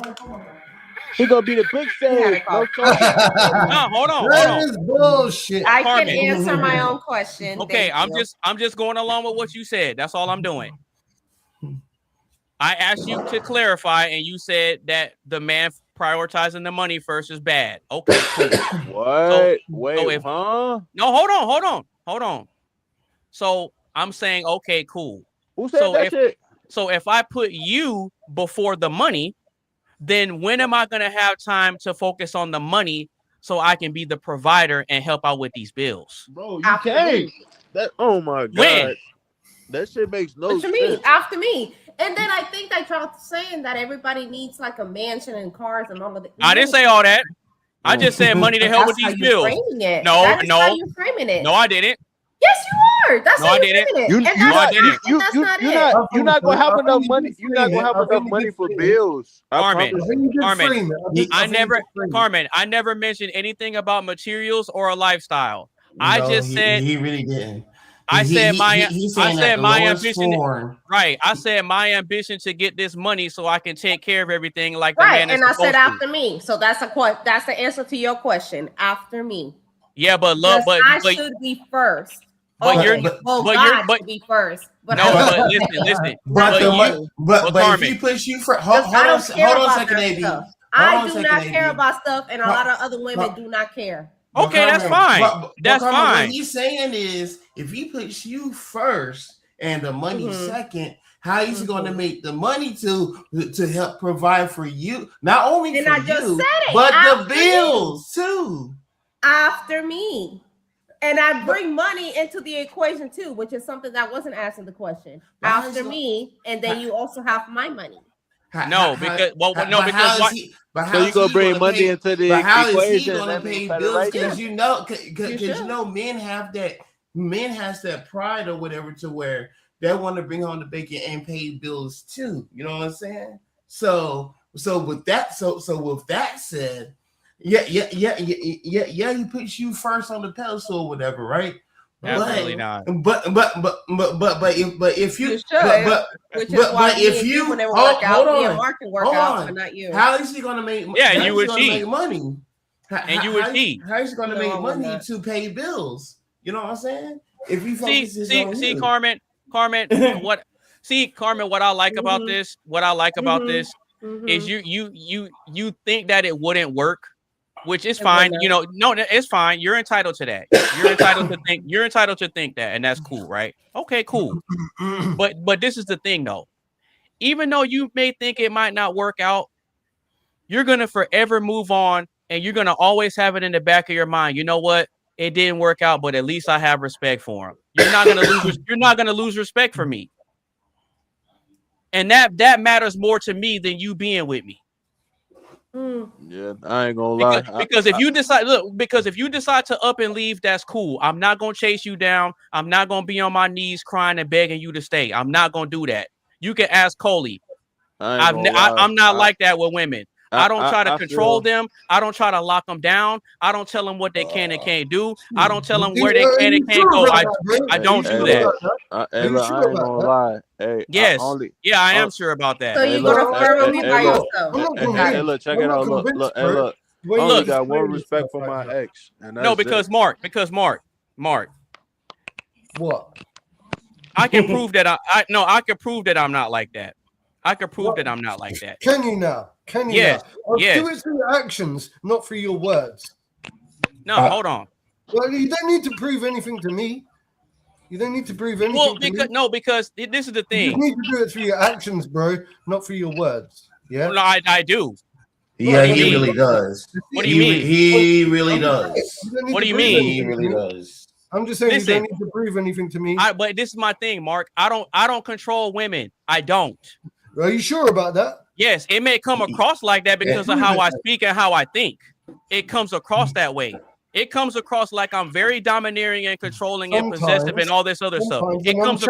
He's gonna be the big stage. No, hold on. That is bullshit. I can answer my own question. Okay, I'm just going along with what you said. That's all I'm doing. I asked you to clarify, and you said that the man prioritizing the money first is bad. Okay, cool. What? Huh? No, hold on. So I'm saying, okay, cool. Who said that shit? So if I put you before the money, then when am I going to have time to focus on the money so I can be the provider and help out with these bills? Bro, you can't. Oh my God. When? That shit makes no sense. What you mean? After me. And then I think that y'all saying that everybody needs like a mansion and cars and all of that. I didn't say all that. I just said money to help with these bills. No, how you framing it. No, I didn't. Yes, you are. That's how you're framing it. You're not gonna have enough money. You're not gonna have enough money for bills. Carmen, I never mentioned anything about materials or a lifestyle. I just said he really didn't. I said my ambition. Right. I said my ambition to get this money so I can take care of everything like the man is and I said supposed after me. So that's the answer to your question. After me. Yeah, but I should be first. But God should be first. But listen. But if he puts you for hold on a second, AB. I do not care about stuff, and a lot of other women do not care. Okay, that's fine. That's fine. What he's saying is, if he puts you first and the money second, how is he going to make the money to help provide for you? Not only And for I just you, said it, but the after bills too. After me. And I bring money into the equation too, which is something that wasn't asked in the question. After me, and then you also have my money. No, because so you gonna bring money into the equation? How is he gonna pay bills? Because you know, men have that pride or whatever to where they want to bring home the bacon and pay bills too. You know what I'm saying? So with that said, he puts you first on the pedestal or whatever, right? Absolutely not. But if you hold on, not you. How is he gonna make? Yeah, you would cheat. Make money. And you would cheat. How is he gonna make money to pay bills? You know what I'm saying? If he focuses on see, you. Carmen, what I like about this, is you think that it wouldn't work, which is fine. You know, no, it's fine. You're entitled to that. You're entitled to think that, and that's cool, right? Okay, cool. But this is the thing though. Even though you may think it might not work out, you're gonna forever move on, and you're gonna always have it in the back of your mind. You know what? It didn't work out, but at least I have respect for him. You're not gonna lose respect for me. And that matters more to me than you being with me. Yeah, I ain't gonna lie. Because if you decide to up and leave, that's cool. I'm not gonna chase you down. I'm not gonna be on my knees crying and begging you to stay. I'm not gonna do that. You can ask Coley. I'm not like that with women. I don't try to control them. I don't try to lock them down. I don't tell them what they can and can't do. I don't tell them where they can and can't go. I don't do that. I ain't gonna lie. Hey, yes. I am sure about that. So you're gonna flirt with me by yourself. Hey, look, check it out. Look. I only got one respect for my ex. And that's because Mark. What? I can prove that I can prove that I'm not like that. I can prove that I'm not like that. Can you now? Can you yes. now? Yes. Do it through your actions, not through your words. No, hold on. Well, you don't need to prove anything to me. You don't need to prove anything to me. Because this is the thing. You need to do it through your actions, bro, not through your words. Yeah? No, I do. Yeah, he really does. What do you mean? He really does. What do you mean? He really does. I'm just saying you don't need to prove anything to me. But this is my thing, Mark. I don't control women. I don't. Are you sure about that? Yes, it may come across like that because of how I speak and how I think. It comes across that way. It comes across like I'm very domineering and controlling and possessive and all this other stuff. It comes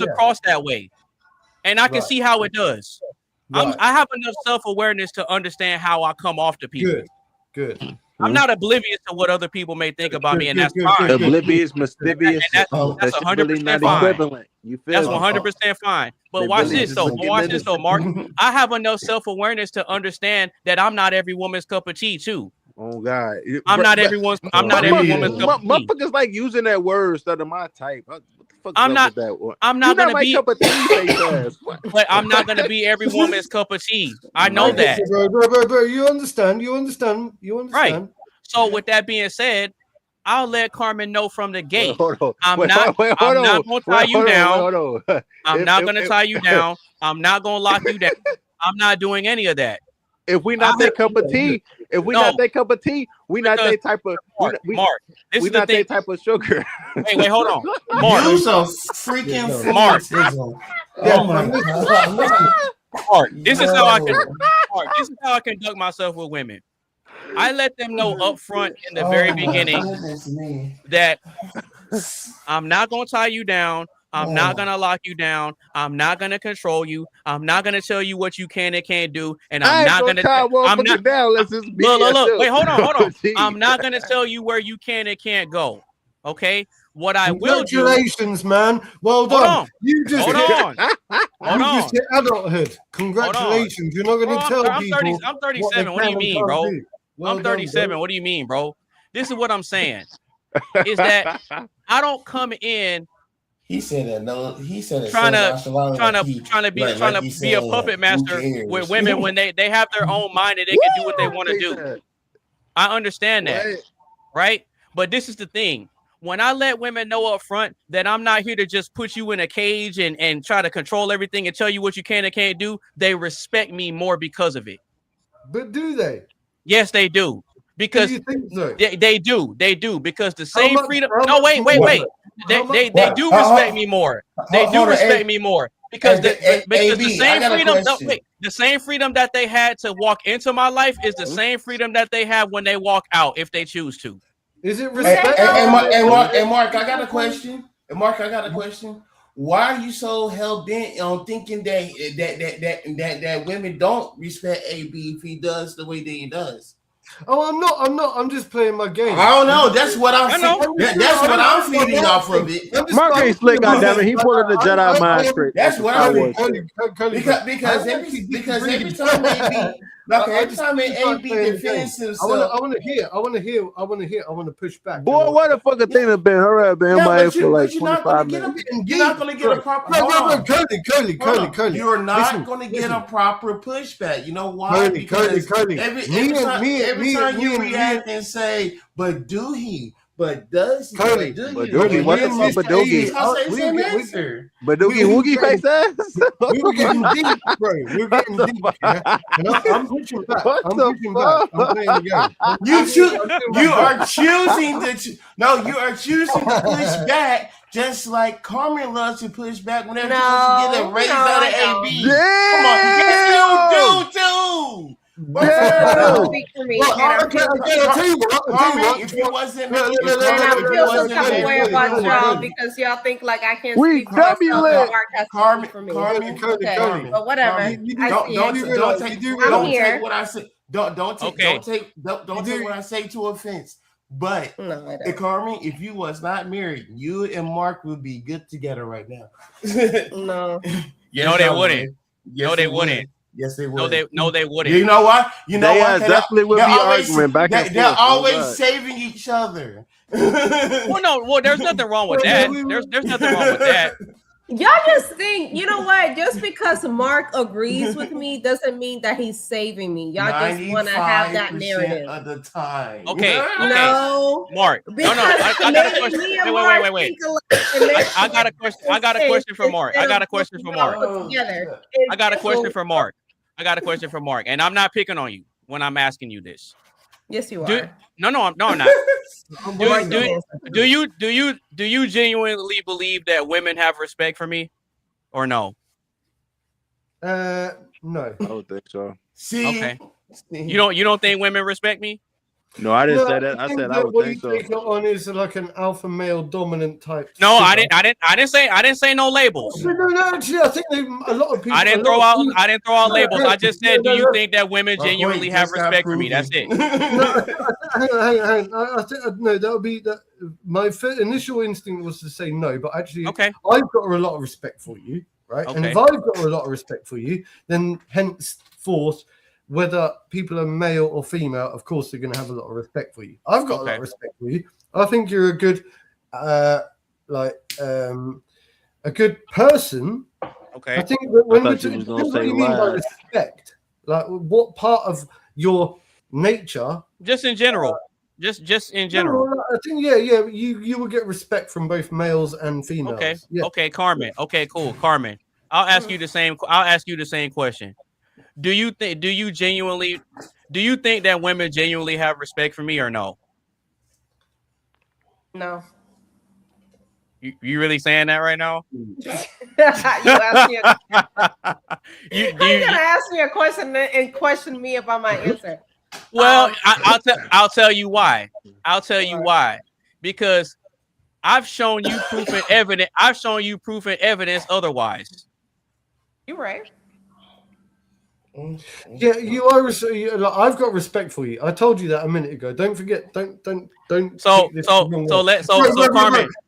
across that way, and I can see how it does. Right. I have enough self-awareness to understand how I come off to people. Good. I'm not oblivious to what other people may think about me, and that's fine. Oblivious, mysterious. That's 100% fine. You feel that's 100% fine. But watch this though, Mark. I have enough self-awareness to understand that I'm not every woman's cup of tea too. Oh God, I'm not every woman's cup of tea. Motherfuckers like using that word instead of my type. I'm not gonna be cup of tea, but I'm not gonna be every woman's cup of tea. I know that. Bro, you understand. Right. So with that being said, I'll let Carmen know from the gate. I'm not gonna tie you down. I'm not gonna tie you down. I'm not gonna lock you down. I'm not doing any of that. If we not that cup of tea, we not that type of Mark. We not that type of sugar. Wait, hold on, Mark. You so freaking Mark. Oh my God. Mark, this is how I conduct myself with women. I let them know up front in the very beginning that I'm not going to tie you down. I'm not going to lock you down. I'm not going to control you. I'm not going to tell you what you can and can't do. And I'm not going to tie motherfuckers down. Let's just be look. Wait, hold on. I'm not going to tell you where you can and can't go. Okay? What I will do. Congratulations, man. Well done. You just hit adulthood. Congratulations. You're not going to tell people. I'm 37. What do you mean, bro? I'm 37. What do you mean, bro? This is what I'm saying. Is that I don't come in. He said that no. He said trying to be a puppet master with women when they have their own mind and they can do what they want to do. I understand that, right? But this is the thing. When I let women know up front that I'm not here to just put you in a cage and try to control everything and tell you what you can and can't do, they respect me more because of it. But do they? Yes, they do. Because do you think so? They do because the same freedom. No, wait. They do respect me more. They do respect me more because the same freedom. No, wait, the same freedom that they had to walk into my life is the same freedom that they have when they walk out if they choose to. Is it respect? Mark, I got a question. Mark, I got a question. Why are you so hell bent on thinking that women don't respect AB if he does the way that he does? Oh, I'm not. I'm just playing my game. I don't know. That's what I'm feeding. That's what I'm feeding off of it. Mark ain't slick, goddammit. He pulling the Jedi mind trick. That's what I'm feeding. Because every time AB defends himself, I want to hear. I want to push back. Boy, what the fuck a thing have been? Her ass been in my head for like 25 minutes. You're not going to get a proper. Curly. You're not going to get a proper pushback. You know why? Because every time you react and say, "But do he?" But does he? But Doogie, what the fuck? But Doogie, but Doogie, Woogie face ass. We're getting deep, bro. We're getting deep. I'm pushing back. I'm playing the game. You are choosing to push back, just like Carmen loves to push back whenever she wants to get a raise out of AB. Come on, yes, you do too. Speak for me. I'll tell you what. If you wasn't, and I feel some type of way about y'all because y'all think like I can't speak for myself. Or Mark has to speak for me. Carmen, but whatever. Don't take what I say. Don't take what I say to offense. But Carmen, if you was not married, you and Mark would be good together right now. No. No, they wouldn't. No, they wouldn't. Yes, they would. No, they wouldn't. You know what? Definitely would be arguing back and forth. They're always saving each other. Well, there's nothing wrong with that. There's nothing wrong with that. Y'all just think, you know what? Just because Mark agrees with me doesn't mean that he's saving me. Y'all just want to have that narrative of the time. Okay. No, Mark. No. I got a question. Wait. I got a question. I got a question for Mark. I got a question for Mark. And I'm not picking on you when I'm asking you this. Yes, you are. No, I'm not. Do you genuinely believe that women have respect for me, or no? No. I don't think so. See, okay. You don't think women respect me? No, I didn't say that. I said I would think so. What you take it on is like an alpha male dominant type. No, I didn't say no labels. No. Actually, I think a lot of people. I didn't throw out labels. I just said, do you think that women genuinely have respect for me? That's it. Hang on. I think no. That would be that. My initial instinct was to say no, but actually, okay. I've got a lot of respect for you, right? Okay. And if I've got a lot of respect for you, then henceforth, whether people are male or female, of course they're going to have a lot of respect for you. I've got a lot of respect for you. I think you're a good, a good person. Okay. I think that when what do you mean by respect? Like, what part of your nature? Just in general. Just in general. No, I think you will get respect from both males and females. Okay. Yeah. Okay, Carmen. Okay, cool, Carmen. I'll ask you the same question. Do you think that women genuinely have respect for me or no? No. You really saying that right now? You asked me you're gonna ask me a question and question me about my answer. Well, I'll tell you why. Because I've shown you proof and evidence. I've shown you proof and evidence otherwise. You're right. Yeah, you are. I've got respect for you. I told you that a minute ago. Don't forget. Don't. So Carmen.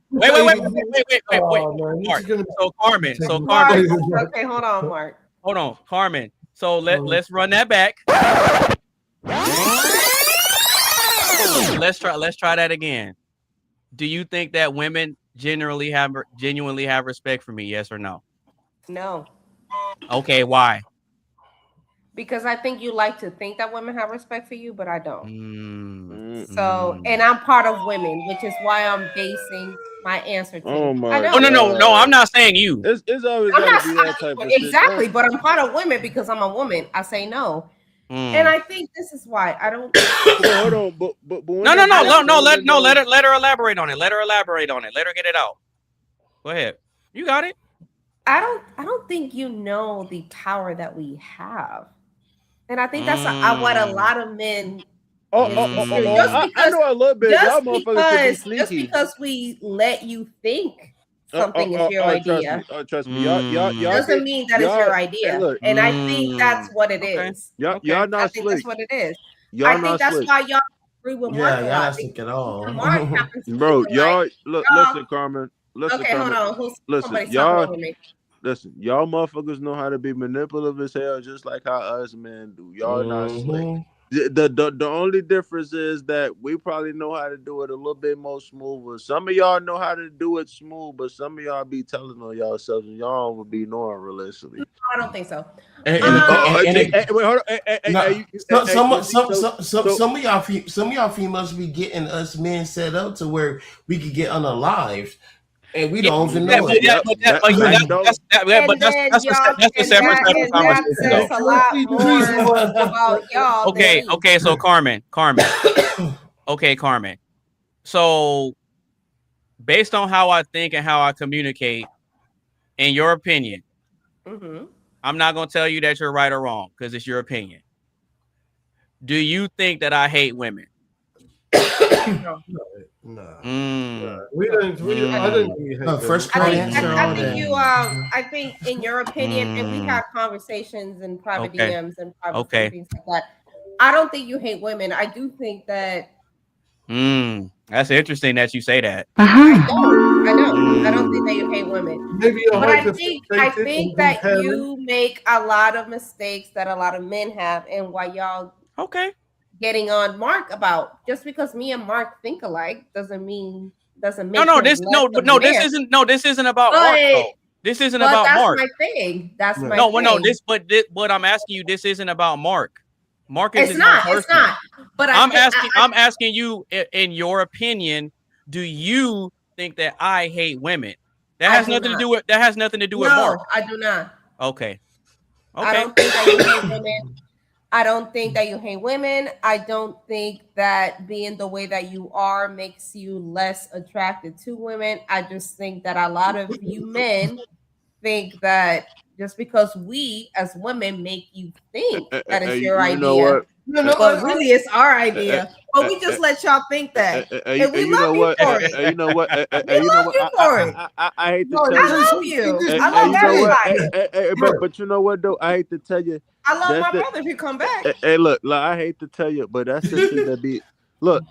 Wait. Mark. So Carmen. Okay, hold on, Mark. Hold on, Carmen. So let's run that back. Let's try that again. Do you think that women genuinely have respect for me? Yes or no? No. Okay, why? because I think you like to think that women have respect for you, but I don't. So, Mm. and I'm part of women, which is why I'm basing my answer to. Oh my I don't. No, I'm not saying you. It's always I'm got not to be that type of exactly, shit. but I'm part of women because I'm a woman. I say no, Mm. and I think this is why I don't. Well, hold on, but No. Let her elaborate on it. Let her elaborate on it. Let her get it out. Go ahead. You got it. I don't think you know the power that we have, and I think that's what a lot of men. I know a little bit. Y'all motherfuckers can be sneaky. Just because we let you think something is your idea. Trust me. Y'all doesn't mean that it's your idea. Hey, look, and I think that's what it is. Y'all not I think slick. that's what it is. Y'all I think not that's slick. why y'all agree with Mark. Y'all not sick at all. Mark happens to Bro, be y'all like, listen, Carmen. Listen, okay, Carmen. hold on. Listen, y'all motherfuckers know how to be manipulative as hell, just like how us men do. Y'all not slick. The only difference is that we probably know how to do it a little bit more smoother. Some of y'all know how to do it smooth, but some of y'all be telling on yourselves and y'all would be knowing realistically. I don't think so. Some of y'all females be getting us men set up to where we could get unalived. And we don't even know it. That's a separate type of conversation. Says a lot more about y'all. Okay. So Carmen. Okay, Carmen. So, based on how I think and how I communicate, in your opinion, I'm not gonna tell you that you're right or wrong because it's your opinion. Do you think that I hate women? No. We don't. I don't think you hate first I think you. I think in your opinion, and we have conversations in private DMs and private things like that. I don't think you hate women. I do think that. That's interesting that you say that. I don't think that you hate women. Maybe but I think that you make a lot of mistakes that a lot of men have, and why y'all getting on Mark about just because me and Mark think alike doesn't make this isn't about Mark though. This isn't about Mark. That's my thing. That's my thing. But I'm asking you, this isn't about Mark. Mark is it's not. But I'm asking you, in your opinion, do you think that I hate women? That has nothing to do with Mark. I do not. Okay. I don't think that you hate women. I don't think that you hate women. I don't think that being the way that you are makes you less attracted to women. I just think that a lot of you men think that just because we as women make you think that it's your idea, but really it's our idea. But we just let y'all think that, and we love you for it. You know what? We love you for it. I hate to tell you. I love you. I love everybody. But you know what though? I hate to tell you. I love my brother if you come back. Hey, look, I hate to tell you, but that's the shit that be. Look,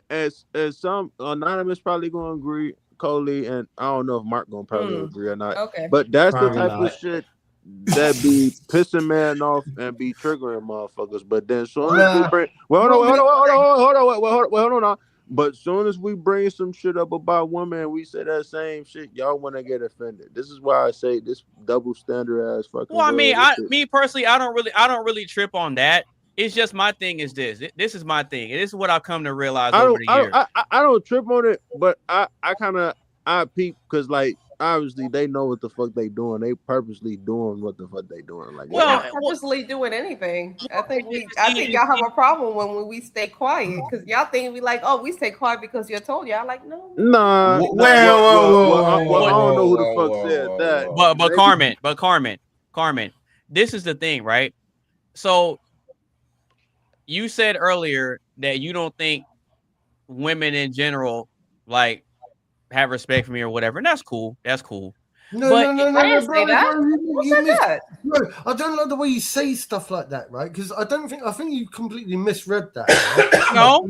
as some anonymous probably gonna agree, Coley, and I don't know if Mark gonna probably agree or not. Okay. But that's probably the type of shit that be pissing man off and be triggering motherfuckers. But then soon as we bring, hold on. But soon as we bring some shit up about women and we say that same shit, y'all want to get offended. This is why I say this double standard ass fucking. Well, I mean, me personally, I don't really trip on that. It's just my thing is this. This is my thing, and this is what I've come to realize over the years. I don't trip on it, but I peep because like obviously they know what the fuck they doing. They purposely doing what the fuck they doing. Like, we're not purposely doing anything. I think y'all have a problem when we stay quiet because y'all think we like, oh, we stay quiet because you're told. Y'all like, no. Nah. Well, I don't know who the fuck said that. But Carmen, this is the thing, right? So you said earlier that you don't think women in general like have respect for me or whatever, and that's cool. That's cool. No, I didn't say that. Who said that? No, I don't like the way you say stuff like that, right? Because I think you completely misread that. Right? No,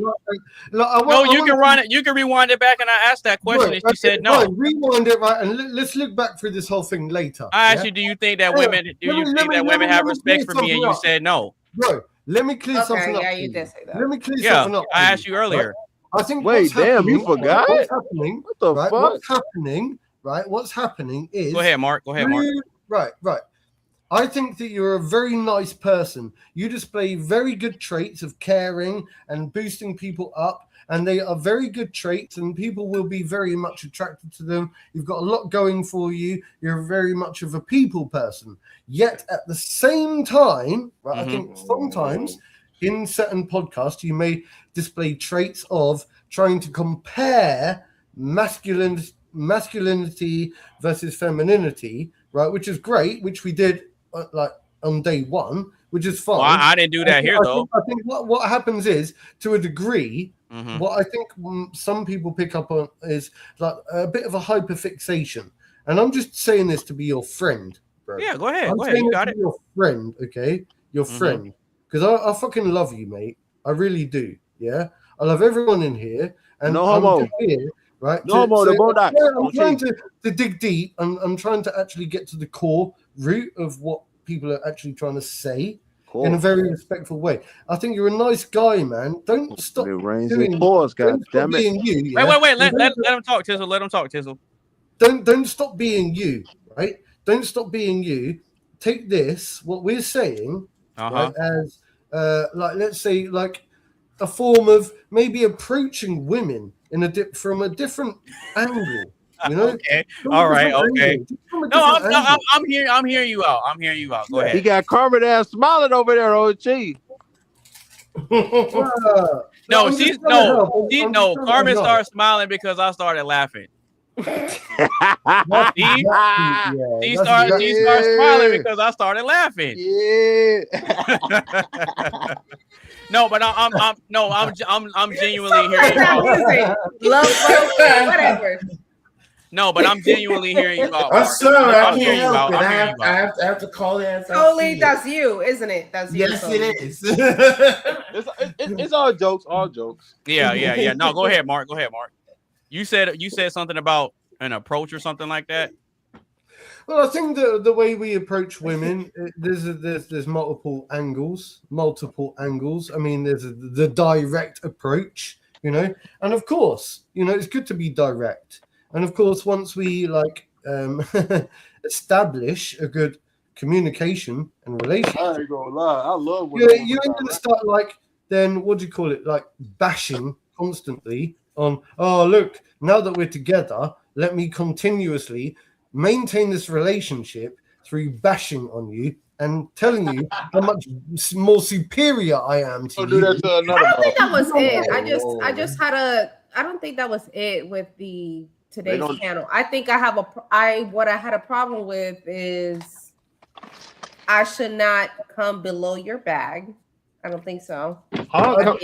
you can rewind it back, and I asked that question, and you said no. Right, rewind it, right, and let's look back through this whole thing later. I asked you, do you think that women have respect for me, and you said no. Bro, let me clear something up. Yeah, you did say that. Let me clear something up. I asked you earlier. Right? I think. Wait, damn, you forgot? What's happening? What the fuck? What's happening? Right. What's happening is. Go ahead, Mark. Right. I think that you're a very nice person. You display very good traits of caring and boosting people up. And they are very good traits, and people will be very much attracted to them. You've got a lot going for you. You're very much of a people person. Yet at the same time, right, I think sometimes in certain podcasts, you may display traits of trying to compare masculinity versus femininity, right? Which is great, which we did like on day one, which is fine. Well, I didn't do that here, though. I think what happens is, to a degree, what I think some people pick up on is like a bit of a hyperfixation. And I'm just saying this to be your friend, bro. Yeah, go ahead. I'm Go ahead. saying You this got to it. be your friend, okay? Your friend. Because I fucking love you, mate. I really do. Yeah? I love everyone in here. And No I'm homo. just here, right? No homo, the Boondocks. I'm trying to dig deep. I'm trying to actually get to the core root of what people are actually trying to say. In a very respectful way. I think you're a nice guy, man. Don't stop doing pause, God don't stop damn it. being you. Yeah? Wait. Let him talk, Tizzle. Let him talk, Tizzle. Don't stop being you, right? Don't stop being you. Take this, what we're saying, right, as like, let's say, like a form of maybe approaching women in from a different angle. You know? Okay. All right. Okay. No, I'm hearing you out. I'm hearing you out. Go ahead. He got Carmen ass smiling over there, OG. No, Carmen started smiling because I started laughing. She started smiling because I started laughing. Yeah. No, but I'm genuinely hearing you out. Whatever. No, but I'm genuinely hearing you out. I'm sorry, I can't help it. I I have to call it. Totally, that's you, isn't it? That's you. Yes, it is. It's all jokes. All jokes. Yeah. No, go ahead, Mark. You said something about an approach or something like that. Well, I think the way we approach women, there's multiple angles. I mean, there's the direct approach, you know, and of course, you know, it's good to be direct. And of course, once we establish a good communication and relationship, I ain't gonna lie, I love when you ain't gonna start then what do you call it? Like bashing constantly on. Oh, look! Now that we're together, let me continuously maintain this relationship through bashing on you and telling you how much more superior I am to you. I don't think that was it. I just had I don't think that was it with today's channel. I think what I had a problem with is I should not come below your bag. I don't think so. I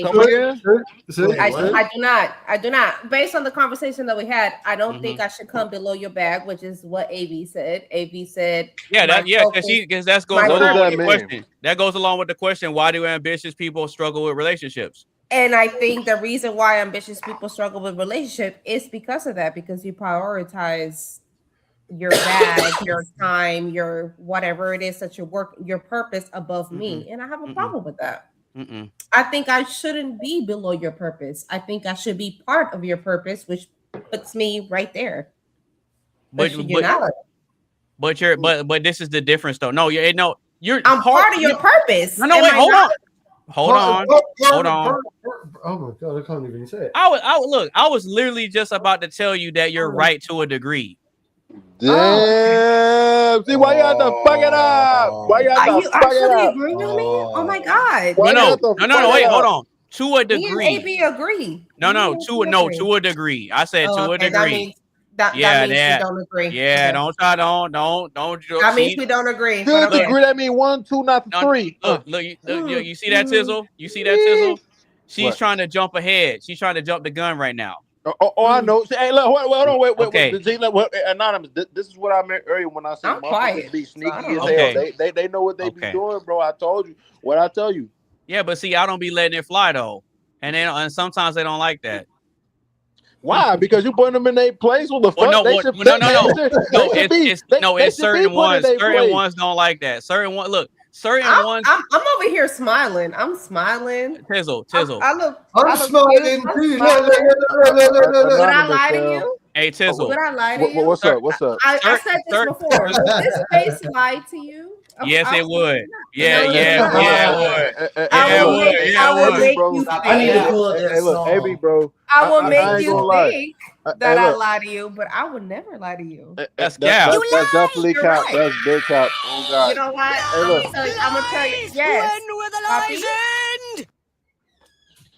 do not. Based on the conversation that we had, I don't think I should come below your bag, which is what AV said. AV said, because that goes along with the question. That goes along with the question: why do ambitious people struggle with relationships? And I think the reason why ambitious people struggle with relationship is because of that, because you prioritize your bag, your time, your whatever it is that your purpose above me. And I have a problem with that. I think I shouldn't be below your purpose. I think I should be part of your purpose, which puts me right there. But this is the difference though. I'm part of your purpose. No, wait, hold on. Hold on. Oh my god, I can't even say it. I was literally just about to tell you that you're right to a degree. Damn. See why you have to fuck it up? Why you have to fuck it up? Agree with me? Oh my god. No, wait, hold on. To a degree. Me and AB agree. To a degree. I said to a degree. That means we don't agree. Yeah, don't. That means we don't agree. To a degree, that means 1, 2, not 3. Look, you see that Tizzle? You see that Tizzle? She's trying to jump ahead. She's trying to jump the gun right now. I know. Hey, look, hold on, wait. Okay. Anonymous. This is what I meant earlier when I said motherfuckers be sneaky as hell. They know what they be doing, bro. I told you what I tell you. Yeah, but see, I don't be letting it fly though, and sometimes they don't like that. Why? Because you putting them in their place? What the fuck? It's certain ones. Certain ones don't like that. Certain ones. I'm over here smiling. I'm smiling. Tizzle. I'm smiling. Would I lie to you? Hey, Tizzle. Would I lie to you? What's up? I said this before. Would this face lie to you? Yes, it would. Yeah, No, it would. I will make you think. I need to pull up that look, song. AB, bro. I will I make ain't you gonna lie. think Hey, that I look. lie to you, but I would never lie to you. That's cap. That's definitely You're cap. right. That's big cap. Oh God. You know what? Hey, look. I'm gonna tell you. Yes. Poppy?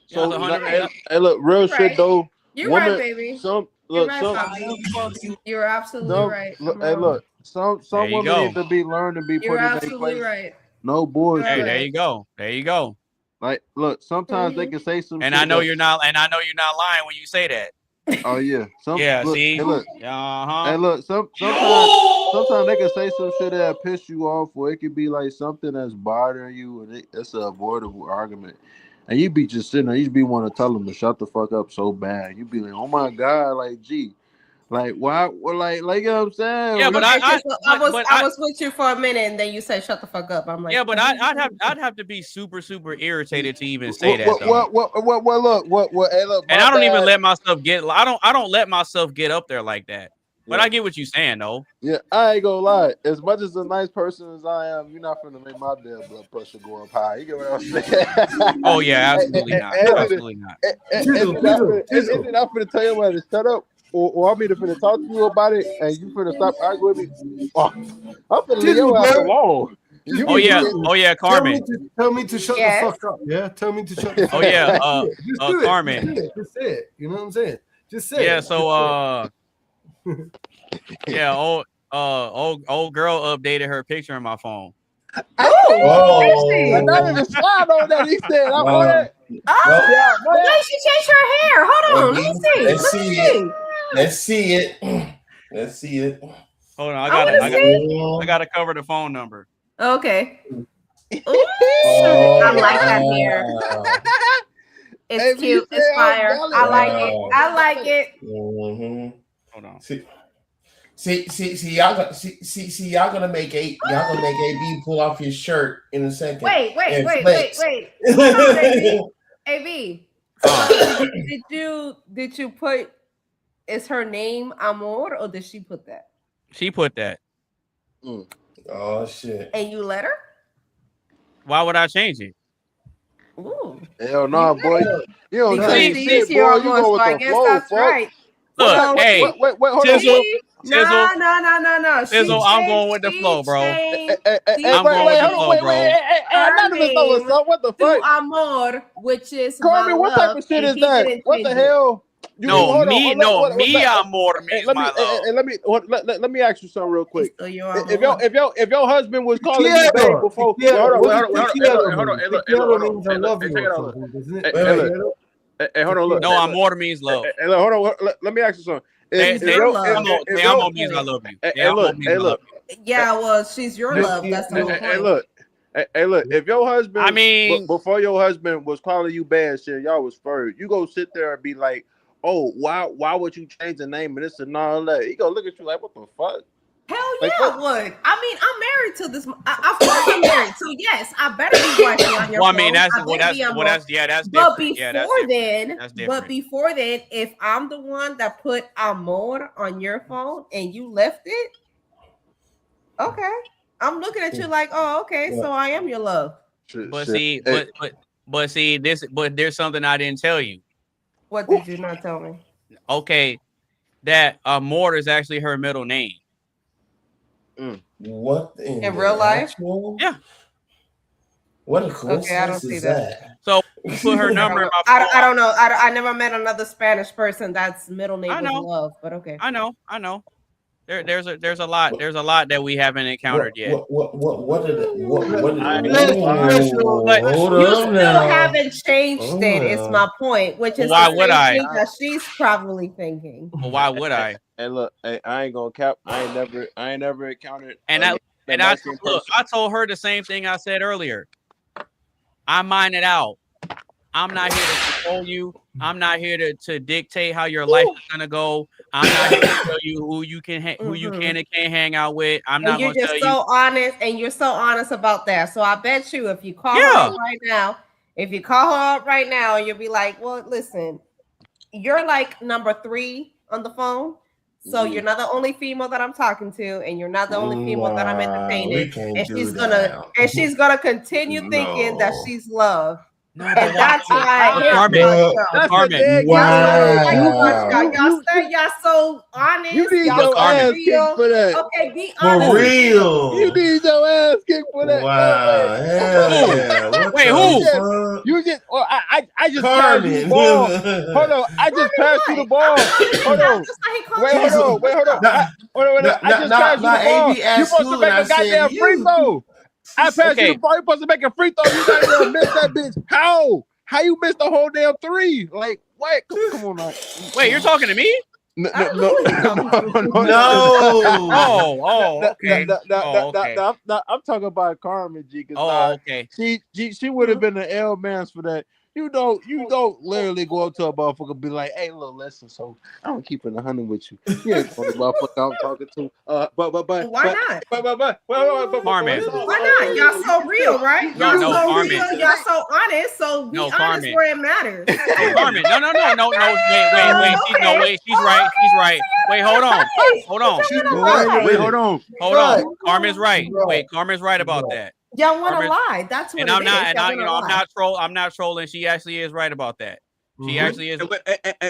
So, hey, look, real You're shit right. though. You're woman, right, baby. Some You're look, right, some, Poppy. You're absolutely some right. look, I'm hey, wrong. look, some There you women go. need to be learned and be You're put in their absolutely place. right. No bullshit. Hey, there you go. There you go. Like, look, sometimes they can say some And shit. I know you're not. And I know you're not lying when you say that. Oh yeah. Yeah. Look, See. hey, look. Uh-huh. Hey, look. Sometimes they can say some shit that piss you off, or it could be like something that's bothering you, and it's an avoidable argument. And you be just sitting there, you be want to tell them to shut the fuck up so bad. You be like, oh my God, like, gee, like, why? Well, like, you know what I'm saying? Yeah, but I was with you for a minute, and then you said shut the fuck up. I'm like, yeah, but I'd have to be super irritated to even say that though. What? Hey, look, And I don't even let myself get. I don't let myself get up there like that. But Yeah. I get what you're saying though. Yeah, I ain't gonna lie. As much as a nice person as I am, you're not finna make my damn blood pressure go up high. You get what I'm saying? Oh yeah, absolutely not. Absolutely not. Is it not finna tell you when to shut up, or I'm either finna talk to you about it, and you finna stop arguing with me? Oh, I'm finna leave your ass alone. Oh yeah, Carmen. Tell me to shut the fuck up. Yeah, tell me to shut the fuck up. Oh yeah, just do it. Carmen. Just say it. You know what I'm saying? Just say it. Yeah, so yeah, old girl updated her picture in my phone. I'm not even slide on that. He said, "I'm on it." Wait, she changed her hair. Hold on, let me see. Let's see it. Let's see it. Let's see it. Hold on, I I gotta cover the phone number. Okay. I like that hair. It's cute. It's fire. I like it. I like it. Mm-hmm. Hold on. See, y'all gonna make AB pull off his shirt in a second. Wait. Hold on, baby. AB. Did you put? Is her name Amor or did she put that? She put that. Oh shit! And you let her? Why would I change it? Ooh. Hell no, boy. You don't Because change she's shit, boy. here You go almost, with so I the guess flow. that's Fuck. right. Look, hey, wait, hold Tizzle, on. No. Tizzle, I'm going with the flow, bro. I'm going with the flow, bro. I'm not even throwing something. What the fuck? Amor, which is Carmen, my what love, type of shit and is he that? didn't What the change it. hell? No, me amor means my love. Let me ask you something real quick. So If your husband was calling you babe before, hold on, hey, look, hey, hold on, look. No, amor means love. Hey, look, hold on, let me ask you something. Amor means I love you. Amor means I love you. Yeah, well, she's your love. That's the whole point. Hey, look, if your husband, I mean, before your husband was calling you bad shit, y'all was furry, you go sit there and be like, oh, why would you change the name of this and all that? He go look at you like, what the fuck? Hell yeah, I would. I mean, I'm married to this. Of course, I'm married. So yes, I better be watching on your phone. Well, I mean, that's But different. before then, if I'm the one that put Amor on your phone and you left it, okay, I'm looking at you like, oh, okay, so I am your love. But see, but there's something I didn't tell you. What did you not tell me? Okay, that Amor is actually her middle name. What in real life? Yeah. What a coincidence! Okay, I don't see that. So put her number in my phone. I don't know. I never met another Spanish person that's middle name was love, but okay. I know. There's a lot that we haven't encountered yet. What did it? You still haven't changed it. It's my point, which is why would I? That she's probably thinking. Well, why would I? Hey, look, I ain't gonna cap. I ain't never encountered. I told her the same thing I said earlier. I mine it out. I'm not here to control you. I'm not here to dictate how your life is gonna go. I'm not here to tell you who you can and can't hang out with. I'm not gonna tell you. You're just so honest, and you're so honest about that. So I bet you, if you call her up right now, you'll be like, "Well, listen, you're like number 3 on the phone, So you're not the only female that I'm talking to, and you're not the only female that I'm entertaining. We can't And do she's that. gonna continue thinking that she's loved. No, and that's why I hit Carmen, my show. That's Carmen. a dead Wow. Y'all so honest. You need y'all your so ass real. kicked for that. Okay, be For honest. real. You need your ass kicked for that. Wow. Hell yeah. What Wait, the who? fuck? You just, oh, I just passed you the Carmen. ball. Hold on, I just passed you the ball. Hold on. Wait, hold on. I just passed you the ball. You supposed to make a goddamn free throw. I passed you the ball. You supposed to make a free throw. You got to miss that bitch. How? How you missed the whole damn three? Like, what? Come on, now. Wait, you're talking to me? No. Okay. I'm talking about Carmen G. Okay. She would have been an L man's for that. You don't literally go up to a motherfucker and be like, "Hey, look, listen, so I'm keeping 100 with you." You ain't the motherfucker I'm talking to. Why not? Carmen. Why not? Y'all so real, right? Y'all so Carmen. real. Y'all so honest. So be honest Carmen. where it matters. No, Carmen. No. Wait. She's right. Wait, hold on. Hold on. Carmen's right. Wait, Carmen's right about that. Y'all want to lie. That's what and I'm not. And I'm not trolling. She actually is right about that. She actually is.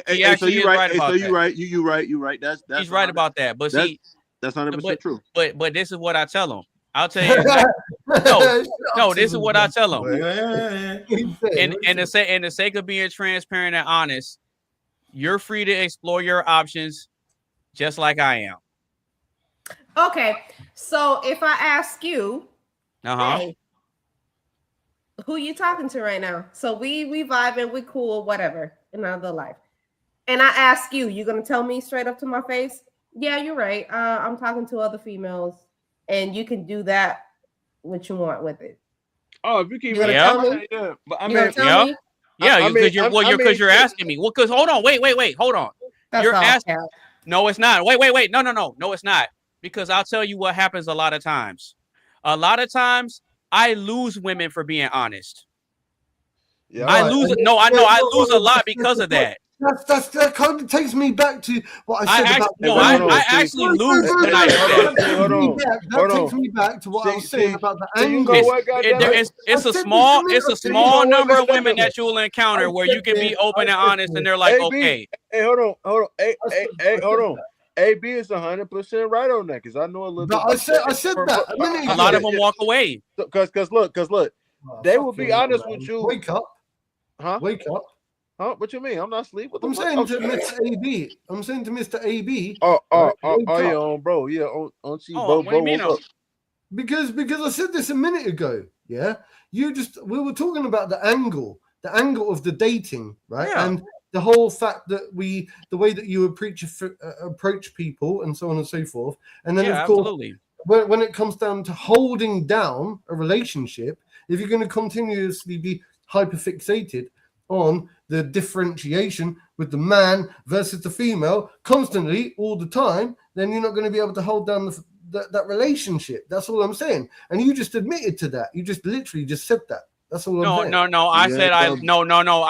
She actually is right about that. You right. That's she's right about that. But see, that's 100% true. But this is what I tell them. I'll tell you exactly. No. This is what I tell them. In the sake of being transparent and honest, you're free to explore your options, just like I am. Okay, so if I ask you, hey, who you talking to right now? So we vibing, we cool, whatever in another life. And I ask you, you gonna tell me straight up to my face? Yeah, you're right. I'm talking to other females, and you can do that what you want with it. Oh, if you keep tell me, yeah. But I you mean, gonna tell me? Yeah, because you're asking me. Well, because hold on, wait, hold on. That's you're all asking. count. No, it's not. Wait. No, it's not. Because I'll tell you what happens a lot of times. A lot of times, I lose women for being honest. Yeah, I lose. No, I know. I lose a lot because of that. That kind of takes me back to what I said I actually lose when I do that. That takes me back to what I was saying about the angle. It's a small number of women that you'll encounter where you can be open and honest, and they're like, okay. Hey, hold on. Hey, hold on. AB is 100% right on that because I know a little bit. I said that a minute ago. A lot of them walk away. Because look, they will be honest with you. Wake up, huh? Wake up. Huh? What you mean? I'm not asleep. I'm saying to Mr. AB. I'm saying to Mr. AB. Yeah, bro. Yeah, on see, bro. What do you mean? Because I said this a minute ago. Yeah, we were talking about the angle of the dating, right? Yeah. And the whole fact that the way that you approach people and so on and so forth, and then of course, absolutely. when it comes down to holding down a relationship, if you're going to continuously be hyperfixated on the differentiation with the man versus the female constantly all the time, then you're not going to be able to hold down that relationship. That's all I'm saying. And you just admitted to that. You just literally just said that. That's all I'm saying. No. I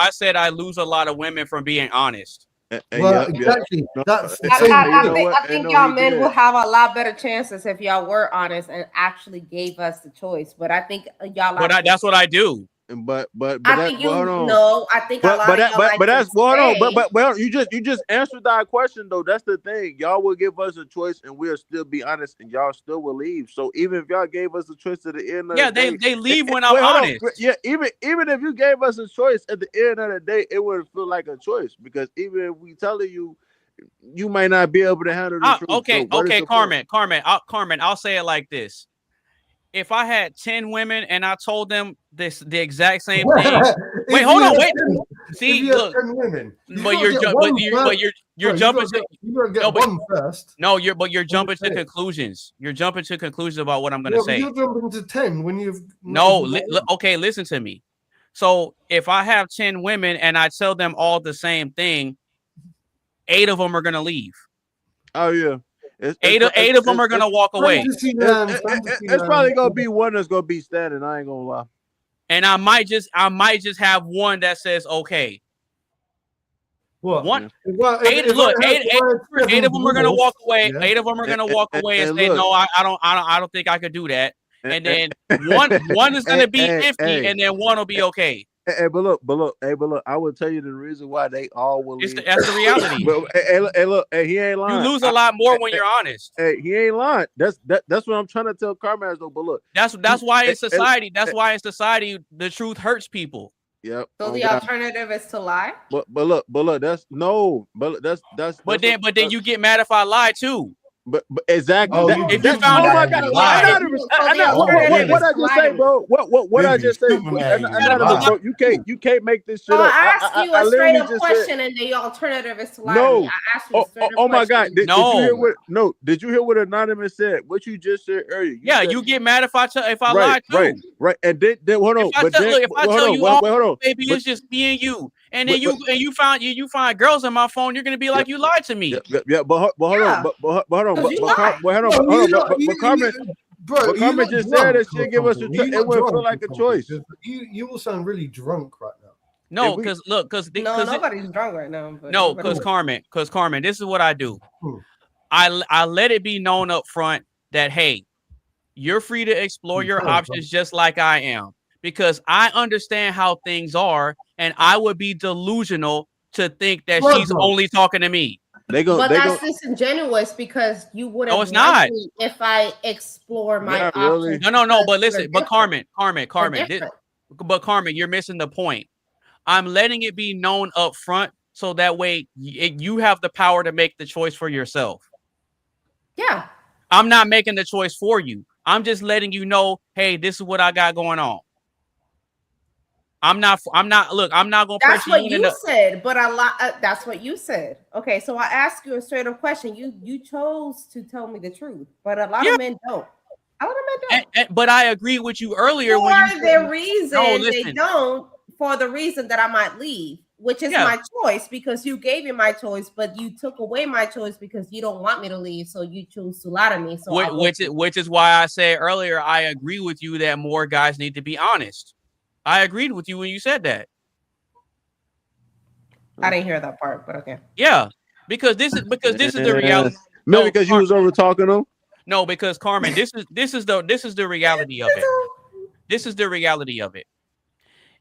said I lose a lot of women from being honest. Well, exactly. That's the I think y'all men will have a lot better chances if y'all were honest and actually gave us the choice. But I think y'all. But that's what I do. But I think you know. I think a lot of y'all but that's hold on. But you just answered that question though. That's the thing. Y'all will give us a choice, and we'll still be honest, and y'all still will leave. So even if y'all gave us a choice at the end of the day, they leave when I'm honest. Yeah, even if you gave us a choice at the end of the day, it wouldn't feel like a choice because even if we telling you, you might not be able to handle the truth. Okay, Carmen, I'll say it like this. If I had 10 women and I told them the exact same thing, wait, hold on, wait. See, look, but you're jumping to one first. No, you're jumping to conclusions. You're jumping to conclusions about what I'm going to say. You're jumping to 10 when you've okay, listen to me. So if I have 10 women and I tell them all the same thing, 8 of them are going to leave. Oh yeah. Eight of them are gonna walk away. It's probably gonna be one that's gonna be standing. I ain't gonna lie. And I might just have one that says okay. What? One, Well, eight of them are gonna walk away. Yeah. 8 of them are gonna walk away and say, look, "No, I don't think I could do that." And then one is gonna be iffy, and then one will be okay. But look, I will tell you the reason why they all will leave. That's the reality. Look, he ain't lying. You lose a lot more when you're honest. He ain't lying. That's what I'm trying to tell Carmack though. But look, that's why in society, the truth hurts people. Yep. So the alternative is to lie. But look, that's But then you get mad if I lie too. But exactly. If you found out, what I just say, bro? What I just say? Bro, you can't make this shit up. I asked you a straight up question, and the alternative is to lie. No. I asked you a straight up question. My God! Did you hear what Anonymous said? What you just said earlier? You get mad if I lie too. Right. And then hold on. If I tell you, baby, it's just me and you. And then you find girls on my phone, you're gonna be like, you lied to me. Yeah, but hold on. But Carmen just said that she'll give us a choice. It wouldn't feel like a choice. You will sound really drunk right now. No, because nobody's drunk right now. No, because Carmen, this is what I do. I let it be known up front that hey, you're free to explore your options just like I am. Because I understand how things are, and I would be delusional to think that she's only talking to me. That's disingenuous because you wouldn't. No, it's not. If I explore my options. No. But listen, but Carmen, you're missing the point. I'm letting it be known up front so that way you have the power to make the choice for yourself. Yeah. I'm not making the choice for you. I'm just letting you know, hey, this is what I got going on. I'm not gonna. That's what you said, but that's what you said. Okay, so I asked you a straight up question. You chose to tell me the truth, but a lot of men don't. A lot of men don't. But I agree with you earlier. They don't, for the reason that I might leave, which is my choice because you gave me my choice, but you took away my choice because you don't want me to leave, so you choose to lie to me. So which is why I said earlier, I agree with you that more guys need to be honest. I agreed with you when you said that. I didn't hear that part, but okay. Yeah, because this is the reality. Maybe because you was over talking them. No, because Carmen, this is the reality of it. This is the reality of it.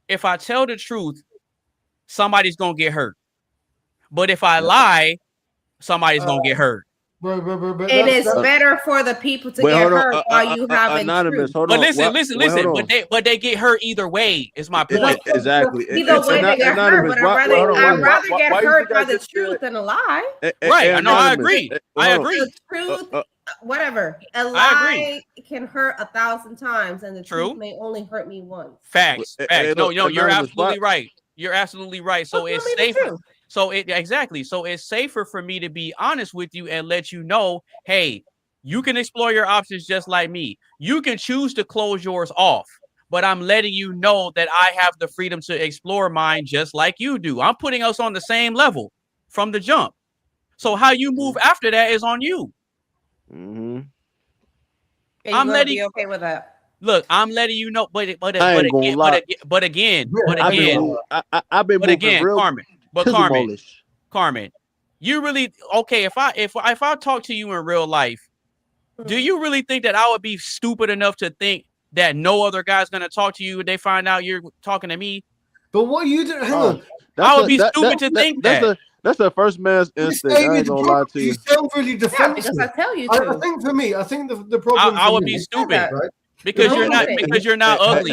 If I tell the truth, somebody's gonna get hurt. But if I lie, somebody's gonna get hurt. But it's better for the people to get hurt while you have Anonymous. Hold on. But listen. But they get hurt either way. Is my point. Exactly. Either way they get hurt. But I'd rather get hurt by the truth than a lie. Right. I know. I agree. The truth, whatever. A lie can hurt 1,000 times, and the truth may only hurt me once. Facts. No, you're absolutely right. You're absolutely right. So it's safer. So it's safer for me to be honest with you and let you know, hey, you can explore your options just like me. You can choose to close yours off, but I'm letting you know that I have the freedom to explore mine just like you do. I'm putting us on the same level from the jump. So how you move after that is on you. Mm-hmm. I'm letting you okay with that. Look, I'm letting you know, but again, Carmen, you really okay? If I talk to you in real life, do you really think that I would be stupid enough to think that no other guy's gonna talk to you if they find out you're talking to me? But what you doing? Hang on. I would be stupid to think that. That's the first man's instinct. I ain't gonna lie to you. You sound really defensive. Because I tell you to. I think for me, the problem. I would be stupid, right? Because you're not ugly.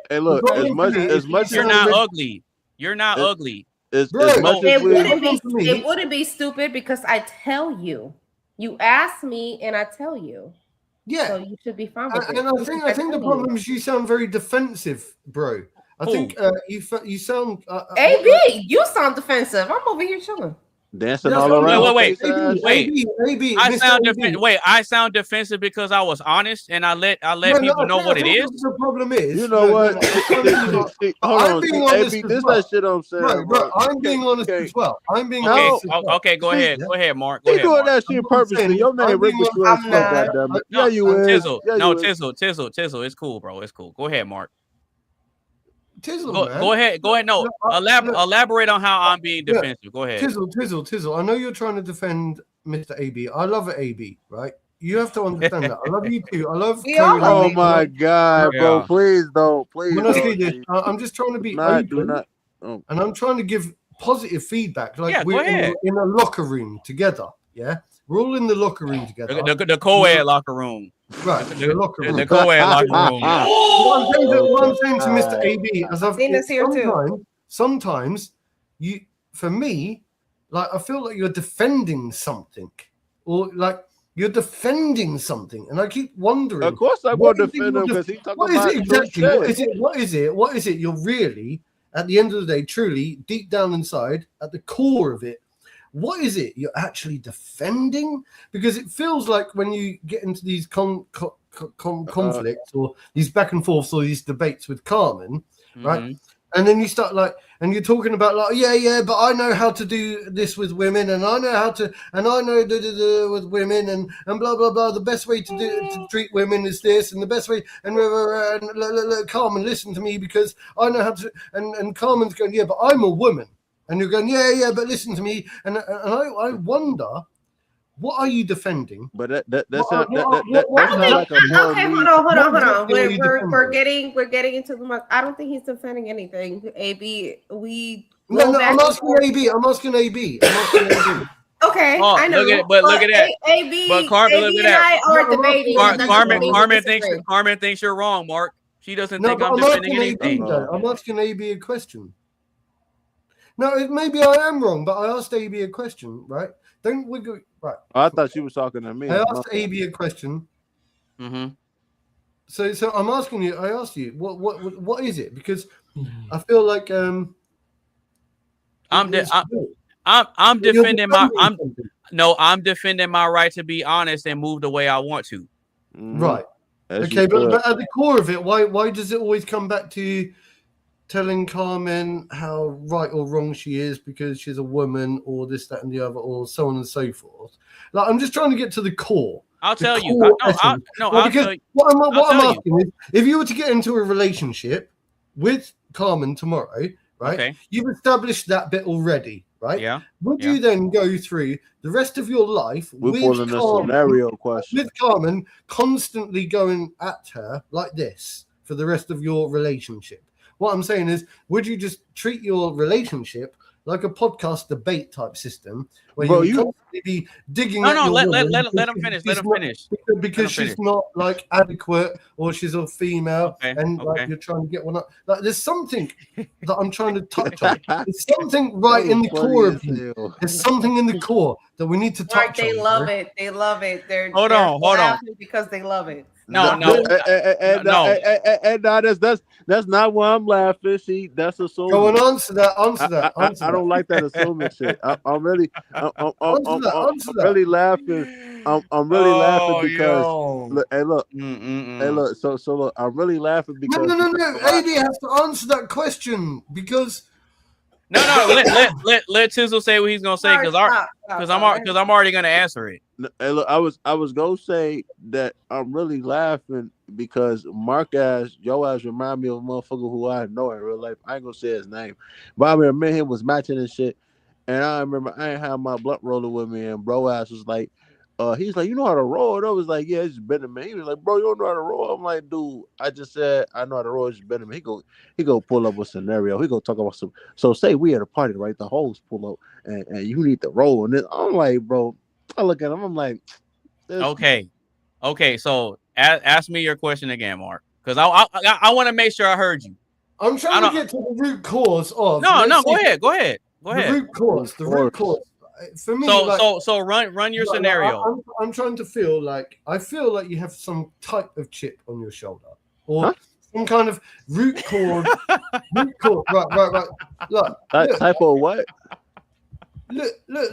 Hey, look, as much as you're not ugly. You're not ugly. It wouldn't be stupid because I tell you. You ask me and I tell you. Yeah. So you should be fine with it. And I think the problem is you sound very defensive, bro. I think you sound. AB, you sound defensive. I'm over here chilling. Dancing all around. Wait. I sound defensive because I was honest and I let people know what it is. The problem is, you know what? Hold on, AB, this that shit I'm saying, bro. I'm being honest as well. I'm being honest. Okay, go ahead, Mark. You doing that shit purposely? Your name Rick was too as fuck, goddammit. Yeah, you is. Tizzle. Tizzle. It's cool, bro. It's cool. Go ahead, Mark. Tizzle, go ahead. No, elaborate on how I'm being defensive. Go ahead. Tizzle. I know you're trying to defend Mr. AB. I love it, AB, right? You have to understand that. I love you too. I love Chloe. Oh my God, bro! Please don't. Please When I say don't. this, I'm just trying to be Do open, not. and I'm trying to give positive feedback. Like go we're ahead. in a locker room together. Yeah, we're all in the locker room together. The co-ed locker room. Right, the locker room. The co-ed locker room. What I'm saying to Mr. AB, as I've Zena's here too. sometimes you, for me, like I feel like you're defending something, or like you're defending something, and I keep wondering. Of course, I'm going to defend him because he's talking about exactly? What is it? You're really, at the end of the day, truly deep down inside, at the core of it. What is it you're actually defending? Because it feels like when you get into these conflicts or these back and forths or these debates with Carmen, right? And then you start and you're talking about but I know how to do this with women, and I know how to, and I know with women, and blah blah blah. The best way to treat women is this, and the best way, and Carmen, listen to me because I know how to, and Carmen's going, but I'm a woman. And you're going, but listen to me. And I wonder, what are you defending? But that's not like a hold on. We're getting into the. I don't think he's defending anything. AB, I'm asking AB. Okay, I know. Look at that. AB, but Carmen, look at that. Are debating. Carmen thinks you're wrong, Mark. She doesn't think I'm defending anything. I'm asking AB a question. No, maybe I am wrong, but I asked AB a question, right? Don't we go right? I thought she was talking to me. I asked AB a question. So I'm asking you. I asked you what is it? Because I feel like I'm defending my right to be honest and move the way I want to. Right. Okay, but at the core of it, why does it always come back to telling Carmen how right or wrong she is because she's a woman, or this, that, and the other, or so on and so forth? Like, I'm just trying to get to the core. I'll tell you. What I'm asking is, if you were to get into a relationship with Carmen tomorrow, right? Okay. You've established that bit already, right? Yeah. Would you then go through the rest of your life with Carmen constantly going at her like this for the rest of your relationship? What I'm saying is, would you just treat your relationship like a podcast debate type system where you constantly be digging at your woman let him finish. Because she's not like adequate, or she's a female, like you're trying to get one up. Like there's something that I'm trying to touch on. There's something right in the core of you. There's something in the core that we need to touch on. They love it. They love it. Hold on. Because they love it. No, that's not why I'm laughing. That's assuming. Go and answer that. I don't like that assuming shit. I'm really laughing. I'm really laughing because look. So look, I'm really laughing because no. AD has to answer that question because. No. Let Tizzle say what he's gonna say because I'm already gonna answer it. Hey, look, I was gonna say that I'm really laughing because your ass remind me of a motherfucker who I know in real life. I ain't gonna say his name, but I remember me and him was matching and shit. And I remember I ain't had my blunt roller with me, and bro ass was like, he's like, you know how to roll? And I was like, yeah, it's just been a minute. He was like, bro, you don't know how to roll? I'm like, dude, I just said I know how to roll. It's just been a minute. He go pull up a scenario. He go talk about some. So say we at a party, right? The hoes pull up, and you need to roll. And then I'm like, bro, I look at him. I'm like, okay. So ask me your question again, Mark, because I want to make sure I heard you. I'm trying to get to the root cause of. No. Go ahead. The root cause. For me, so run your scenario. I'm trying to feel like you have some type of chip on your shoulder, or some kind of root cause. Right. Look, type of what? Look. That's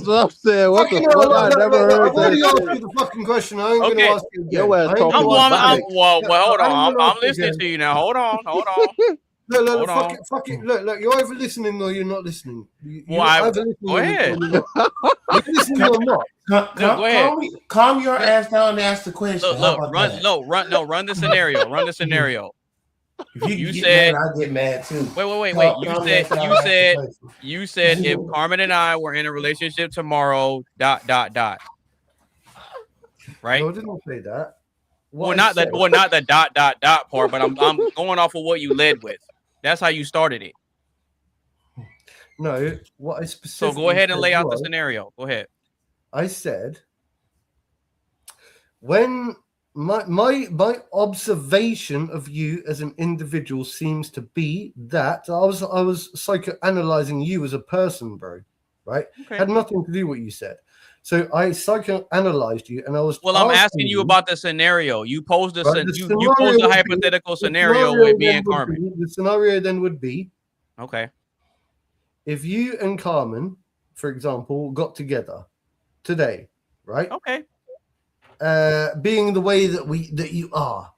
what I'm saying. What the fuck? I never heard I've already asked you the fucking question. I ain't going to ask you again. Your ass talking well, hold on. I'm listening to you now. Hold on. Look, fuck it. Look, you're either listening or you're not listening. You're either listening go ahead. Or you're not. You're listening or not. Go ahead. Calm your ass down and ask the question. Look, run the scenario. Run the scenario. If you get said mad, I get mad too. Wait. You said if Carmen and I were in a relationship tomorrow, ... Right? No, I didn't say that. Not the ... part, but I'm going off of what you led with. That's how you started it. No, what I specifically So go ahead and lay out the was, scenario. Go ahead. I said when my observation of you as an individual seems to be that I was psychoanalyzing you as a person, bro. Right? Okay. Had nothing to do with what you said. So I psychoanalyzed you, and I was. Well, I'm asking you about the scenario. You posed a you posed a hypothetical scenario with me and Carmen. The scenario then would be, okay, if you and Carmen, for example, got together today, right? Okay. Being the way that you are,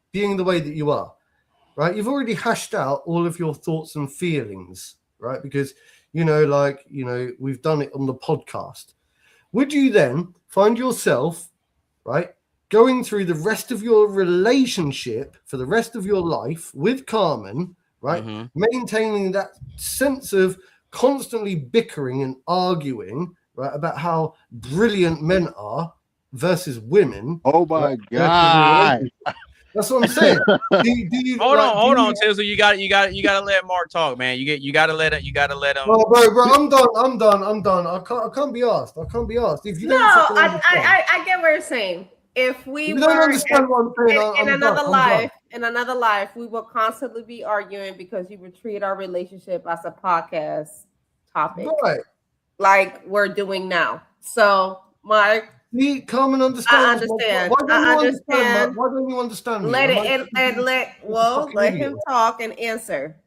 right? You've already hashed out all of your thoughts and feelings, right? Because we've done it on the podcast. Would you then find yourself, right, going through the rest of your relationship for the rest of your life with Carmen, right, maintaining that sense of constantly bickering and arguing, right, about how brilliant men are versus women? Oh my God. That's what I'm saying. Do you, hold on, Tizzle. You got to let Mark talk, man. You got to let him. Oh, bro, I'm done. I can't be asked. If you don't I get what you're saying. If we you don't understand what I'm saying, in another life, we will constantly be arguing because you would treat our relationship as a podcast topic, right? Like we're doing now. So, Mark. Come and understand. I understand. Why don't you understand me? Let him talk and answer.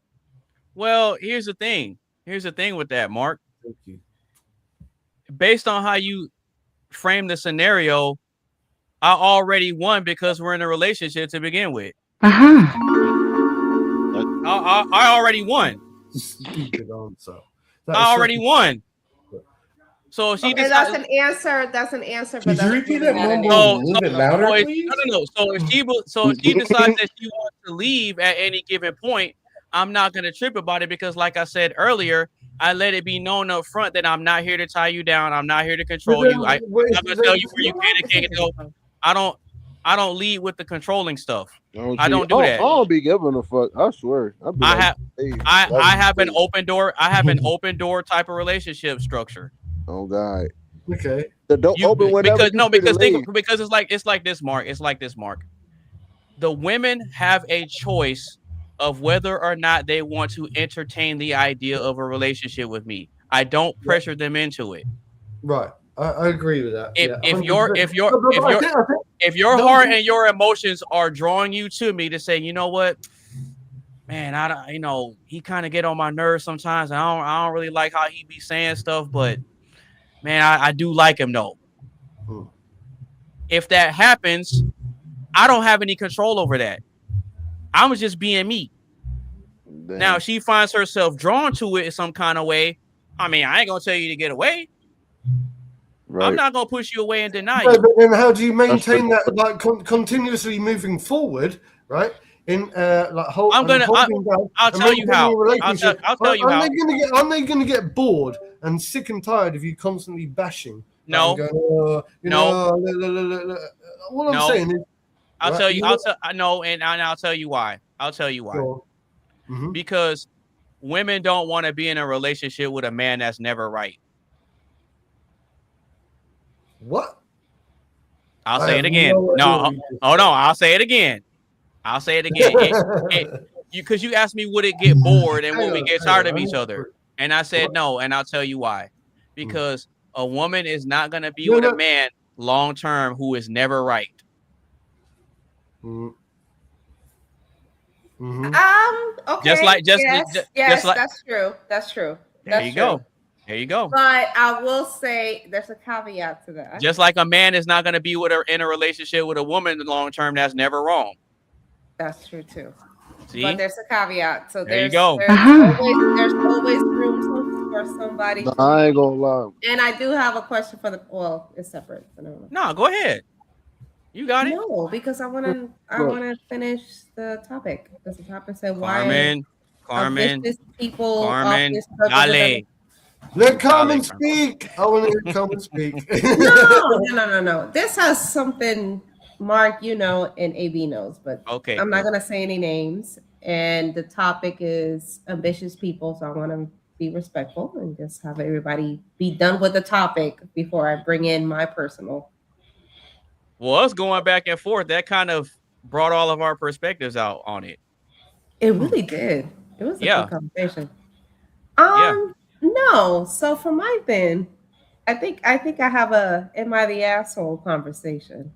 Well, here's the thing with that, Mark. Thank you. Based on how you frame the scenario, I already won because we're in a relationship to begin with. I already won. Stupid answer. I already won. So she that's an answer. That's an answer. Could you repeat that a little bit louder, please? No. So if she decides that she wants to leave at any given point, I'm not going to trip about it because, like I said earlier, I let it be known up front that I'm not here to tie you down. I'm not here to control you. I'm not going to tell you where you can and can't go. I don't lead with the controlling stuff. I don't do that. I don't be giving a fuck. I swear. I have an open door. I have an open door type of relationship structure. Oh God. Okay. Don't open whenever because it's like this, Mark. It's like this, Mark. The women have a choice of whether or not they want to entertain the idea of a relationship with me. I don't pressure them into it. Right. I agree with that. If your heart and your emotions are drawing you to me to say, you know what, man, I don't, he kind of get on my nerves sometimes. I don't really like how he be saying stuff, but man, I do like him though. If that happens, I don't have any control over that. I'm just being me. Damn. Now, if she finds herself drawn to it in some kind of way, I mean, I ain't gonna tell you to get away. Right. I'm not gonna push you away and deny you. But then, how do you maintain that, like, continuously moving forward, right? In I'll tell you how. I'll tell you how. Are they gonna get bored and sick and tired of you constantly bashing? No. What I'm saying is, I'll tell you why. I'll tell you why. Sure. Mm-hmm. Because women don't want to be in a relationship with a man that's never right. What? I'll say it again. I'll say it again. Because you asked me, would it get bored and would we get tired of each other? And I said no, and I'll tell you why. Because a woman is not going to be with a man long term who is never right. Okay. Yes, that's true. That's true. There you go. There you go. But I will say there's a caveat to that. Just like a man is not going to be in a relationship with a woman long term, that's never wrong. That's true too. See? But there's a caveat. So There you there's go. there's always room for somebody No, to I be. ain't gonna lie. And I do have a question for the. Well, it's separate. So never mind. No, go ahead. You got it. No, because I Look, want to finish the topic. Because the topic said why Carmen, ambitious people Carmen, often struggle with dale. Let Carmen speak. I want to hear Carmen speak. No. This has something Mark, you know, and AB knows, but Okay, I'm not good. gonna say any names. And the topic is ambitious people, so I want to be respectful and just have everybody be done with the topic before I bring in my personal. Well, us going back and forth, that kind of brought all of our perspectives out on it. It really did. It was a Yeah. good conversation. Yeah. No. So for mine, then, I think I have a "Am I the asshole?" conversation.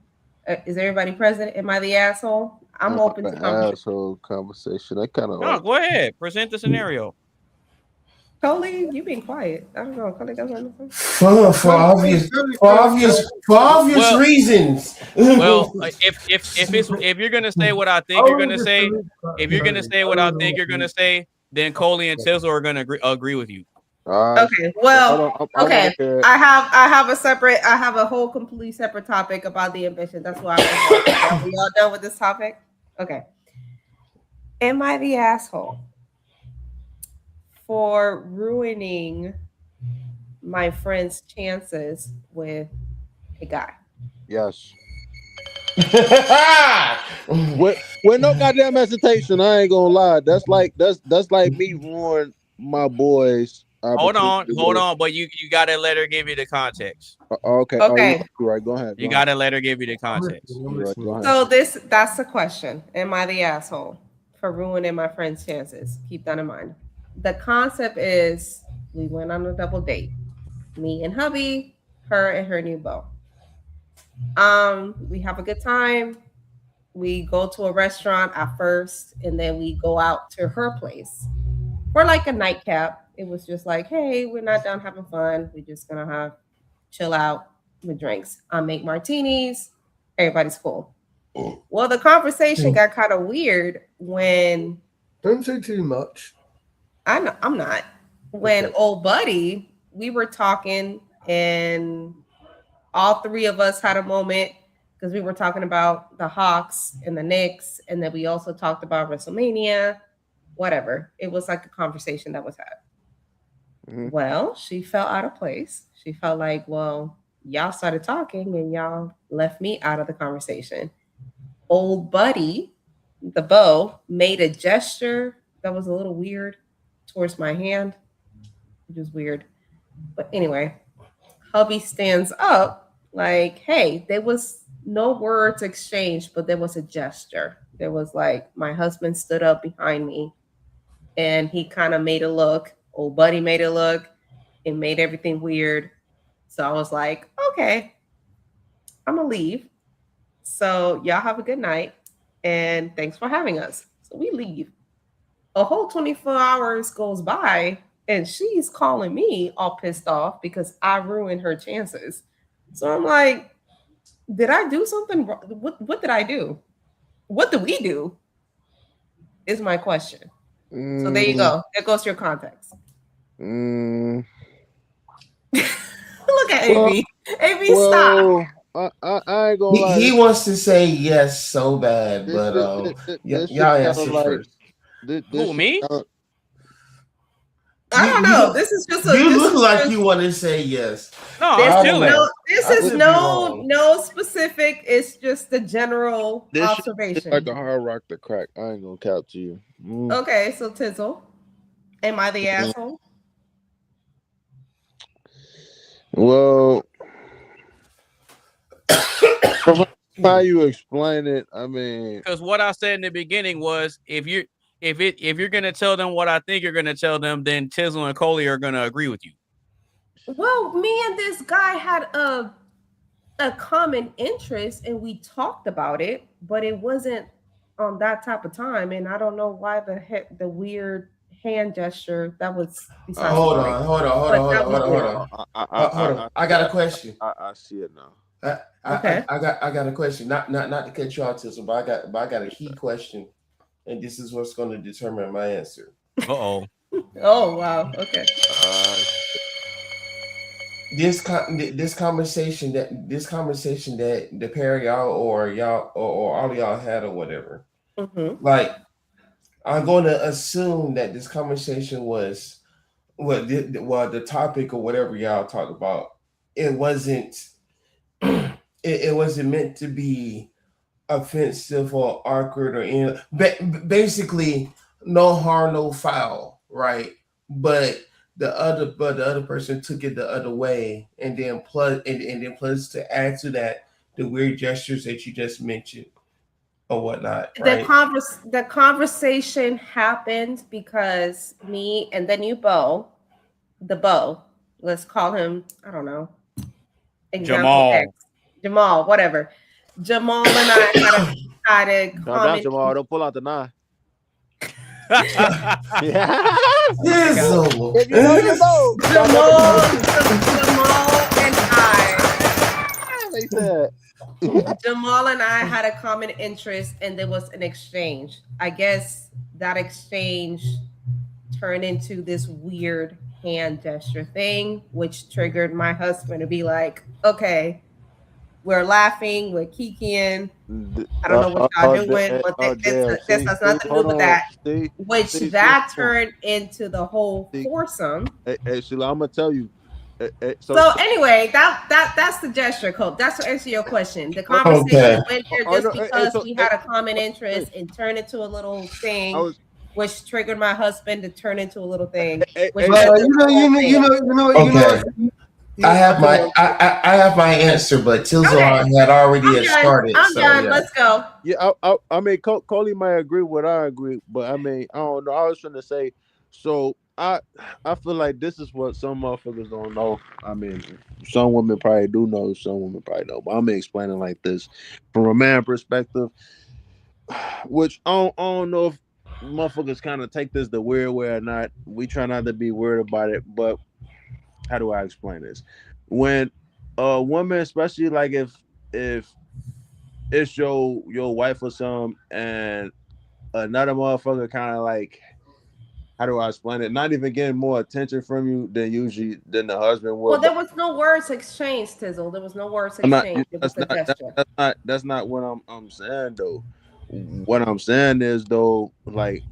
Is everybody present? Am I the asshole? I'm open to An conversation. asshole conversation. That kind of No, go ahead. Present the scenario. Coley, you being quiet. I don't know. Coley doesn't. For obvious reasons. Well, if you're gonna say what I think you're gonna say, then Coley and Tizzle are gonna agree with you. Okay. Well, okay. I have a whole completely separate topic about the ambition. That's why are we all done with this topic? Okay. Am I the asshole for ruining my friend's chances with a guy? Yes. with no goddamn hesitation, I ain't gonna lie. That's like me ruin my boys. Hold on, but you gotta let her give you the context. Okay. Okay. You're right. Go ahead. You gotta let her give you the context. Right, go ahead. So that's the question. Am I the asshole for ruining my friend's chances? Keep that in mind. The concept is we went on a double date. Me and hubby, her and her new beau. We have a good time. We go to a restaurant at first, and then we go out to her place for like a nightcap. It was just like, hey, we're not done having fun. We're just gonna chill out with drinks. I make martinis. Everybody's cool. Well, the conversation got kind of weird when. Don't say too much. I know I'm not. When old buddy, we were talking, and all three of us had a moment because we were talking about the Hawks and the Knicks, and then we also talked about WrestleMania. Whatever. It was like a conversation that was had. Mm-hmm. Well, she felt out of place. She felt like, well, y'all started talking and y'all left me out of the conversation. Old buddy, the beau, made a gesture that was a little weird towards my hand, which is weird. But anyway, hubby stands up like, hey, there was no words exchanged, but there was a gesture. There was like, my husband stood up behind me and he kind of made a look. Old buddy made a look. It made everything weird. So I was like, okay, I'm gonna leave. So y'all have a good night. And thanks for having us. So we leave. A whole 24 hours goes by and she's calling me all pissed off because I ruined her chances. So I'm like, did I do something wrong? What did I do? What did we do? Is my question. So there you go. There goes your context. Look at AB. AB, stop. I ain't gonna lie. He wants to say yes so bad, but y'all answer first. Who, me? I don't know. This is just you look like you want to say yes. No, this is no specific. It's just the general observation. Like a hard rock to crack. I ain't gonna count to you. Okay, so Tizzle, am I the asshole? Well, how you explain it? I mean, because what I said in the beginning was, if you're gonna tell them what I think you're gonna tell them, then Tizzle and Coley are gonna agree with you. Well, me and this guy had a common interest, and we talked about it, but it wasn't on that type of time, and I don't know why the weird hand gesture that was. Hold on. I got a question. I see it now. I got a question. Not to cut you off, Tizzle, but I got a key question and this is what's going to determine my answer. Oh. Oh wow. Okay. This conversation that the pair of y'all or all of y'all had or whatever. Mm-hmm. Like, I'm going to assume that this conversation was the topic or whatever y'all talked about. It wasn't. It wasn't meant to be offensive or awkward or any. Basically, no harm, no foul, right? But the other person took it the other way, and then plus to add to that the weird gestures that you just mentioned or whatnot, right? The conversation happened because me and the new beau, let's call him, I don't know, example Jamal. X, Jamal, whatever. Jamal and I had a Calm down, comment. Jamal. Don't pull out the knife. Sizzle. If you know your boat. Jamal and I. They said. Jamal and I had a common interest, and there was an exchange. I guess that exchange turned into this weird hand gesture thing, which triggered my husband to be like, "Okay, we're laughing, we're kikiing. I don't know what y'all doing, but this has nothing to do with that." Which turned into the whole foursome. Hey, Sheila, I'm gonna tell you. So anyway, that's the gesture code. That's to answer your question. The conversation went there just because we had a common interest and turned into a little thing, which triggered my husband to turn into a little thing. Which I have my answer, but Tilzon had already started. I'm done. Let's go. Yeah, I mean, Coley might agree with I agree, but I mean, I don't know. I was trying to say, so I feel like this is what some motherfuckers don't know. I mean, some women probably do know, some women probably don't. But I'm explaining like this from a man perspective, which I don't know if motherfuckers kind of take this the weird way or not. We try not to be weird about it, but how do I explain this? When a woman, especially like if it's your wife or something, and another motherfucker kind of like, how do I explain it? Not even getting more attention from you than the husband would. Well, there was no words exchanged, Tizzle. There was no words exchanged. It was a gesture. That's not what I'm saying though. What I'm saying is though, like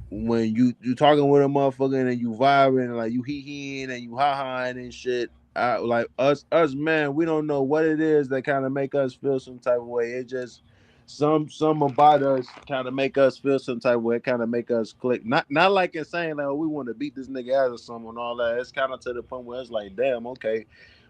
when you talking with a motherfucker and you vibing and like you hee-heeing and you ha-haing and shit, like us man, we don't know what it is that kind of make us feel some type of way. It just some about us kind of make us feel some type of way, kind of make us click. Not like it's saying like, oh, we want to beat this nigga ass or something and all that. It's kind of to the point where it's like, damn, okay.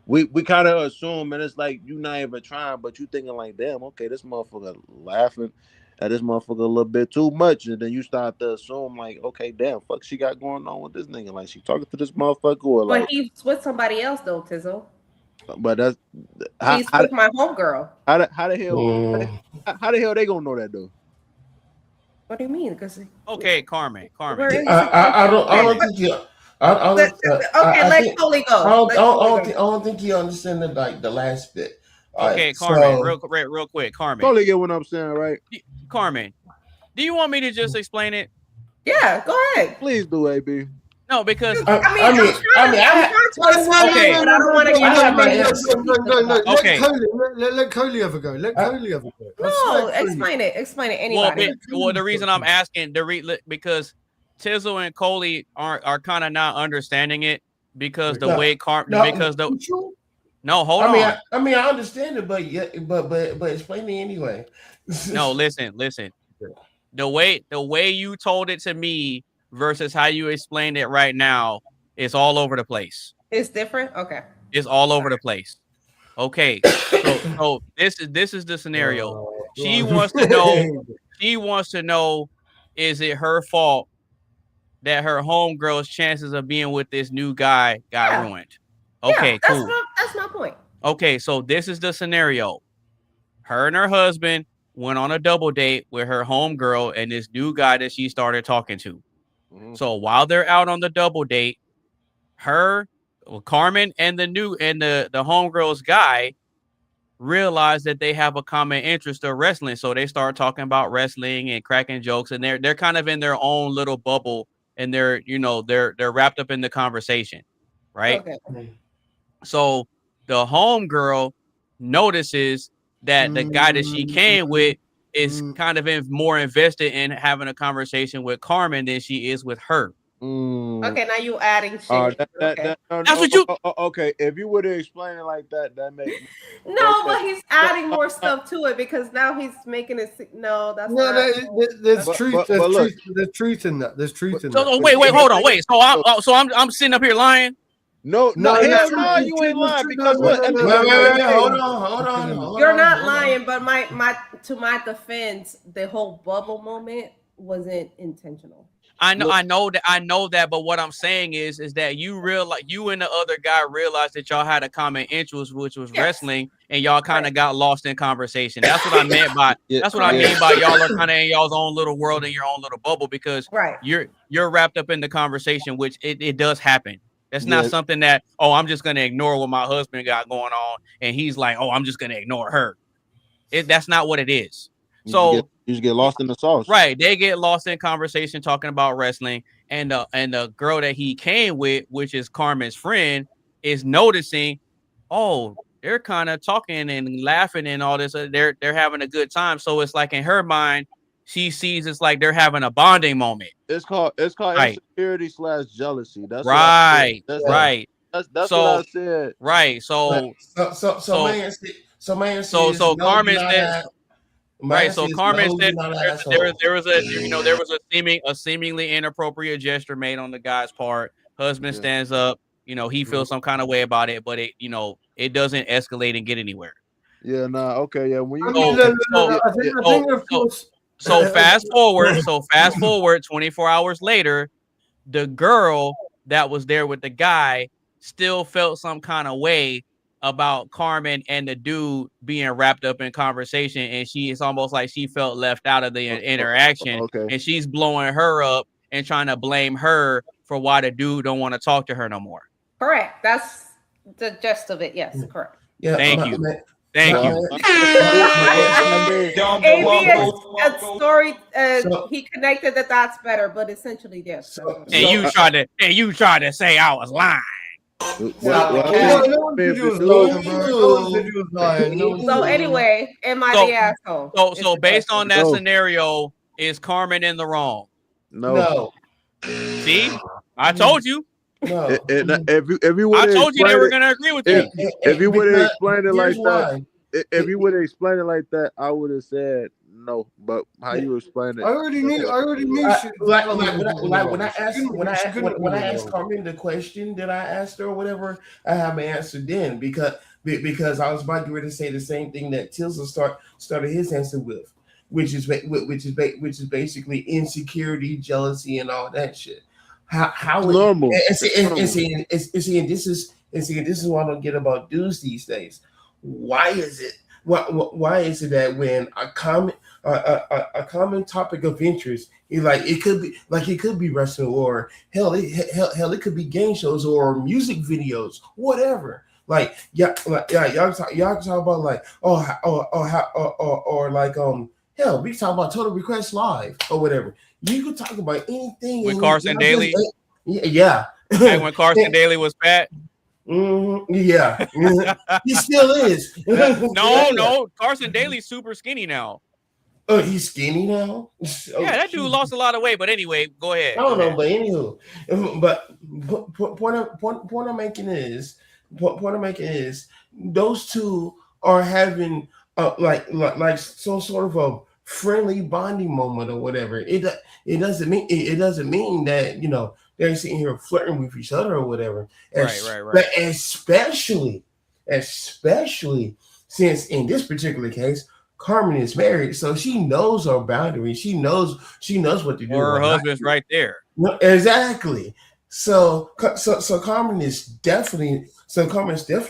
We kind of assume, and it's like you not even trying, but you thinking like, damn, okay, this motherfucker laughing at this motherfucker a little bit too much, and then you start to assume like, okay, damn, fuck, she got going on with this nigga, like she talking to this motherfucker, or like. But he's with somebody else though, Tizzle. But that's he's with my homegirl. How the hell they gonna know that though? What do you mean? Because okay, Carmen. I don't think you. Let Coley go. I don't think you understand the last bit. Okay, Carmen, real quick, Carmen. Totally get what I'm saying, right? Carmen, do you want me to just explain it? Yeah, go ahead. Please do, AB. No, because I'm trying to explain, but I don't want to get okay. Let Coley have a go. Let Coley have a go. No, explain it. Explain it. Anybody. Well, the reason I'm asking because Tizzle and Coley are kind of not understanding it because the way No, hold on. I mean, I understand it, but explain it anyway. No, listen. The way you told it to me versus how you explained it right now is all over the place. It's different. Okay. It's all over the place. Okay. So this is the scenario. She wants to know, is it her fault that her homegirl's chances of being with this new guy got ruined? Okay, cool. That's my point. Okay, so this is the scenario. Her and her husband went on a double date with her homegirl and this new guy that she started talking to. Mm-hmm. So while they're out on the double date, Carmen and the homegirl's guy realize that they have a common interest of wrestling. So they start talking about wrestling and cracking jokes, and they're kind of in their own little bubble, and they're wrapped up in the conversation, right? Okay. So the homegirl notices that the guy that she came with is kind of more invested in having a conversation with Carmen than she is with her. Okay, now you adding shit. That's what you. Okay, if you would have explained it like that, that makes No, but he's adding more stuff to it because now he's making it. No, that's No, not. there's truth. There's truth in that. There's truth in that. So wait, hold on, wait. So I'm sitting up here lying. No, No, hell that's no, true. you ain't lying Wait, because hold on. You're not lying, but my defense, the whole bubble moment wasn't intentional. I know that, but what I'm saying is that you and the other guy realized that y'all had a common interest, which was wrestling, and y'all kind of got lost in conversation. That's what I meant by that's what I mean by y'all are kind of in y'all's own little world, in your own little bubble, because you're wrapped up in the conversation, which it does happen. That's not something that, I'm just gonna ignore what my husband got going on, and he's like, I'm just gonna ignore her. That's not what it is. So you just get lost in the sauce, right? They get lost in conversation talking about wrestling, and the girl that he came with, which is Carmen's friend, is noticing, they're kind of talking and laughing and all this. They're having a good time. So it's like in her mind, she sees it's like they're having a bonding moment. It's called right. insecurity / jealousy. That's right. That's right. That's so, what I said. Right. So Carmen said. Right, so Carmen said there was a seemingly inappropriate gesture made on the guy's part. Husband stands up, he feels some kind of way about it, but it doesn't escalate and get anywhere. Yeah, okay, yeah. When so fast forward 24 hours later, the girl that was there with the guy still felt some kind of way about Carmen and the dude being wrapped up in conversation, and it's almost like she felt left out of the interaction, and she's blowing her up and trying to blame her for why the dude don't want to talk to her no more. Correct. That's the gist of it. Yes, correct. Yeah. Thank you. Thank you. A story. He connected the dots better, but essentially yes. And you tried to say I was lying. So anyway, am I the asshole? So based on that scenario, is Carmen in the wrong? No. See, I told you. No. If you I told you they were gonna agree with you. If you would have explained it like that, if you would have explained it like that, I would have said no. But how you explain it? I already knew. When I asked Carmen the question that I asked her or whatever, I have my answer then because I was about to say the same thing that Tilson started his answer with, which is basically insecurity, jealousy, and all that shit. How normal? This is what I don't get about dudes these days. Why is it that when a common topic of interest, it could be wrestling or hell it could be game shows or music videos, whatever. Y'all talk about hell, we talk about Total Request Live or whatever. You could talk about anything with Carson Daly. Yeah. Like when Carson Daly was fat. Yeah. He still is. No. Carson Daly's super skinny now. Oh, he's skinny now? Yeah, that dude lost a lot of weight. But anyway, go ahead. I don't know, but anywho. But point I'm making is those two are having like some sort of a friendly bonding moment or whatever. It doesn't mean that they're sitting here flirting with each other or whatever. Right. But especially since in this particular case, Carmen is married, so she knows her boundaries. She knows what to do. Or her husband's right there. Exactly. So Carmen's definitely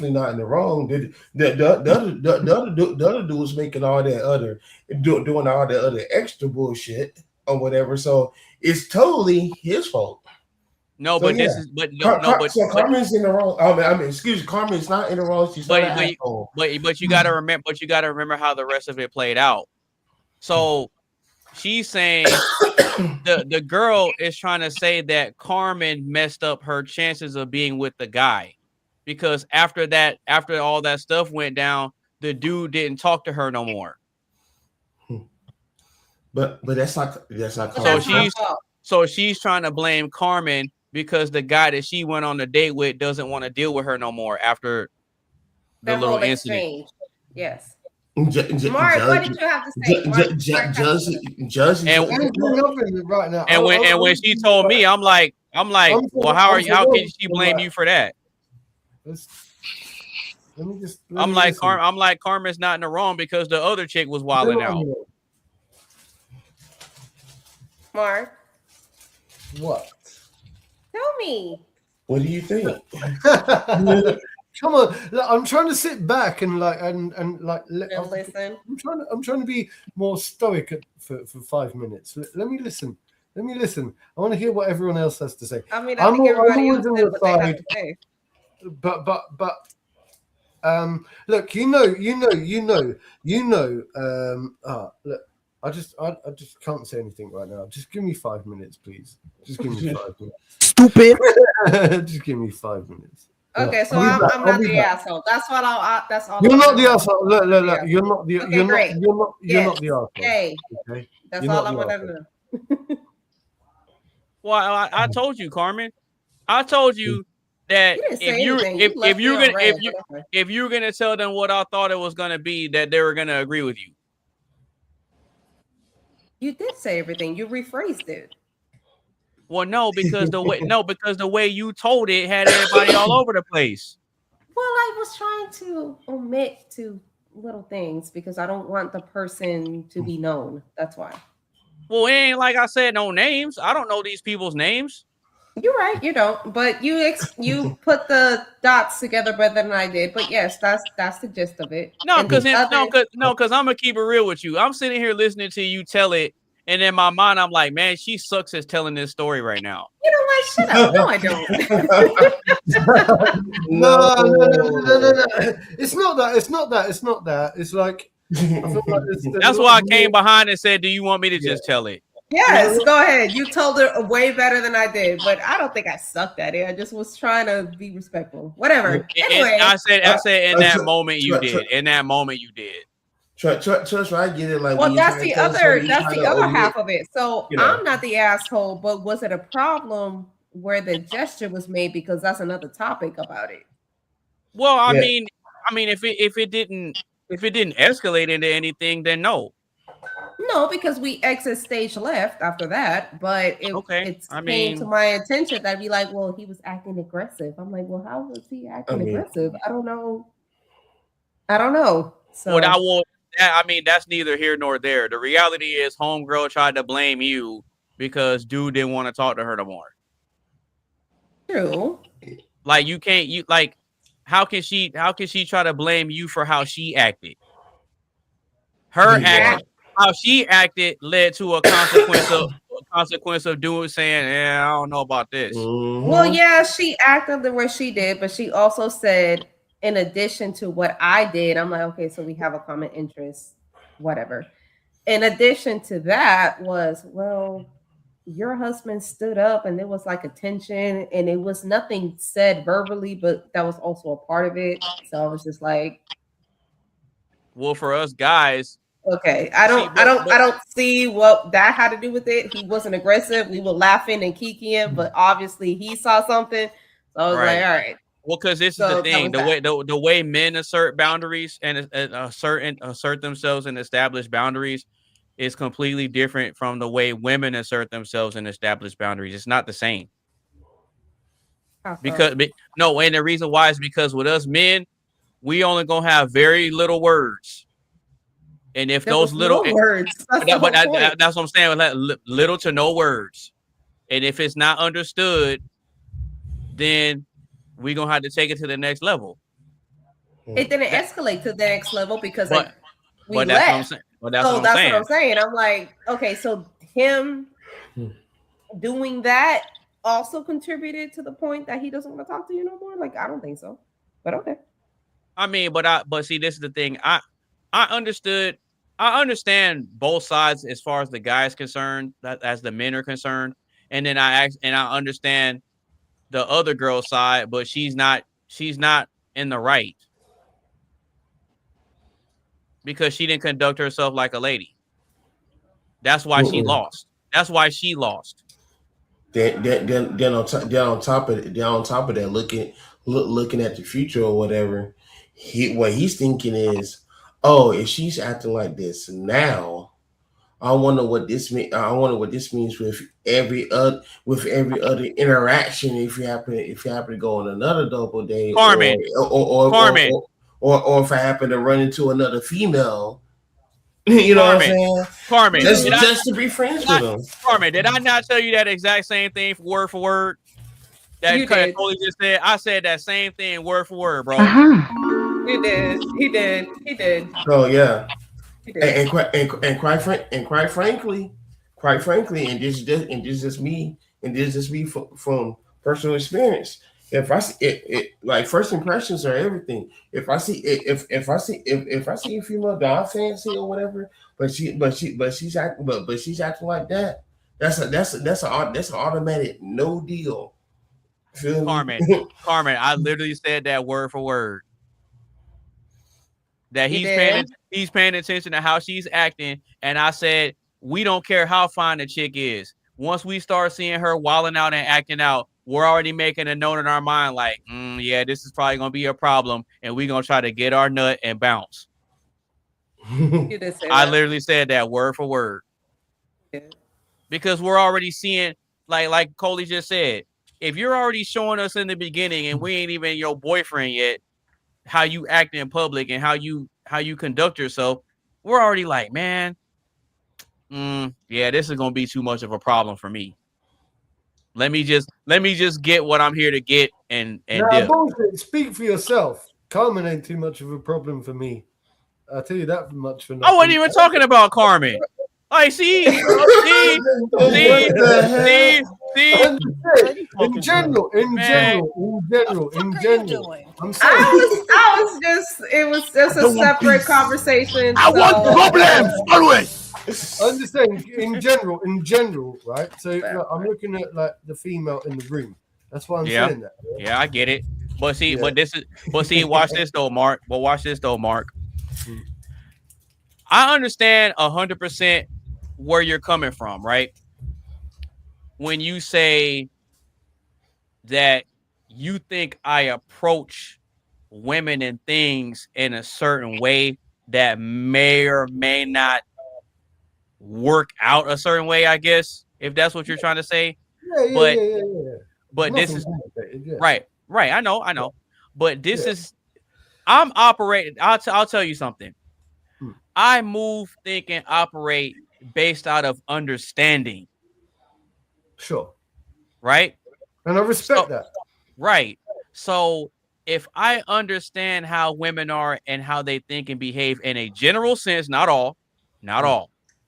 not in the wrong. The other dude was making all that doing all that other extra bullshit or whatever. So it's totally his fault. No, So, but yeah. this is So Carmen's in the wrong. I mean, excuse me, Carmen's not in the wrong. She's not an asshole. But you gotta remember how the rest of it played out. So she's saying the girl is trying to say that Carmen messed up her chances of being with the guy, because after all that stuff went down, the dude didn't talk to her no more. But that's not correct. So she's trying to blame Carmen because the guy that she went on the date with doesn't want to deal with her no more after the little incident. Exchange. Yes. Mark, what did you have to say? Right now. And when she told me, I'm like, well, how can she blame you for that? I'm like, Carmen's not in the wrong because the other chick was wilding out. Mark, what? tell me. What do you think? Come on, look, I'm trying to sit back and listen. I'm trying to be more stoic for 5 minutes. Let me listen. I want to hear what everyone else has to say. I mean, I think everybody else on said the what they have side, to say. but look, look, I just can't say anything right now. Just give me 5 minutes, please. Just give me 5 minutes. Stupid. Just give me 5 minutes. Okay, so I'm not the asshole. That's what that's all. You're not the asshole. Look. You're not the. Okay, You're great. not the asshole. Hey, okay. That's all I want to know. Well, I told you, Carmen. I told you that if you're gonna tell them what I thought it was gonna be, that they were gonna agree with you. You did say everything. You rephrased it. Well, no, because the way you told it had everybody all over the place. Well, I was trying to omit to little things because I don't want the person to be known. That's why. Well, it ain't like I said no names. I don't know these people's names. You're right, you don't. But you put the dots together better than I did. But yes, that's the gist of it. No, because I'm gonna keep it real with you. I'm sitting here listening to you tell it, and in my mind, I'm like, man, she sucks at telling this story right now. You know what? Shut up. No, I don't. No. It's not that. It's like. That's why I came behind and said, do you want me to just tell it? Yes, go ahead. You told her way better than I did, but I don't think I sucked at it. I just was trying to be respectful. Whatever. Anyway, I said in that moment you did. In that moment you did. Trust me, I get it. Like, well, that's the other half of it. So I'm not the asshole, but was it a problem where the gesture was made? Because that's another topic about it. Well, I mean, if it didn't escalate into anything, then no. No, because we exit stage left after that, but it came to my attention that I'd be like, well, he was acting aggressive. I'm like, well, how was he acting aggressive? I don't know. So that's neither here nor there. The reality is homegirl tried to blame you because dude didn't want to talk to her no more. True. Like how can she try to blame you for how she acted? How she acted led to a consequence of saying, I don't know about this. Well, yeah, she acted the way she did, but she also said, in addition to what I did, I'm like, okay, so we have a common interest, whatever. In addition to that was, well, your husband stood up and there was like a tension and it was nothing said verbally, but that was also a part of it. So I was just like, well, for us guys, okay, I don't see what that had to do with it. He wasn't aggressive. We were laughing and kikiing, but obviously he saw something. So I was like, all right. Well, because this is the thing, the way men assert boundaries and assert themselves and establish boundaries is completely different from the way women assert themselves and establish boundaries. It's not the same. And the reason why is because with us men, we only gonna have very little words. And if those little words, that's what I'm saying, like, little to no words. And if it's not understood, then we're gonna have to take it to the next level. It didn't escalate to the next level because we left. That's what I'm saying. I'm like, okay, so him doing that also contributed to the point that he doesn't want to talk to you no more? Like, I don't think so. But okay. I mean, but see, this is the thing. I understand both sides as far as the guys concerned, that as the men are concerned, and then I understand the other girl's side, but she's not in the right because she didn't conduct herself like a lady. That's why she lost. That's why she lost. Then on top of that, looking at the future or whatever, what he's thinking is, oh, if she's acting like this now, I wonder what this means. I wonder what this means with every other interaction. If you happen to go on another double date, Carmen, or if I happen to run into another female, you know what I'm saying? Carmen, just to be friends with them. Carmen, did I not tell you that exact same thing word for word? That Cody just said. I said that same thing word for word, bro. You did. He did. So yeah. And quite frankly, and this is just me from personal experience. If I see it, like first impressions are everything. If I see a female that I fancy or whatever, but she's acting like that, that's an automatic no deal. Feel Carmen, me? I literally said that word for word. That he's paying attention to how she's acting, and I said we don't care how fine the chick is. Once we start seeing her wilding out and acting out, we're already making a note in our mind, like, yeah, this is probably gonna be a problem, and we're gonna try to get our nut and bounce. You did say I literally said that word for word. Yeah. Because we're already seeing, like Coley just said, if you're already showing us in the beginning and we ain't even your boyfriend yet, how you act in public and how you conduct yourself, we're already like, man, yeah, this is gonna be too much of a problem for me. Let me just get what I'm here to get and dip. Bullshit. Speak for yourself. Carmen ain't too much of a problem for me. I'll tell you that much for nothing. I wasn't even talking about Carmen. Like, see. In general. I'm saying. It was just a separate conversation. I want problems always. I'm just saying, in general, right? So I'm looking at like the female in the room. That's why I'm saying that. Yeah, I get it. But see, watch this though, Mark. But watch this though, Mark. I understand 100% where you're coming from, right? When you say that you think I approach women and things in a certain way that may or may not work out a certain way, I guess, if that's what you're trying to say. Yeah. But this is right. I know. But this is, I'm operating. I'll tell you something. I move, think, and operate based out of understanding. Sure. Right? And I respect that. Right. So if I understand how women are and how they think and behave in a general sense, not all.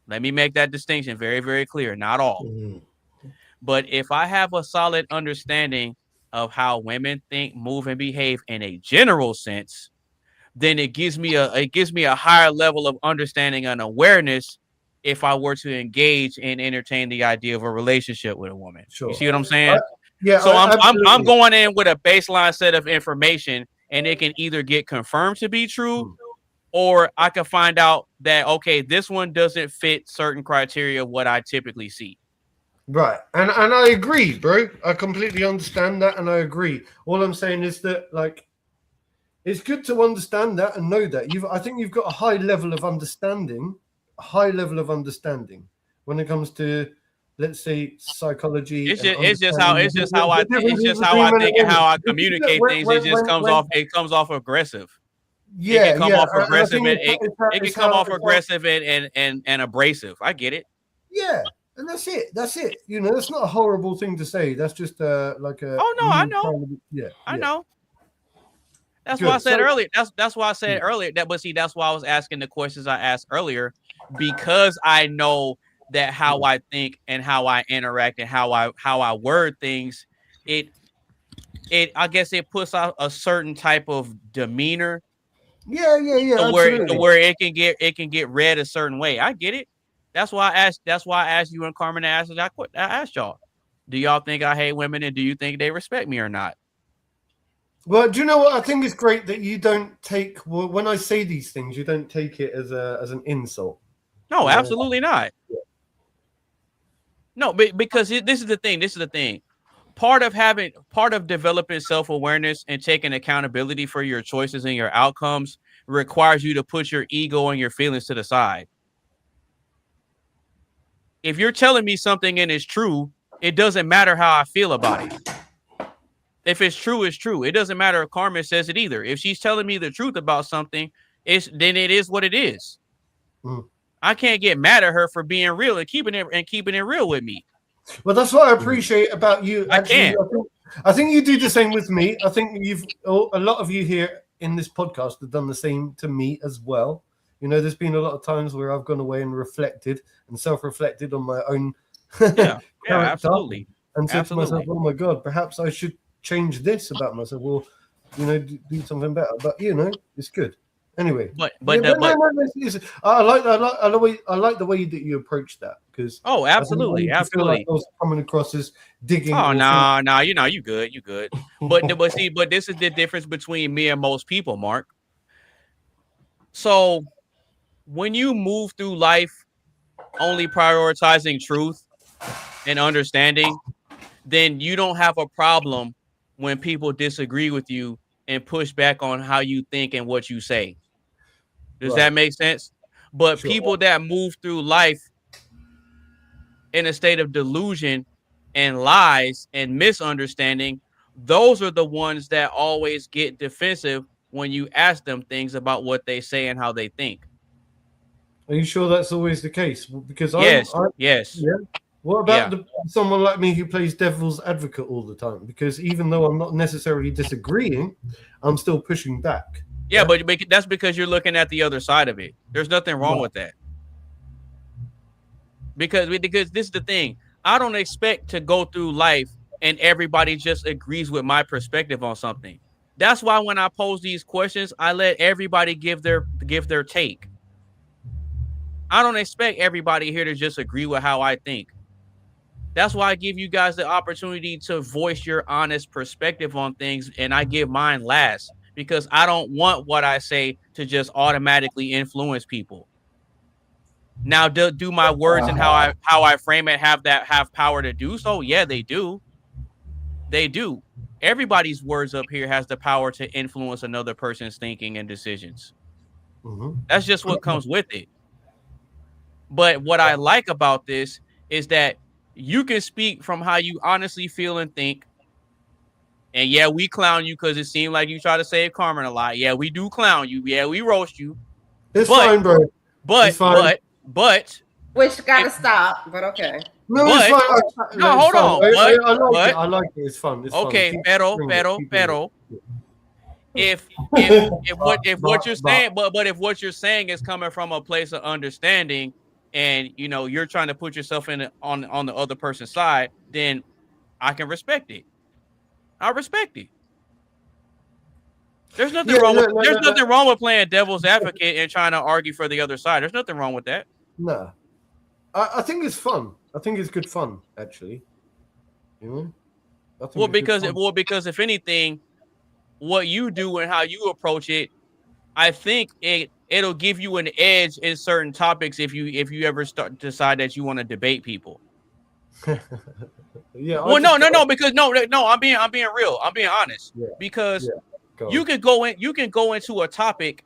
Let me make that distinction very, very clear. Not all. But if I have a solid understanding of how women think, move, and behave in a general sense, then it gives me a higher level of understanding and awareness if I were to engage and entertain the idea of a relationship with a woman. Sure. You see what I'm saying? So I'm going in with a baseline set of information, and it can either get confirmed to be true, or I can find out that, okay, this one doesn't fit certain criteria of what I typically see. Right. And I agree, bro. I completely understand that, and I agree. All I'm saying is that, like, it's good to understand that and know that. I think you've got a high level of understanding when it comes to, let's say, psychology. It's just how I think and how I communicate things. It just comes off aggressive. Yeah, it can come off aggressive, and it can come off aggressive and abrasive. I get it. Yeah, and that's it. You know, that's not a horrible thing to say. That's just like a. Oh no, I know. I know. That's why I said earlier. That's why I said earlier that. But see, that's why I was asking the questions I asked earlier, because I know that how I think and how I interact and how I word things, it I guess it puts out a certain type of demeanor. Yeah, absolutely. Where it can get read a certain way. I get it. That's why I asked you and Carmen. I asked y'all, do y'all think I hate women, and do you think they respect me or not? Well, do you know what? I think it's great that you don't take when I say these things, you don't take it as an insult. No, absolutely not. No, because this is the thing. Part of developing self-awareness and taking accountability for your choices and your outcomes requires you to put your ego and your feelings to the side. If you're telling me something and it's true, it doesn't matter how I feel about it. If it's true, it's true. It doesn't matter if Carmen says it either. If she's telling me the truth about something, then it is what it is. I can't get mad at her for being real and keeping it real with me. Well, that's what I appreciate about you. Actually, I think you do the same with me. I think a lot of you here in this podcast have done the same to me as well. You know, there's been a lot of times where I've gone away and reflected and self-reflected on my own character, absolutely, and said to myself, "Oh my God, perhaps I should change this about myself, or do something better." But it's good. Anyway, I like the way that you approach that, because absolutely. I like I was coming across as digging. Oh no, you good. But this is the difference between me and most people, Mark. So when you move through life only prioritizing truth and understanding, then you don't have a problem when people disagree with you and push back on how you think and what you say. Does that make sense? But people that move through life in a state of delusion and lies and misunderstanding, those are the ones that always get defensive when you ask them things about what they say and how they think. Are you sure that's always the case? Because yes. Yeah. What about someone like me who plays devil's advocate all the time? Because even though I'm not necessarily disagreeing, I'm still pushing back. Yeah, but that's because you're looking at the other side of it. There's nothing wrong with that. Because this is the thing. I don't expect to go through life and everybody just agrees with my perspective on something. That's why when I pose these questions, I let everybody give their take. I don't expect everybody here to just agree with how I think. That's why I give you guys the opportunity to voice your honest perspective on things, and I give mine last because I don't want what I say to just automatically influence people. Now, do my words and how I frame it have power to do so? Yeah, they do. They do. Everybody's words up here has the power to influence another person's thinking and decisions. That's just what comes with it. But what I like about this is that you can speak from how you honestly feel and think. And yeah, we clown you because it seemed like you try to save Carmen a lot. Yeah, we do clown you. Yeah, we roast you. It's fine, bro. But which gotta stop. But okay. No, it's fine. No, hold on. I like it. It's fun. It's okay, fun. pero. If what you're saying, but if what you're saying is coming from a place of understanding, and you're trying to put yourself on the other person's side, then I can respect it. I respect it. There's nothing wrong with nothing wrong with playing devil's advocate and trying to argue for the other side. There's nothing wrong with that. No, I think it's fun. I think it's good fun, actually. Because if anything, what you do and how you approach it, I think it'll give you an edge in certain topics if you ever decide that you want to debate people. Yeah. Well, no, because no, I'm being real. I'm being honest. Yeah. Because you can go into a topic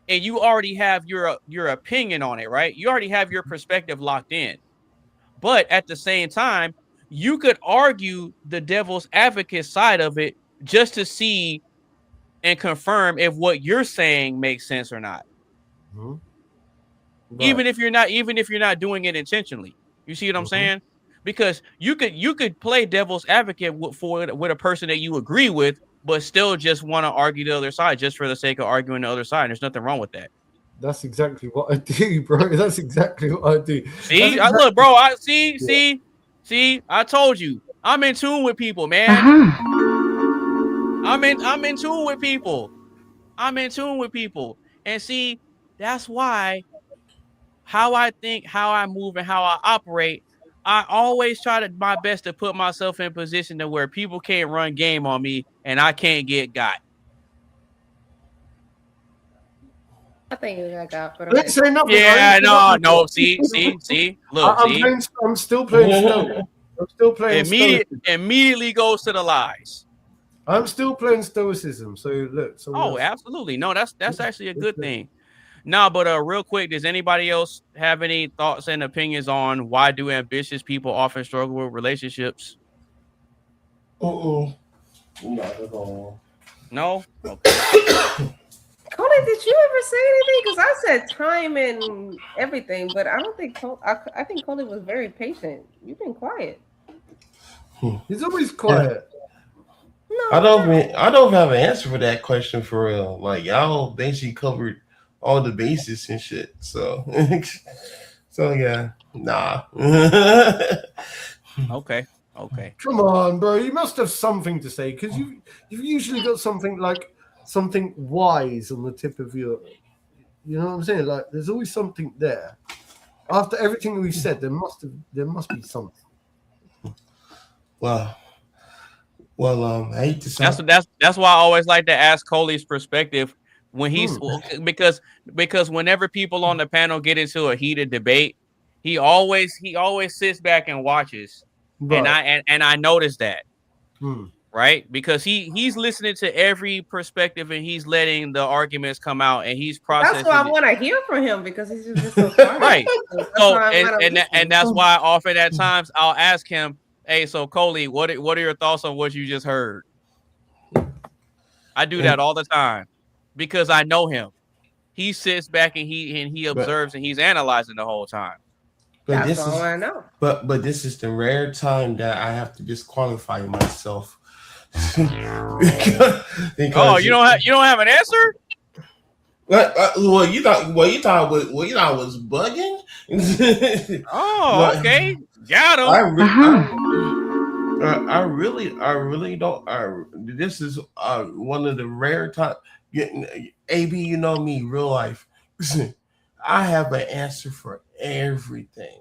and you already have your opinion on it, right? You already have your perspective locked in. But at the same time, you could argue the devil's advocate side of it just to see and confirm if what you're saying makes sense or not. Right. Even if you're not doing it intentionally. You see what I'm saying? Because you could play devil's advocate with a person that you agree with, but still just want to argue the other side just for the sake of arguing the other side. There's nothing wrong with that. That's exactly what I do, bro. That's exactly what I do. See, look, bro. I see. I told you, I'm in tune with people, man. I'm in tune with people. I'm in tune with people, and see, that's why how I think, how I move, and how I operate. I always try to my best to put myself in position to where people can't run game on me, and I can't get got. I think you got for the Let's say nothing. Yeah, no. See. Look, I'm still playing Stoic. I'm still playing Immediately goes to the lies. I'm still playing Stoicism. So look. Absolutely. No, that's actually a good thing. No, but real quick, does anybody else have any thoughts and opinions on why do ambitious people often struggle with relationships? Not at all. No? Okay. Cody, did you ever say anything? Because I said time and everything, but I don't think I think Cody was very patient. You've been quiet. He's always quiet. I don't have an answer for that question for real. Like y'all basically covered all the bases and shit. So yeah, nah. Okay. Come on, bro. You must have something to say because you've usually got something wise on the tip of your. You know what I'm saying? Like there's always something there. After everything we said, there must be something. Well, I hate to say that's why I always like to ask Coley's perspective when he's because whenever people on the panel get into a heated debate, he always sits back and watches, right. and I noticed that, right? Because he's listening to every perspective and he's letting the arguments come out and he's processing. That's why I want to hear from him because he's just so quiet. Right. So and that's why often at times I'll ask him, hey, so Coley, what are your thoughts on what you just heard? I do that all the time because I know him. He sits back and he observes and he's analyzing the whole time. But that's all I know. But this is the rare time that I have to disqualify myself. because you don't have an answer? Well, you thought I was bugging? Okay. Got him. I really don't. This is one of the rare times. AB, you know me, real life. I have an answer for everything.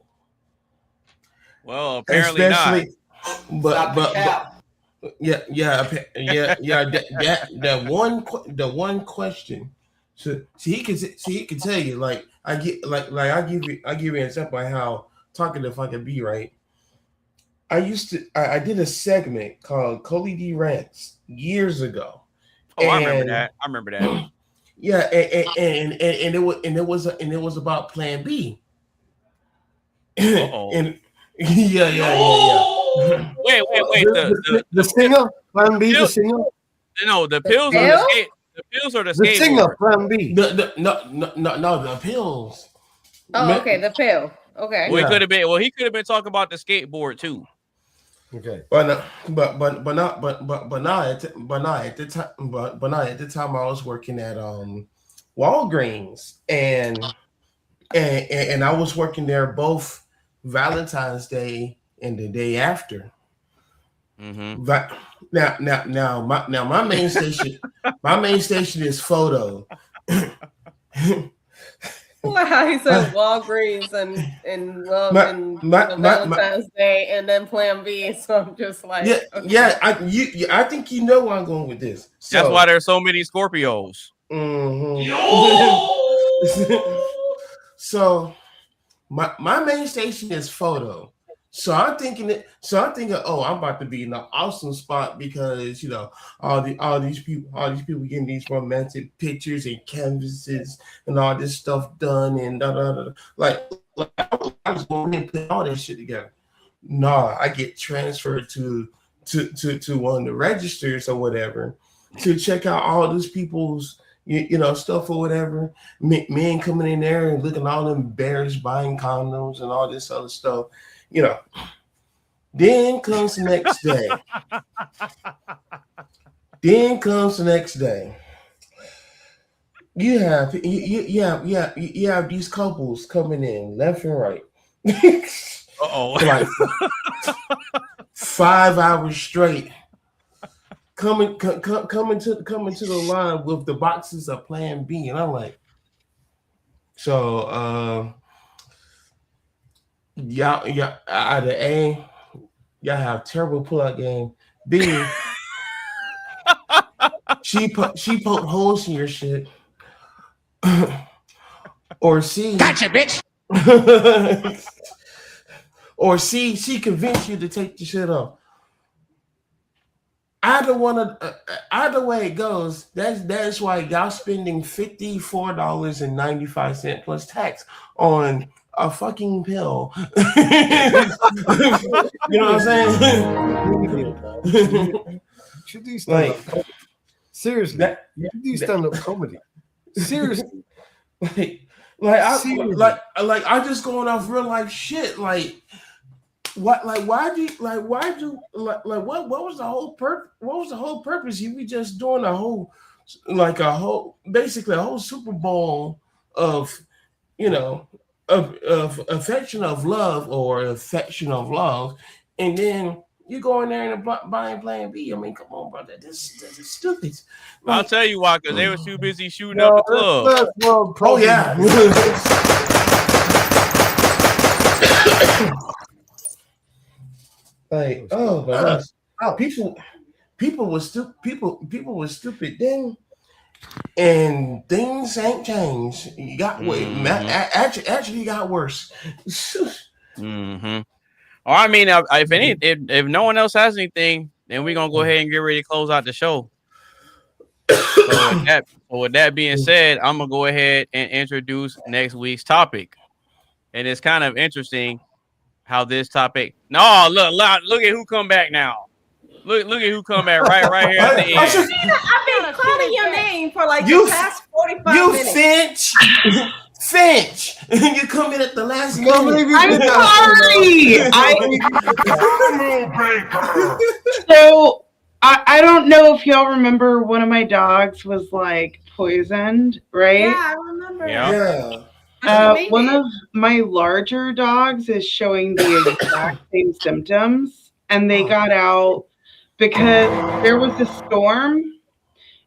Well, apparently not. But that one question. So he can tell you like I give you an example of how talkative I can be, right? I did a segment called Coley D Rants years ago. Oh, I remember that. Yeah, and it was about Plan B. and yeah. Wait. The singer, Plan B, the singer. No, the pills or the skate. The pills or the skateboard. The singer, Plan B. No, the pills. Oh, okay, the pill. Okay. Well, he could have been talking about the skateboard too. Okay. But not at the time I was working at Walgreens and I was working there both Valentine's Day and the day after. Mm-hmm. But now my main station is photo. Wow, he said Walgreens and Valentine's Day and then Plan B. So I'm just like, I think you know where I'm going with this. So, that's why there's so many Scorpios. Mm-hmm. So my main station is photo. So I'm thinking, oh, I'm about to be in an awesome spot because all these people getting these romantic pictures and canvases and all this stuff done and like I was going and put all that shit together. Nah, I get transferred to one of the registers or whatever to check out all these people's stuff or whatever. Men coming in there and looking all embarrassed buying condoms and all this other stuff. Then comes the next day. you have these couples coming in left and right. For like 5 hours straight. Coming to the line with the boxes of Plan B, and I'm like, so y'all either A, y'all have terrible pull-out game. B, she poked holes in your shit. Or C, Gotcha, bitch. Or C, she convinced you to take the shit off. Either way it goes, that's why y'all spending $54.95 plus tax on a fucking pill. You know what I'm saying? Should do stand up comedy. Seriously, you should do stand up comedy. Seriously, I just going off real life shit. Like, what? Like, what was the whole purpose? What was the whole purpose? You be just doing basically a whole Super Bowl of, of affection of love, and then you go in there and buying Plan B. I mean, come on, brother. This is stupid. I'll tell you why, because they were too busy shooting up the club. Oh yeah. Like, oh my gosh. People were stupid then, and things ain't changed. You got actually got worse. Mm-hmm. Or I mean, if no one else has anything, then we're gonna go ahead and get ready to close out the show. So with that being said, I'm gonna go ahead and introduce next week's topic, and it's kind of interesting how this topic. No, look at who come back now. Look at who come back right here at the end. I've been calling your name for like the past 45 minutes. Finch, you come in at the last minute. I'm sorry. So I don't know if y'all remember one of my dogs was like poisoned, right? Yeah, I remember. Yeah. One of my larger dogs is showing the exact same symptoms, and they got out because there was a storm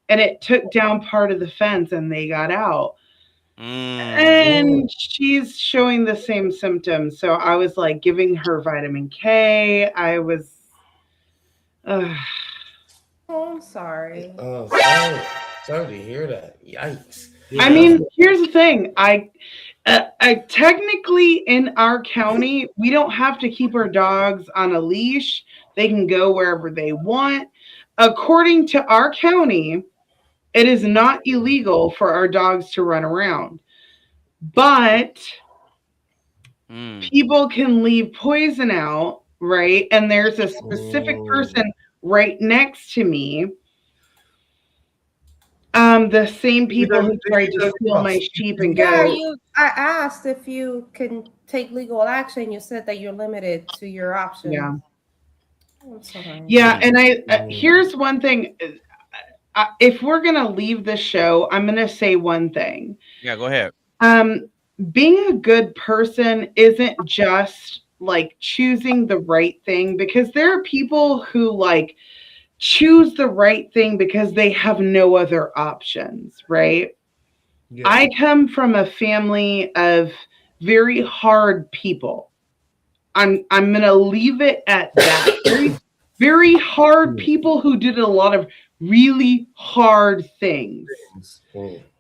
and it took down part of the fence and they got out. And she's showing the same symptoms. So I was like giving her vitamin K. I was Oh, I'm sorry. Oh, sorry to hear that. Yikes. I mean, here's the thing. I technically in our county, we don't have to keep our dogs on a leash. They can go wherever they want. According to our county, it is not illegal for our dogs to run around. But people can leave poison out, right? And there's a specific person right next to me. The same people who tried to steal my sheep and goats. Yeah, I asked if you can take legal action. You said that you're limited to your options. Yeah. I'm sorry. Yeah, and here's one thing. If we're gonna leave the show, I'm gonna say one thing. Yeah, go ahead. Being a good person isn't just like choosing the right thing, because there are people who like choose the right thing because they have no other options, right? Yeah. I come from a family of very hard people. I'm gonna leave it at that. Very, very hard people who did a lot of really hard things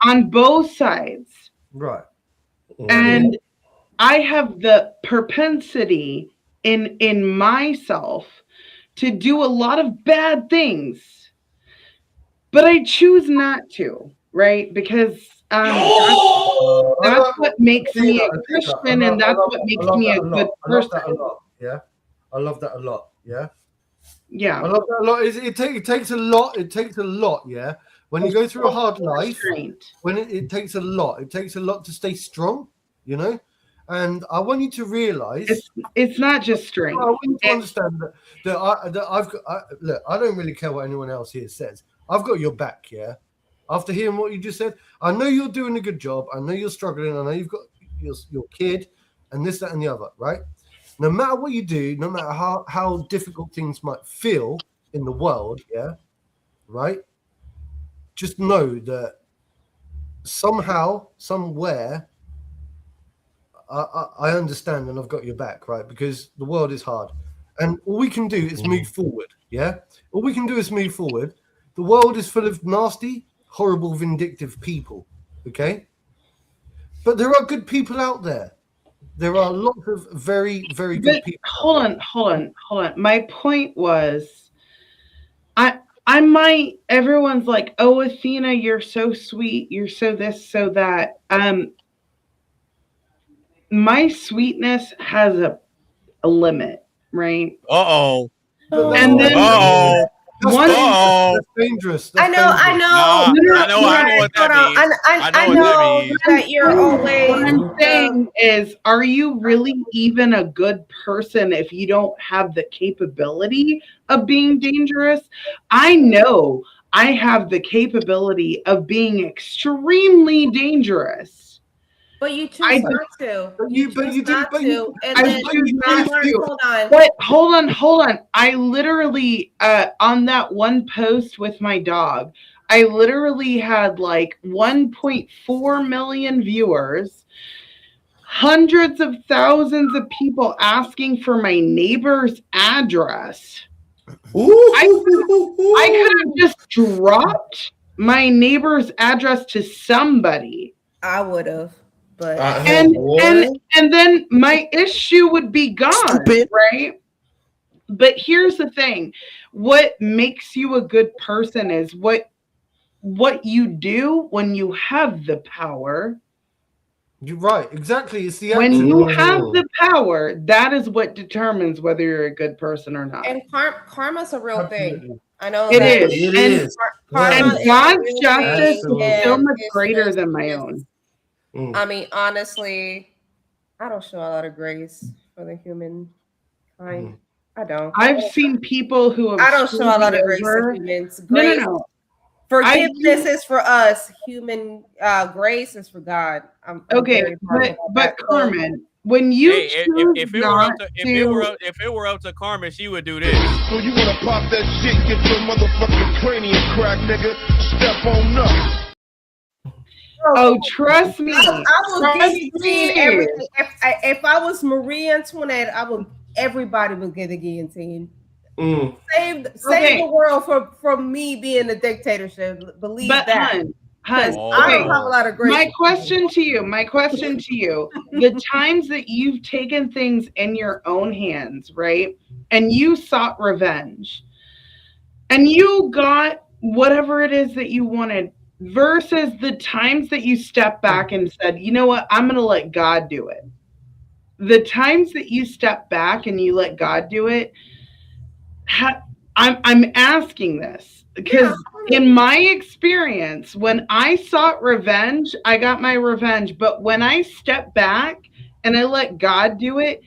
on both sides. Right. And I have the propensity in myself to do a lot of bad things, but I choose not to, right? Because that's what makes me a Christian, and that's what makes me a good person. Yeah, I love that a lot. Yeah, yeah, I love that a lot. It takes a lot. It takes a lot. Yeah, when you go through a hard life, when it takes a lot. It takes a lot to stay strong. You know. And I want you to realize it's not just strength. I want you to understand that I've got. Look, I don't really care what anyone else here says. I've got your back, yeah. After hearing what you just said, I know you're doing a good job. I know you're struggling. I know you've got your kid and this, that, and the other, right? No matter what you do, no matter how difficult things might feel in the world, yeah, right? Just know that somehow, somewhere, I understand and I've got your back, right? Because the world is hard. And all we can do is move forward, yeah? All we can do is move forward. The world is full of nasty, horrible, vindictive people, okay? But there are good people out there. There are lots of very, very good people. Hold on. My point was, I might, everyone's like, oh, Athena, you're so sweet. You're so this, so that. My sweetness has a limit, right? Uh-oh. And then that's dangerous. I know. I know what that means. I know that you're always. What I'm saying is, are you really even a good person if you don't have the capability of being dangerous? I know I have the capability of being extremely dangerous. But you choose not to. But hold on. I literally, on that one post with my dog, I literally had like 1.4 million viewers, hundreds of thousands of people asking for my neighbor's address. I could have just dropped my neighbor's address to somebody. I would have. But and then my issue would be gone, right? But here's the thing: what makes you a good person is what you do when you have the power. You're right, exactly. It's the when you have the power, that is what determines whether you're a good person or not. And karma's a real thing. I know it that. is. It and, is. And God's justice is so much greater than my own. I mean, honestly, I don't show a lot of grace for the human kind. I don't. I've seen people who have. I don't show a lot of grace for humans. Grace, no. Forgiveness is for us. Human grace is for God. I'm okay, but Carmen, when you if it were up to Carmen, she would do this. So you wanna pop that shit, get your motherfucking cranium crack, nigga. Step on up. Oh, trust me. I will guillotine everything. If I was Marie Antoinette, everybody would get a guillotine. Save the world from me being a dictatorship. Believe that. I don't have a lot of grace. My question to you, the times that you've taken things in your own hands, right? And you sought revenge and you got whatever it is that you wanted, versus the times that you stepped back and said, you know what, I'm going to let God do it. The times that you step back and you let God do it, I'm asking this because in my experience, when I sought revenge, I got my revenge. But when I step back and I let God do it,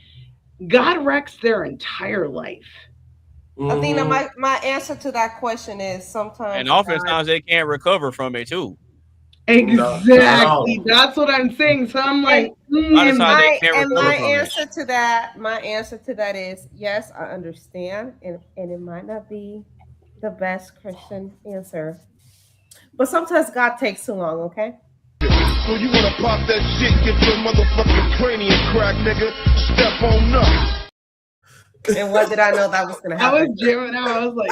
God wrecks their entire life. Athena, my answer to that question is sometimes. And oftentimes they can't recover from it too. Exactly. That's what I'm saying. So I'm like, my answer to that is yes, I understand, and it might not be the best Christian answer, but sometimes God takes too long. Okay. So you wanna pop that shit, get your motherfucking cranium crack, nigga. Step on up. And what did I know that was gonna happen? I was jamming out. I was like,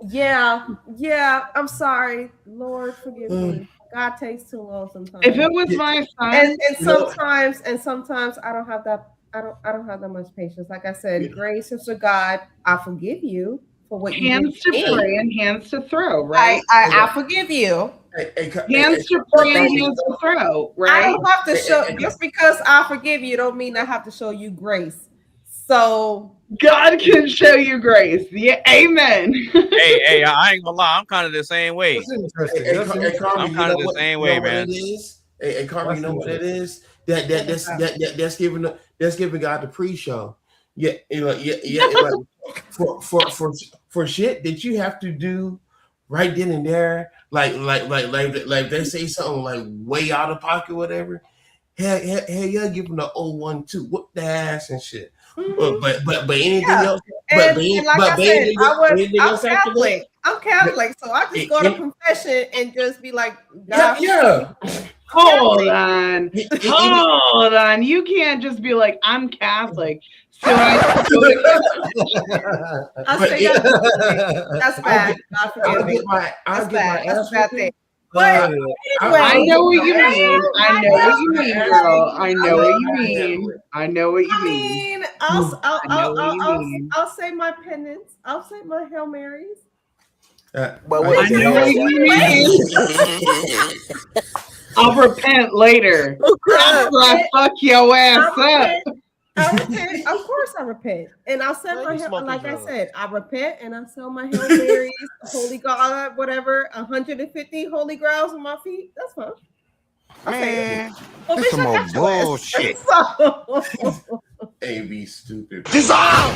yeah. I'm sorry, Lord, forgive me. God takes too long sometimes. If it was my son, and sometimes I don't have that. I don't have that much patience. Like I said, grace is for God. I forgive you for what you did. Hands to pray and hands to throw, right? I forgive you. Hands to pray and hands to throw, right? I don't have to show just because I forgive you. Don't mean I have to show you grace. So God can show you grace. Yeah, amen. hey, I ain't gonna lie. I'm kind of the same way. That's interesting. I'm kind of the same way, man. Hey, Carmen, you know what it is? That's giving God the pre-show. Yeah, like for shit that you have to do right then and there like they say something like way out of pocket, whatever. Hell yeah, give them the 012, whoop the ass and shit. But anything else, and like I said, I'm Catholic. I'm Catholic, so I just go to confession and just be like, yeah. Hold on. You can't just be like, I'm Catholic. So I say that's bad. God forgive me. That's bad. That's a bad thing. But anyway, I know what you mean. I know what you mean, girl. I know what you mean. I know what you mean. I'll say my penance. I'll say my Hail Marys. But I know what you mean. I'll repent later. After I fuck your ass up. I repent. Of course, I repent, and I'll send my like I said, I repent and I sell my Hail Marys, Holy God, whatever, 150 Holy Grails on my feet. That's fine. Man, that's some more bullshit. A.B. stupid. Dissolve.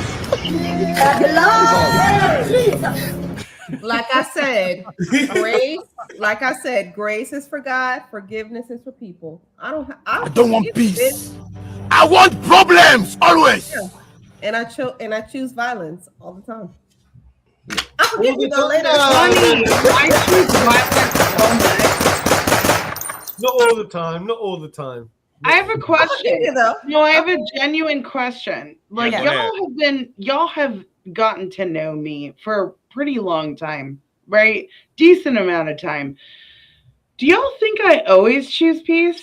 Like I said, grace. Like I said, grace is for God, forgiveness is for people. I don't want peace. I want problems always. Yeah. And I choose violence all the time. I forgive you though later. I choose violence so much. Not all the time. Not all the time. I have a question. No, I have a genuine question. Like Yeah, y'all have gotten to know me for a pretty long time, right? Decent amount of time. Do y'all think I always choose peace?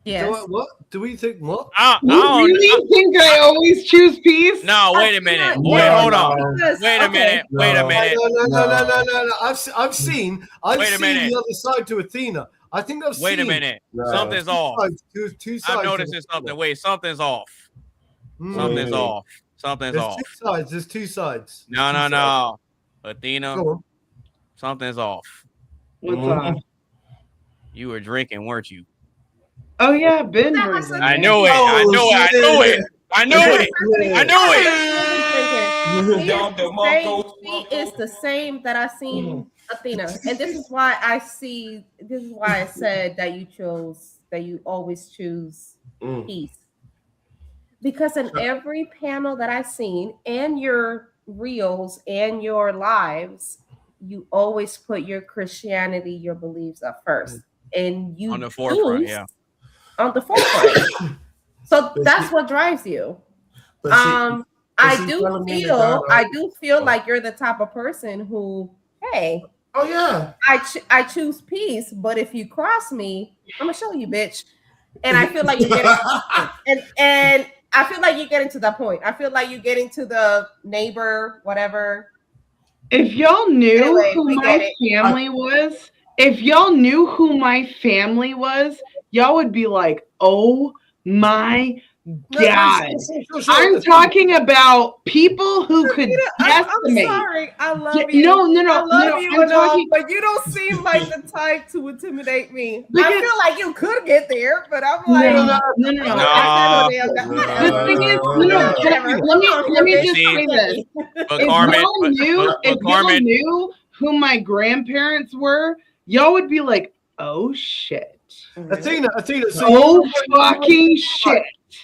Yes. What? Do we think what? You really think I always choose peace? No, wait a minute. Wait, hold on. Wait a minute. Wait a minute. No. I've seen Wait a minute. the other side to Athena. I think I've seen. Wait a minute. Something's off. Two sides. I'm noticing something. Wait, something's off. Something's off. Something's off. Two sides. There's two sides. No. Athena, something's off. What's off? You were drinking, weren't you? Oh yeah, Ben drinking. I knew it. I knew it. She is the same that I seen Athena, and this is why I said that you always choose peace, because in every panel that I've seen and your reels and your lives, you always put your Christianity, your beliefs up first, and you on the forefront, on the forefront. So that's what drives you. I do feel like you're the type of person who, hey, I choose peace, but if you cross me, I'm gonna show you, bitch. And I feel like you're getting and I feel like you're getting to that point. I feel like you're getting to the neighbor, whatever. If y'all knew who my family was, y'all would be like, oh my God. I'm talking about people who could decimate. I'm sorry. I love you. No. I love you, but you don't seem like the type to intimidate me. I feel like you could get there, but I'm like, no. Let me just say this. If y'all knew who my grandparents were, y'all would be like, oh shit. Athena. So fucking shit.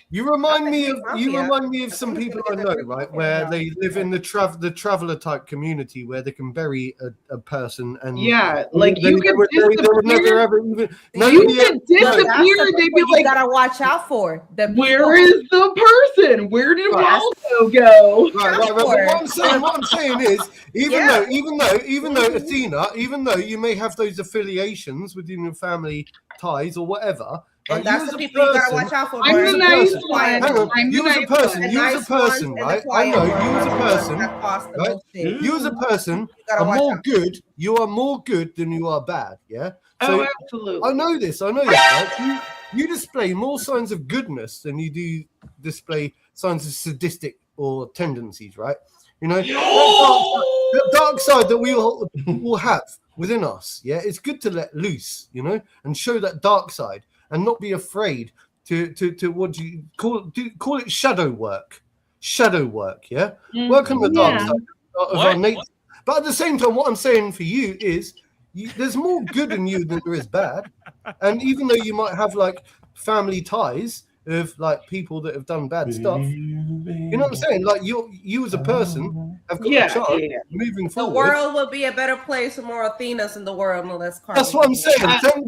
You remind me of some people I know, right? Where they live in the traveler type community where they can bury a person and like you could disappear. They'd be like, you gotta watch out for them. Where is the person? Where did Waldo go? Right. What I'm saying is, even though Athena, even though you may have those affiliations within your family ties or whatever. And that's the people you gotta watch out for. I'm the nice one. You as a person, right? I know you as a person, right? You as a person are more good. You are more good than you are bad. Yeah. So absolutely. I know this. Right? You display more signs of goodness than you do display signs of sadistic or tendencies, right? You know, the dark side that we all have within us. Yeah, it's good to let loose, you know, and show that dark side. And not be afraid to what do you call it shadow work, yeah. Work on the dark side of our nature. But at the same time, what I'm saying for you is there's more good in you than there is bad. And even though you might have like family ties of like people that have done bad stuff, you know what I'm saying? Like you as a person have got a chance moving The forward. world will be a better place with more Athenas in the world, no less Carmen. That's what I'm saying.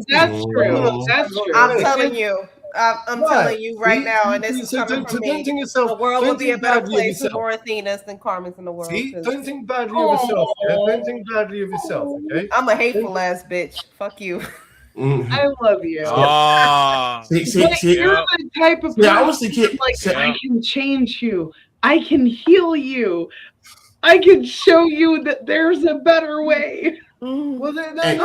That's true. That's true. I'm telling you. I'm telling you right now, and this is So coming from me. don't think yourself, The world don't will be a think better badly of place with yourself. more Athenas than Carmen's in the world. See, 'cause- don't think badly of yourself. Yeah? Don't think badly of yourself, okay? I'm a hateful ass bitch. Fuck you. I love you. See, But you're the type of Yeah, I person was the kid. like I can change you. I can heal you. I can show you that there's a better way. Well, and then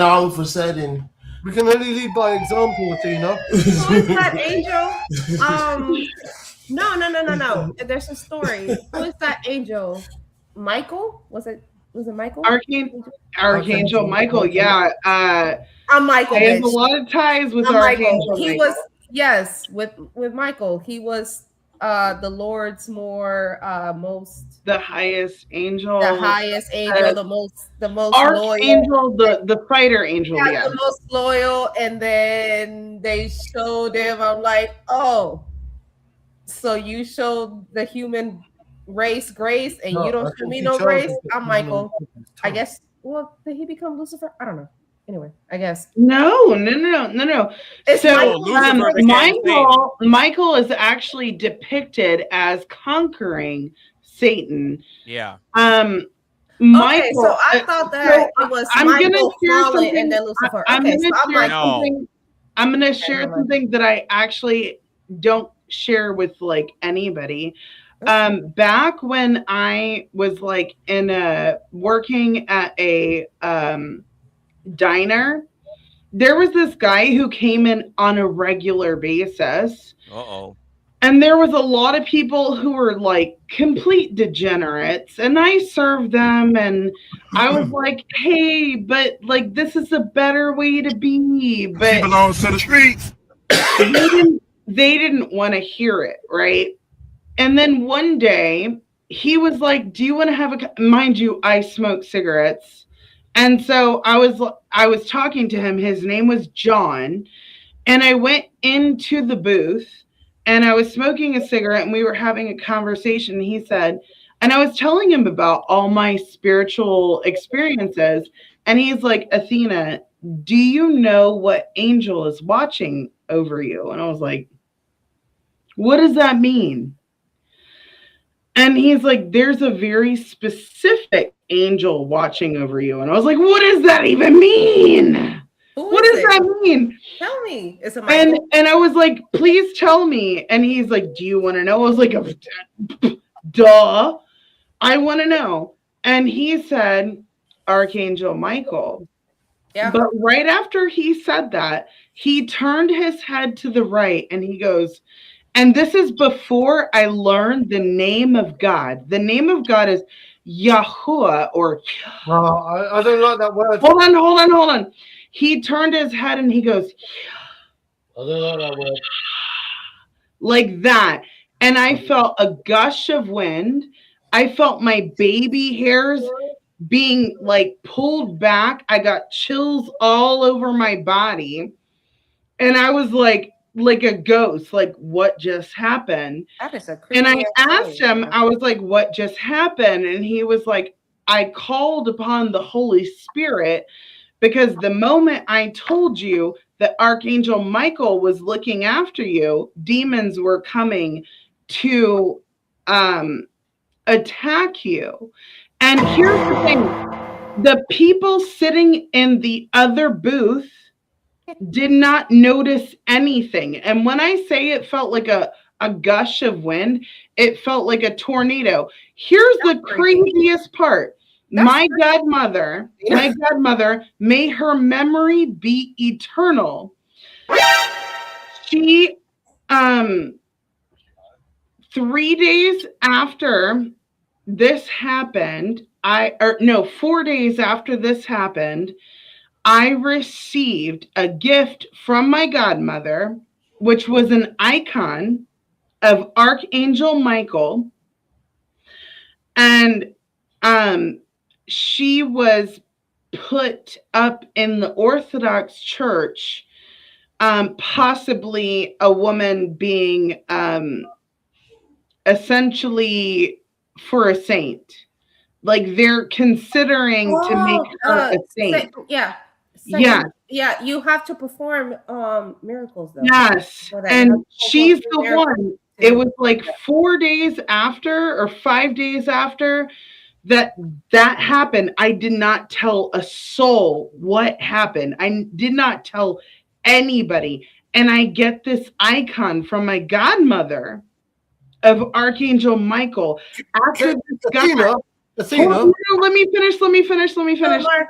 all of a sudden, we can only lead by example, Athena. Who is that angel? No. There's a story. Who is that angel? Michael? Was it Michael? Archangel Michael, yeah. I'm Michael. I have a bitch. lot of ties with I'm Archangel Michael. He Michael. was with Michael. He was the Lord's the highest angel. the highest angel, the most Archangel, loyal. the fighter angel, Yeah, yeah. the most loyal. And then they showed him. I'm like, oh, so you showed the human race grace, and you don't show me no grace. I'm Michael. I guess. Well, did he become Lucifer? I don't know. Anyway, I guess. No. It's So Michael. Michael is actually depicted as conquering Satan. Yeah. Michael, Okay, so I thought that it was Michael falling and then Lucifer. I'm Okay, gonna so I'm share like, something. I'm gonna share something that I actually don't share with like anybody. Back when I was like working at a diner, there was this guy who came in on a regular basis. And there was a lot of people who were like complete degenerates, and I served them, and I was like, hey, but like this is a better way to be. But She belongs to the streets. they didn't want to hear it, right? And then one day he was like, do you want to have mind you, I smoke cigarettes. And so I was talking to him. His name was John. And I went into the booth and I was smoking a cigarette and we were having a conversation. He said, and I was telling him about all my spiritual experiences. And he's like, Athena, do you know what angel is watching over you? And I was like, what does that mean? And he's like, there's a very specific angel watching over you. And I was like, what does that even mean? What does that mean? Tell me. It's a Michael. And I was like, please tell me. And he's like, do you want to know? I was like, duh. I want to know. And he said, Archangel Michael. Yeah. But right after he said that, he turned his head to the right and he goes, and this is before I learned the name of God. The name of God is Yahuwah or... I don't like that word. Hold on. He turned his head and he goes... I don't like that word. Like that. And I felt a gush of wind. I felt my baby hairs being like pulled back. I got chills all over my body. And I was like a ghost, like what just happened? That is a and I creepy asked him, I was like, what just happened? And he was like, I called upon the Holy Spirit because the moment I told you that Archangel Michael was looking after you, demons were coming to attack you. And here's the thing, the people sitting in the other booth did not notice anything. And when I say it felt like a gush of wind, it felt like a tornado. Here's the craziest part. My godmother, may her memory be eternal. She 3 days after this happened, 4 days after this happened, I received a gift from my godmother, which was an icon of Archangel Michael. And she was put up in the Orthodox Church, possibly a woman being essentially for a saint. Like they're considering to make her a saint. Yeah. Yeah, you have to perform miracles though. Yes. And she's the one. It was like 4 days after or 5 days after that happened. I did not tell a soul what happened. I did not tell anybody. And I get this icon from my godmother of Archangel Michael. After this guy, Athena. let me finish.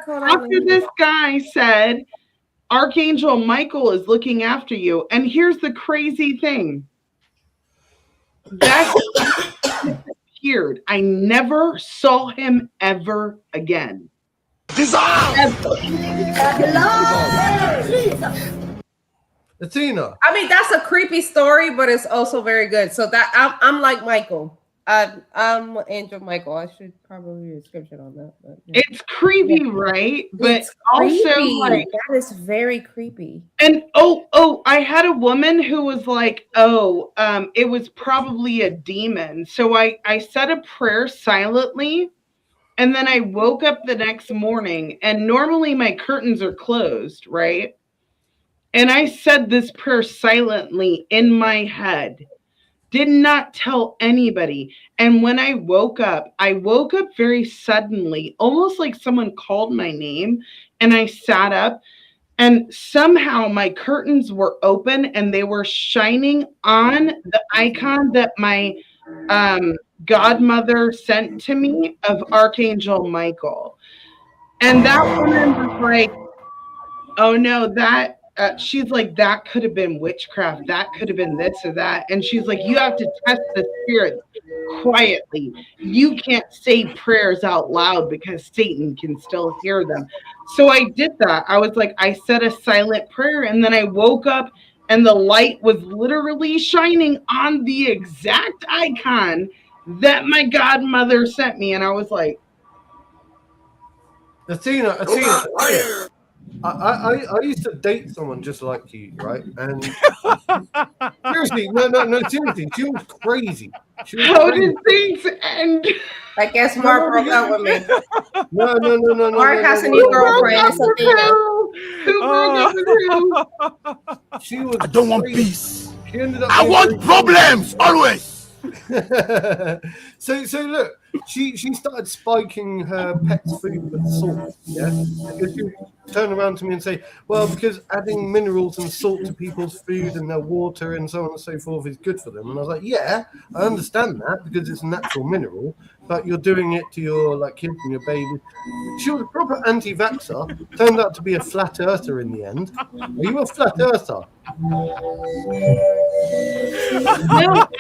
After this guy said, Archangel Michael is looking after you. And here's the crazy thing. That disappeared. I never saw him ever again. Athena. I mean, that's a creepy story, but it's also very good. So that I'm like Michael. I'm Angel Michael. I should probably read a description on that. But, yeah. It's creepy, right? But it's also creepy. like that is very creepy. And I had a woman who was like, it was probably a demon. So I said a prayer silently, and then I woke up the next morning, and normally my curtains are closed, right? And I said this prayer silently in my head. Did not tell anybody. And when I woke up very suddenly, almost like someone called my name, and I sat up, and somehow my curtains were open and they were shining on the icon that my godmother sent to me of Archangel Michael. And that woman was like, oh no, that she's like, that could have been witchcraft. That could have been this or that. And she's like, you have to test the spirit quietly. You can't say prayers out loud because Satan can still hear them. So I did that. I was like, I said a silent prayer, and then I woke up and the light was literally shining on the exact icon that my godmother sent me. And I was like, Athena. I used to date someone just like you, right? And seriously, no, seriously, she was crazy. How did things end? I guess Mark broke up with me. No. Mark has a new girlfriend. It's Athena. She was. I don't want peace. She ended up. I want problems always. So look, she started spiking her pet's food with salt, yeah, because she would turn around to me and say, well, because adding minerals and salt to people's food and their water and so on and so forth is good for them. And I was like, yeah, I understand that because it's a natural mineral, but you're doing it to your kids and your baby. She was a proper anti-vaxxer, turned out to be a flat earther in the end. Are you a flat earther? No,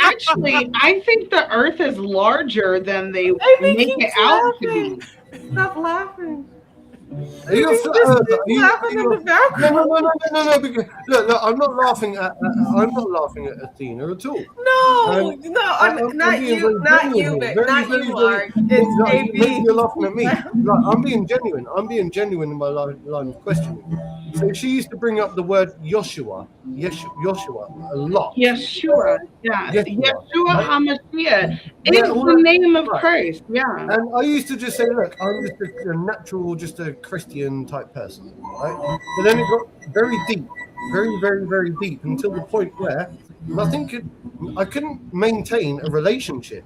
actually, I think the earth is larger than they make it out to be. Stop laughing. Are you a flat earther? No. Because, look, I'm not laughing at Athena at all. No, not you, Mark. It's maybe you're laughing at me. I'm being genuine. In my line of questioning. So she used to bring up the word Joshua a lot. Yeshua, yeah. Yeshua HaMashiach. It's the name of Christ, yeah. And I used to just say, look, I'm just a natural, just a Christian type person, right? But then it got very deep, very, very, very deep, until the point where I couldn't maintain a relationship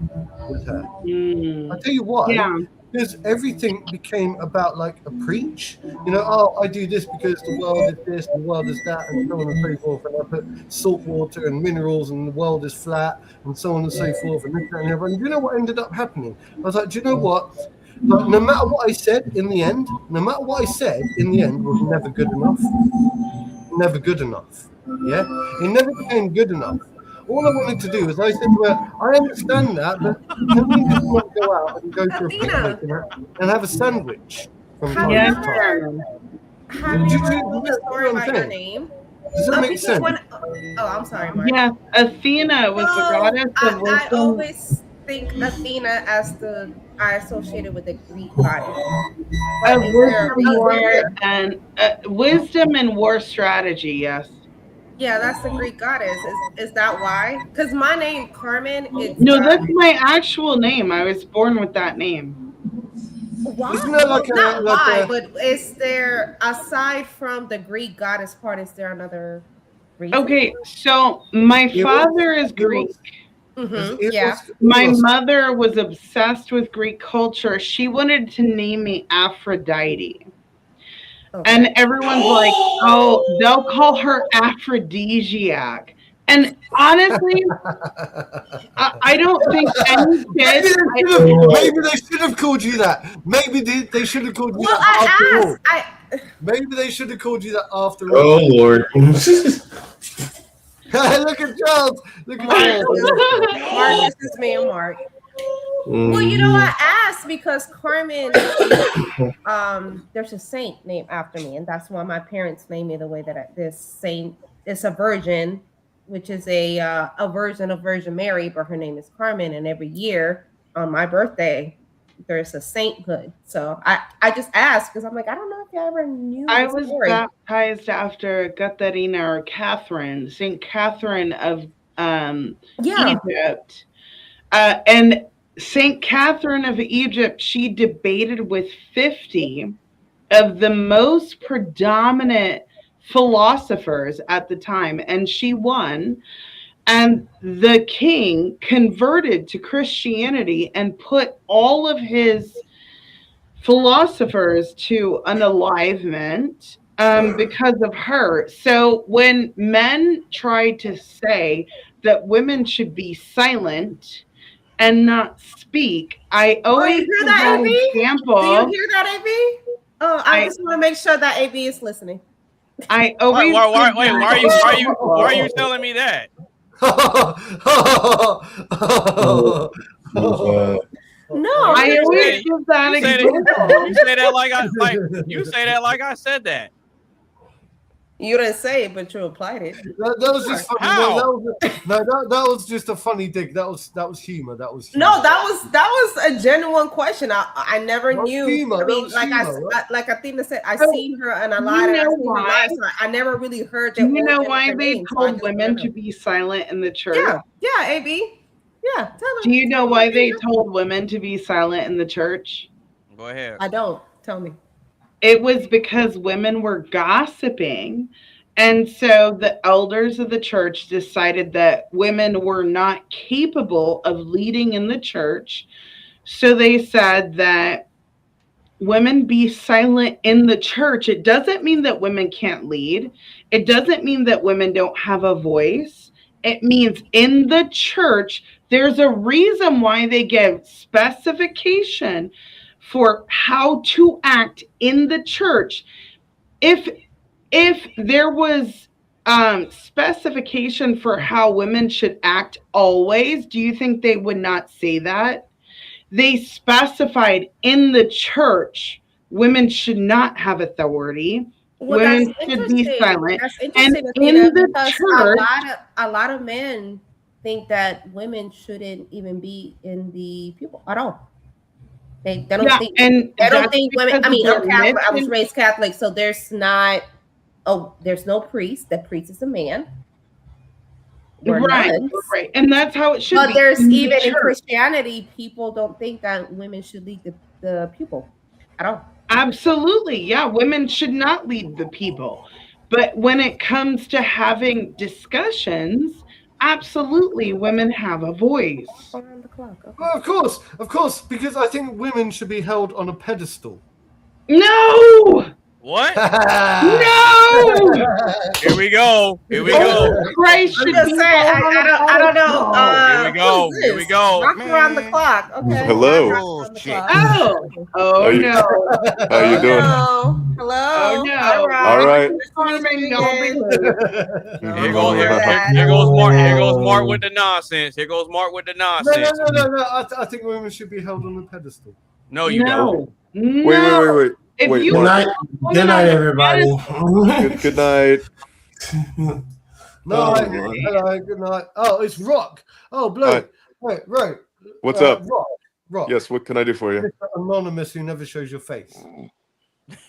with her. I tell you why. Yeah. Because everything became about a preach, I do this because the world is this, the world is that, and so on and so forth. And I put salt water and minerals, and the world is flat, and so on and so forth, and this, that, and everything. And do you know what ended up happening? I was like, do you know what? No matter what I said in the end, was never good enough. Never good enough. Yeah, it never became good enough. All I wanted to do is I said to her, I understand that, but can we just not go out and go for a picnic and have a sandwich from time to time? Have you ever told a story about your name? Does that make sense? I'm sorry, Mark. Yeah, Athena was the goddess of wisdom. I always think Athena I associated with the Greek goddess. Wisdom and war strategy. Yes. Yeah, that's the Greek goddess. Is that why? Because my name Carmen. No, that's my actual name. I was born with that name. Why? Isn't there like Not like why, a- but is there, aside from the Greek goddess part, is there another reason? Okay, so my father is Greek. Yeah. My mother was obsessed with Greek culture. She wanted to name me Aphrodite. And everyone's like, oh, they'll call her aphrodisiac. And honestly, I don't think any kid. Maybe they should have called you that. Maybe they should have called you Well, that after all. I Maybe they should have called you that after all. Oh Lord. Look at Charles. Look at Charles. Mark, this is me and Mark. Well, you know, I asked because Carmen, there's a saint named after me, and that's why my parents named me the way that this saint is a virgin, which is a version of Virgin Mary, but her name is Carmen, and every year on my birthday, there's a sainthood. So I just asked because I'm like, I don't know if you ever knew. I the was story. baptized after Katarina or Catherine, Saint Catherine of Egypt. And Saint Catherine of Egypt, she debated with 50 of the most predominant philosophers at the time, and she won. And the king converted to Christianity and put all of his philosophers to unalivement because of her. So when men tried to say that women should be silent and not speak, I always hear that, give AB? example. Do you hear that, AB? Oh, I just want to make sure that AB is listening. I always why are you telling me that? No, I always give that You say example. you say that like I said that. You didn't say it, but you applied it. That was just funny. How? That was just a funny dig. That was humor. That was humor. No, that was a genuine question. I never knew. humor. I mean, That was humor, right? like Athena said, I seen her and I lied. You know I seen her why? live, so I never really heard that. Do you know why they told women to be silent in the church? Yeah, AB. Yeah, tell them. Do you know why they told women to be silent in the church? Go ahead. I don't. Tell me. It was because women were gossiping. And so the elders of the church decided that women were not capable of leading in the church. So they said that women be silent in the church. It doesn't mean that women can't lead. It doesn't mean that women don't have a voice. It means in the church, there's a reason why they give specification for how to act in the church. If there was specification for how women should act always, do you think they would not say that? They specified in the church women should not have authority. Well, women that's should be silent. That's And interesting, in Athena, the because church, a lot of men think that women shouldn't even be in the people at all. They don't think women. I mean, I'm Catholic. I was raised Catholic, so there's not. Oh, there's no priest. The priest is a man. Right, and that's how it should be. But there's in the even in church. Christianity, people don't think that women should lead the people at all. Absolutely. Yeah. Women should not lead the people. But when it comes to having discussions, absolutely women have a voice. Around the clock. Okay. Well, of course, because I think women should be held on a pedestal. No! What? No! Here we go. Here we go. Christ I'm should just be saying, held on a I don't know. Here we go. who's Here we this? go. Rock around the clock. Okay. Hello. Rock around the clock. Oh How you- no. How you doing? Hello. Oh no. All right. Carmen, don't be rude. Here goes Mark. Here goes Mark with the nonsense. Here goes Mark with the nonsense. No. I think women should be held on a pedestal. No, you don't. Wait. If Wait, you Good night. Good night, everybody. Good night. No, hello, good night. Oh, it's Rock. Oh, Blue. Hi. Right. What's up? Rock. Yes, what can I do for you? Mr. Anonymous who never shows your face.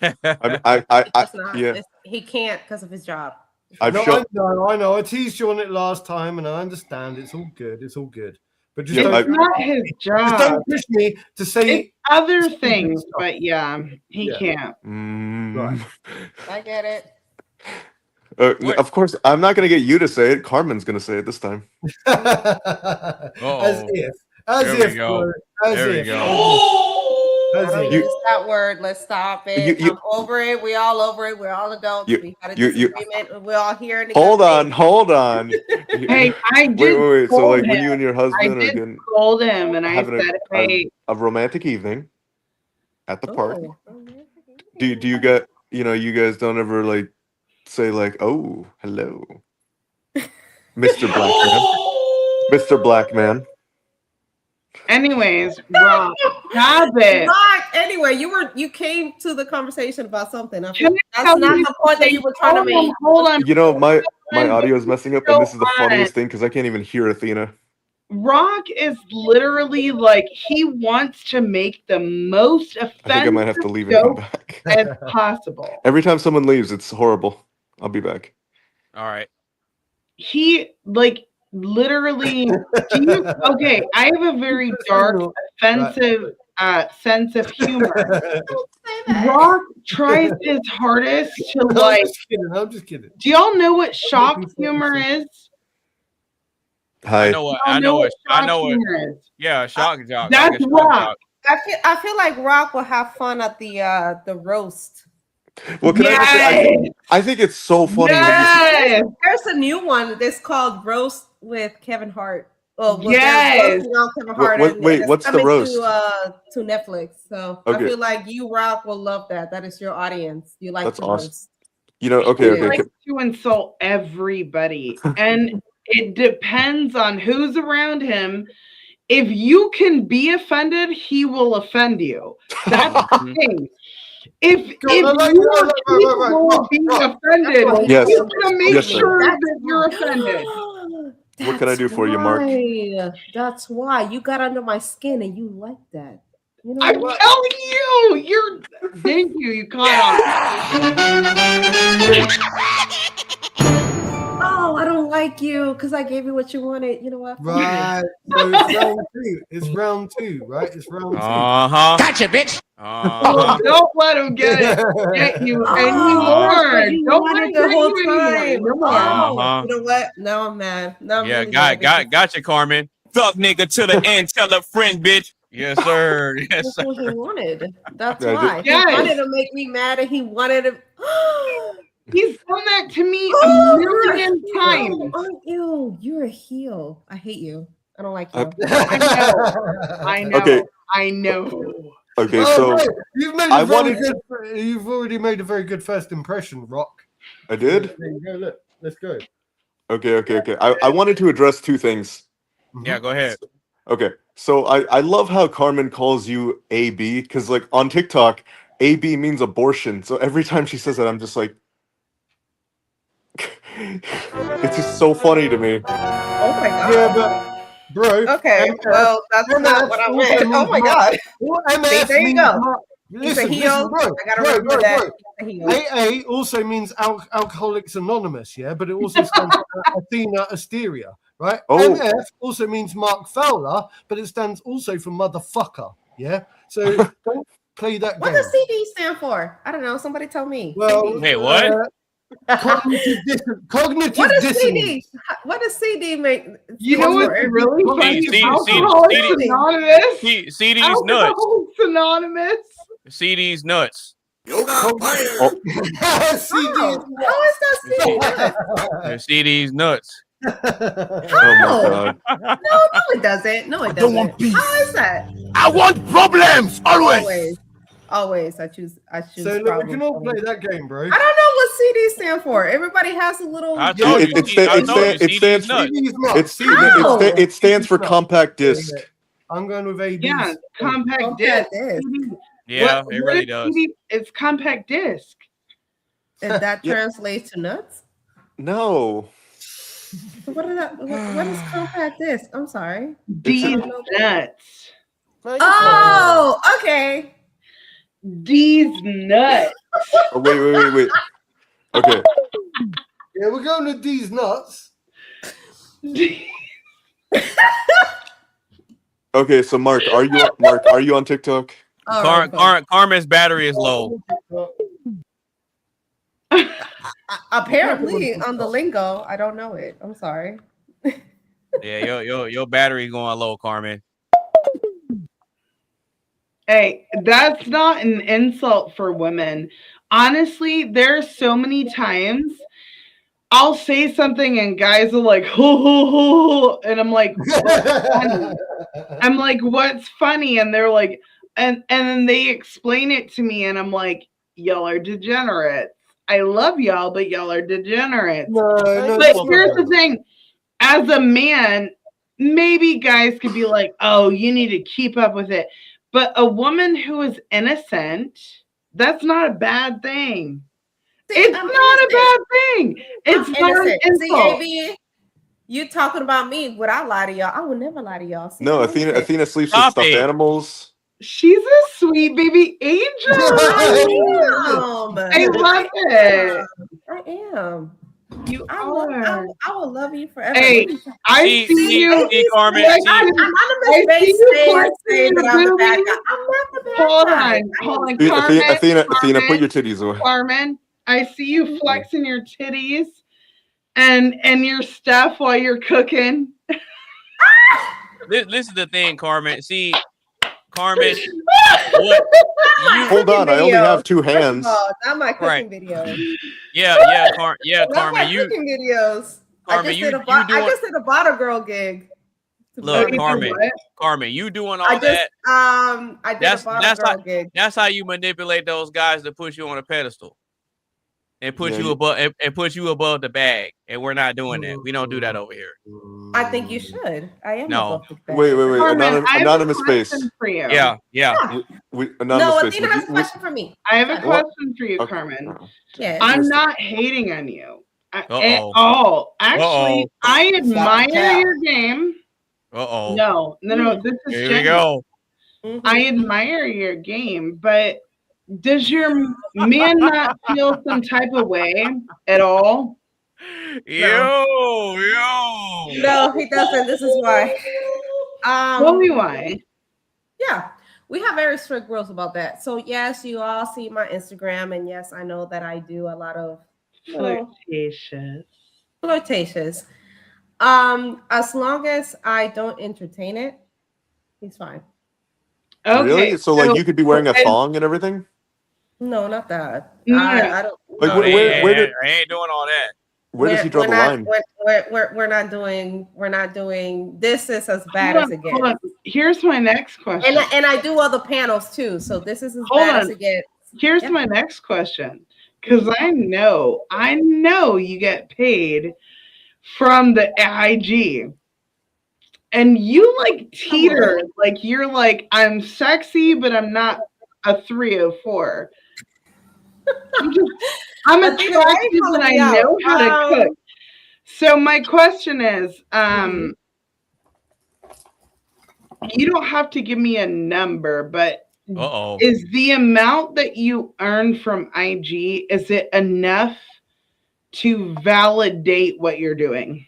It's not. Yeah. He can't because of his job. I know. I teased you on it last time, and I understand. It's all good. It's all good. But just it's not his job. Just don't push me to say it's other things, but yeah, he can't. Right. I get it. Of course, I'm not going to get you to say it. Carmen's going to say it this time. As if. As There if. we go. Bro. As There we if. go. I don't use that word. Let's stop it. I'm over it. We all over it. We're all adults. We had a disagreement. We're all here. Hold on. Hey, I did. Wait. So, like, when him. you and your husband I are getting scold him, and I having said, "Hey, a romantic evening at the park, do you get, you guys don't ever like say like, oh, hello, Mr. Black Man. Anyways, Rob, stop it. Rock, anyway, you came to the conversation about something. That's not tell you the point that you were trying to make. Hold on. My audio is messing up, and this is the funniest thing because I can't even hear Athena. Rock is literally like he wants to make the most I think I might have to offensive leave and come joke back. as possible. Every time someone leaves, it's horrible. I'll be back. All right. He like literally okay, I have a very dark, offensive sense of humor. Rock tries his hardest to like. I'm just kidding. Do y'all know what shock humor is? Hi. I know what. Humor is. Yeah, shock jock. That's Rock. I feel like Rock will have fun at the roast. Well, can I think it's so funny. Yes! There's a new one that's called Roast with Kevin Hart. Oh, yes. Kevin Hart. Wait, what's the roast? To Netflix. So Okay. I feel like you, Rock, will love that. That is your audience. You like That's to awesome. roast. Okay. He likes to insult everybody, and it depends on who's around him. If you can be offended, he will offend you. That's the thing. If you are capable of being offended, Yes. he's gonna make Yes, sir. sure that you're offended. What can I do for you, Mark? That's why you got under my skin and you like that. You know I'm what? telling you, thank you. You caught Oh, I don't like you because I gave you what you wanted. You know what? Right. So it's round two. It's round two, right? It's round two. Gotcha, bitch. Don't let him get you anymore. Don't let him the get whole you time. anymore. Oh, you know what? No, I'm mad. No, I'm Yeah, really mad. gotcha, Carmen. Thug nigga to the end. Tell a friend, bitch. Yes, sir. Yes, That's sir. what he wanted. That's Yeah, why. yes. He wanted to make me mad and he wanted to. He's done that to me a million times. Aren't you? You're a heel. I hate you. I don't like you. I know. Okay. I know. Okay, Oh, so right. You've made I a very wanted- good. You've already made a very good first impression, Rock. I did. There you go. Look, let's go. Okay. I wanted to address two things. Yeah, go ahead. Okay, so I love how Carmen calls you AB because like on TikTok, AB means abortion. So every time she says that, I'm just like, it's just so funny to me. Oh my god. Yeah, but bro. Okay, well, that's not what I meant. Oh my god. See, there you go. He's a heel. bro. I gotta remember that. He's a heel. AA also means Alcoholics Anonymous, yeah, but it also stands for Athena Asteria, right? Oh. MF also means Mark Fowler, but it stands also for motherfucker, yeah. So don't play that What game. does CD stand for? I don't know. Somebody tell me. Well, CD. Wait, what? Cognitive What does dissonance. CD? What does CD make? You know what's really funny? CD Alcoholics Anonymous. CD's nuts. Alcoholics Anonymous. CD's nuts. How is that CD? CD's nuts. Oh my god. No, it doesn't. No, it doesn't. want peace. How is that? I want problems always. Always. I choose So look, we problems. can all play that game, bro. I don't know what CD stand for. Everybody has a little. I told you. It stands for it stands for compact disc. I'm going with AB. Yeah, compact disc. Yeah, What it really is does. CD? It's compact disc. And that translates to nuts? No. What is compact disc? I'm sorry. These nuts. Oh, okay. These nuts. Oh, wait. Okay. Yeah, we're going to these nuts. Okay, so Mark, are you on TikTok? Carmen's battery is low. Apparently on the lingo, I don't know it. I'm sorry. Yeah, your battery going low, Carmen. Hey, that's not an insult for women. Honestly, there's so many times I'll say something and guys are like, ho, ho, ho, ho, and I'm like, what's funny? I'm like, what's funny? And they're like, and then they explain it to me, and I'm like, y'all are degenerates. I love y'all, but y'all are degenerates. But here's the thing: as a man, maybe guys could be like, oh, you need to keep up with it. But a woman who is innocent, that's not a bad thing. It's not a bad thing. It's not an insult. See, AB, you talking about me? Would I lie to y'all? I would never lie to y'all. See, No, Athena sleeps with stuffed animals. She's a sweet baby angel. I love it. I am. You I are. I will love you forever. Hey, I see you. Carmen. I'm not the best say that I'm the bad guy. I'm not the bad guy. Hold on, Carmen. Athena, put your titties away. Carmen, I see you flexing your titties and your stuff while you're cooking. This is the thing, Carmen. See, Carmen. Hold on, I only have two hands. Not my cooking videos. Yeah, Carmen. Not my cooking videos. Carmen, I just did a bottle girl gig. Look, Carmen, you doing all that? I did a bottle girl gig. That's how you manipulate those guys to put you on a pedestal and put you above the bag. And we're not doing that. We don't do that over here. I think you should. I am above the bag. Wait. Carmen, Anonymous space. For you. Yeah. Anonymous space. Athena has a question for me. I have a question for you, Okay. Carmen. Yeah. I'm not hating on you at all. Actually, I admire your game. No. This is Here we go. I admire your game, but does your man not feel some type of way at all? Yo. No, he doesn't. This is why. Tell me why. Yeah, we have very strict rules about that. So yes, you all see my Instagram, and yes, I know that I do a lot of flirtatious. As long as I don't entertain it, he's fine. Okay. Really? So like you could be wearing a thong and everything? No, not that. No. I don't. Like, no, I ain't doing all that. Where does he draw the line? We're not doing. This is as bad as it gets. Hold on. Here's my next question. And I do other panels too, so this is as bad as it gets. Here's my next question, because I know you get paid from the IG, and you like teeter, like you're like, I'm sexy, but I'm not a 304. I'm attractive and I know how to cook. So my question is, you don't have to give me a number, but is the amount that you earn from IG, is it enough to validate what you're doing?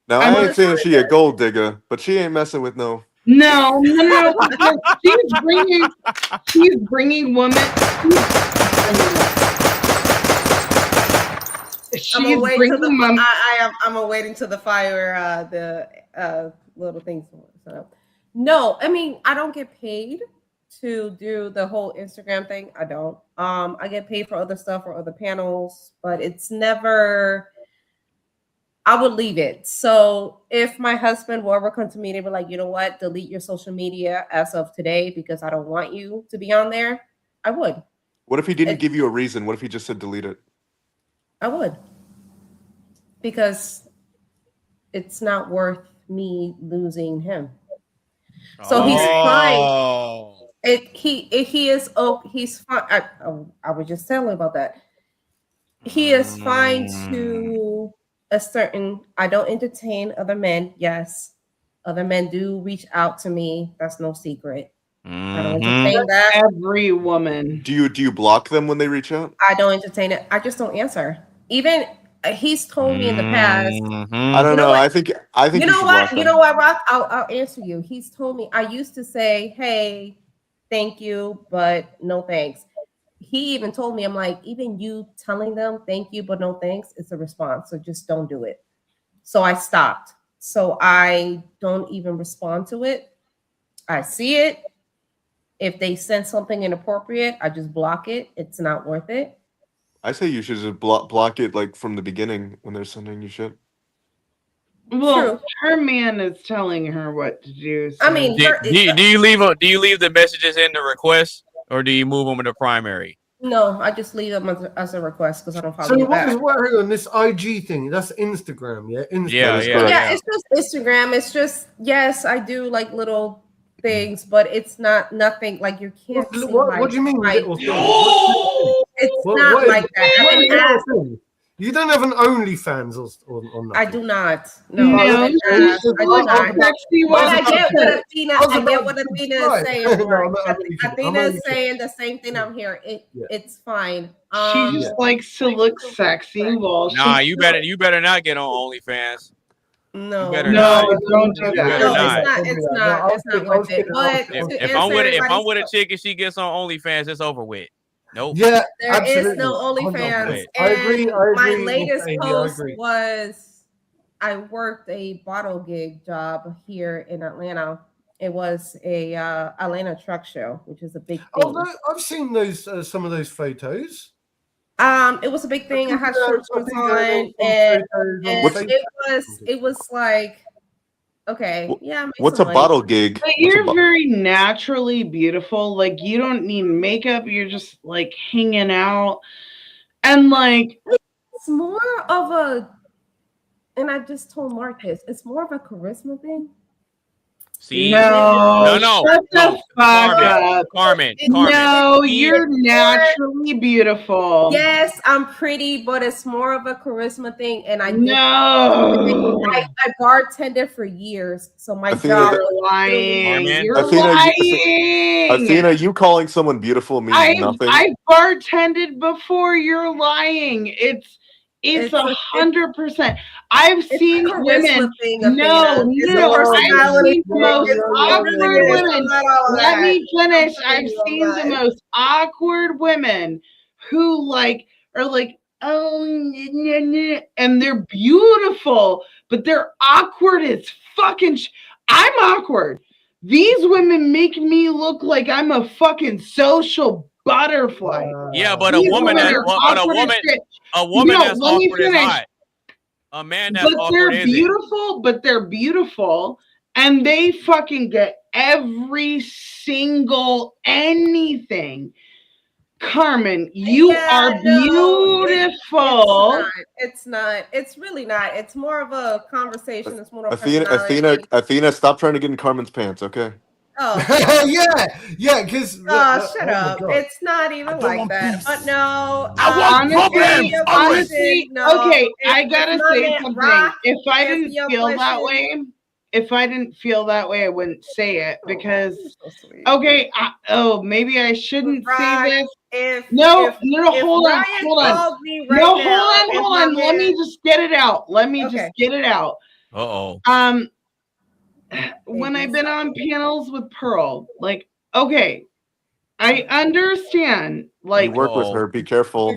Now I ain't saying she a gold digger, but she ain't messing with no. No. She's bringing women. I'm awaiting to the fire the little things. So no, I mean I don't get paid to do the whole Instagram thing. I don't. I get paid for other stuff or other panels, but it's never. I would leave it. So if my husband will ever come to me and be like, you know what, delete your social media as of today because I don't want you to be on there, I would. What if he didn't give you a reason? What if he just said delete it? I would. Because it's not worth me losing him. So he's trying. He is. Oh, he's fine. I was just telling about that. He is fine to a certain. I don't entertain other men. Yes, other men do reach out to me. That's no secret. I don't entertain that. Every woman. Do you block them when they reach out? I don't entertain it. I just don't answer. Even he's told me in the past. I don't know. I think You know should what? block You them. know what, Rock? I'll answer you. He's told me. I used to say, "Hey, thank you, but no thanks." He even told me, I'm like, even you telling them thank you, but no thanks, it's a response. So just don't do it. So I stopped. So I don't even respond to it. I see it. If they send something inappropriate, I just block it. It's not worth it. I say you should just block it like from the beginning when they're sending you shit. Well, her man is telling her what to do. So. I mean, do you leave the messages in the request, or do you move them in the primary? No, I just leave them as a request because I don't follow So you what back. is hang on, this IG thing? That's Instagram, yeah? Instagram. Yeah, it's just Instagram. It's just, yes, I do like little things, but it's nothing like you can't see What do you mean? It's not like that. You don't have an OnlyFans or nothing? I do not. No, I do not. But I get what Athena is saying. Athena is saying the same thing I'm hearing. It's fine. She just likes to look sexy while Nah, you better not get on OnlyFans. No, you better not. Don't do that. No, it's not worth it. But if I'm with a chick and she gets on OnlyFans, it's over with. Nope. Yeah, there is no OnlyFans. I agree. My latest post was I worked a bottle gig job here in Atlanta. It was a Atlanta truck show, which is a big thing. I've seen those some of those photos. It was a big thing. I had shorts on, and it was like, okay, yeah. What's a bottle gig? But you're very naturally beautiful. Like you don't need makeup. You're just like hanging out, and like it's more of a. And I just told Marcus, it's more of a charisma thing. See, no, shut the fuck up, Carmen. No, you're naturally beautiful. Yes, I'm pretty, but it's more of a charisma thing. And I bartended for years, so my job. You're lying. Athena, you calling someone beautiful means nothing. I bartended before. You're lying. It's 100%. I've seen women. No, I've seen the most awkward women. Let me finish. I've seen the most awkward women who are like, oh, and they're beautiful, but they're awkward as fucking. I'm awkward. These women make me look like I'm a fucking social butterfly. Yeah, but a woman that's awkward is hot. A man that's awkward is beautiful, but they're beautiful, and they fucking get every single anything. Carmen, you are beautiful. It's not. It's really not. It's more of a conversation. It's more of Athena, stop trying to get in Carmen's pants, okay? Oh yeah, because shut up. It's not even like that. But no, I want problems. Honestly, no. Okay, I gotta say something. If I didn't feel that way, I wouldn't say it because. Okay, maybe I shouldn't say this. Hold on. Let me just get it out. Uh-oh. When I've been on panels with Pearl, like, okay, I understand. Like, you work with her. Be careful.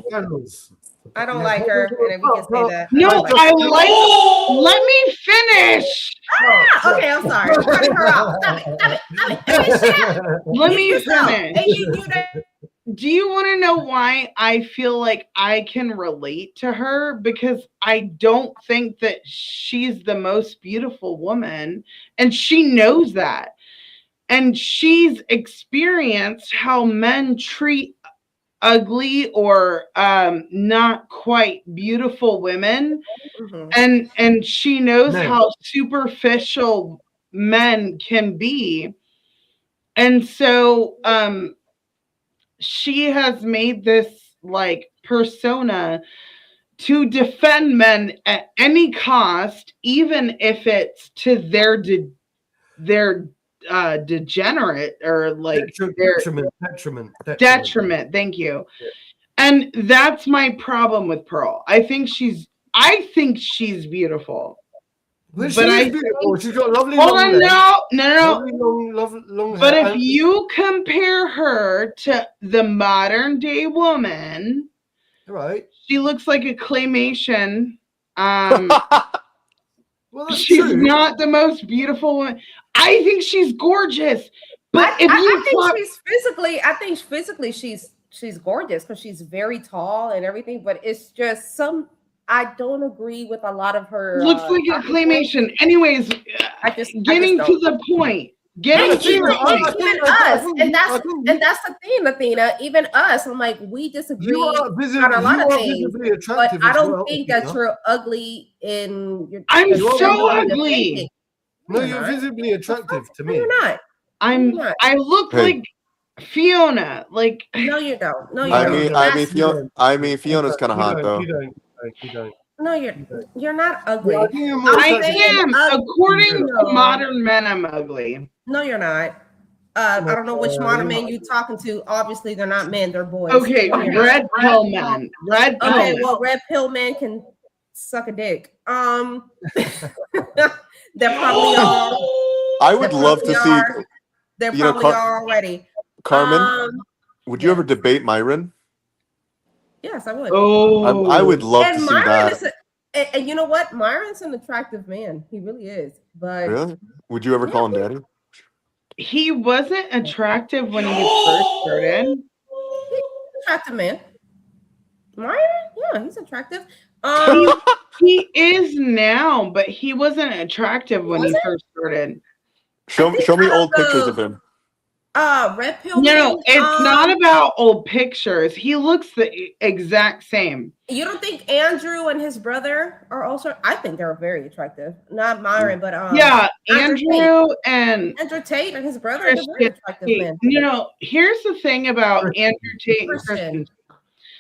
I don't like her, and we can say that. No, let me finish. Okay, I'm sorry. I'm cutting her out. Let me finish. Do you want to know why I feel like I can relate to her? Because I don't think that she's the most beautiful woman, and she knows that. And she's experienced how men treat ugly or not quite beautiful women. And she knows how superficial men can be. And so she has made this like persona to defend men at any cost, even if it's to their degenerate or like detriment. Thank you. Yeah. And that's my problem with Pearl. I think she's beautiful. But she is beautiful. She's got lovely long Hold on, legs. no. Lovely long But hair. if you compare her to the modern day woman, right, she looks like a claymation. Well, she's true. not the most beautiful one. I think she's gorgeous. But if you I think physically she's gorgeous because she's very tall and everything. But it's just I don't agree with a lot of her. Looks like a claymation. Anyways, getting to the point. Getting to even the point. us, and that's the thing, Athena. Even us, I'm like, we disagree on a lot of things, but I don't think that you're ugly in your. I'm so ugly. No, you're visibly attractive to me. You're not. I look like Fiona. Like no, you don't. No, you don't. I mean, Fiona's kind of hot though. You don't. No, you're not ugly. I am. According to modern men, I'm ugly. No, you're not. I don't know which modern men you're talking to. Obviously, they're not men; they're boys. Okay, red pill men. Red pill. Okay, well, red pill men can suck a dick. They're probably all. I would love to see. They're probably all already. Carmen, would you ever debate Myron? Yes, I would. Oh, I would love to see that. And you know what? Myron's an attractive man. He really is. But really, would you ever call him daddy? He wasn't attractive when he first started. He's an attractive man. Myron? Yeah, he's attractive. He is now, but he wasn't attractive when he first started. Show me old pictures of him. Red pill. No, it's not about old pictures. He looks the exact same. You don't think Andrew and his brother are also? I think they're very attractive. Not Myron, but yeah, Andrew Tate and his brother are very attractive men. You know, here's the thing about Andrew Tate and Christian.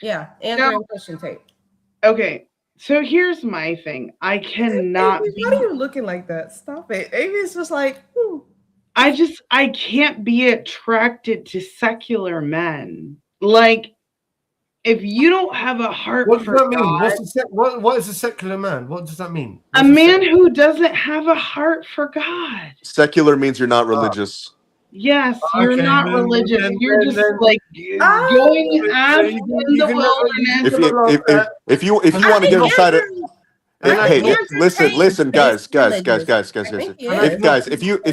Yeah, Andrew and Christian Tate. Okay, so here's my thing. I cannot. Amy, why are you looking like that? Stop it. Amy's just like. I can't be attracted to secular men. Like, if you don't have a heart what does for that mean? God, what is a secular man? What does that mean? A man who doesn't have a heart for God. Secular means you're not religious. Yes, you're not religious. You're just like going out in the wilderness. If you want to get inside it. Hey, listen, guys. If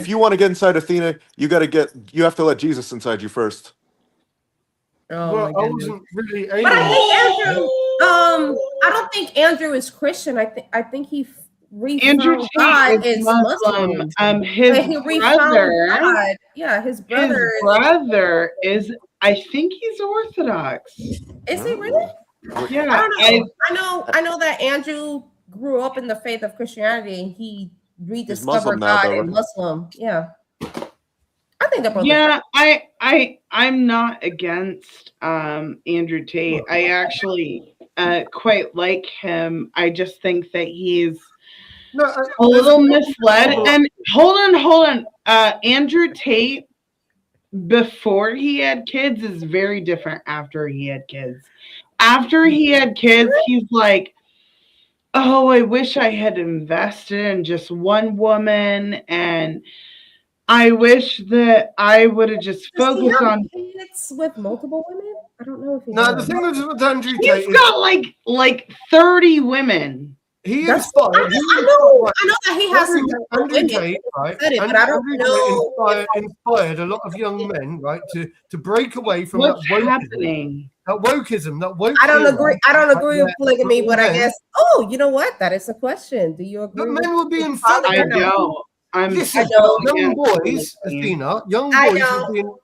you want to get inside Athena, you have to let Jesus inside you first. Oh, well, I wasn't really but I think Andrew. I don't think Andrew is Christian. I think he Andrew God is Muslim. His brother. God. Yeah, his brother. His brother is. I think he's Orthodox. Is he really? Yeah, I know that Andrew grew up in the faith of Christianity. He rediscovered God and Muslim. Yeah. I think they're both. Yeah, I'm not against Andrew Tate. I actually quite like him. I just think that he's a little misled. And hold on. Andrew Tate before he had kids is very different after he had kids. After he had kids, he's like, oh, I wish I had invested in just one woman, and I wish that I would have just focused on kids with multiple women. I don't know if he. No, the thing with Andrew Tate, he's got like 30 women. He inspired. I know that he has Andrew Tate, right? But I don't know. Inspired a lot of young men, right, to break away from what's that happening. That wokeism. I don't agree with polygamy, but I guess. Oh, you know what? That is a question. Do you agree? But men would be infatuated. I know. Young boys, Athena.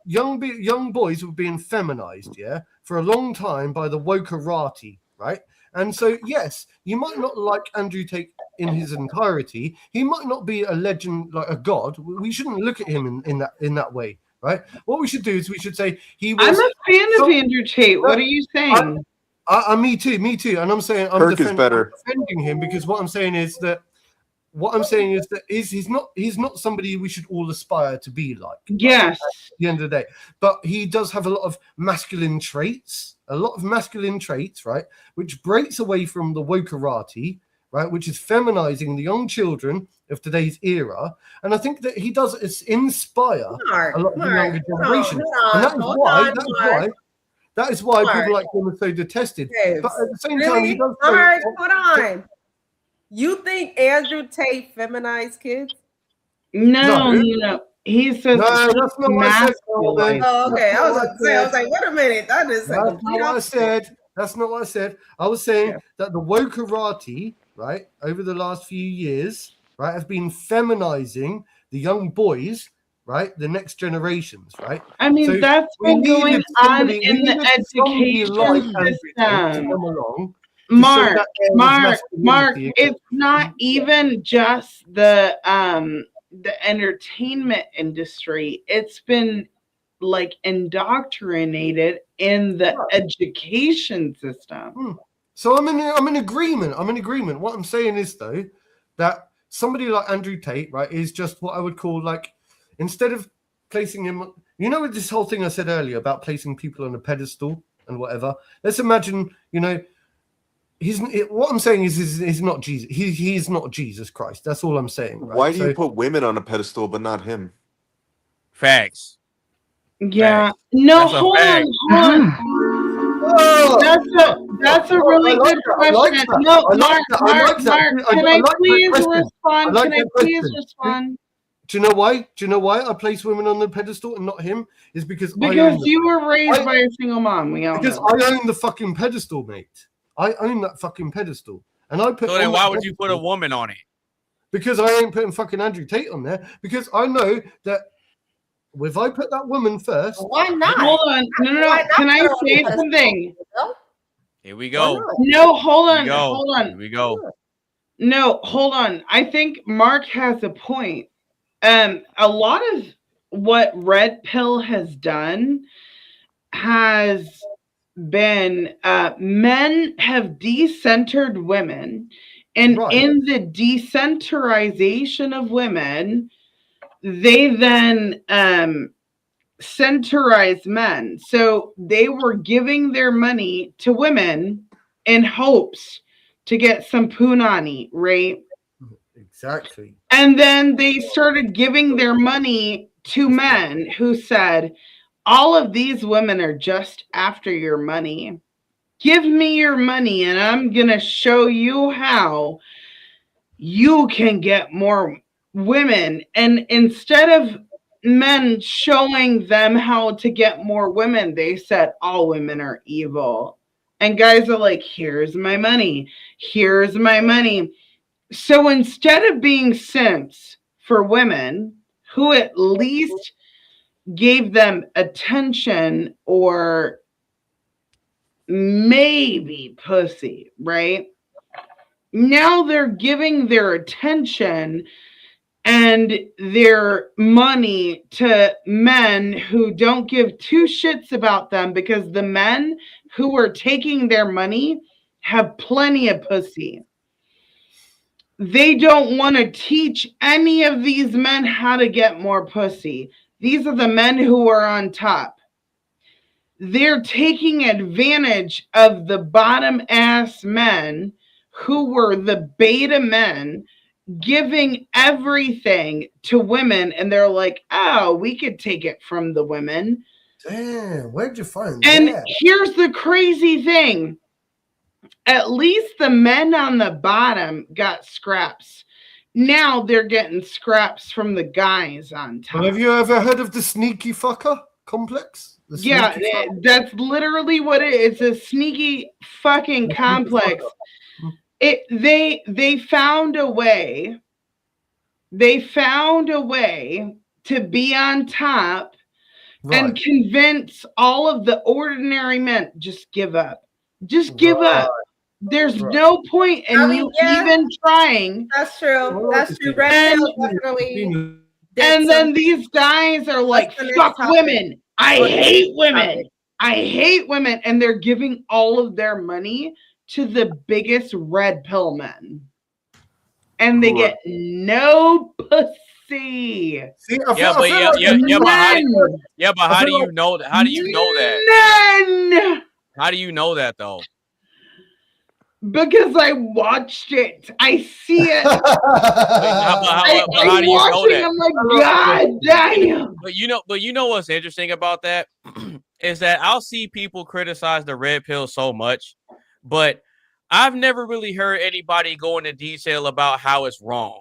Young boys were being feminized, for a long time by the wokerati, right? And so, yes, you might not like Andrew Tate in his entirety. He might not be a legend, like a god. We shouldn't look at him in that way. right? What we should do is we should say he was. I'm a fan of Andrew Tate. What are you saying? Me too. And I'm saying I'm Kirk is better. defending him because what I'm saying is that he's not somebody we should all aspire to be like. Yes. Right, at the end of the day, but he does have a lot of masculine traits, right? Which breaks away from the wokerati, right? Which is feminizing the young children of today's era, and I think that he does inspire a lot of the younger generation, and that is why people like him are so detested. But at the same time, he does. Hold on. You think Andrew Tate feminized kids? No. He says no, that's not what I said. Oh, okay. I was like, wait a minute. That is That's not what I said. That's not what I said. I was saying that the wokerati, right, over the last few years, right, have been feminizing the young boys, right, the next generations, right. I mean, that's been going on in the education system. Mark, it's not even just the entertainment industry. It's been like indoctrinated in the education system. So I'm in agreement. What I'm saying is though that somebody like Andrew Tate, right, is just what I would call like, instead of placing him, you know, with this whole thing I said earlier about placing people on a pedestal and whatever. Let's imagine, you know. What I'm saying is he's not Jesus. He's not Jesus Christ. That's all I'm saying. Right? Why do you put women on a pedestal but not him? Facts. Yeah. Facts. No, hold on. That's a really good question. No, Mark, can I please respond? Do you know why? I place women on the pedestal and not him? Is because you were raised by a single mom. We all know. I own the fucking pedestal, mate. I own that fucking pedestal, and I put. So then, why would you put a woman on it? Because I ain't putting fucking Andrew Tate on there. Because I know that if I put that woman first, why not? Hold on, no. Can I say something? Here we go. No, hold on. Here we go. No, hold on. I think Mark has a point. A lot of what Red Pill has done has been men have decentered women, and in the decentralization of women, they then centralize men. So they were giving their money to women in hopes to get some punani, right? Exactly. And then they started giving their money to men who said, all of these women are just after your money. Give me your money and I'm going to show you how you can get more women. And instead of men showing them how to get more women, they said all women are evil. And guys are like, here's my money. Here's my money. So instead of being simps for women who at least gave them attention or maybe pussy, right? Now they're giving their attention and their money to men who don't give two shits about them, because the men who are taking their money have plenty of pussy. They don't want to teach any of these men how to get more pussy. These are the men who are on top. They're taking advantage of the bottom ass men who were the beta men, giving everything to women, and they're like, oh, we could take it from the women. Damn, where'd you find and that? And here's the crazy thing. At least the men on the bottom got scraps. Now they're getting scraps from the guys on top. Have you ever heard of the sneaky fucker complex? Yeah, that's literally what it is. It's a sneaky fucking complex. They found a way. They found a way to be on top and convince all of the ordinary men, just give up. Just give up. There's no point in you even trying. That's true. That's true. Red Pill definitely. And then these guys are like, fuck women. I hate women. I hate women. And they're giving all of their money to the biggest red pill men. And they get no pussy. See, but how do you know that? How do you know that? None. How do you know that though? Because I watched it. I see it. How do you know that? I'm like, God damn. But you know what's interesting about that is that I'll see people criticize the red pill so much, but I've never really heard anybody go into detail about how it's wrong.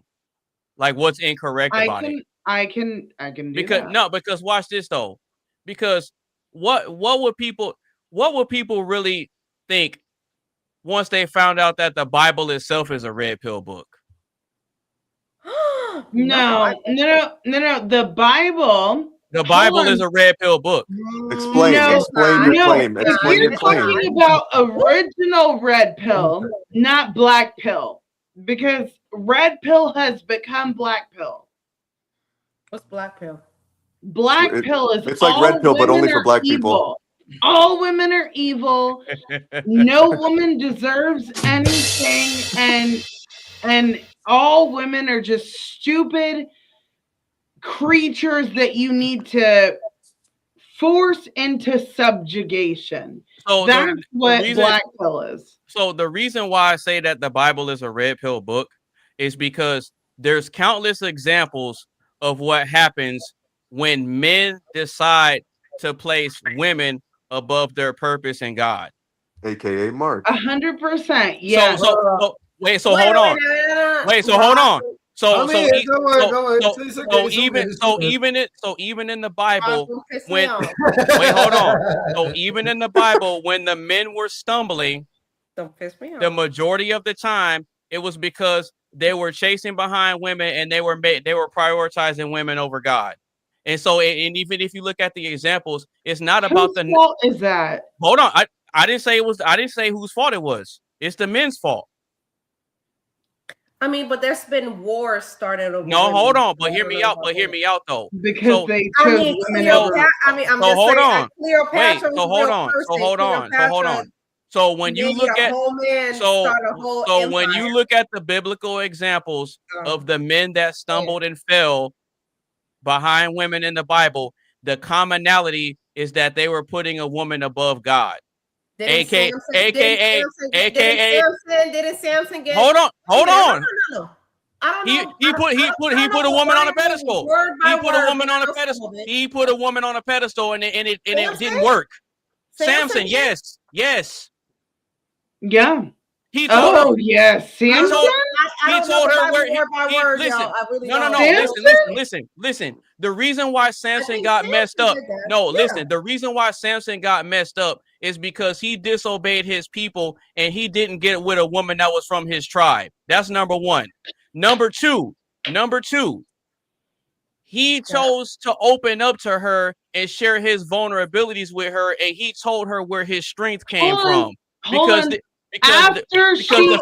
Like what's incorrect about it. I can do because that. No, because watch this though. Because what would people really think once they found out that the Bible itself is a red pill book? No. The Bible. The Bible is a red pill book. Explain your claim. Explain your claim. You're talking about original red pill, not black pill. Because red pill has become black pill. What's black pill? Black pill is it's like red pill, but only for black people. All women are evil. No woman deserves anything, and all women are just stupid creatures that you need to force into subjugation. So that's what black pill is. So the reason why I say that the Bible is a red pill book is because there's countless examples of what happens when men decide to place women above their purpose in God. AKA Mark. 100%. Yeah. So hold on. So even in the Bible, even in the Bible, when the men were stumbling, don't piss me off. The majority of the time, it was because they were chasing behind women and they were prioritizing women over God. And so, and even if you look at the examples, it's not about whose fault is that? Hold on, I didn't say it was. I didn't say whose fault it was. It's the men's fault. I mean, but there's been wars started over. No, hold on, but hear me out. though. Because they chose women over. I'm just hold saying, on. Cleopatra Wait, so hold on. So hold on. So when you look at when you look at the biblical examples of the men that stumbled and fell behind women in the Bible, the commonality is that they were putting a woman above God. Didn't Samson get? Hold on. No. I don't know. He put a woman on a pedestal. He put a woman on a pedestal. He put a woman on a pedestal, and it didn't work. Samson, yes. Yeah. He told her. Yes, Samson. He told her where. Listen. The reason why Samson got messed up. The reason why Samson got messed up is because he disobeyed his people and he didn't get with a woman that was from his tribe. That's number one. Number two. He chose to open up to her and share his vulnerabilities with her, and he told her where his strength came from. Because the Philistines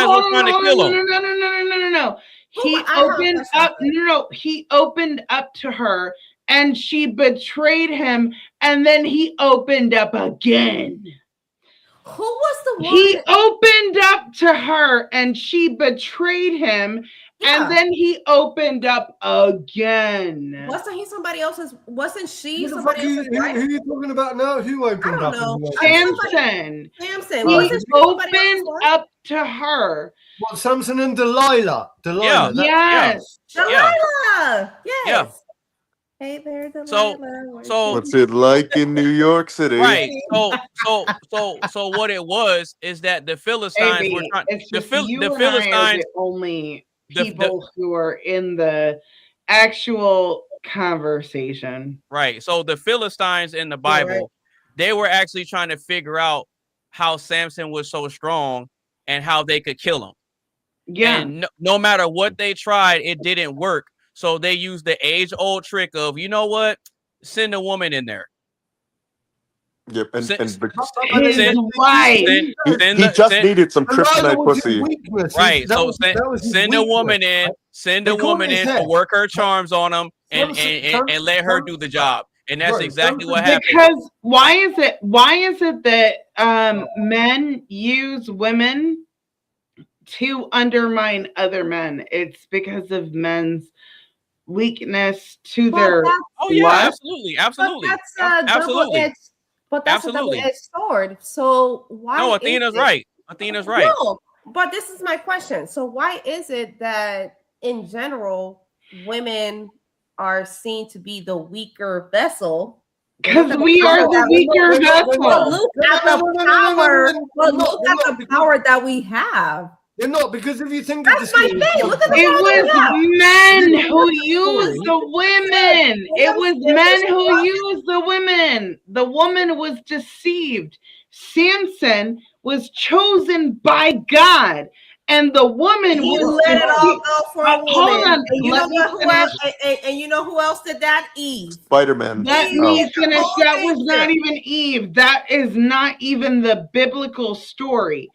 were trying to kill him. No. He opened up to her, and she betrayed him, and then he opened up again. Who was the one? He opened up to her, and she betrayed him, and then he opened up again. Wasn't he somebody else's? Wasn't she Who somebody else's wife? Who are you talking about now? Who opened up? Samson. He opened up to her. What, Samson and Delilah? Yes. Delilah. Yes. Yeah. Hey there, Delilah. So what's it like in New York City? Right. So what it was is that the Philistines were trying. The Philistines are the only people who are in the actual conversation. Right. So the Philistines in the Bible, they were actually trying to figure out how Samson was so strong and how they could kill him. Yeah. And no matter what they tried, it didn't work. So they used the age-old trick of, you know what? Send a woman in there. Yep, and he just needed some kryptonite pussy. Right. So send a woman in, Send the woman in to work her charms on him and let her do the job. And that's exactly what happened. Because why is it that men use women to undermine other men? It's because of men's weakness to their absolutely. But that's a double-edged sword. So why? No, Athena's right. Athena's right. No, but this is my question. So why is it that in general women are seen to be the weaker vessel? Because we are the weaker vessel. But look at the power. But look at the power that we have. They're not, because if you think that's my thing. Look at the it was men who used the women. It was men who used the women. The woman was deceived. Samson was chosen by God, and the woman was let it all go for a woman. Hold on. And you know who else? And you know who else did that? Eve. Spider-Man. Let me finish. That was not even Eve. That is not even the biblical story.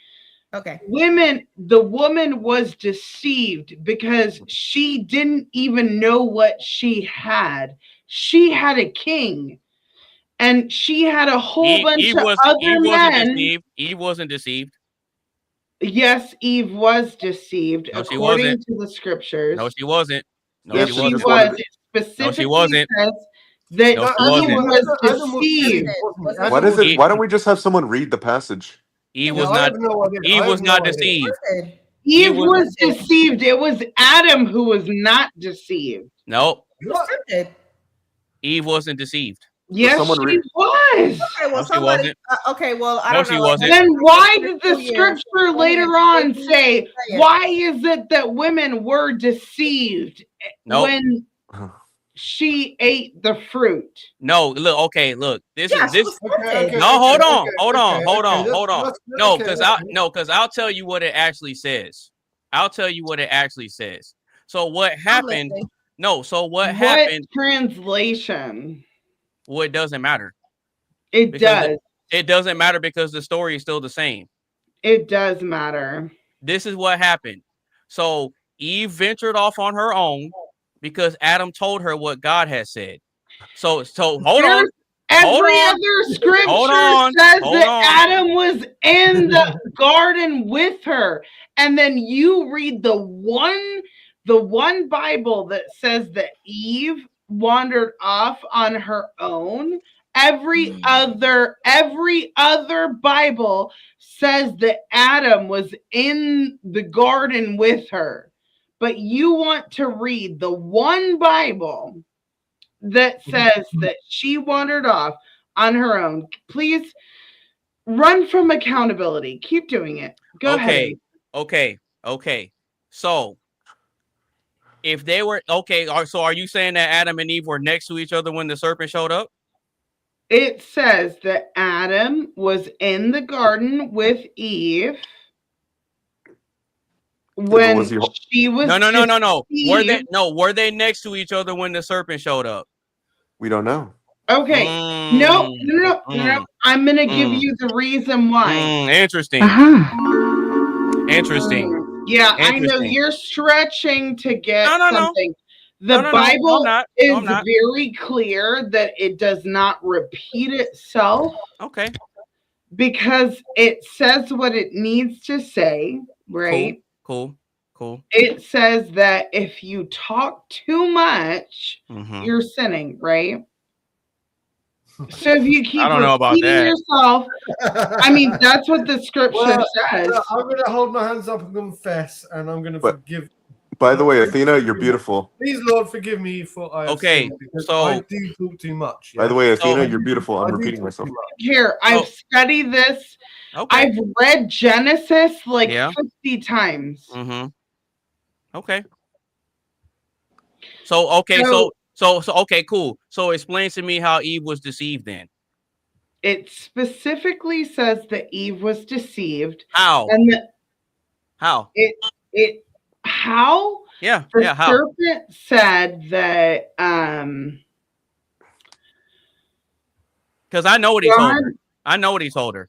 Okay. The woman was deceived because she didn't even know what she had. She had a king, and she had a whole bunch of other men. Eve wasn't deceived. Yes, Eve was deceived according to the scriptures. No, she wasn't. No, yes, she was. It specifically says that Eve was deceived. What is it? Why don't we just have someone read the passage? Eve was not deceived. Eve was deceived. It was Adam who was not deceived. No. Eve wasn't deceived. Yes, she was. Okay, well, no, she wasn't. Okay, well, I no, don't know. She wasn't. Then why did the scripture later on say, why is it that women were deceived when she ate the fruit? No, look, this is this. Okay, no, hold on. No, because I'll tell you what it actually says. So what happened? No, so what happened? Translation. Well, it doesn't matter. It does. It doesn't matter because the story is still the same. It does matter. This is what happened. So Eve ventured off on her own because Adam told her what God had said. So hold on. Every other scripture says that Adam was in the garden with her. And then you read the one Bible that says that Eve wandered off on her own. Every other Bible says that Adam was in the garden with her. But you want to read the one Bible that says that she wandered off on her own. Please run from accountability. Keep doing it. Go ahead. Okay. So if they were so are you saying that Adam and Eve were next to each other when the serpent showed up? It says that Adam was in the garden with Eve when she was. No. Were they next to each other when the serpent showed up? We don't know. Okay. No. I'm gonna give you the reason why. Interesting. Interesting. Yeah, I know you're stretching to get something. The Bible is very clear that it does not repeat itself. Okay. Because it says what it needs to say, right? Cool. It says that if you talk too much, you're sinning, right? So if you keep repeating yourself, I mean, that's what the scripture says. I'm going to hold my hands up and confess, and I'm going to forgive. By the way, Athena, you're beautiful. Please, Lord, forgive me for I have sinned, because I do talk too much. By the way, Athena, you're beautiful. I'm repeating myself. Here, I've studied this. I've read Genesis like 50 times. Okay. So okay, cool. So explain to me how Eve was deceived then. It specifically says that Eve was deceived. How? And how? How? Yeah. The How? serpent said that because I know what he told her.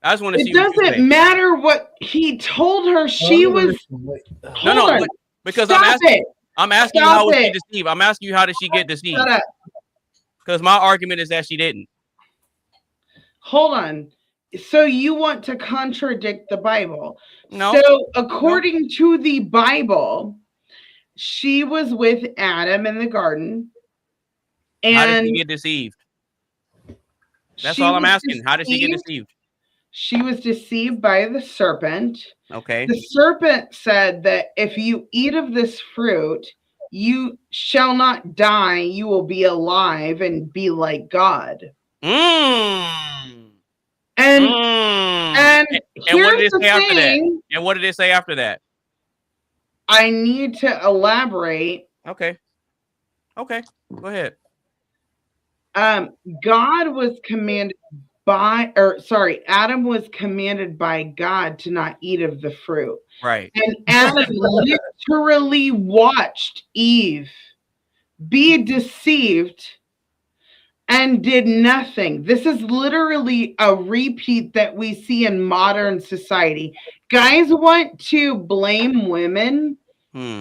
I just want to see. It doesn't matter what he told her. She was. Because Stop I'm asking you Stop how was she it. deceived. I'm asking you how did she get deceived? Shut up. Because my argument is that she didn't. Hold on. So you want to contradict the Bible? No. So according to the Bible, she was with Adam in the garden. And how did she get deceived? That's all I'm asking. How did she get deceived? She was deceived by the serpent. Okay. The serpent said that if you eat of this fruit, you shall not die. You will be alive and be like God. Mm. And and what did it say after that? And what did it say after that? I need to elaborate. Okay. Okay. Go ahead. God was commanded Adam was commanded by God to not eat of the fruit. Right. And Adam literally watched Eve be deceived and did nothing. This is literally a repeat that we see in modern society. Guys want to blame women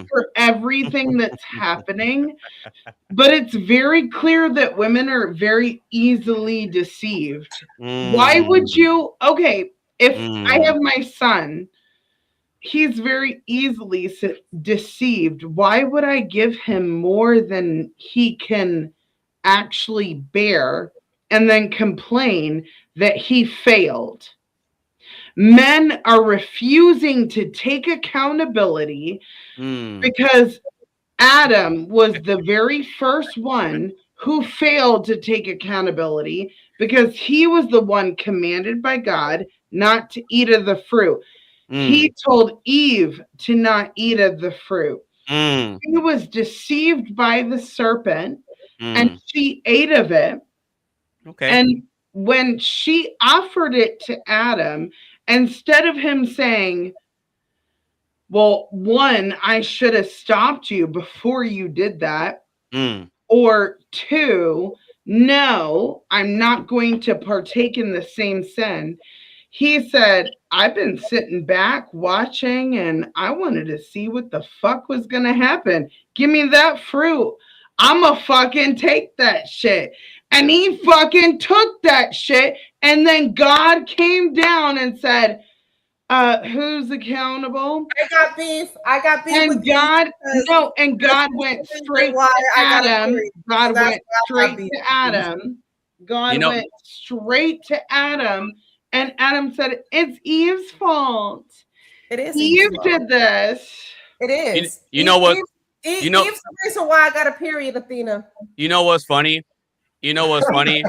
for everything that's happening, but it's very clear that women are very easily deceived. Why would you? Okay, if I have my son, he's very easily deceived. Why would I give him more than he can actually bear and then complain that he failed? Men are refusing to take accountability because Adam was the very first one who failed to take accountability because he was the one commanded by God not to eat of the fruit. He told Eve to not eat of the fruit. He was deceived by the serpent and she ate of it. Okay. And when she offered it to Adam, instead of him saying, well, one, I should have stopped you before you did that. Or two, no, I'm not going to partake in the same sin. He said, I've been sitting back watching and I wanted to see what the fuck was going to happen. Give me that fruit. I'ma fucking take that shit. And he fucking took that shit. And then God came down and said, who's accountable? I got beef and God and God went straight to Adam. God went straight to Adam. God went straight to Adam, and Adam said, "It's Eve's fault. It is Eve did this. It is. You know what? Eve's the reason why I got a period, Athena. You know what's funny? You know what's funny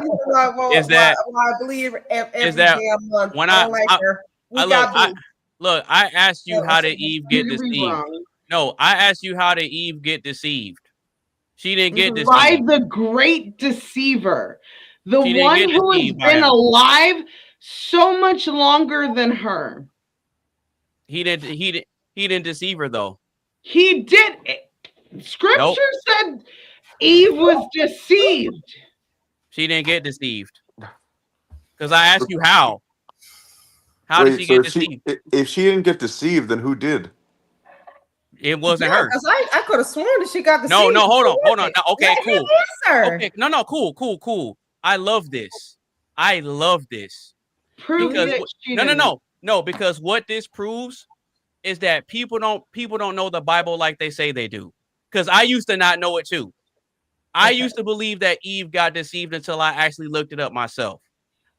is that I believe every that damn month. when I don't like her. I asked you how did Eve get deceived? No, I asked you how did Eve get deceived? She didn't get deceived by the great deceiver, the She didn't one get who has deceived by been him. alive so much longer than her. He didn't deceive her though. He did. Scripture said Eve was deceived. She didn't get deceived. Because I asked you how. How did she get deceived? If she didn't get deceived, then who did? It wasn't her. Because I could have sworn that she got deceived. No, hold on. No, okay, Let cool. him answer. Okay, no, cool. I love this. Prove because that she didn't. no, because what this proves is that people don't know the Bible like they say they do. Because I used to not know it too. I used to believe that Eve got deceived until I actually looked it up myself.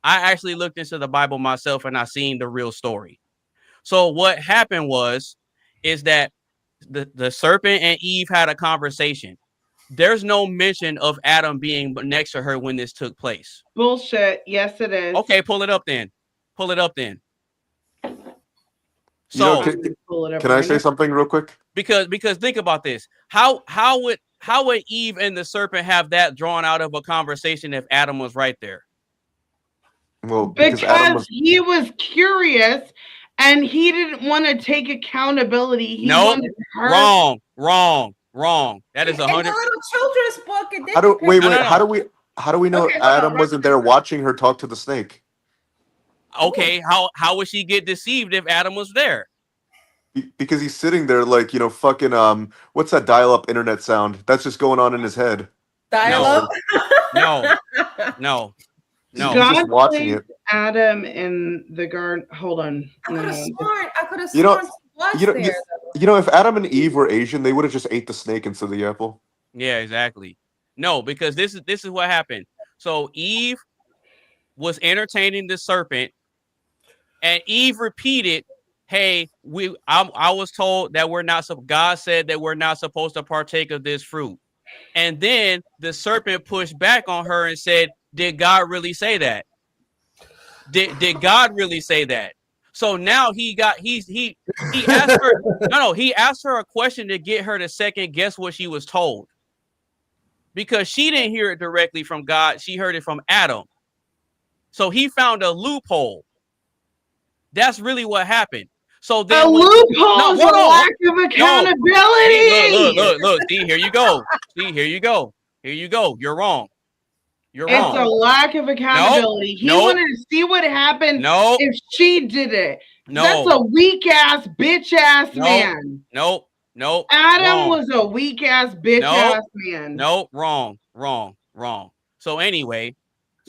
I actually looked into the Bible myself and I seen the real story. So what happened is that the serpent and Eve had a conversation. There's no mention of Adam being next to her when this took place. Bullshit. Yes, it is. Okay, pull it up then. So, So can I say something real quick? Because think about this. How would Eve and the serpent have that drawn out of a conversation if Adam was right there? Well, because he was curious and he didn't want to take accountability. He wanted her. Wrong. That is 100. Little children's book. It How do we know Adam wasn't there watching her talk to the snake? Okay, how would she get deceived if Adam was there? Because he's sitting there like, fucking what's that dial-up internet sound? That's just going on in his head. Dial up. No. He's just watching it. Adam in the garden. Hold on. I could have sworn. I could have You know, sworn she was there. If Adam and Eve were Asian, they would have just ate the snake instead of the apple. Yeah, exactly. No, because this is what happened. So Eve was entertaining the serpent, and Eve repeated, "Hey, I was told that we're not. God said that we're not supposed to partake of this fruit." And then the serpent pushed back on her and said, "Did God really say that? Did God really say that?" So now he asked her. He asked her a question to get her to second guess what she was told, because she didn't hear it directly from God. She heard it from Adam. So he found a loophole. That's really what happened. So then a loophole is a lack of accountability. Look. See, here you go. You're wrong. You're wrong. It's a lack of accountability. He wanted to see what happened if she did it. That's a weak ass bitch ass man. Nope. Adam was a weak ass bitch ass man. Nope. Wrong. So anyway.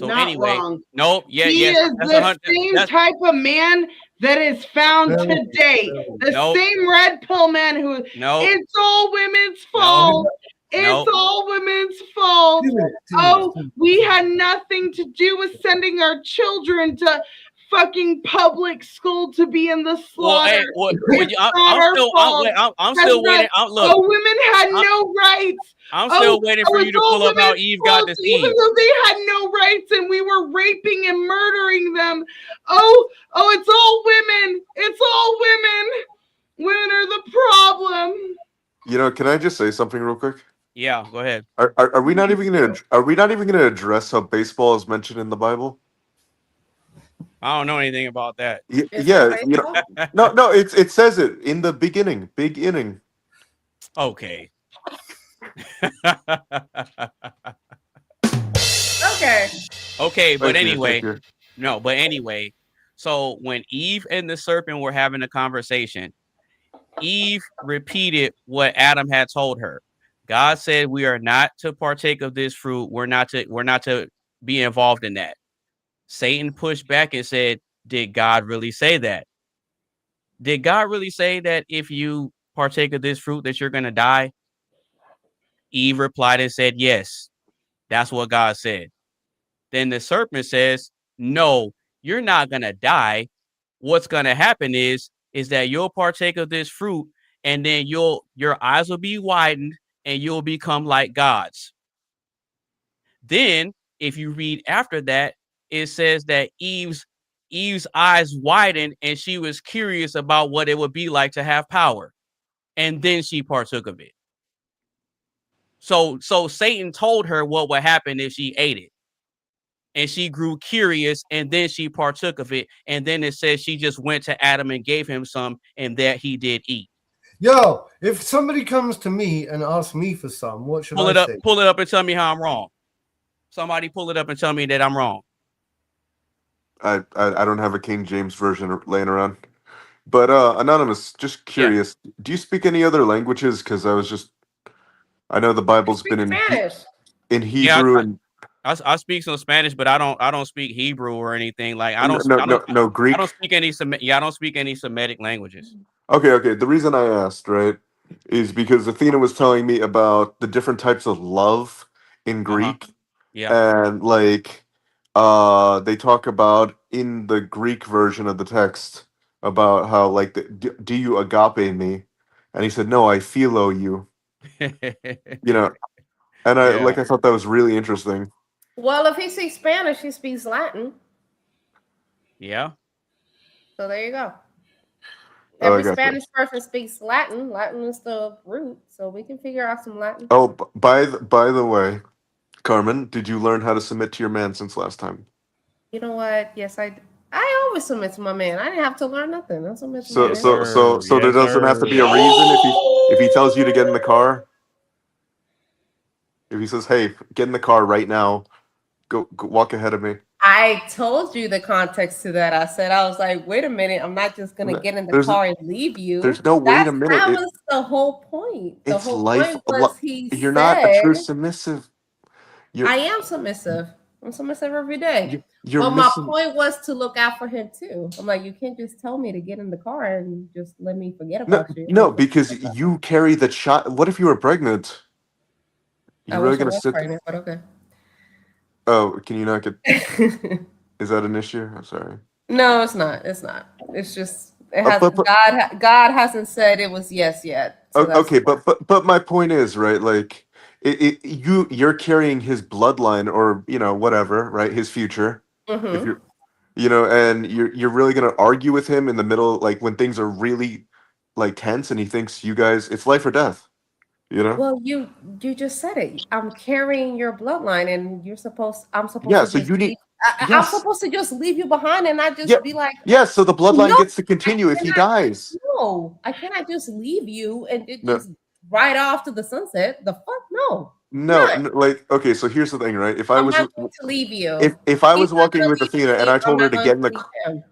Wrong. Nope. Yeah. He is the same type of man that is found today. The same red pill man who. It's all women's fault. It's all women's fault. We had nothing to do with sending our children to fucking public school to be in the slaughter. I'm still waiting. Look, women had no rights. I'm still waiting for you to pull up how Eve got deceived. Even though they had no rights and we were raping and murdering them. It's all women. It's all women. Women are the problem. Can I just say something real quick? Yeah, go ahead. Are we not even gonna address how baseball is mentioned in the Bible? I don't know anything about that. No, it says it in the beginning, big inning. Okay. Okay, but anyway, so when Eve and the serpent were having a conversation, Eve repeated what Adam had told her. God said we are not to partake of this fruit. We're not to be involved in that. Satan pushed back and said, "Did God really say that? Did God really say that if you partake of this fruit that you're going to die?" Eve replied and said, "Yes, that's what God said." Then the serpent says, "No, you're not going to die. What's going to happen is that you'll partake of this fruit, and then your eyes will be widened and you'll become like gods." Then if you read after that, it says that Eve's eyes widened and she was curious about what it would be like to have power. And then she partook of it. So Satan told her what would happen if she ate it. And she grew curious, and then she partook of it. And then it says she just went to Adam and gave him some, and that he did eat. Yo, if somebody comes to me and asks me for some, what should I say? Pull it up and tell me how I'm wrong. Somebody pull it up and tell me that I'm wrong. I don't have a King James version laying around. But Anonymous, just curious, do you speak any other languages? Because I know the Bible's been in Hebrew and I speak some Spanish, but I don't speak Hebrew or anything. Like I don't Greek. I don't speak any I don't speak any Semitic languages. Okay. The reason I asked, right, is because Athena was telling me about the different types of love in Greek. Yeah. And they talk about in the Greek version of the text about how do you agape me? And he said, "No, I philo you." And I thought that was really interesting. Well, if he speaks Spanish, he speaks Latin. Yeah. So there you go. Every Spanish person speaks Latin. Latin is the root, so we can figure out some Latin. Oh, by the way, Carmen, did you learn how to submit to your man since last time? You know what? Yes, I always submit to my man. I didn't have to learn nothing. I submit to my man. So there doesn't have to be a reason if he tells you to get in the car. If he says, "Hey, get in the car right now. Go walk ahead of me." I told you the context to that. I said, I was like, wait a minute, I'm not just gonna get in the car and leave you. There's no wait a minute. That was the whole point. The It's whole life. point was he You're not a said, true submissive. I am submissive. I'm submissive every day. You're But missing. my point was to look out for him too. I'm like, you can't just tell me to get in the car and just let me forget about you. No, because you carry the child. What if you were pregnant? I You really wish I gonna was sit? pregnant, but okay. Oh, can you not get? Is that an issue? I'm sorry. No, it's not. It's not. It's just it has but- God hasn't said it was yes yet. So that's Okay, but my point is, right, like you're carrying his bloodline, or whatever, right, his future. If Mhm. you're and you're really gonna argue with him in the middle, like when things are really like tense, and he thinks you guys, it's life or death. Well, you just said it. I'm carrying your bloodline, and I'm supposed Yeah, to so just you need. leave. I'm Yes. supposed to just leave you behind and not just Yeah. be like, Yeah, so the bloodline no, gets to continue if he dies. no, I cannot just leave you and it No. just ride off to the sunset. The fuck, no. No, Not. like, okay, so here's the thing, right? If I I'm was not going to leave you. if I He's was not walking gonna with leave Athena and me, I I'm told her not to going get in the leave him.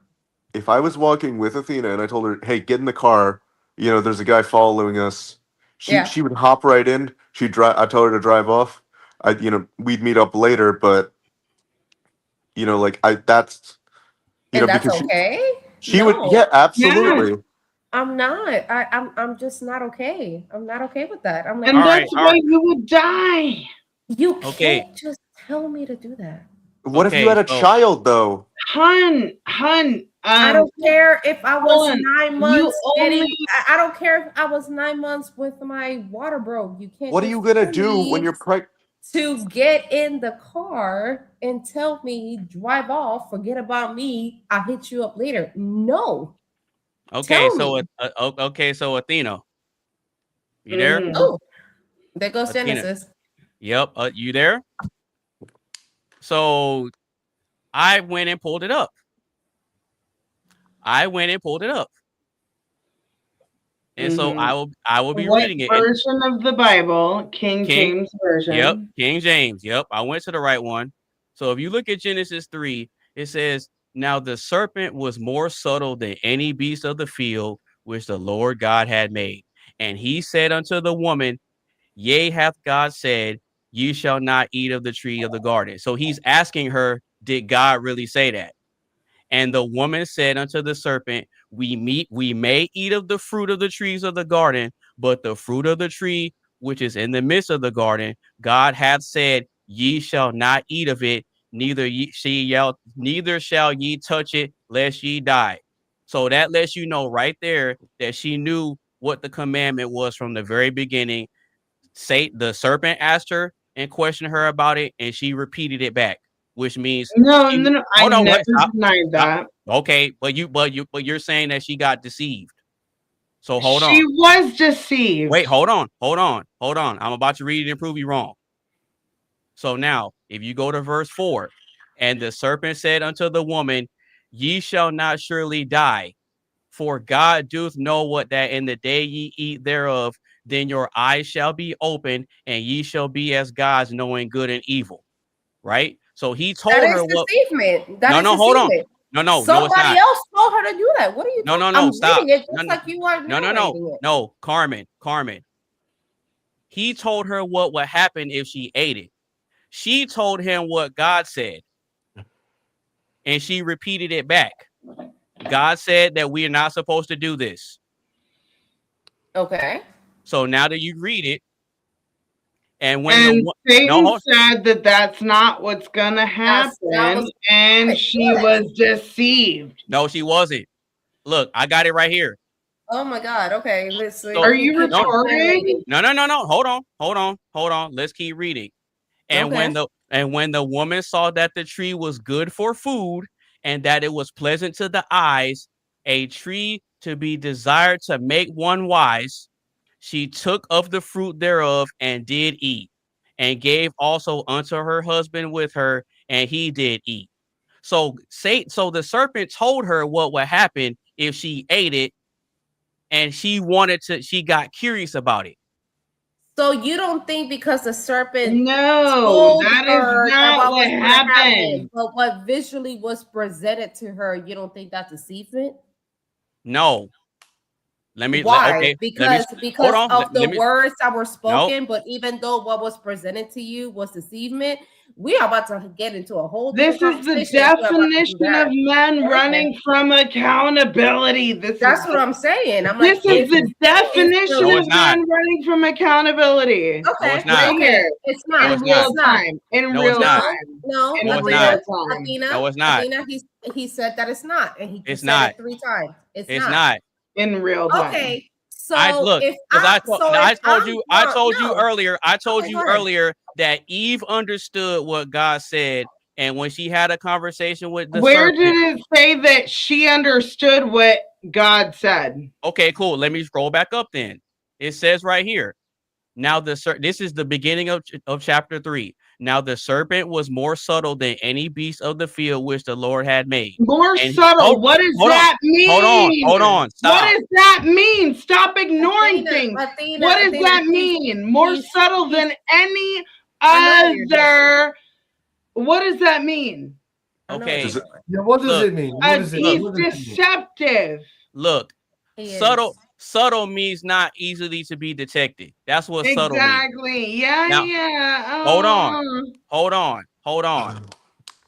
if I was walking with Athena and I told her, "Hey, get in the car," there's a guy following us. Yeah. She would hop right in. She'd drive. I told her to drive off. We'd meet up later, but like that's And that's because okay? she would. No. Yeah, absolutely. I'm not. I'm just not okay. I'm not okay with that. I'm like, And that's why you would die. You Okay. can't just tell me to do that. What if you had a child though? Hun. I don't care if I was Helen, 9 months. you only- I don't care if I was 9 months with my water broke. You can't. What are just you gonna tell do me when you're pregnant? to get in the car and tell me drive off, forget about me, I'll hit you up later. No. Okay, Tell so me. okay, so Athena, you there? Oh, there goes Athena. Genesis. Yep, you there? So I went and pulled it up. And so I will be What reading it. version of the Bible? King James version. Yep, King James. Yep, I went to the right one. So if you look at Genesis 3, it says, "Now the serpent was more subtle than any beast of the field which the Lord God had made. And he said unto the woman, Yea, hath God said, Ye shall not eat of the tree of the garden." So he's asking her, did God really say that? And the woman said unto the serpent, we may eat of the fruit of the trees of the garden, but the fruit of the tree which is in the midst of the garden, God hath said, Ye shall not eat of it, neither shall ye touch it, lest ye die. So that lets you know right there that she knew what the commandment was from the very beginning. The serpent asked her and questioned her about it, and she repeated it back, which means No. Hold I on, never stop, denied that. Okay, but you're saying that she got deceived. So hold on. She was deceived. Wait, hold on. I'm about to read it and prove you wrong. So now, if you go to verse 4, and the serpent said unto the woman, Ye shall not surely die, for God doth know what that in the day ye eat thereof, then your eyes shall be open, and ye shall be as gods, knowing good and evil. Right? So he told her what. Deceivement. That is Hold on. deceivement. No, it's Somebody not. else told her to do that. What are you No, talking? no, I'm stop. reading it just No, like you are narrating it. No, Carmen. He told her what would happen if she ate it. She told him what God said, and she repeated it back. God said that we are not supposed to do this. Okay. So now that you read it, and Satan said that that's not what's gonna happen, and she was deceived. No, she wasn't. Look, I got it right here. Oh my God. Okay. Let's see. So, Are you retarded? No. Hold on. Let's keep reading. And when the woman saw that the tree was good for food, and that it was pleasant to the eyes, a tree to be desired to make one wise, she took of the fruit thereof and did eat, and gave also unto her husband with her, and he did eat. So the serpent told her what would happen if she ate it, and she got curious about it. So you don't think because the serpent No, told that her is that not what what was going to happened. happen, but what visually was presented to her, you don't think that's deceivement? No. Why? Okay. Because hold on. of the words that were No. spoken, but even though what was presented to you was deceivement, we are about to get into a whole This different is the conversation if we're about to do definition that. of men Okay. running from accountability. That's what I'm saying. I'm This like, is the definition No, of it's not. men running from accountability. No, Okay. it's not. Right here. It's not. No, In it's real not. It's not. time. In No, real it's not. time. No, In No, it's real not. time. Athena, No, it's not. Athena, he said that it's not, and he It's just said not. it 3 times. It's It's not. not. In real time. Okay. So Look, if because I told you no. earlier. I told Okay, you go ahead. earlier that Eve understood what God said, and when she had a conversation with the Where serpent. did it say that she understood what God said? Okay, cool. Let me scroll back up then. It says right here. Now this is the beginning of chapter 3. Now the serpent was more subtle than any beast of the field which the Lord had made. More subtle. What does that mean? Hold on. Stop. What does that mean? Stop ignoring Athena, things. Athena, What does Athena, that mean? More subtle than any other. What does that mean? Okay. Yeah, what does it mean? What does it He's mean? What does it mean? deceptive. Look, He subtle means not easily to be detected. That's what subtle means. Exactly. Yeah, Now, yeah. Hold on.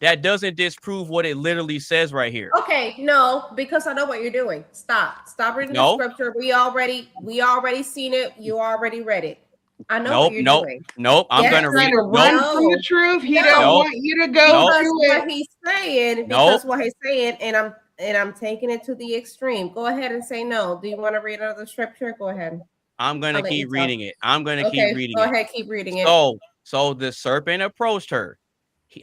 That doesn't disprove what it literally says right here. Okay, no, because I know what you're doing. Stop reading No. the scripture. We already seen it. You already read it. I know what you're doing. Nope. I'm gonna read. Run from the truth. He don't want you to go because through what it. he's saying. Because what he's saying, and I'm taking it to the extreme. Go ahead and say no. Do you want to read another scripture? Go ahead. I'm gonna keep reading it. I'm gonna Okay, keep reading go it. ahead, keep reading it. So the serpent approached her,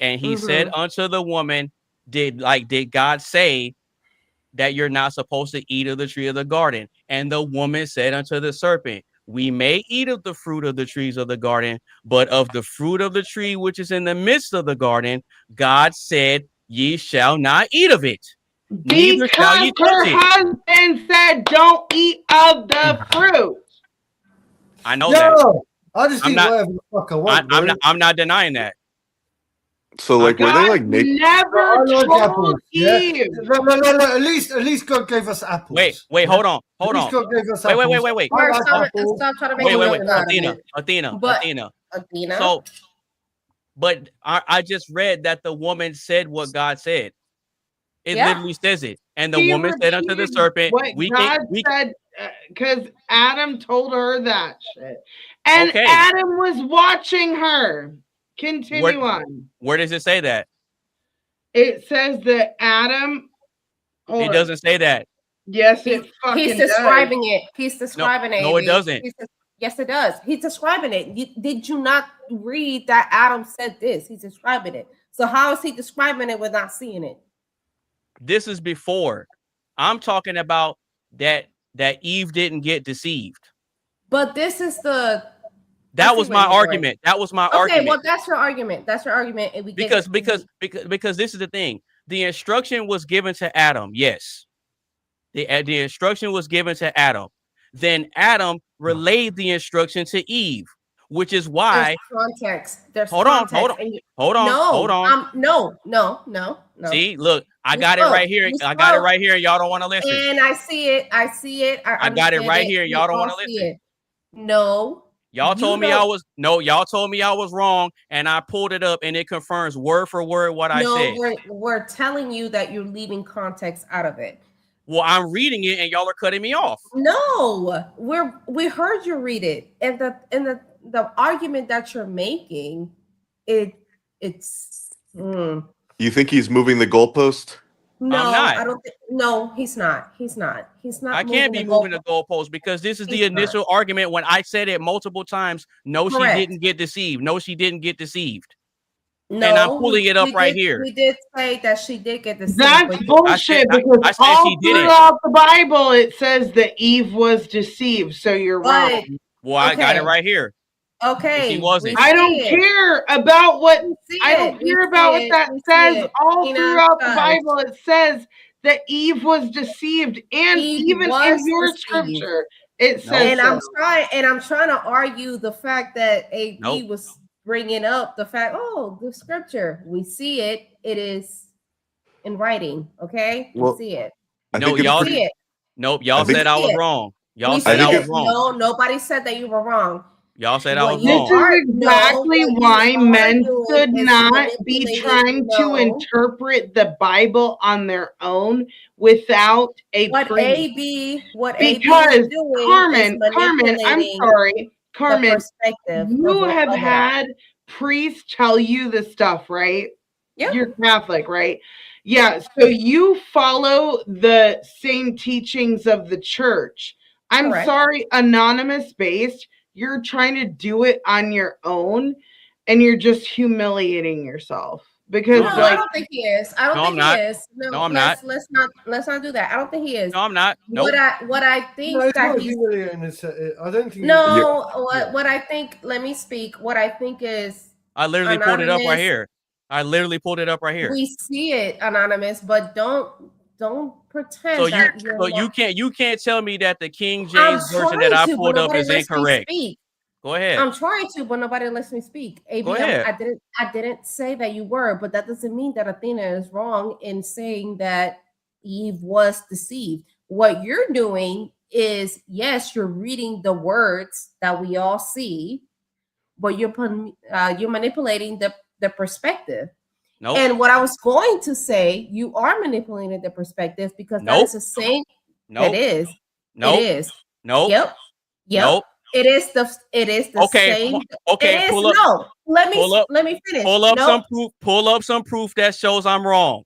and he said unto the woman, did God say that you're not supposed to eat of the tree of the garden? And the woman said unto the serpent, we may eat of the fruit of the trees of the garden, but of the fruit of the tree which is in the midst of the garden, God said, ye shall not eat of it. Neither shall ye touch Her it. husband said, don't eat of the fruit. I know that. I just eat whatever the fuck I want. I'm not denying that. So like, were they like naked? Never like told apples, Eve. No. At least God gave us apples. Wait, hold on. At least God gave us Wait. apples. Mark, stop trying to make Wait. Athena. Athena. So, but I just read that the woman said what God said. It literally says it, and the woman said unto the serpent, what God said, because Adam told her that shit, and Adam was watching her. Continue on. Where does it say that? It says that Adam. It doesn't say that. Yes, it fucking He's describing does. it. He's describing it. No, it doesn't. Yes, it does. He's describing it. Did you not read that Adam said this? He's describing it. So how is he describing it without seeing it? This is before. I'm talking about that Eve didn't get deceived. But this is That was my argument. That was my argument. Okay, well, that's your argument. That's your argument. And because this is the thing. The instruction was given to Adam. Yes. The instruction was given to Adam. Then Adam relayed the instruction to Eve, which is why there's context. Hold on. No. See, look, I got it right here. I got it right here. Y'all don't want to listen. And I see it. I got it right here. Y'all don't want to listen. No. Y'all told me I was wrong, and I pulled it up, and it confirms word for word what I said. We're telling you that you're leaving context out of it. Well, I'm reading it, and y'all are cutting me off. No, we heard you read it, and the argument that you're making, it's. You think he's moving the goalpost? No, I'm not. I don't think. No, he's not. He's not. I can't be moving the goalpost because this is the initial argument. When I said it multiple times, no, Correct. she didn't get deceived. No, she didn't get deceived. No, and I'm pulling it up right here. We did say that she did get deceived. That's bullshit because I said all she didn't. throughout the Bible it says that Eve was deceived. So you're wrong. Well, I got it right here. Okay, she wasn't. I don't care about what that says. All throughout the Bible, it says that Eve was deceived, and even in your scripture, It says and I'm trying to argue the fact that AB was bringing up the fact, the scripture, we see it. It is in writing. Okay, we see it. No, y'all see it. Nope, y'all said I was wrong. Y'all said I was wrong. No, nobody said that you were wrong. Y'all said I was This wrong. is exactly why men should not be trying to interpret the Bible on their own without a priest. Because Carmen, I'm sorry, Carmen, you have had priests tell you this stuff, right? Yeah. You're Catholic, right? Yeah. So you follow the same teachings of the church. I'm sorry, anonymous based. You're trying to do it on your own, and you're just humiliating yourself because, I don't think he is. I don't think he is. No, I'm not. Let's not do that. I don't think he is. No, I'm not. What I think that he's. I don't think. No, what I think. Let me speak. What I think is. I literally pulled it up right here. I literally pulled it up right here. We see it, anonymous, but don't pretend you can't tell me that the King James version that I pulled up is incorrect. Go ahead. I'm trying to, but nobody lets me speak. AB, go ahead. I didn't say that you were, but that doesn't mean that Athena is wrong in saying that Eve was deceived. What you're doing is, yes, you're reading the words that we all see, but you're manipulating the perspective. Nope. And what I was going to say, you are manipulating the perspective because that is the same. Nope. It is. Nope. It is. Nope. Yep. Nope. It is the same. Okay. It is, no. Let me finish. Pull up some proof that shows I'm wrong.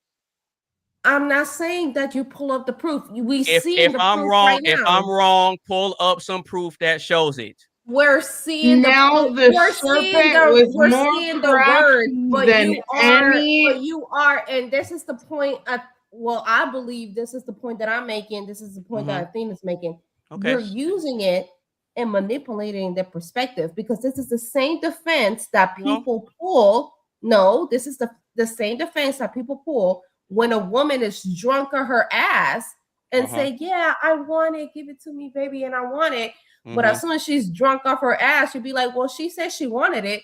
I'm not saying that you pull up the proof. If I'm wrong, pull up some proof that shows it. We're seeing the serpent was more crafty than any. You are, and this is the point. I believe this is the point that I'm making. This is the point that Athena's making. Okay. You're using it and manipulating the perspective because this is the same defense that people pull. No, this is the same defense that people pull when a woman is drunk on her ass and say, "Yeah, I want it. Give it to me, baby, and I want it." But as soon as she's drunk off her ass, you'd be like, well, she said she wanted it.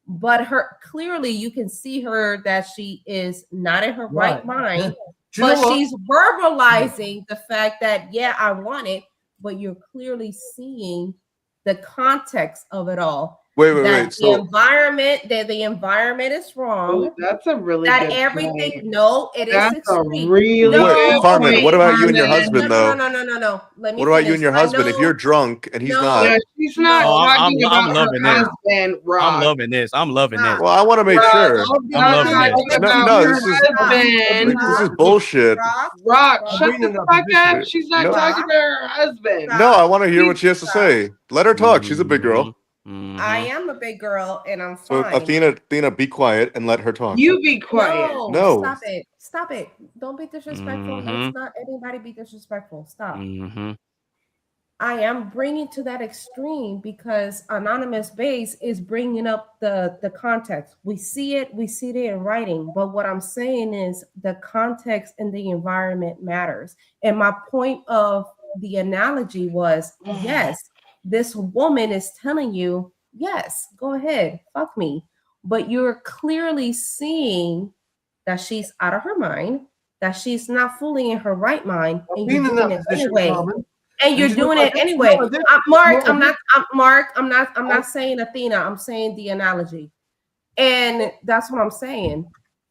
But clearly you can see her that she is not in her right mind. But she's verbalizing the fact that, yeah, I want it. But you're clearly seeing the context of it all. Wait. The environment is wrong. Oh, that's a really that good everything. point. No, it that's is extreme. Wait, Carmen, what about you and your husband though? No. What about you and your husband? If you're drunk and he's not, yeah, she's not talking about loving her this. husband. Rock. I'm loving this. Well, I want to make sure. I'm loving this. This is bullshit. Rock, shut the fuck up. She's not talking to her husband. No, I want to hear what she has to say. Let her talk. She's a big girl. I am a big girl and I'm fine. So Athena, be quiet and let her talk. You be quiet. No. Stop it. Don't be disrespectful. Let's not anybody be disrespectful. Stop. I am bringing to that extreme because anonymous base is bringing up the context. We see it in writing, but what I'm saying is the context and the environment matters. And my point of the analogy was, yes, this woman is telling you, yes, go ahead, fuck me. But you're clearly seeing that she's out of her mind, that she's not fully in her right mind, and you're doing it anyway. And you're doing it anyway. Mark, I'm not saying Athena, I'm saying the analogy. And that's what I'm saying.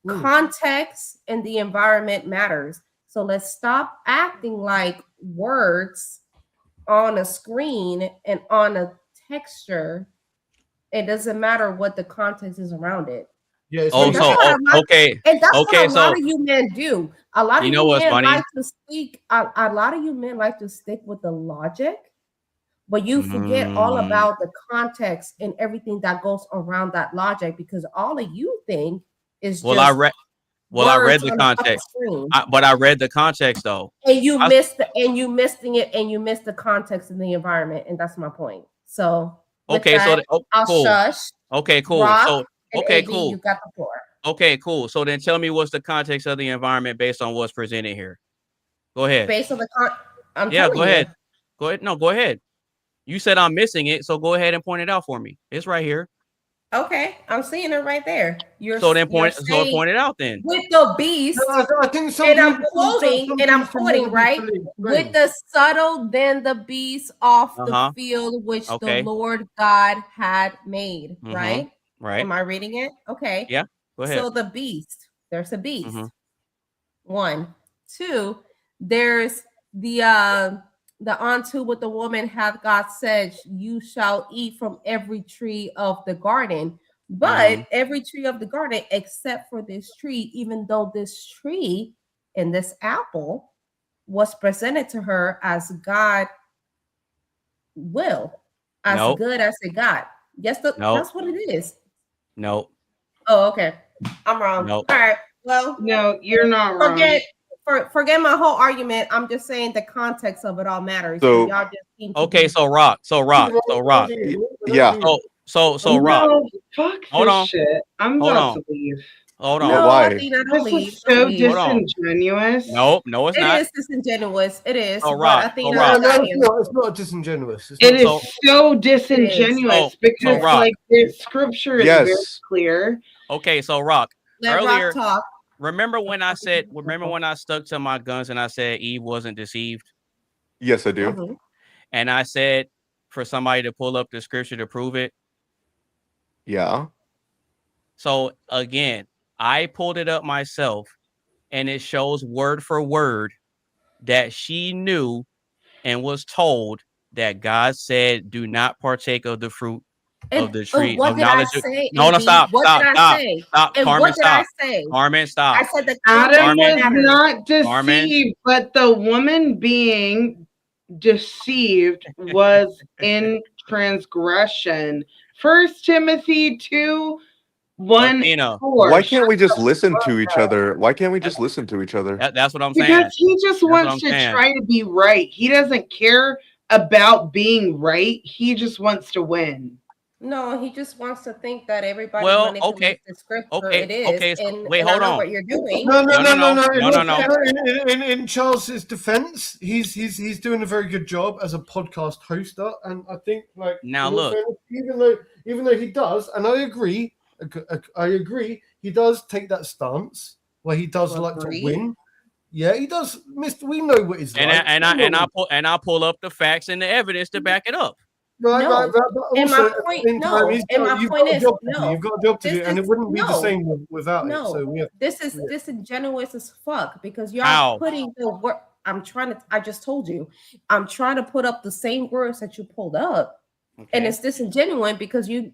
Context and the environment matters. So let's stop acting like words on a screen and on a texture. It doesn't matter what the context is around it. Yeah. Okay. And that's what a lot of you men do. A lot of you men like to speak. A lot of you men like to stick with the logic, but you forget all about the context and everything that goes around that logic because all of you think is I read the context, but I read the context though, and you missed the context and the environment, and that's my point. So I'll shush. Okay, cool. Rock, okay, AB, cool. You got the floor. Okay, cool. So then tell me what's the context of the environment based on what's presented here. Go ahead. Based on the go ahead. Go ahead. No, go ahead. You said I'm missing it, so go ahead and point it out for me. It's right here. Okay, I'm seeing it right there. So point it out then. With the beast, No, I think and I'm some quoting, right? With the subtle, then the beast off the field, which the Lord God had made, right? Right. Am I reading it? Okay. Yeah, go ahead. So the beast, there's a beast. 1, 2, there's the unto what the woman hath God said, you shall eat from every tree of the garden, but every tree of the garden except for this tree, even though this tree and this apple was presented to her as God will, as good as it got. Yes, that's what it is. No. Oh, okay. I'm wrong. Nope. All right. Well, no, you're not wrong. Forget my whole argument. I'm just saying the context of it all matters. So y'all just seem to okay, be- so rock. Yeah. So no, rock. Fuck Hold this on. shit. I'm Hold about on. to leave. Hold on. No, why? Athena, don't This leave. is so Don't leave. disingenuous. No, it's not. It is disingenuous. It is. Oh, but rock. Athena, Oh, rock. got you. It's not disingenuous. It is so disingenuous because, Rock. like, the scripture is very clear. Okay, so rock. Let Earlier, Rock talk. remember when I stuck to my guns and I said Eve wasn't deceived? Yes, I do. And I said for somebody to pull up the scripture to prove it. Yeah. So again, I pulled it up myself, and it shows word for word that she knew and was told that God said, "Do not partake of the fruit of the tree what of did I knowledge." say? No, AB? stop. What did I say? Stop. And Carmen, what did I stop. say? Carmen, stop. I said that Adam was Carmen. not deceived, Carmen. but the woman being deceived was in transgression. 1 Timothy 2:1. Athena. Why can't we just listen to each other? Why can't we just listen to each other? That's what I'm saying. Because he just That's what wants I'm to saying. try to be right. He doesn't care about being right. He just wants to win. No, he just wants to think that everybody Well, manipulates the scripture. okay, It is. okay, so- And, wait, and hold I know on. what you're doing. No. No. In Charles's defense, he's doing a very good job as a podcast hoster, and I think Now in all look. fairness, even though he does, and I agree, he does take that stance where he does like to win. Yeah, he does. We know what he's like. I pull up the facts and the evidence to back it up. Right. But And also, my at the point, same time, you've got a job to do. You've got a job to do, and it wouldn't be the same without it. So we have. This is disingenuous as fuck because y'all How? putting the word. I just told you, I'm trying to put up the same words that you pulled up, and it's disingenuous because y'all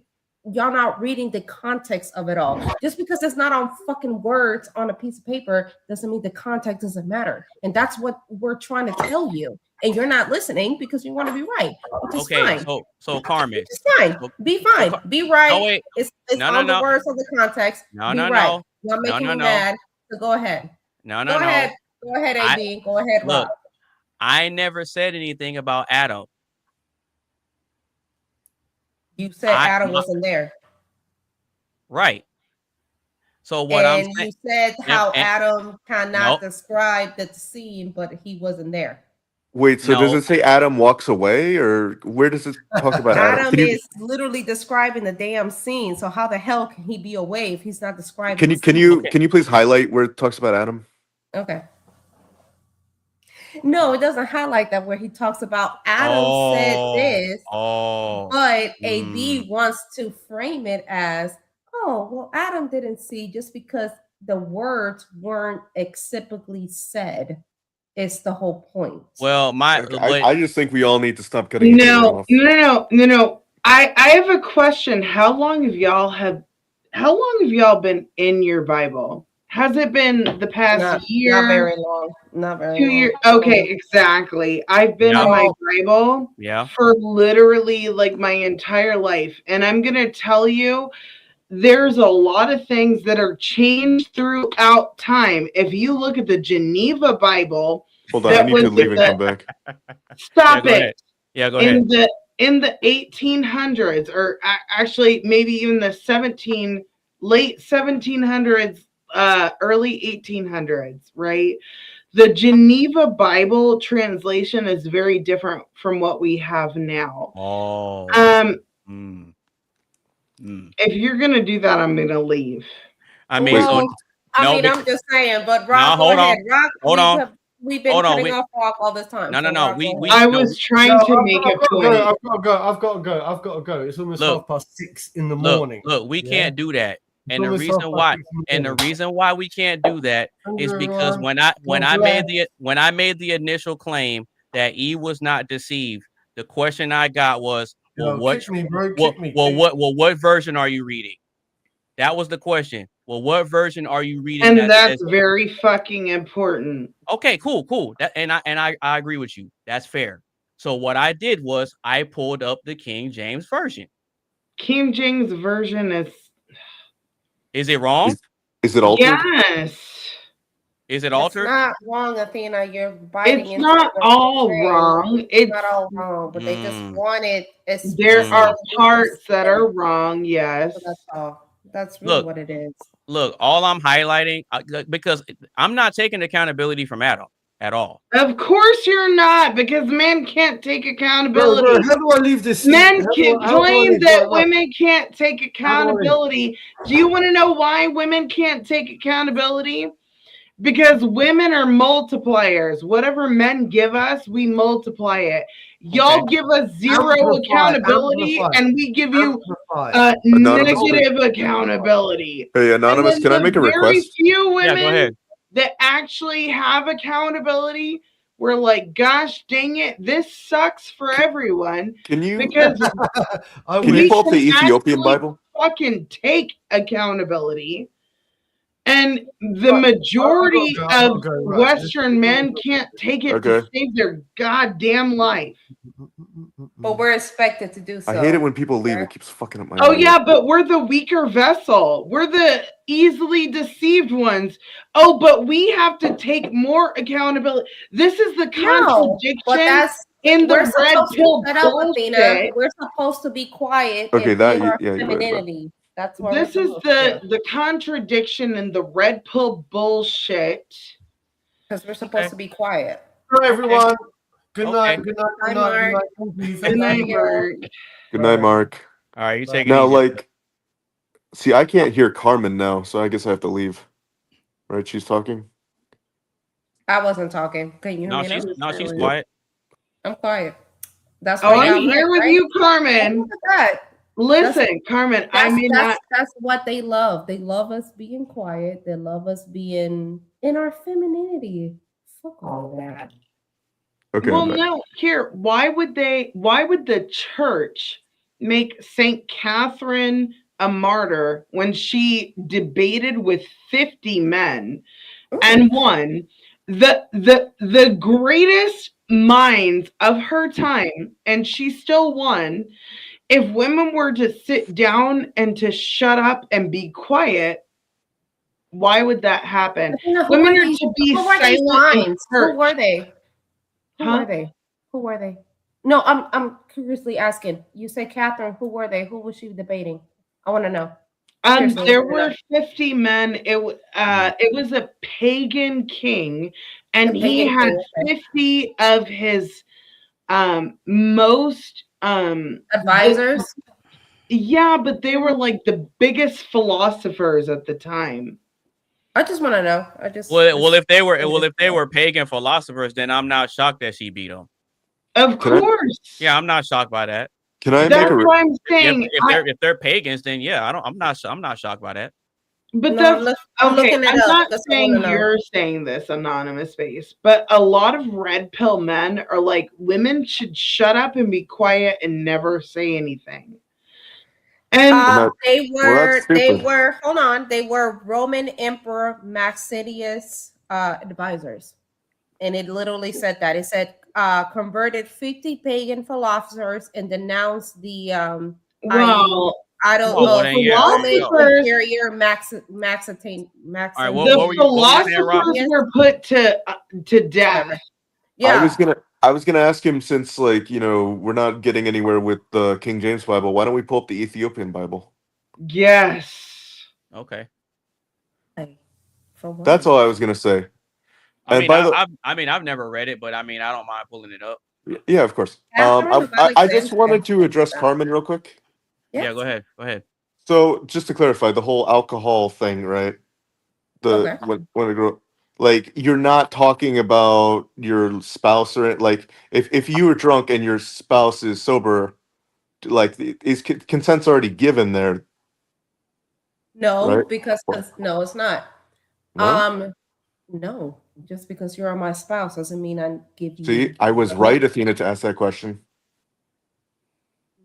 not reading the context of it all. Just because it's not on fucking words on a piece of paper doesn't mean the context doesn't matter. And that's what we're trying to tell you. And you're not listening because you want to be right. Which is fine. So Carmen. It's fine. Be fine. Be right. No, wait. It's on the words of the context. Be right. Y'all making me mad. So go ahead. Go ahead. Go ahead, AB. Go ahead, Look, Rob. I never said anything about Adam. You said Adam wasn't there. Right. So what I'm saying, saying, you said how Adam cannot describe the scene, but he wasn't there. Wait, so does it say Adam walks away, or where does it talk about Adam? Adam is literally describing the damn scene. So how the hell can he be away if he's not describing? Can you please highlight where it talks about Adam? Okay. No, it doesn't highlight that where he talks about Adam said this, but AB wants to frame it as, oh, well, Adam didn't see just because the words weren't explicitly said. It's the whole point. Well, I just think we all need to stop cutting each other off. No. I have a question. How long have y'all been in your Bible? Has it been the past year? Not very long. Not very 2 long. years. Okay, exactly. I've been in my Bible for literally like my entire life. And I'm going to tell you, there's a lot of things that are changed throughout time. If you look at the Geneva Bible, hold on, I need to leave and come back. Stop it. Yeah, go ahead. In the 1800s, or actually maybe even the late 1700s, early 1800s, right? The Geneva Bible translation is very different from what we have now. Oh. If you're gonna do that, I'm gonna leave. I mean, well, so I'm just saying, but Rock, go ahead. Rock, we've been cutting off Rock all this time. No. Rock, I was trying to make a point. I've got to go. It's almost 6:30 in the morning. Look, we can't do that. It's And the almost reason 6:30 why, in the and the morning. reason why we can't do that is because when I made the initial claim that E was not deceived, the question I got was, what version are you reading? That was the question. Well, what version are you reading? And that's very fucking important. Okay, cool. I agree with you. That's fair. So what I did was I pulled up the King James version. King James version is it wrong? Is it altered? Yes. Is it altered? It's not wrong, Athena. You're biting It's into not what all you're saying. wrong. It's not all wrong, but they just want it. There are parts that are wrong. Yes. So that's all. That's really what it is. Look, all I'm highlighting because I'm not taking accountability from Adam at all. Of course you're not, because men can't take accountability. Bro, how do I leave this? Men can claim that women can't take accountability. Do you want to know why women can't take accountability? Because women are multipliers. Whatever men give us, we multiply it. Y'all give us zero accountability, and we give you negative accountability. Hey, Anonymous, can I make a request? Very few women go ahead. that actually have accountability, we're like, gosh dang it, this sucks for everyone. Can you because can you pull up the Ethiopian Bible? Fucking take accountability. And the majority of Western men can't take it to save their goddamn life. But we're expected to do so. I hate it when people leave. It keeps fucking up my Oh mind. yeah, but we're the weaker vessel. We're the easily deceived ones. Oh, but we have to take more accountability. This is the contradiction in the red pill bullshit. We're supposed to be quiet. Okay, and that be in our you're right, femininity. That's what This is the contradiction in the red pill bullshit. Because we're supposed to be quiet. All right, everyone. Good night. Okay. Good night. Good Night, night. Good night, Mark. Good night, Mark. All right, you take it now, easy. like, see, I can't hear Carmen now, so I guess I have to leave. Right? She's talking. I wasn't talking. Can you hear me now? She's quiet. I'm quiet. That's I'm here with you, Carmen. Look at that. Listen, Carmen, that's what they love. They love us being quiet. They love us being in our femininity. Fuck all that. Okay. Well, no, here, why would the church make Saint Catherine a martyr when she debated with 50 men and won? The greatest minds of her time, and she still won. If women were to sit down and to shut up and be quiet, why would that happen? Women are to be silent. Who were they? Who Huh? were they? Who were they? No, I'm curiously asking. You say Catherine. Who were they? Who was she debating? I want to know. Seriously, There were 50 men. It was a pagan king, and he had 50 of his most advisors. Yeah, but they were like the biggest philosophers at the time. I just want to know. Well, if they were pagan philosophers, then I'm not shocked that she beat them. Of course. Yeah, I'm not shocked by that. Can I That's what I'm saying. If they're pagans, then yeah, I'm not shocked by that. But No, I'm okay. looking it I'm up. not That's what I saying wanna know. you're saying this, anonymous face, but a lot of red pill men are like, women should shut up and be quiet and never say anything. And they were hold on. They were Roman Emperor Maxentius advisors, and it literally said that. It said converted 50 pagan philosophers and denounced the well, Roman Imperior Maxentine. All right, what were you philosophers were put to death. Yeah. I was gonna ask him, since, like, you know, we're not getting anywhere with the King James Bible, why don't we pull up the Ethiopian Bible? Yes. Okay. That's all I was gonna say. I And mean, I've never read it, but I mean, I don't mind pulling it up. yeah, of course. Catherine, I just wanted to address Carmen real quick. Yeah, go ahead. Go ahead. So just to clarify, the whole alcohol thing, right? Okay. When I grew up, like you're not talking about your spouse or like if you were drunk and your spouse is sober, like is consent's already given there, No, right? because no, it's not. No? No. Just because you're my spouse doesn't mean I give you. See, I was right, Athena, to ask that question.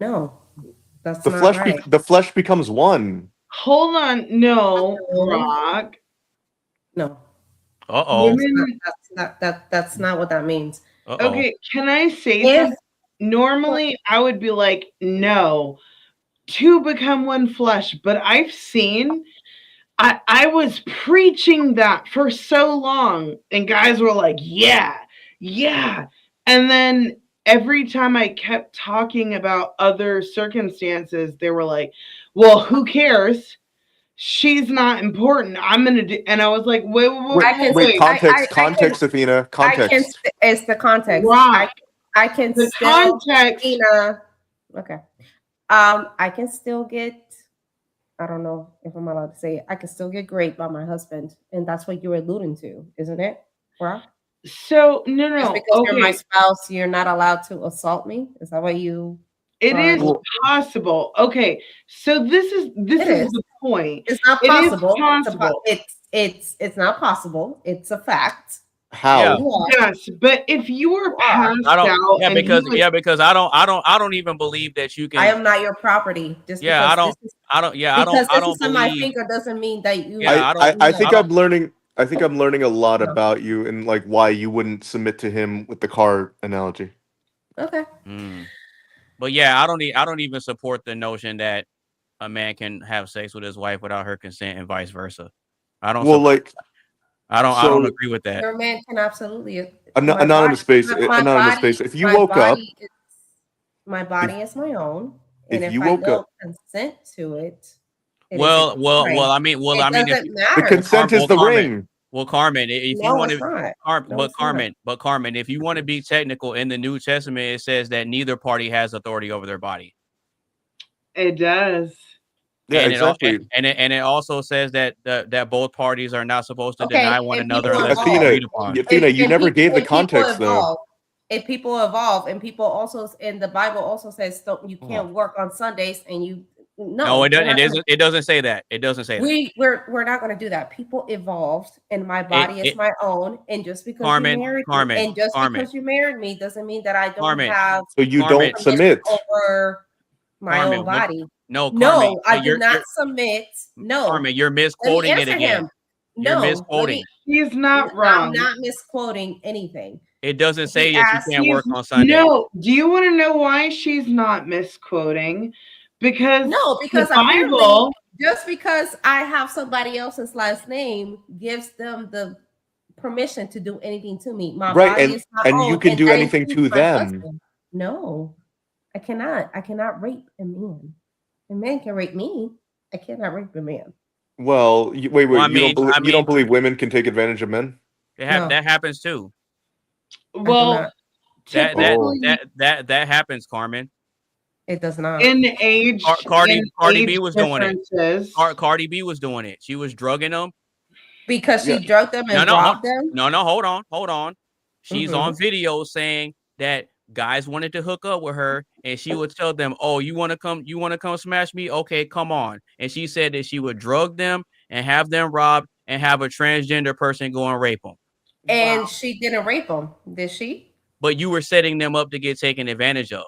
No, that's The not flesh, right. the flesh becomes one. Hold on. No, Rock. No. Uh-oh. That's not what that means. Okay, can I say something? Normally, I would be like, no, two become one flesh. But I've seen, I was preaching that for so long, and guys were like, yeah. And then every time I kept talking about other circumstances, they were like, well, who cares? She's not important. I'm gonna do, and I was like, wait. Context, Athena, context. It's the context. Right. I can The still, context. Athena, okay. I can still get. I don't know if I'm allowed to say it. I can still get raped by my husband, and that's what you're alluding to, isn't it? Rock? So no, Just because you're my spouse, you're not allowed to assault me. Is that what you? It is possible. Okay, so this is the point. It's not It is possible. possible. It's not possible. It's a fact. How? Yes, but if you were passed I don't. out, Yeah, and because he was, because I don't even believe that you can. I am not your property. Just Yeah, because I don't. This is, I don't. Yeah, because I this don't is on my believe. finger doesn't mean that you. Yeah, I think I'm learning. I think I'm learning a lot about you and like why you wouldn't submit to him with the car analogy. Okay. But yeah, I don't even support the notion that a man can have sex with his wife without her consent and vice versa. I don't. Well, like, I don't agree with that. Your man can absolutely. Anonymous space. Anonymous space. If you woke up, my body is my own, and if if you I woke don't up, consent to it, Well, I mean, doesn't if matter. the consent is the ring. Well, Carmen, if you No, want it's to, not. Carmen, if you want to be technical, in the New Testament it says that neither party has authority over their body. it does. Yeah, and exactly. It also says that that both parties are not supposed to deny one another people unless evolve. agreed upon. Athena, you never gave the context though. If people evolve, and people also in the Bible also says you can't work on Sundays, and you No, it doesn't. It doesn't say that. It doesn't say that. We're not going to do that. People evolved, and my body is my own. And just because Carmen, you married Carmen, me, and just Carmen. because you married me, doesn't mean that I don't Carmen, have. So you don't submit over my Carmen, own body. No, Carmen, no, I do you're- not you're- submit. No, Carmen, you're Let me misquoting it answer again. him. You're No, misquoting. He's not I'm wrong. not misquoting anything. It doesn't He say that you asked can't me work if- on Sunday. No, do you want to know why she's not misquoting? Because because the apparently, Bible, just because I have somebody else's last name gives them the permission to do anything to me. My Right, body and- is my and own, you can do that anything includes to my them. husband. No, I cannot. I cannot rape a man. A man can rape me. I cannot rape a man. Well, wait. Well, I you mean- don't believe women can take advantage of men? That happens too. well, That typically that happens, Carmen. It does not. in age, Cardi age B was doing it. differences. Cardi B was doing it. She was drugging them because she drugged them and robbed them. No, hold on. She's on video saying that guys wanted to hook up with her, and she would tell them, "Oh, you want to come smash me? Okay, come on." And she said that she would drug them and have them robbed and have a transgender person go and rape them. And she didn't rape them, did she? But you were setting them up to get taken advantage of.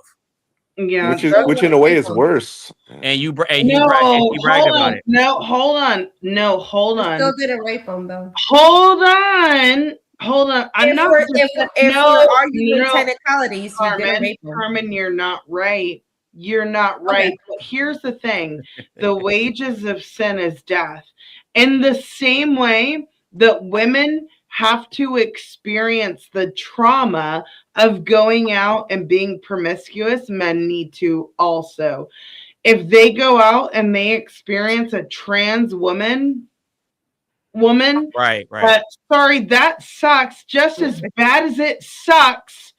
Yeah, which in a way is worse. And you bragged hold about it. No, hold on. No, hold She on. still didn't rape them though. Hold on. I'm not. If we're arguing technicalities, you didn't Carmen, rape them. Carmen, you're not right. You're not right. Okay. But here's the thing: the wages of sin is death. In the same way that women have to experience the trauma of going out and being promiscuous, men need to also. If they go out and they experience a trans woman, woman. Right. But sorry, that sucks just as bad as it sucks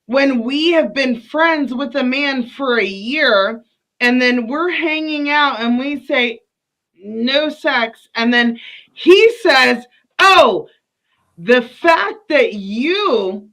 when we have been friends with a man for a year and then we're hanging out and we say no sex, and then he says, oh, the fact that you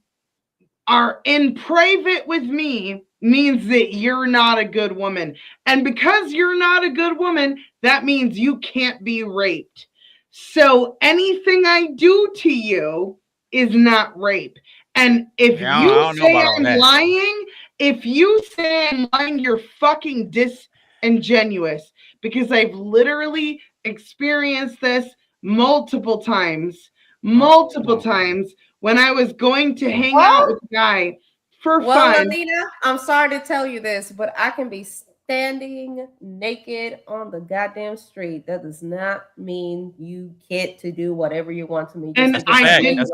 are in private with me means that you're not a good woman. And because you're not a good woman, that means you can't be raped. So anything I do to you is not rape. And if Yeah, I you don't know say about all I'm that. lying, if you say I'm lying, you're fucking disingenuous, because I've literally experienced this multiple times when I was going to hang out with a guy for Well, fun. Alina, I'm sorry to tell you this, but I can be standing naked on the goddamn street. That does not mean you get to do whatever you want to me. And I didn't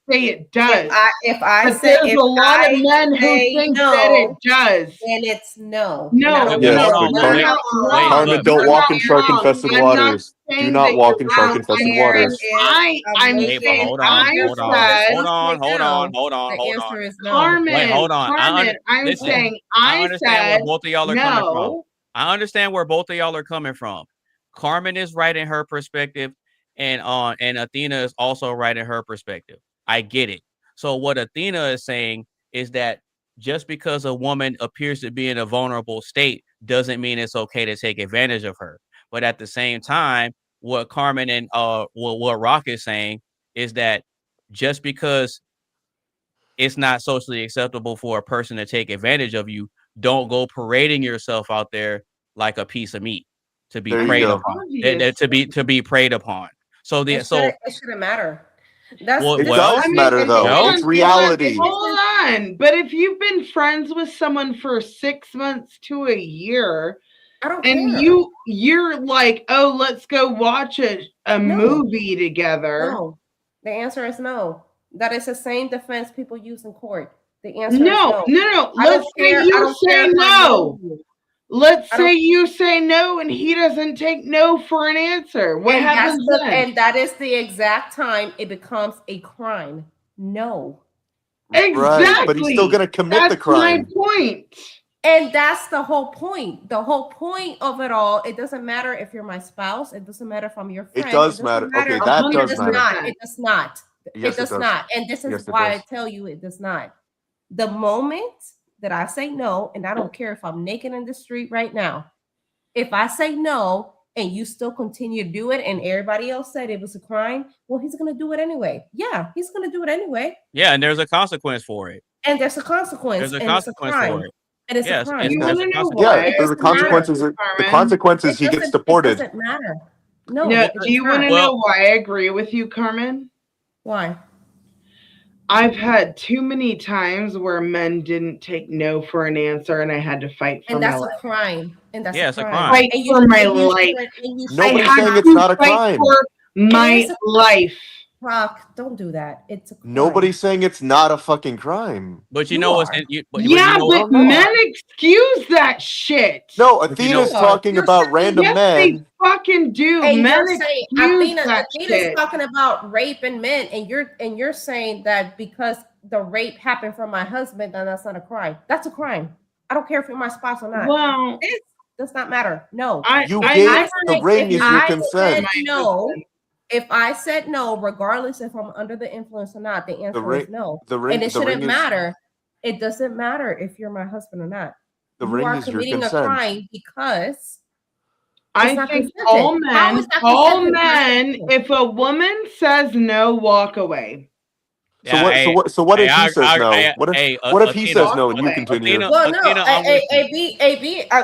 say it does. If I but say there's if a lot I of men who say think no, that it does. then it's no. No, And I don't Yes, care. but you're not wrong. Carmen, don't You're walk not in shark-infested wrong. I'm not waters. Do saying not that walk you're in wrong. shark-infested care waters. I'm Hey, but saying hold on, hold on, hold on. The answer is no. Carmen, Wait, hold on. Carmen, I'm Listen, saying I I understand said where both of y'all are coming from. no. I understand where both of y'all are coming from. Carmen is right in her perspective, and Athena is also right in her perspective. I get it. So what Athena is saying is that just because a woman appears to be in a vulnerable state doesn't mean it's okay to take advantage of her. But at the same time, what Carmen and what Rock is saying is that just because it's not socially acceptable for a person to take advantage of you, don't go parading yourself out there like a piece of meat to be There you preyed go. upon. To be preyed upon. So It shouldn't matter. That's Well, It well, does I mean, matter though. no. It's reality. Hold on. But if you've been friends with someone for 6 months to a year, I don't and care. you're like, oh, let's go watch a movie together. No. The answer is no. That is the same defense people use in court. The answer is No. Let's say you say no. Let's say you say no and he doesn't take no for an answer. What happens then? And that is the exact time it becomes a crime. No. Exactly. Right, but he's still gonna commit the crime. That's my point. And that's the whole point. The whole point of it all, it doesn't matter if you're my spouse. It doesn't matter if I'm your friend. It does matter. Okay, that does matter. It does not. Yes, it does not. And this is Yes, it why does. I tell you it does not. The moment that I say no, and I don't care if I'm naked in the street right now, if I say no and you still continue to do it and everybody else said it was a crime, well, he's going to do it anyway. Yeah, he's going to do it anyway. Yeah, and there's a consequence for it. And there's a consequence. There's a and consequence it's a crime. for it. And it's a crime. there's a consequence. Yeah, there's a consequences. The consequences he gets deported. It doesn't matter. No. Do you want to know why I agree with you, Carmen? Why? I've had too many times where men didn't take no for an answer, and I had to fight for And my that's life. a crime. And that's it's a crime. Fight for my life. Nobody's saying it's not a crime. For my life. Rock, don't do that. It's a crime. Nobody's saying it's not a fucking crime. But you know what's But men excuse that shit. No, Athena's talking about random yes, men. They fucking do. And Men you're saying excuse that Athena's shit. talking about rape and men, and you're saying that because the rape happened from my husband, then that's not a crime. That's a crime. I don't care if you're my spouse or not. Well, this does not matter. No, You gave the ring is your consent. No. If I said no, regardless if I'm under the influence or not, the answer is no. And it shouldn't matter. It doesn't matter if you're my husband or not. The you ring are is your committing a consent. crime because I think all men, if a woman says no, walk away. So what if he says no? What if he says no and you continue? Well, no,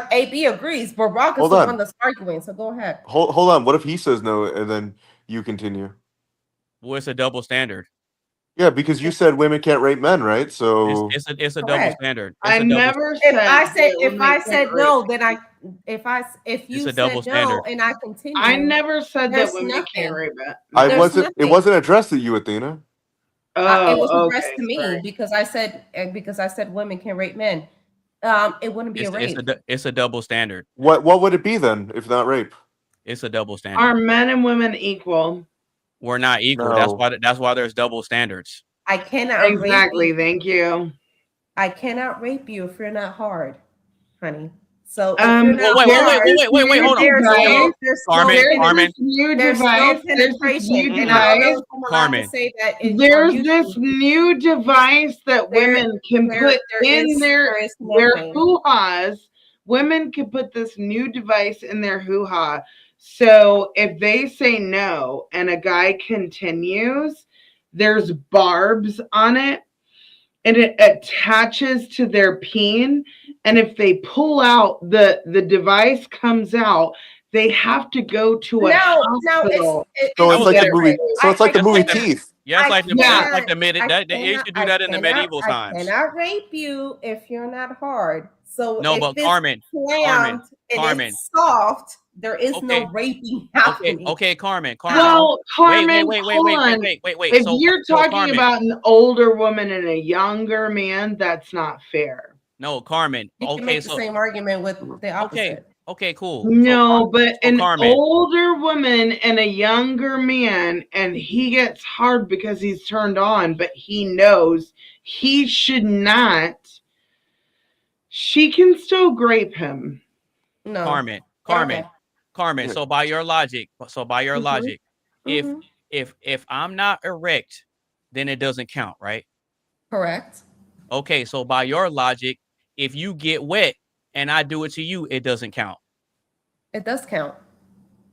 AB agrees, but Rock is Hold the on. one that's arguing. So go ahead. Hold on. What if he says no and then you continue? Well, it's a double standard. Yeah, because you said women can't rape men, right? So It's a double Correct. standard. I never If I said no, then if you It's a said double no standard. and I continue, I never said that there's women nothing. can't rape it. It wasn't addressed to you, Athena. It was Oh, addressed okay, to me sorry. because I said women can rape men. It wouldn't be a rape. It's a double standard. What would it be then if not rape? It's a double standard. Are men and women equal? We're not equal. No. That's why there's double standards. I cannot Exactly. rape you. Thank you. I cannot rape you if you're not hard, honey. So if Wait, you're not wait, hold on. Carmen, there's no penetration. And I don't know if I'm allowed to say that there's this new device that women can put in their hoo-has. Women can put this new device in their hoo-ha. So if they say no and a guy continues, there's barbs on it and it attaches to their peen. And if they pull out, the device comes out, they have to go to a hospital. So it's like the movie. So it's like the movie Teeth. Yeah, it's like the they used to do that in the medieval I times. cannot rape you if you're not hard. So No, if but it's Carmen, and it's soft, there is no raping happening. Okay, Carmen. Well, Carmen, wait. If you're talking about an older woman and a younger man, that's not fair. No, Carmen. You can make the same argument with the opposite. Okay, cool. No, but an Carmen. older woman and a younger man, and he gets hard because he's turned on, but he knows he should not. She can still grape him. No, Carmen. Okay. So by your logic, if I'm not erect, then it doesn't count, right? Correct. Okay, so by your logic, if you get wet and I do it to you, it doesn't count. It does count.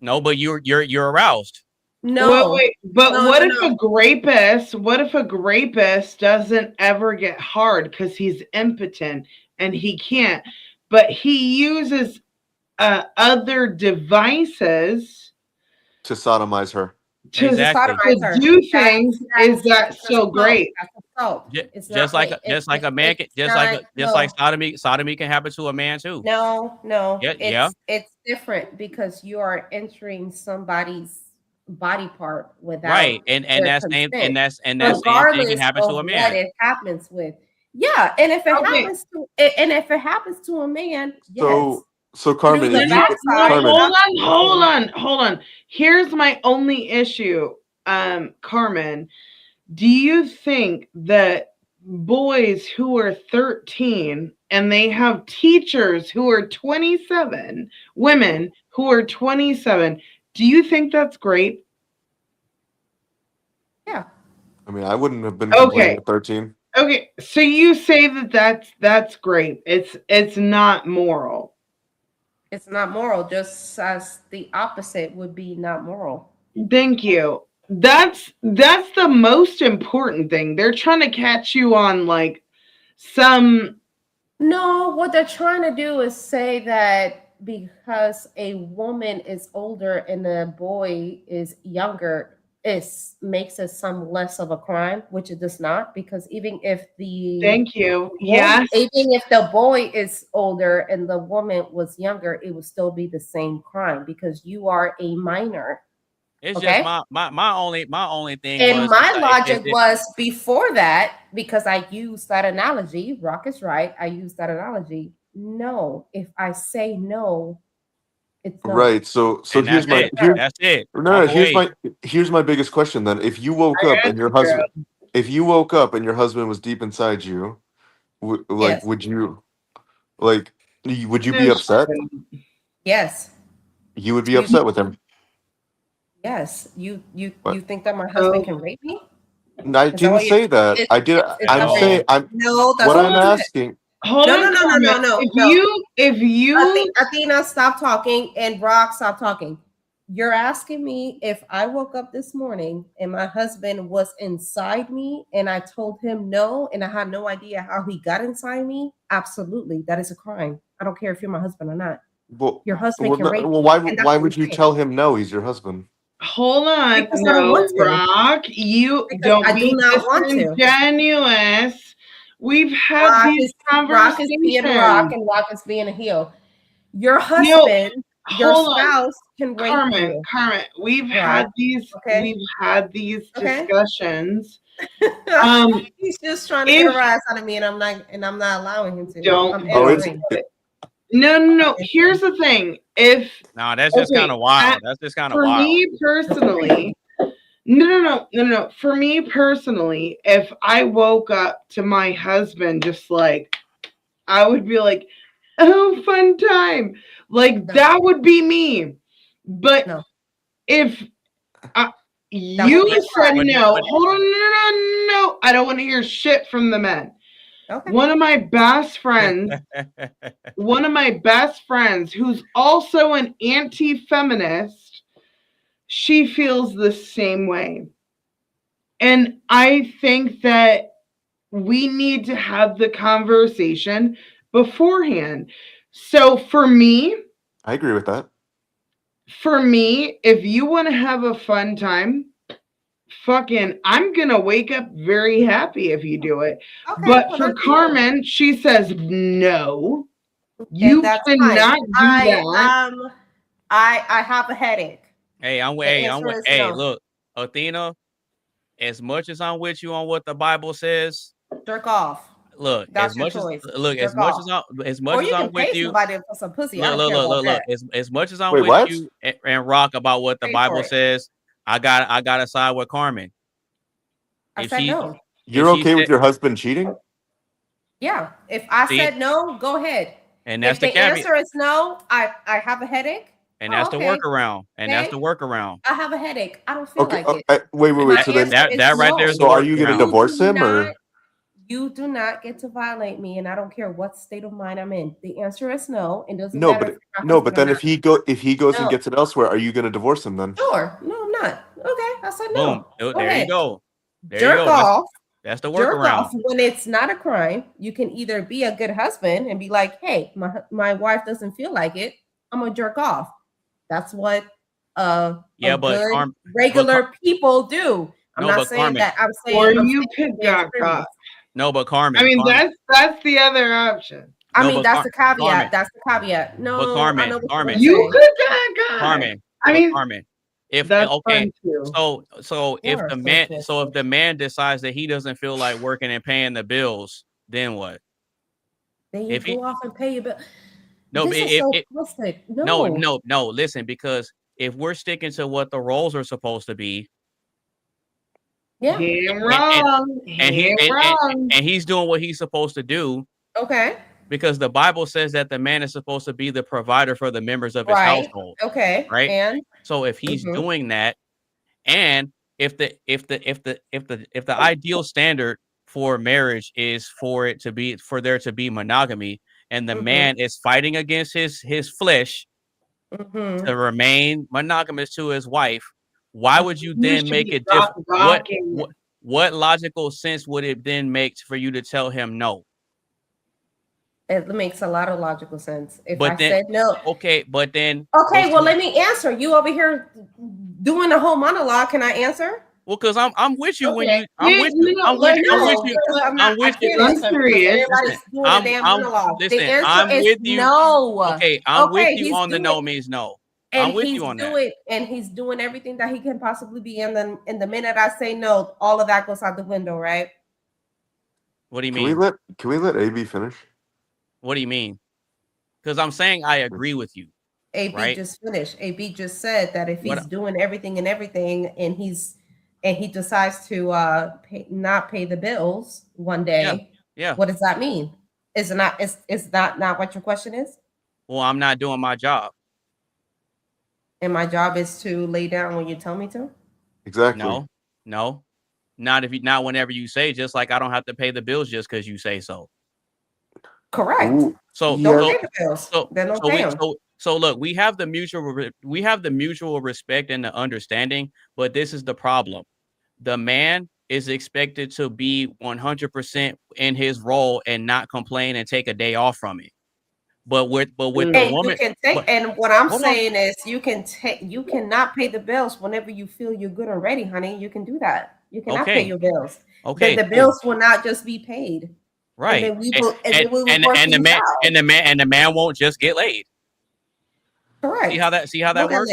No, but you're aroused. No. What if a rapist doesn't ever get hard because he's impotent and he can't, but he uses other devices To sodomize her. to do things? Is that so great? Just like a man can, just like sodomy can happen to a man too. No. Yeah. It's different because you are entering somebody's body part without right, and their that's consent. and that's same Regardless thing can happen to a of man. What it happens with, yeah, and if it happens to a man, yes. So Carmen, Hold on. Here's my only issue, Carmen. Do you think that boys who are 13 and they have teachers who are 27, women who are 27, do you think that's great? Yeah. I mean, I wouldn't have been complaining at 13. Okay, so you say that's great. It's not moral. It's not moral, just as the opposite would be not moral. Thank you. That's the most important thing. They're trying to catch you on like some. No, what they're trying to do is say that because a woman is older and a boy is younger, it makes it some less of a crime, which it does not, because even if the Thank you. Yes. Even if the boy is older and the woman was younger, it would still be the same crime because you are a minor. It's just my only thing. And was, my logic was before that, because I used that analogy, Rock is right. I used that analogy. No, if I say no, it's no. Right. So here's my that's it. No, here's my biggest question then. If you woke up and your husband was deep inside you, would you be upset? Yes. You would be upset with him. Yes. You think that my husband can rape me? I didn't say that. I did. I'm saying no. That's what I'm asking. Hold on. No. If you Athena, stop talking, and Brock, stop talking. You're asking me if I woke up this morning and my husband was inside me and I told him no and I had no idea how he got inside me? Absolutely. That is a crime. I don't care if you're my husband or not. Well, your husband can rape well, why would you tell him no? He's your husband. Hold on. Because I don't want to. Rock, you don't be disingenuous. We've had these conversations. Rock is being Rock and Rock is being a heel. Your husband, your spouse can rape you. Carmen, we've had these discussions. He's just trying to get a rise out of me, and I'm not allowing him to. No. Here's the thing. If no, that's just kind of wild. That's just kind of wild. For me personally, no. For me personally, if I woke up to my husband just like, I would be like, oh, fun time. Like that would be me. But if you said no, hold on, no. I don't want to hear shit from the men. Okay. One of my best friends, who's also an anti-feminist, she feels the same way. And I think that we need to have the conversation beforehand. So for me, I agree with that. For me, if you want to have a fun time, I'm gonna wake up very happy if you do it. Okay, but for Carmen, she says no. You cannot do that. I have a headache. Hey, look, Athena, as much as I'm with you on what the Bible says, jerk off. Look, that's as much choice. As much as I'm with you, for some pussy. Look. As much as I'm with you and rock about what the Bible says, I got to side with Carmen. I said no. You're okay with your husband cheating? Yeah. If I said no, go ahead. And that's if the answer is no, I have a headache. And that's the workaround. That's the workaround. I have a headache. I don't feel like it. Wait. So then that right there is so are you going to divorce him or? You do not get to violate me, and I don't care what state of mind I'm in. The answer is no. It doesn't matter. But then if he goes and gets it elsewhere, are you going to divorce him then? Sure. No, I'm not. Okay, I said no. Boom. There you go. Jerk off. That's the workaround. Jerk off when it's not a crime. You can either be a good husband and be like, "Hey, my wife doesn't feel like it. I'm gonna jerk off." That's what regular people do. I'm not saying that. I'm saying, or you could jerk off. No, but Carmen. I mean, that's the other option. I mean, that's the caveat. Carmen. That's the caveat. No, but Carmen, you could get Carmen. I mean, Carmen. If that's okay, so if the man decides that he doesn't feel like working and paying the bills, then what? Then you go off and pay your bill. No, but no. Listen, because if we're sticking to what the roles are supposed to be. Yeah, and he's doing what he's supposed to do. Okay. Because the Bible says that the man is supposed to be the provider for the members of his household. Okay. Right. And so if he's doing that, and if the ideal standard for marriage is for there to be monogamy, and the man is fighting against his flesh to remain monogamous to his wife. Why would you then make it different? What logical sense would it then make for you to tell him no? It makes a lot of logical sense. If I said no. Okay, but then. Okay, well, let me answer. You over here doing the whole monologue. Can I answer? Well, because I'm with you when you. I'm with you. I'm with you. Everybody's doing a damn monologue. Listen, I'm with you. No. Okay, I'm with you on the no means no. I'm with you on that. And he's doing everything that he can possibly be. And then in the minute I say no, all of that goes out the window, right? What do you mean? Can we let AB finish? What do you mean? Because I'm saying I agree with you. AB just finished. AB just said that if he's doing everything and he decides to not pay the bills one day, what does that mean? Is that not what your question is? Well, I'm not doing my job. And my job is to lay down when you tell me to? Exactly. No. Not whenever you say, just like I don't have to pay the bills just because you say so. Correct. Ooh, don't pay the bills. Then don't pay them. So look, we have the mutual respect and the understanding, but this is the problem. The man is expected to be 100% in his role and not complain and take a day off from it. But with the woman, and what I'm saying is you cannot pay the bills whenever you feel you're good and ready, honey. You can do that. You cannot pay your bills. Okay. Then the bills will not just be paid. Right. And the man won't just get laid. Correct. See how that works?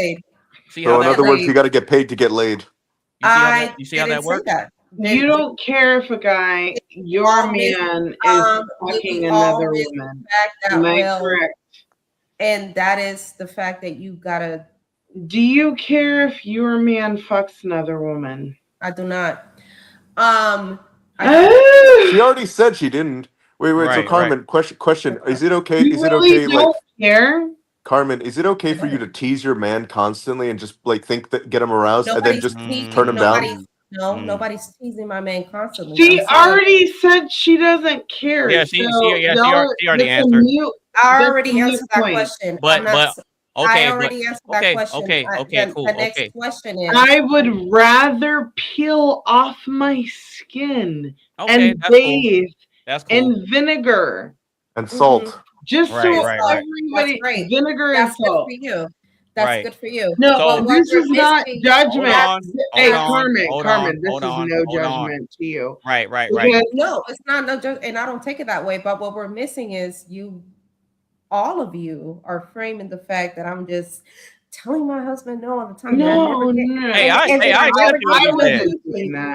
So in other words, you got to get paid to get laid. You see how that works? You don't care if a guy, your man, is fucking another woman. Am I correct? And that is the fact that you gotta. Do you care if your man fucks another woman? I do not. She already said she didn't. Wait. So Carmen, question. Is it okay? You Is it really okay? don't care? Carmen, is it okay for you to tease your man constantly and just like think that get him aroused and then Nobody's just teasing. turn him down? Nobody's teasing my man constantly. She I'm sorry. already said she doesn't care. Yeah, she y'all- already that's a answered. I that's already a mute answered that point. question. But I already answered that question. Okay, cool. The next question is, I would rather peel off my skin Okay, and that's cool. bathe That's cool. in vinegar. And salt. Just Right, so right, right. everybody, That's great. vinegar That's and good salt. for you. That's Right. good for you. No, So- what this we're is not missing- judgment. Hey, Carmen, this hold is on, no hold on. judgment to you. Right. No, it's not no joke, and I don't take it that way. But what we're missing is all of you are framing the fact that I'm just telling my husband no all the time. No. Hey, I accept what you said.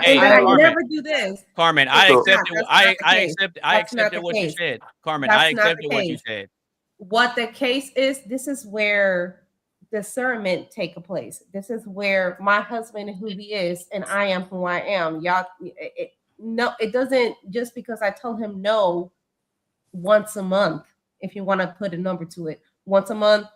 Hey, and I Carmen. never do this. Carmen, I It's accepted. not- that's not the case. I That's not accepted the what you case. said, Carmen. That's I not the accepted what you case. said. What the case is, this is where discernment take a place. This is where my husband and who he is, and I am who I am. Y'all, no, it doesn't just because I tell him no once a month. If you want to put a number to it, once a month,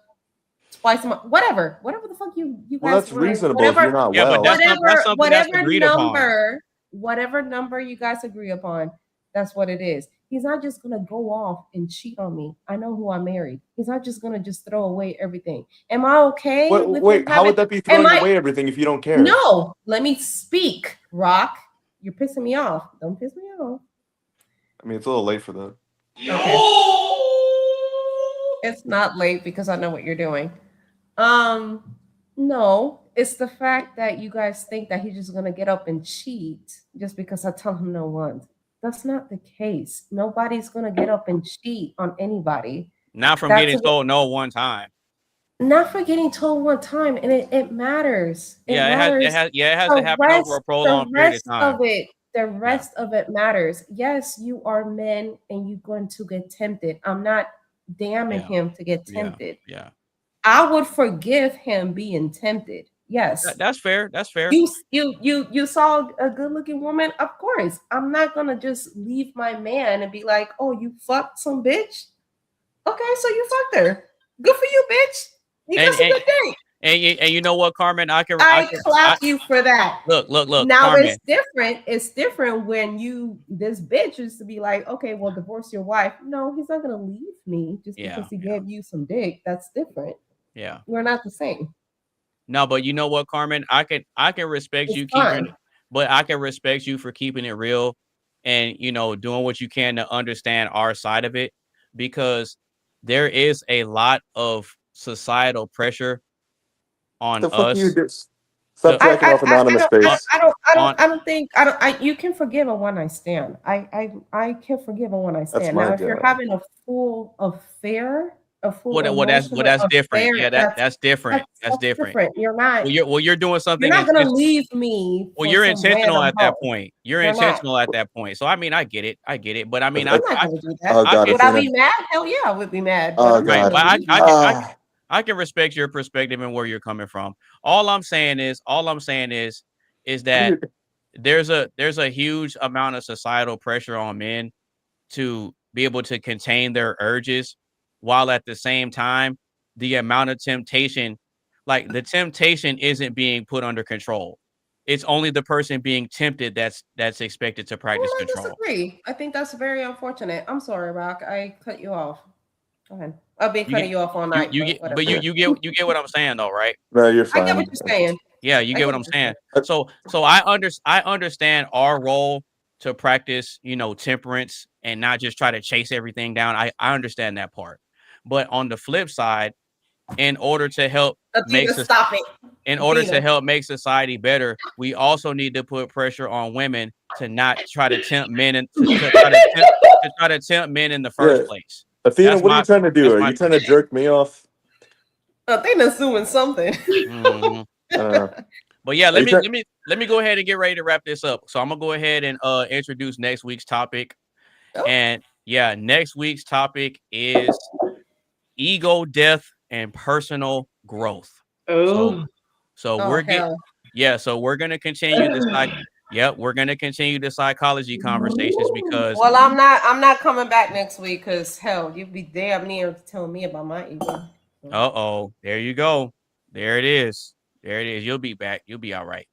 twice a month, whatever the fuck you guys. Well, that's wanna- reasonable whatever, if you're not Yeah, but well. that's something that's whatever agreed number, upon. whatever number you guys agree upon, that's what it is. He's not just gonna go off and cheat on me. I know who I married. He's not just gonna just throw away everything. Am I okay? with Wait, him how would having- that be am throwing I- away everything if you don't care? No, let me speak, Rock. You're pissing me off. Don't piss me off. I mean, it's a little late for that. Okay. It's not late because I know what you're doing. No, it's the fact that you guys think that he's just gonna get up and cheat just because I tell him no once. That's not the case. Nobody's gonna get up and cheat on anybody. Not from That's getting what- told no one time. Not for getting told one time, and it matters. It Yeah, matters. it has to The happen over a prolonged period of time. The rest of it matters. Yes, you are men and you're going to get tempted. I'm not damning him to get tempted. Yeah. I would forgive him being tempted. Yes. That's fair. That's fair. You saw a good looking woman. Of course, I'm not gonna just leave my man and be like, "Oh, you fucked some bitch." Okay, so you fucked her. Good for you, bitch. You got some good day. And you know what, Carmen? I clap you for that. Look. Now Carmen. it's different. It's different when this bitch is to be like, okay, well, divorce your wife. No, he's not gonna leave me just because he gave you some dick. That's different. Yeah. We're not the same. No, but you know what, Carmen? I can respect It's you fine. but I can respect you for keeping it real and doing what you can to understand our side of it, because there is a lot of societal pressure on The fuck us. you do? Stop jacking off anonymous face. I don't think you can forgive a one night stand. I can forgive a one night That's stand. my Now, if you're job. having a full affair, That's emotional different. affair, Yeah, that's different. That's different. You're not. You're doing something. You're not gonna inten- leave me. Well, for you're some intentional random at that hoe. point. You're You're not. intentional at that point. So I mean, I get it. But I mean, I'm not gonna do that. Oh, God, Would I Athena. be mad? Hell yeah, I would be mad. Oh, but I'm God. not gonna But leave you. I can respect your perspective and where you're coming from. All I'm saying is that there's a huge amount of societal pressure on men to be able to contain their urges, while at the same time, the amount of temptation, like the temptation isn't being put under control. It's only the person being tempted that's expected to practice I control. disagree. I think that's very unfortunate. I'm sorry, Rock. I cut you off. Go ahead. I've been cutting you off all night. You get what I'm saying though, right? No, you're I fine. get what you're saying. Yeah, you I get what I'm saying. So I understand our role to practice, temperance and not just try to chase everything down. I understand that part. But on the flip side, in order to help make stop it. In order to Athena. help make society better, we also need to put pressure on women to not try to tempt men and to try to tempt men in the first place. Athena, That's what are you trying to do? that's Are my you trying to jerk me off? Athena's doing something. Mhm. But yeah, Are you let me go ahead and get ready to wrap this up. So I'm gonna go ahead and introduce next week's topic. Oh. And yeah, next week's topic is ego death and personal growth. Oh, so Oh, we're hell. so we're gonna continue the we're gonna continue the psychology conversations because Well, I'm not coming back next week because hell, you'd be damn near telling me about my ego. there you go. There it is. There it is. You'll be back. You'll be all right.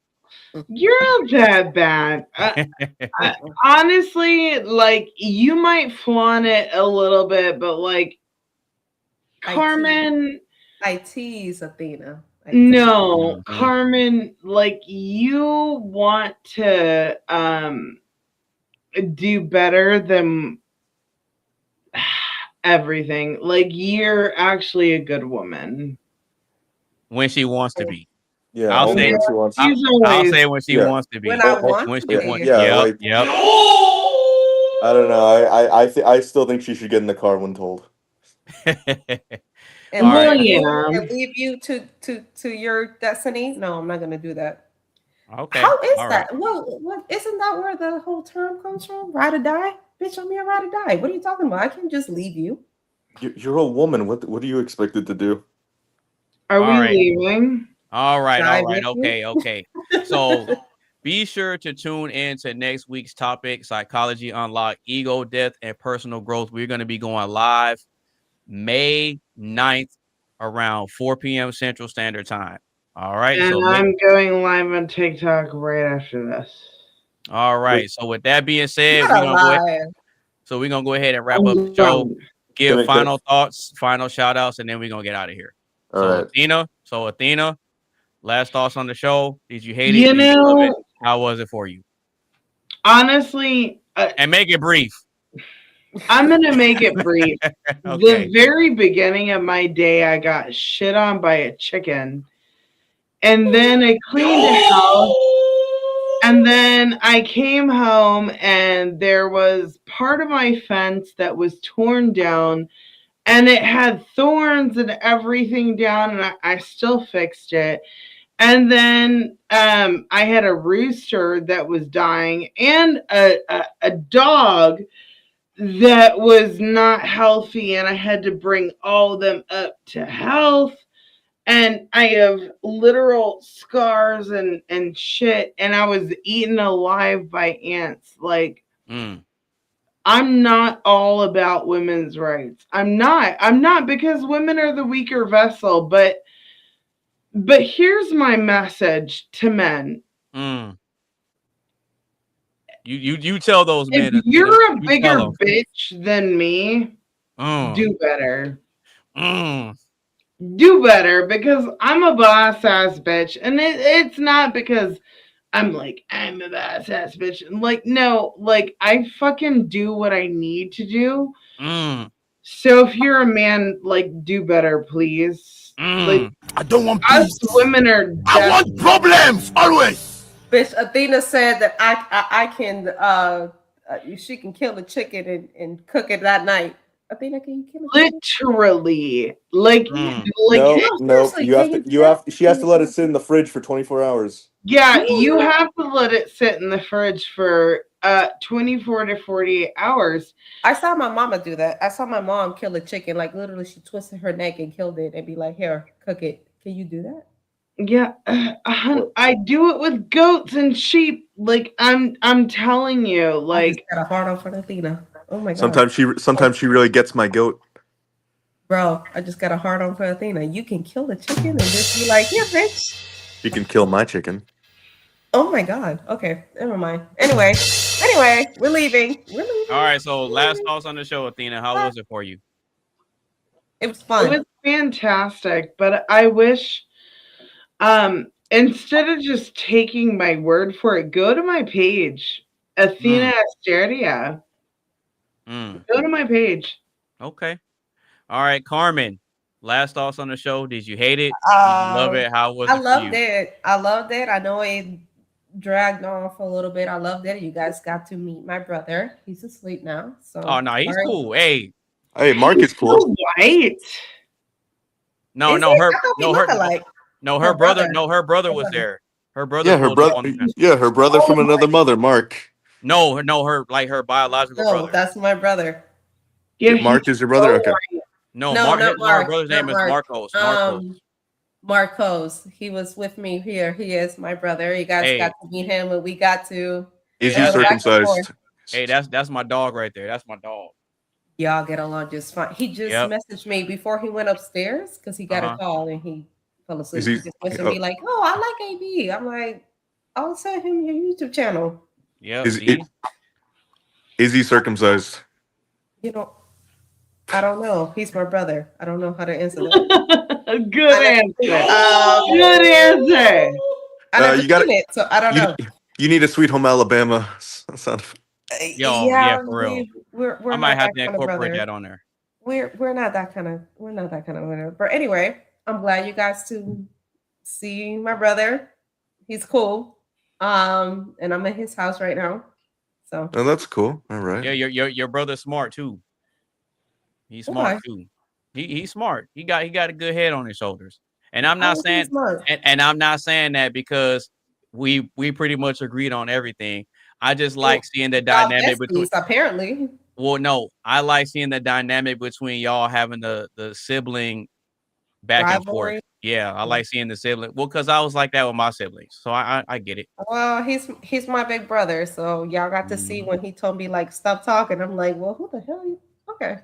you're not that bad. Honestly, like you might flaunt it a little bit, but like Carmen, I tease Athena. no, Carmen, like you want to do better than everything. Like you're actually a good woman. When she wants to be. Yeah, I'll only say when she wants to. I'll say when she wants to be. When I want when to she be. wants. Yeah, like Yep. I don't know. I still think she should get in the car when told. And All right. and leave you to your destiny. No, I'm not gonna do that. Okay. How is All that? Well, what isn't that where the whole term comes from? Ride or die? Bitch, I'm here ride or die. What are you talking about? I can just leave you. You're a woman. What do you expect it to do? Are All we right. leaving? All right. Die with you? Okay. So be sure to tune in to next week's topic, Psychology Unlocked, Ego Death, and Personal Growth. We're going to be going live May 9th around 4 p.m. Central Standard Time. All right. And So I'm going live on TikTok right after this. all right. So with that being said, Not we're gonna go ahead. alive. So we're gonna go ahead and wrap up the show. Give final thoughts, final shout outs, and then we're gonna get out of here. All right. Athena, last thoughts on the show. Did you hate it? You Did you love it? know, How was it for you? honestly, And make it brief. I'm gonna make it brief. Okay. The very beginning of my day, I got shit on by a chicken, and then I cleaned the house, and then I came home, and there was part of my fence that was torn down, and it had thorns and everything down, and I still fixed it. And then I had a rooster that was dying, and a dog that was not healthy, and I had to bring all of them up to health. And I have literal scars and shit, and I was eaten alive by ants. Like, I'm not all about women's rights. I'm not because women are the weaker vessel, but here's my message to men. You tell those men. If you're a bigger bitch than me, do better. Do better, because I'm a boss ass bitch, and it's not because I'm a boss ass bitch. Like, no, like I fucking do what I need to do. So if you're a man, like, do better, please. Like, I don't want us peace. women are. I want problems always. Bitch, Athena said that I can she can kill a chicken and cook it that night. Athena, can you kill a chicken? Literally, like, No. She has to let it sit in the fridge for 24 hours. Yeah, you have to let it sit in the fridge for 24 to 48 hours. I saw my mama do that. I saw my mom kill a chicken. Like, literally, she twisted her neck and killed it and be like, here, cook it. Can you do that? Yeah, I do it with goats and sheep. Like, I'm telling you, like, I just got a hard on for Athena. Oh my god. Sometimes she really gets my goat. Bro, I just got a hard on for Athena. You can kill the chicken and just be like, yeah, bitch. You can kill my chicken. Oh my god. Okay, never mind. Anyway, we're leaving. All right. So last thoughts on the show, Athena. How was it for you? It was fun. It was fantastic, but I wish, instead of just taking my word for it, go to my page, Athena Asteria. Go to my page. Okay. All right, Carmen. Last thoughts on the show. Did you hate it? Did you love it? How was it? I loved it. I loved it. I know it dragged on for a little bit. I loved it. You guys got to meet my brother. He's asleep now. So oh no, he's cool. Hey, Mark is cool. So white. No, her brother was there. Her brother. Yeah, her brother from another mother, Mark. No, her biological brother. That's my brother. Yeah, Mark is your brother. Okay. No, No, not my Mark. brother's Not name is Mark. Marcos. Marcos. He was with me here. He is my brother. You guys Hey. got to meet him, and we got to. Is Hey, he that's- back and forth. circumcised? Hey, that's my dog right there. That's my dog. Y'all get along just fine. He just Yep. messaged me before he went upstairs because he got a call and he fell asleep. Is he- He just messaged me like, "Oh, I like AB." I'm like, "I'll send him your YouTube channel." Yep. Is he circumcised? You know, I don't know. He's my brother. I don't know how to answer that. Good answer. Good answer. I never you gotta- seen it, so I don't know. You need a Sweet Home Alabama sound. Yeah, for real. We're I might not have that to kind of incorporate brother. that on there. We're not that kind of brother. But anyway, I'm glad you guys to see my brother. He's cool. And I'm at his house right now. So Oh, that's cool. All right. Yeah, your brother's smart too. He's smart too. He's smart. He got a good head on his shoulders. And I'm not saying and I'm not saying that because we pretty much agreed on everything. I just like seeing the dynamic between apparently. Well, no, I like seeing the dynamic between y'all having the sibling back and forth. Rivalry. Yeah, I like seeing the sibling. Well, because I was like that with my siblings, so I get it. Well, he's my big brother, so y'all got to see when he told me like stop talking. I'm like, well, who the hell? Are you? Okay.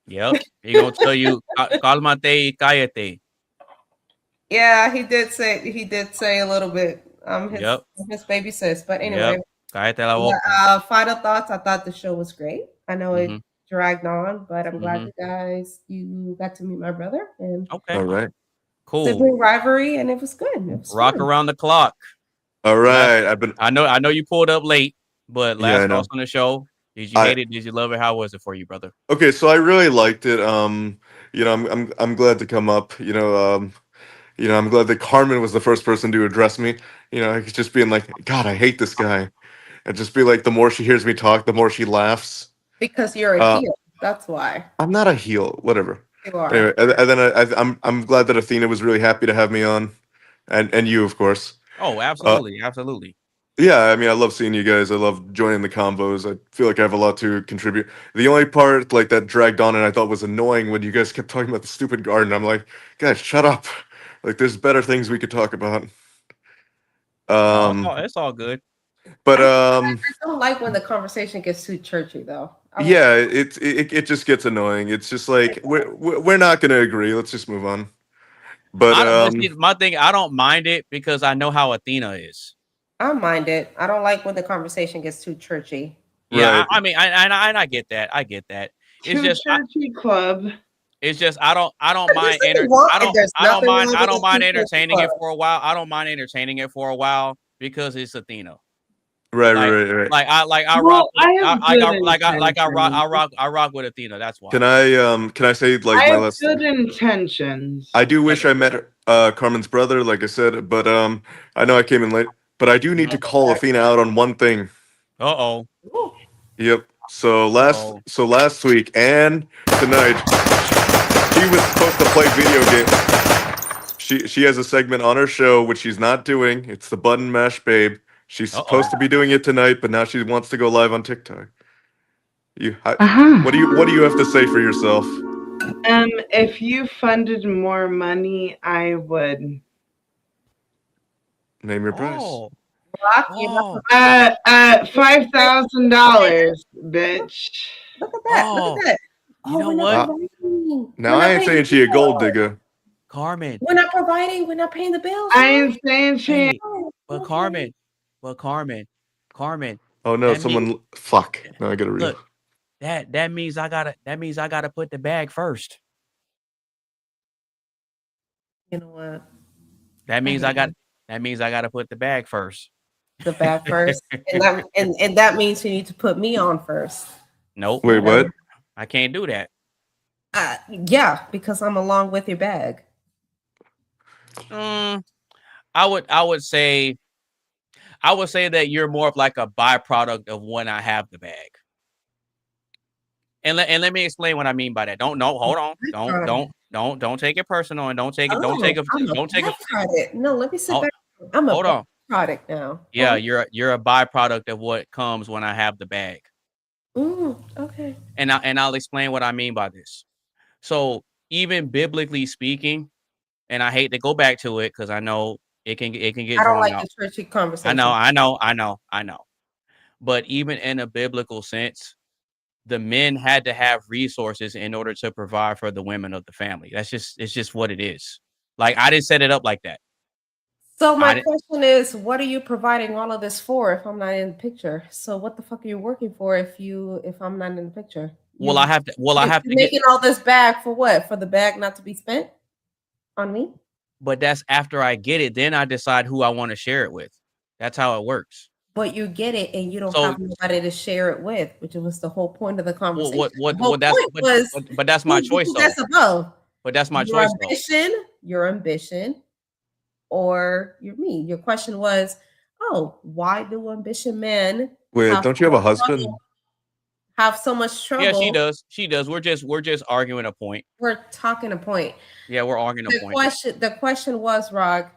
Yep, he gonna tell you calmate y cállate. Yeah, he did say a little bit. His baby sis. But anyway, Cállate la boca. final thoughts. I thought the show was great. I know it Mhm. dragged on, but I'm glad Mhm. you got to meet my brother and Okay. All right. Cool. sibling rivalry, and it was good. It was Rock fun. around the clock. All right. I know you pulled up late, but Yeah, I last know. thoughts on the show. Did you hate it? Did you love it? How was it for you, brother? Okay, so I really liked it. You know, I'm glad to come up. You know, I'm glad that Carmen was the first person to address me. You know, it's just being like, God, I hate this guy, and just be like, the more she hears me talk, the more she laughs. Because you're a heel. That's why. I'm not a heel, whatever. You are. Anyway, and then I'm glad that Athena was really happy to have me on, and you, of course. Oh, absolutely, absolutely. Yeah, I mean, I love seeing you guys. I love joining the combos. I feel like I have a lot to contribute. The only part like that dragged on and I thought was annoying when you guys kept talking about the stupid garden. I'm like, guys, shut up. Like, there's better things we could talk about. It's all good. But I don't like when the conversation gets too churchy, though. yeah, it just gets annoying. It's just like we're not gonna agree. Let's just move on. But see, my thing, I don't mind it because I know how Athena is. I don't mind it. I don't like when the conversation gets too churchy. Yeah, Right. I mean, I get that. I get that. It's Too just churchy club. It's just I don't mind There's nothing wrong- there's I don't nothing mind wrong I with don't the mind two church entertaining it club. for a while. I don't mind entertaining it for a while because it's Athena. right, Like, right. like I Well, rock I have good I rock with Athena. That's why. Can I say like I my have last? good intentions. I do wish I met Carmen's brother, like I said, but I know I came in late. But I do need to call Athena out on one thing. Uh-oh. Yep. So last week and tonight, she was supposed to play video games. She has a segment on her show which she's not doing. It's the Button Mash Babe. She's supposed to be doing it tonight, but now she wants to go live on TikTok. What do you have to say for yourself? If you funded more money, I would. Name your price. $5,000, bitch. Look at that. Look at that. You know what? Now I ain't saying she a gold digger. Carmen. We're not providing. We're not paying the bills. I ain't saying she. Hey, but Carmen. Oh no, that someone fuck. No, I gotta read. Look, that means I gotta put the bag first. You know what? That means I gotta put the bag first. The bag first, and that means you need to put me on first. Nope. Wait, what? I can't do that. Yeah, because I'm along with your bag. I would say that you're more of like a byproduct of when I have the bag. And let me explain what I mean by that. Hold on. Don't take it personal and don't take it. No, let me sit back. I'm a product now. Yeah, you're a byproduct of what comes when I have the bag. Okay. And I'll explain what I mean by this. So even biblically speaking, and I hate to go back to it because I know it can get I don't drawn like out. the churchy conversation. I know. But even in a biblical sense, the men had to have resources in order to provide for the women of the family. It's just what it is. Like I didn't set it up like that. So my question is, what are you providing all of this for if I'm not in the picture? So what the fuck are you working for if I'm not in the picture? Well, I have to. Well, I have to making all this bag for what? For the bag not to be spent on me? But that's after I get it. Then I decide who I want to share it with. That's how it works. But you get it, and you don't have nobody to share it with, which was the whole point of the conversation. But that's my choice, though. That's above. But that's my choice, though. Your ambition, or me. Your question was, why do ambition men? Wait, don't you have a husband? Have so much trouble? Yeah, she does. We're just arguing a point. We're talking a point. Yeah, we're arguing a point. The question was, Rock,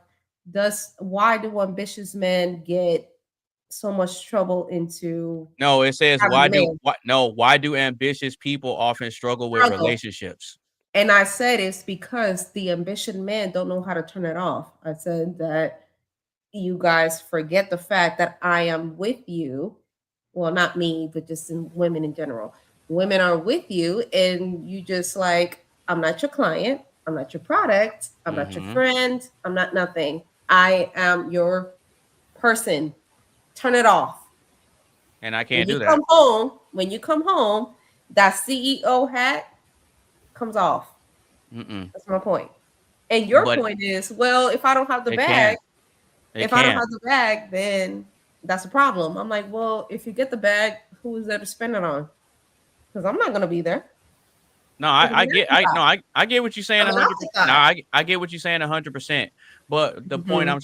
why do ambitious men get so much trouble into? No, it says why do ambitious people often struggle with relationships? And I said it's because the ambition men don't know how to turn it off. I said that you guys forget the fact that I am with you. Well, not me, but just in women in general. Women are with you, and you just like, I'm not your client. I'm not your product. I'm not your friend. I'm not nothing. I am your person. Turn it off. And I can't do that. When you come home, that CEO hat comes off. That's my point. And your point is, well, if I don't have the bag, then that's a problem. I'm like, well, if you get the bag, who is there to spend it on? Because I'm not gonna be there. No, I get what you're saying 100%. No, I get what you're saying 100%. But the point I'm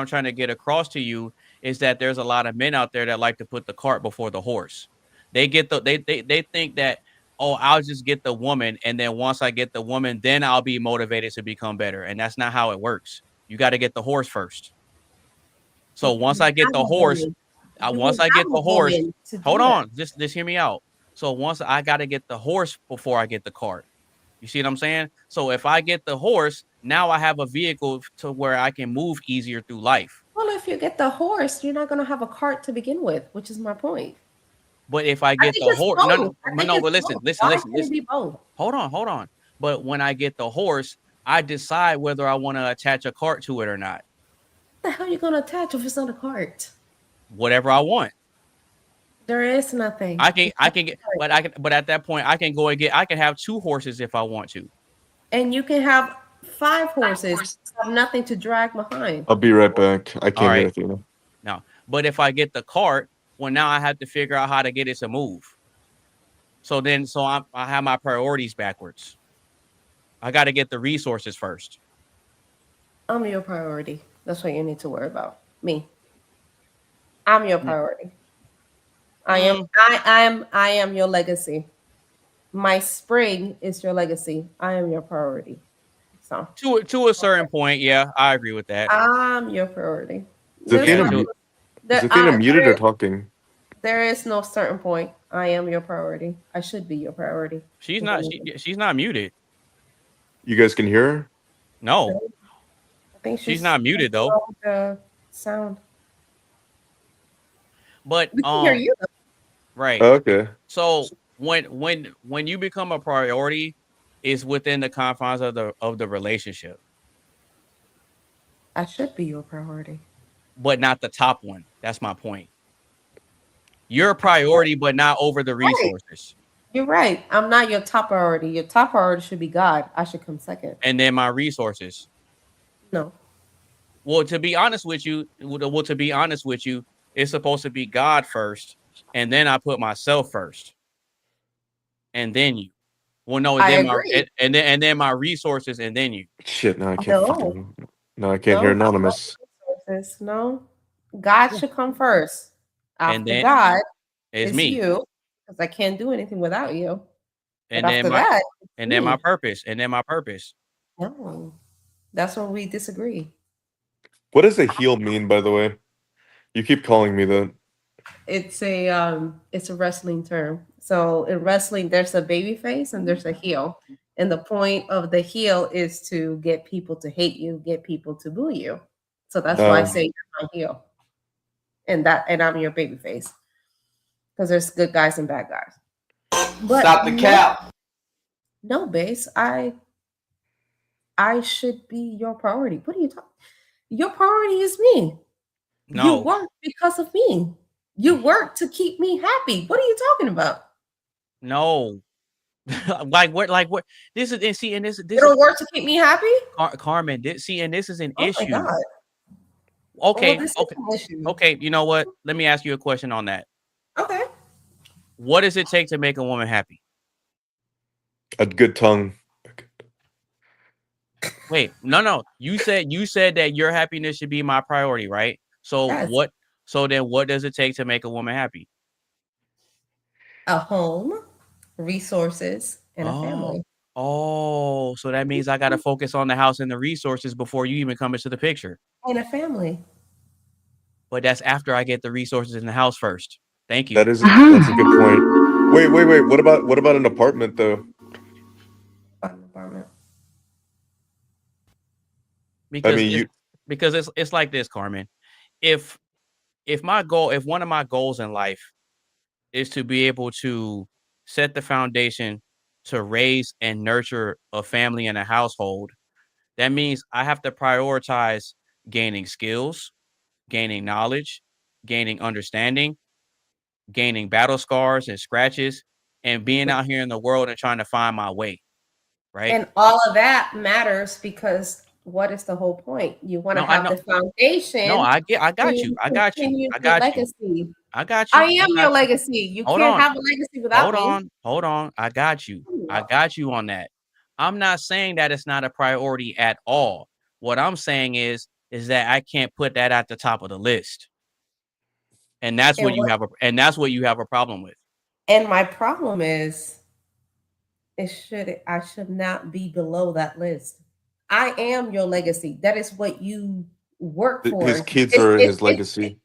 trying to get across to you is that there's a lot of men out there that like to put the cart before the horse. They think that, I'll just get the woman, and then once I get the woman, then I'll be motivated to become better. And that's not how it works. You got to get the horse first. So once I get the horse, hold on, just hear me out. So once I got to get the horse before I get the cart. You see what I'm saying? So if I get the horse, now I have a vehicle to where I can move easier through life. Well, if you get the horse, you're not going to have a cart to begin with, which is my point. But if I get the horse, but listen. Hold on. But when I get the horse, I decide whether I want to attach a cart to it or not. What the hell are you going to attach if it's not a cart? Whatever I want. There is nothing. I can get, but at that point I can go and I can have 2 horses if I want to. And you can have 5 horses, have nothing to drag behind. I'll be right back. I can't hear Athena. No, but if I get the cart, well, now I have to figure out how to get it to move. So I have my priorities backwards. I got to get the resources first. I'm your priority. That's what you need to worry about. Me. I'm your priority. I am your legacy. My spring is your legacy. I am your priority. So to a certain point, yeah, I agree with that. I'm your priority. Is Athena muted or talking? There is no certain point. I am your priority. I should be your priority. She's not muted. You guys can hear her? No. I think she's not muted though. The sound. But we can hear you though. Right. Okay. So when you become a priority, is within the confines of the relationship. I should be your priority. But not the top one. That's my point. You're a priority, but not over the resources. You're right. I'm not your top priority. Your top priority should be God. I should come second. And then my resources. No. Well, to be honest with you, it's supposed to be God first, and then I put myself first, and then you. Well, no, and then my resources, and then you. Shit, no, I can't. No, I can't hear Anonymous. No, God should come first. After God is me. You, because I can't do anything without you. And then my purpose. No, that's where we disagree. What does a heel mean, by the way? You keep calling me that. It's a wrestling term. So in wrestling, there's a baby face and there's a heel. And the point of the heel is to get people to hate you, get people to boo you. So that's why I say you're my heel. And I'm your baby face. Because there's good guys and bad guys. But Stop the cap. No, base. I should be your priority. What are you talking? Your priority is me. No. You work because of me. You work to keep me happy. What are you talking about? No. like what this is, and see, and this You don't work to keep me happy? Carmen, this is an Oh issue. my God. Okay, Well, this is okay, an issue. okay. You know what? Let me ask you a question on that. Okay. What does it take to make a woman happy? A good tongue. Wait, no. You said that your happiness should be my priority, right? So Yes. what? So then, what does it take to make a woman happy? A home, resources, and a family. Oh, so that means I got to focus on the house and the resources before you even come into the picture. And a family. But that's after I get the resources in the house first. Thank you. That's a good point. Wait. What about an apartment though? An apartment. Because it's like this, Carmen. If one of my goals in life is to be able to set the foundation to raise and nurture a family and a household, that means I have to prioritize gaining skills, gaining knowledge, gaining understanding, gaining battle scars and scratches, and being out here in the world and trying to find my way. Right. And all of that matters because what is the whole point? You want to have the foundation. No, I got you. I got you. I got you. Legacy. I got you. I am your legacy. You can't have a legacy without me. Hold on. I got you. I got you on that. I'm not saying that it's not a priority at all. What I'm saying is that I can't put that at the top of the list. And that's what you have a problem with. And my problem is I should not be below that list. I am your legacy. That is what you work for. His kids are his legacy.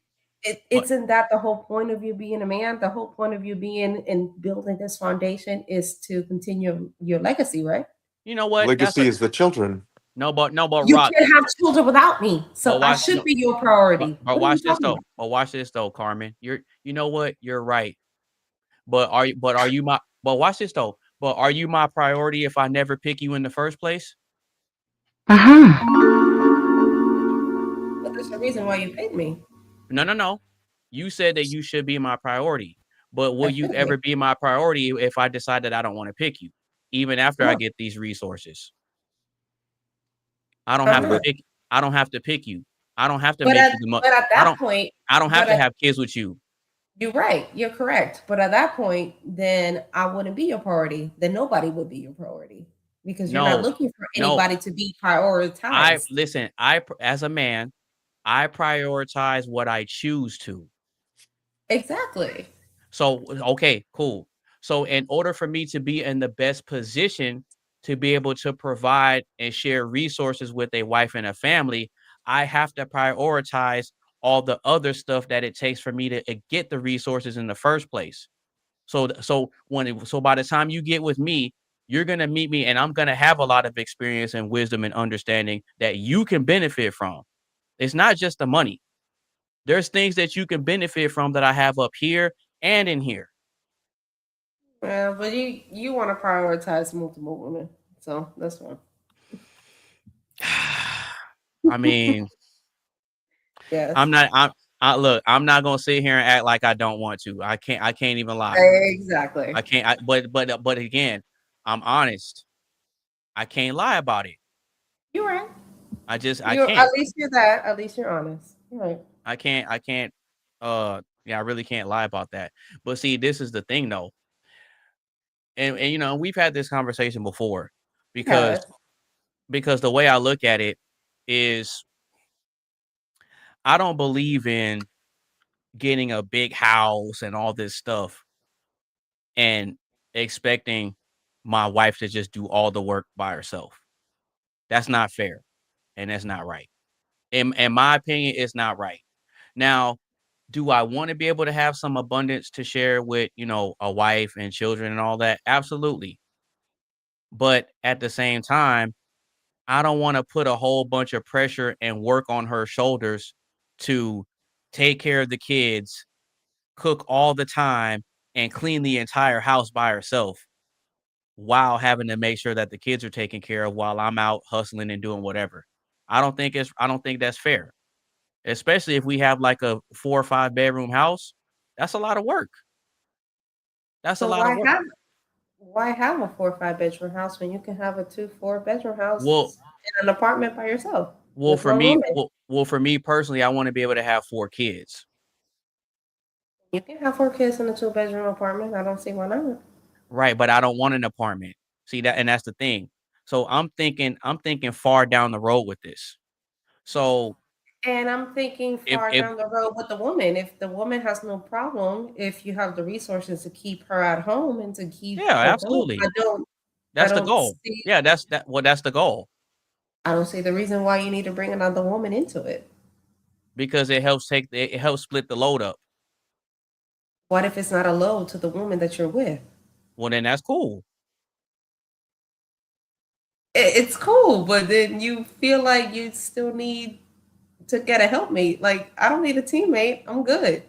Isn't that the whole point of you being a man? The whole point of you being and building this foundation is to continue your legacy, right? You know what? Legacy is the children. No, but you can't have children without me. So I should be your priority. But watch this though. But watch this though, Carmen. You know what? You're right. But watch this though. But are you my priority if I never pick you in the first place? But there's a reason why you picked me. No. You said that you should be my priority. But will you ever be my priority if I decide that I don't want to pick you, even after I get these resources? I don't have to pick. I don't have to pick you. I don't have to make you the most. But at that point, I don't have to have kids with you. You're right. You're correct. But at that point, then I wouldn't be your priority. Then nobody would be your priority because you're not looking for anybody to be prioritized. As a man, I prioritize what I choose to. Exactly. So, okay, cool. So in order for me to be in the best position to be able to provide and share resources with a wife and a family, I have to prioritize all the other stuff that it takes for me to get the resources in the first place. So by the time you get with me, you're going to meet me and I'm going to have a lot of experience and wisdom and understanding that you can benefit from. It's not just the money. There's things that you can benefit from that I have up here and in here. Yeah, but you want to prioritize multiple women. So that's fine. I mean, yes. I'm not gonna sit here and act like I don't want to. I can't even lie. Exactly. I can't. But again, I'm honest. I can't lie about it. You're right. I can't. At least you're that. At least you're honest. You're right. I can't. I really can't lie about that. But see, this is the thing though. And you know, we've had this conversation before because the way I look at it is I don't believe in getting a big house and all this stuff and expecting my wife to just do all the work by herself. That's not fair. And that's not right. In my opinion, it's not right. Now, Do I want to be able to have some abundance to share with, a wife and children and all that? Absolutely. But at the same time, I don't want to put a whole bunch of pressure and work on her shoulders to take care of the kids, cook all the time, and clean the entire house by herself while having to make sure that the kids are taken care of while I'm out hustling and doing whatever. I don't think that's fair. Especially if we have like a 4 or 5 bedroom house. That's a lot of work. That's a So lot of work. why have a 4 or 5 bedroom house when you can have a 2-4 bedroom house Well, in an apartment by yourself? Well, with for one me, woman? for me personally, I want to be able to have 4 kids. You can have 4 kids in a 2-bedroom apartment. I don't see why not. Right, but I don't want an apartment. See that, and that's the thing. So I'm thinking far down the road with this. So And I'm thinking far if down the road with the woman. If the woman has no problem, if you have the resources to keep her at home and to keep yeah, her home, absolutely. I That's the don't goal. see Yeah, that's the goal. I don't see the reason why you need to bring another woman into it. Because it helps split the load up. What if it's not a load to the woman that you're with? Well, then that's cool. It's cool, but then you feel like you still need to get a helpmate. Like, I don't need a teammate. I'm good.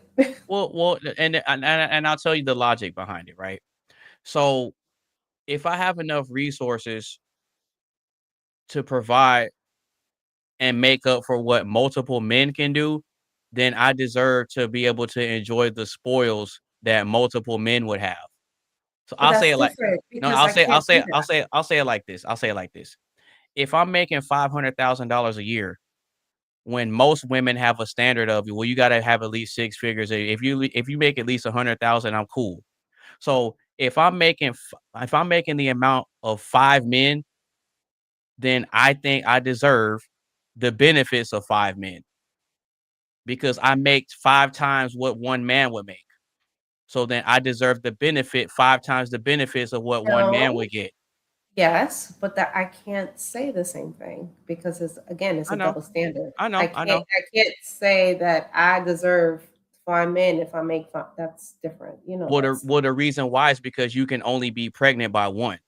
Well, and I'll tell you the logic behind it, right? So if I have enough resources to provide and make up for what multiple men can do, then I deserve to be able to enjoy the spoils that multiple men would have. So But I'll say that's it like different no, because I can't do that. I'll say it like this. I'll say it like this. If I'm making $500,000 a year, when most women have a standard of, well, you got to have at least 6 figures. If you make at least 100,000, I'm cool. So if I'm making the amount of 5 men, then I think I deserve the benefits of 5 men because I make 5 times what one man would make. So then I deserve the benefit 5 times the benefits of what one man No. would get. Yes, but that I can't say the same thing because it's I a know. double standard. I know. I can't say that I deserve 5 men if I make 5. That's different. Well, the reason why is because you can only be pregnant by one.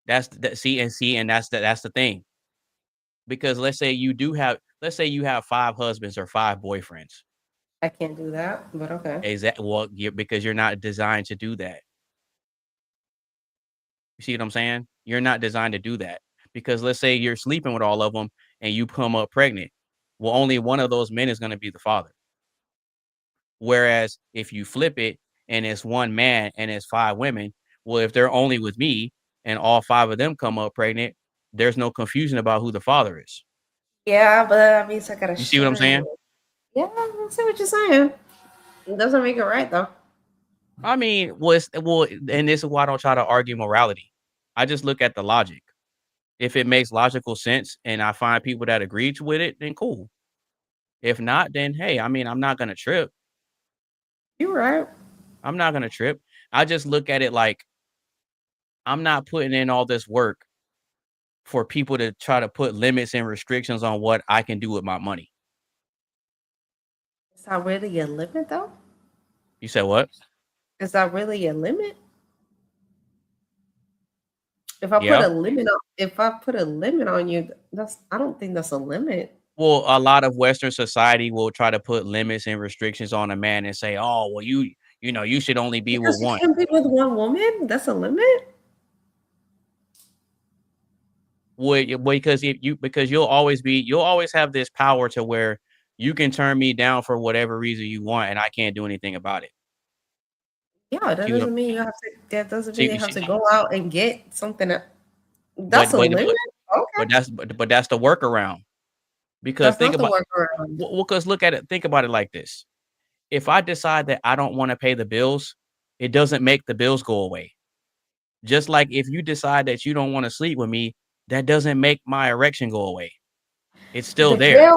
That's and that's the thing. Because let's say you have 5 husbands or 5 boyfriends. I can't do that, but okay. Because you're not designed to do that. You see what I'm saying? You're not designed to do that. Because let's say you're sleeping with all of them and you come up pregnant. Well, only one of those men is going to be the father. Whereas if you flip it and it's one man and it's 5 women, well, if they're only with me and all 5 of them come up pregnant, there's no confusion about who the father is. Yeah, but that means I gotta You see what I'm saying? Yeah, I see what you're saying. It doesn't make it right though. I mean, and this is why I don't try to argue morality. I just look at the logic. If it makes logical sense and I find people that agree with it, then cool. If not, then hey, I mean, I'm not gonna trip. You're right. I'm not gonna trip. I just look at it like I'm not putting in all this work for people to try to put limits and restrictions on what I can do with my money. Is that really a limit though? You said what? Is that really a limit? If I Yeah. put a limit on you, I don't think that's a limit. Well, a lot of Western society will try to put limits and restrictions on a man and say, "Oh, well, you should only be with Because you one." can't be with one woman? That's a limit? Well, because you'll always have this power to where you can turn me down for whatever reason you want, and I can't do anything about it. Yeah, that See what I'm- doesn't mean you have to. That doesn't See- mean you have see- to go out and get something. That's but a limit. Okay, but that's the workaround. Because that's not the workaround. well, because look at it. Think about it like this: if I decide that I don't want to pay the bills, it doesn't make the bills go away. Just like if you decide that you don't want to sleep with me, that doesn't make my erection go away. It's still there.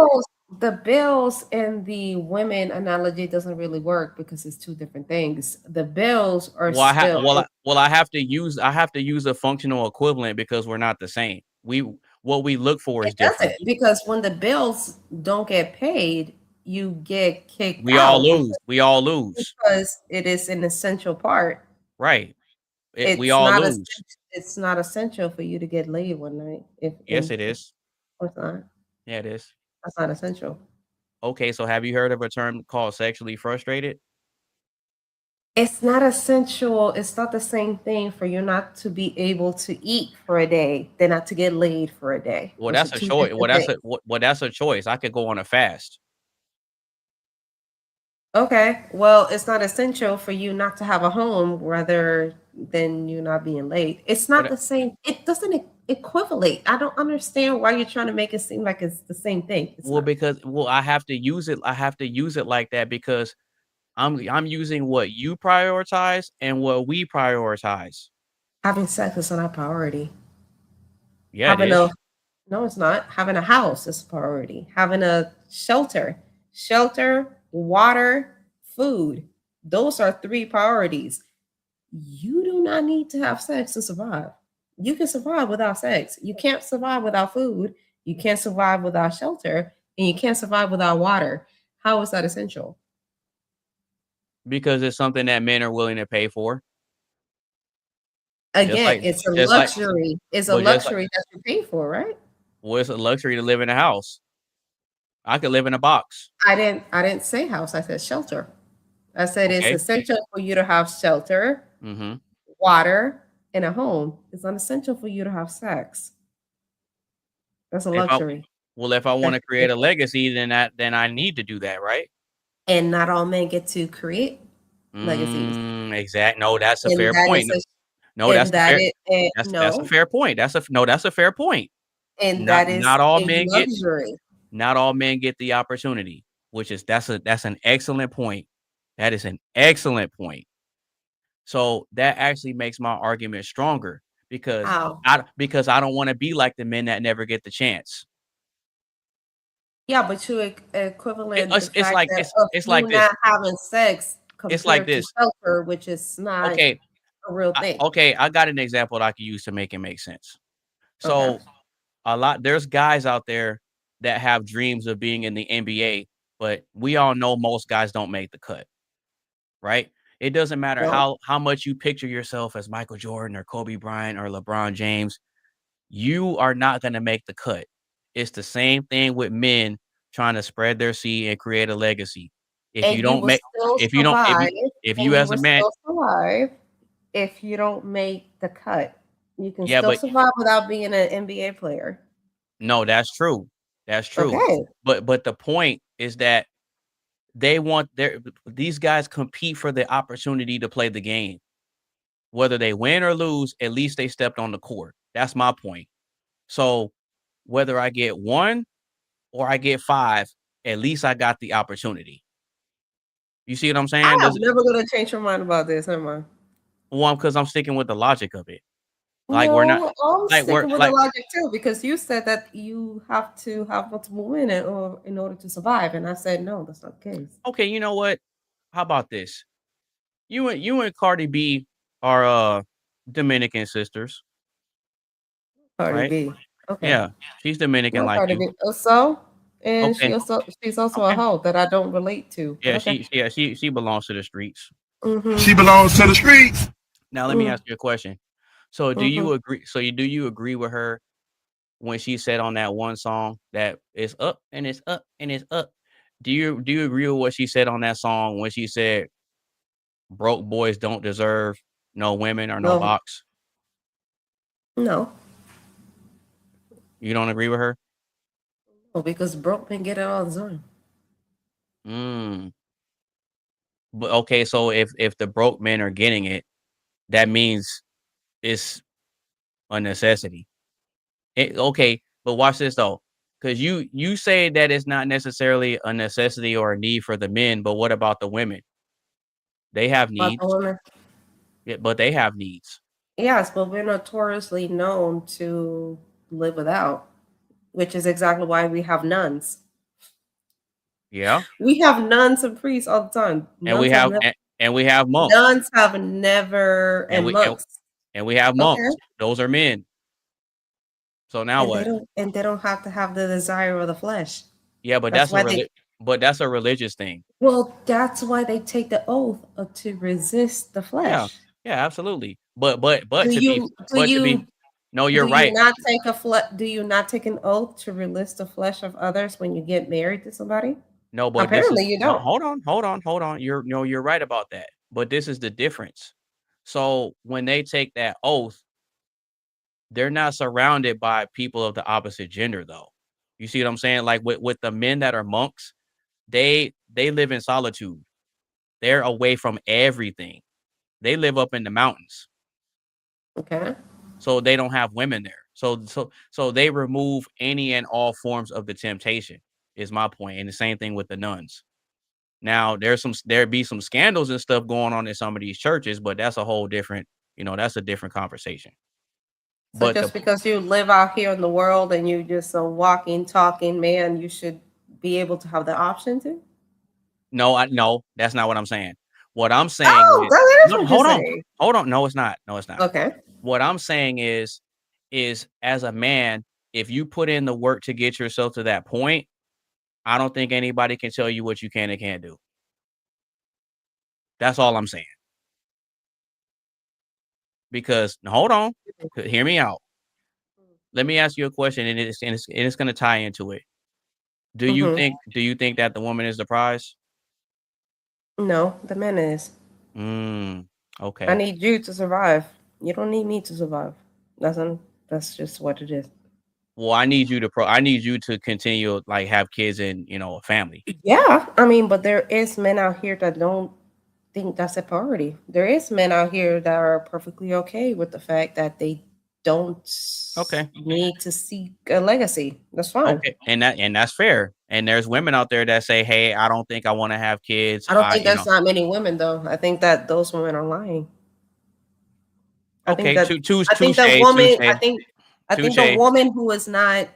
The bills and the women analogy doesn't really work because it's two different things. The bills are Well, still. I have to use a functional equivalent because we're not the same. What we look for is That's different. it. Because when the bills don't get paid, you get kicked We all out lose. We all lose. because it is an essential part. Right. We It's all not lose. it's not essential for you to get laid one night. Yes, it is. It's not. Yeah, it is. That's not essential. Okay, so have you heard of a term called sexually frustrated? It's not essential. It's not the same thing for you not to be able to eat for a day than not to get laid for a day. Well, Those that's are a two choice. different things. Well, that's a choice. I could go on a fast. Okay, well, it's not essential for you not to have a home rather than you not being late. It's not the same. It doesn't equivalate. I don't understand why you're trying to make it seem like it's the same thing. It's Well, not. because I have to use it. I have to use it like that because I'm using what you prioritize and what we prioritize. Having sex is not a priority. Yeah, it is. No, it's not. Having a house is a priority. Having a shelter, water, food. Those are 3 priorities. You do not need to have sex to survive. You can survive without sex. You can't survive without food. You can't survive without shelter, and you can't survive without water. How is that essential? Because it's something that men are willing to pay for. Again, it's a luxury. It's a luxury that you pay for, right? Well, it's a luxury to live in a house. I could live in a box. I didn't say house. I said shelter. I said it's essential for you to have shelter, water, and a home. It's not essential for you to have sex. That's a luxury. If I want to create a legacy, then I need to do that, right? And not all men get to create legacies. Exactly. No, that's a fair point. That's a fair point. That's a fair point. And that is not all a men luxury. Not all men get the opportunity, which is that's an excellent point. That is an excellent point. So that actually makes my argument stronger because I don't want to be like the men that never get the chance. Yeah, but you equivalent it's like this. Not having sex it's like this. to shelter, which is not a real thing. I got an example that I can use to make it make sense. So there's guys out there that have dreams of being in the NBA, but we all know most guys don't make the cut, right? It doesn't matter how much you picture yourself as Michael Jordan or Kobe Bryant or LeBron James, you are not going to make the cut. It's the same thing with men trying to spread their seed and create a legacy. If you don't make the cut, you can still survive without being an NBA player. No, that's true. That's true. Okay. But the point is that these guys compete for the opportunity to play the game. Whether they win or lose, at least they stepped on the court. That's my point. So whether I get 1 or I get 5, at least I got the opportunity. You see what I'm saying? I'm never going to change your mind about this, am I? Well, because I'm sticking with the logic of it. I'm sticking with the logic too, because you said that you have to have multiple women in order to survive, and I said no, that's not the case. Okay, you know what? How about this? You and Cardi B are Dominican sisters. Cardi B. Okay. Yeah, she's Dominican like Cardi you. B. And she's also a hoe that I don't relate to. Yeah, she belongs to the streets. Mm-hmm. She belongs to the streets. Now let me ask you a question. So do you agree? So do you agree with her when she said on that one song that it's up and it's up and it's up? Do you agree with what she said on that song when she said broke boys don't deserve no women or no box? No. You don't agree with her? No, because broke men get it all the time. But okay, so if the broke men are getting it, that means it's a necessity. Okay, but watch this though, because you say that it's not necessarily a necessity or a need for the men, but what about the women? They have needs. Yeah, but they have needs. Yes, but we're notoriously known to live without, which is exactly why we have nuns. Yeah, we have nuns and priests all the time, and we have monks. Nuns have never, monks. And we have monks. Okay. Those are men. So now what? They don't have to have the desire of the flesh. Yeah, but that's But that's a religious thing. Well, that's why they take the oath to resist the flesh. Yeah, absolutely. But Do to be you no, do you're you right. not take do you not take an oath to resist the flesh of others when you get married to somebody? No, but this is Apparently you don't. hold on. You're right about that. But this is the difference. So when they take that oath, they're not surrounded by people of the opposite gender, though. You see what I'm saying? Like with the men that are monks, they live in solitude. They're away from everything. They live up in the mountains. Okay. So they don't have women there. So they remove any and all forms of the temptation, is my point. And the same thing with the nuns. Now there be some scandals and stuff going on in some of these churches, but that's a whole different, that's a different conversation. So But just because you live out here in the world and you just a walking, talking man, you should be able to have the option to? no, that's not what I'm saying. What I'm saying Oh, is, that is no, what hold you're on. saying. Hold on. No, it's not. Okay. What I'm saying is as a man, if you put in the work to get yourself to that point, I don't think anybody can tell you what you can and can't do. That's all I'm saying. Because hold on, hear me out. Let me ask you a question, and it's going to tie into it. Do you think that the woman is the prize? No, the man is. Okay. I need you to survive. You don't need me to survive. That's just what it is. Well, I need you to continue like have kids and a family. Yeah, I mean, but there is men out here that don't think that's a priority. There is men out here that are perfectly okay with the fact that they don't need to seek a legacy. That's fine. Okay, and that's fair. And there's women out there that say, "Hey, I don't think I want to have kids." I don't think there's not many women though. I think that those women are lying. I think that the woman. I think the woman who is not.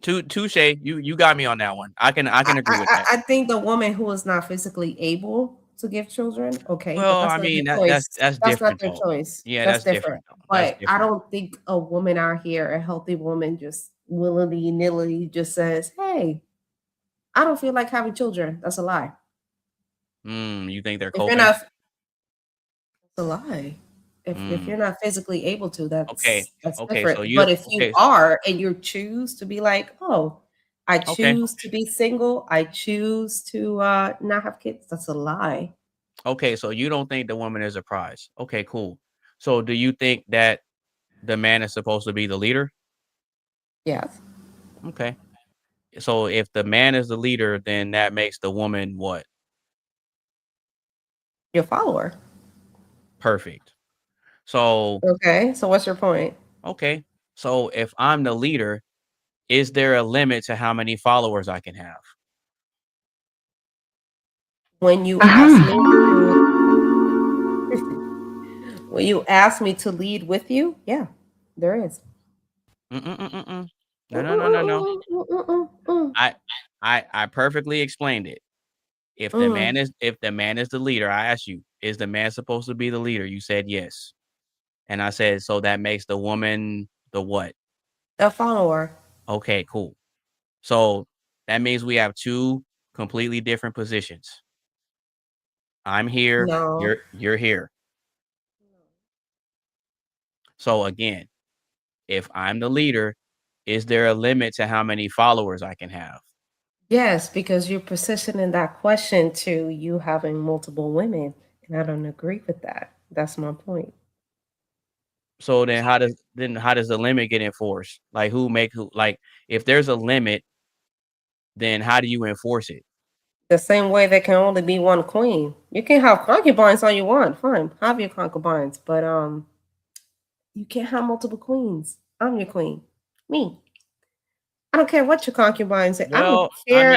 Touche. You got me on that one. I can agree with that. I think the woman who is not physically able to give children, okay, Well, but that's I not mean their choice. that's That's different. not their Though. choice. Yeah, that's different. different. That's But different. I don't think a woman out here, a healthy woman, just willingly nilly just says, "Hey, I don't feel like having children." That's a lie. You think they're If you're coping? not, that's a lie. If you're not physically able to, that's different. So But if you are and you choose to be like, oh, I choose to be single, I choose to not have kids, that's a lie. Okay, so you don't think the woman is a prize. Okay, cool. So do you think that the man is supposed to be the leader? Yes. Okay. So if the man is the leader, then that makes the woman what? Your follower. Perfect. So okay, so what's your point? Okay. So if I'm the leader, is there a limit to how many followers I can have? When you ask me to when you ask me to lead with you, yeah, there is. No. I perfectly explained it. If the man is the leader, I asked you, is the man supposed to be the leader? You said yes. And I said, so that makes the woman the what? A follower. Okay, cool. So that means we have two completely different positions. I'm here, No. you're here. So again, if I'm the leader, is there a limit to how many followers I can have? Yes, because you're positioning that question to you having multiple women, and I don't agree with that. That's my point. So then how does the limit get enforced? Like like if there's a limit, then how do you enforce it? The same way there can only be one queen. You can have concubines all you want. Fine, have your concubines, but you can't have multiple queens. I'm your queen. Me. I don't care what your concubines say. I don't care.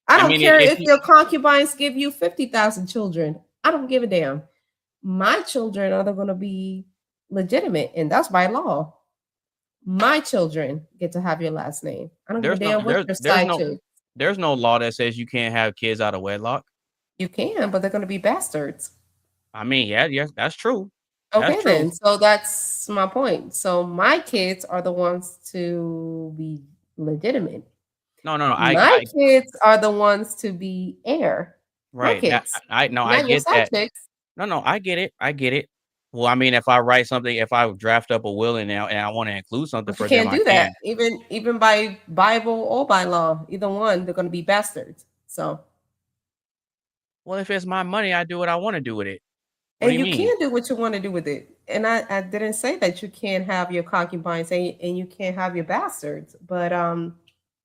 I don't care if your concubines give you 50,000 children. I don't give a damn. My children are going to be legitimate, and that's by law. My children get to have your last name. I don't give a damn what your side chick. There's no law that says you can't have kids out of wedlock. You can, but they're going to be bastards. I mean, yeah, that's true. Okay, then. So that's my point. So my kids are the ones to be legitimate. No. My kids are the ones to be heir. My Right. kids. I Not your get side that. chicks. No, I get it. I get it. Well, I mean, if I write something, if I draft up a will and I want to include something But you for them, can't I do that. can. Even by Bible or by law, either one, they're gonna be bastards. So Well, if it's my money, I do what I want to do with it. What do and you you mean? can do what you want to do with it. And I didn't say that you can't have your concubines and you can't have your bastards. But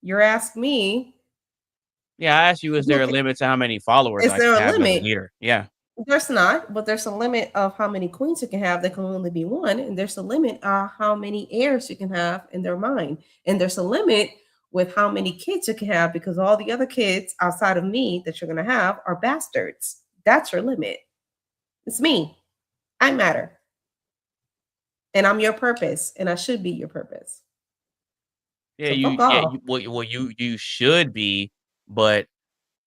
you're asking me, Yeah, I asked you, is there a limit to how many followers is I there can a have as a limit? leader? Yeah. There's not, but there's a limit of how many queens you can have. There can only be one, and there's a limit of how many heirs you can have in their mind, and there's a limit with how many kids you can have because all the other kids outside of me that you're gonna have are bastards. That's your limit. It's me. I matter, and I'm your purpose, and I should be your purpose. Yeah, So fuck off. you should be, but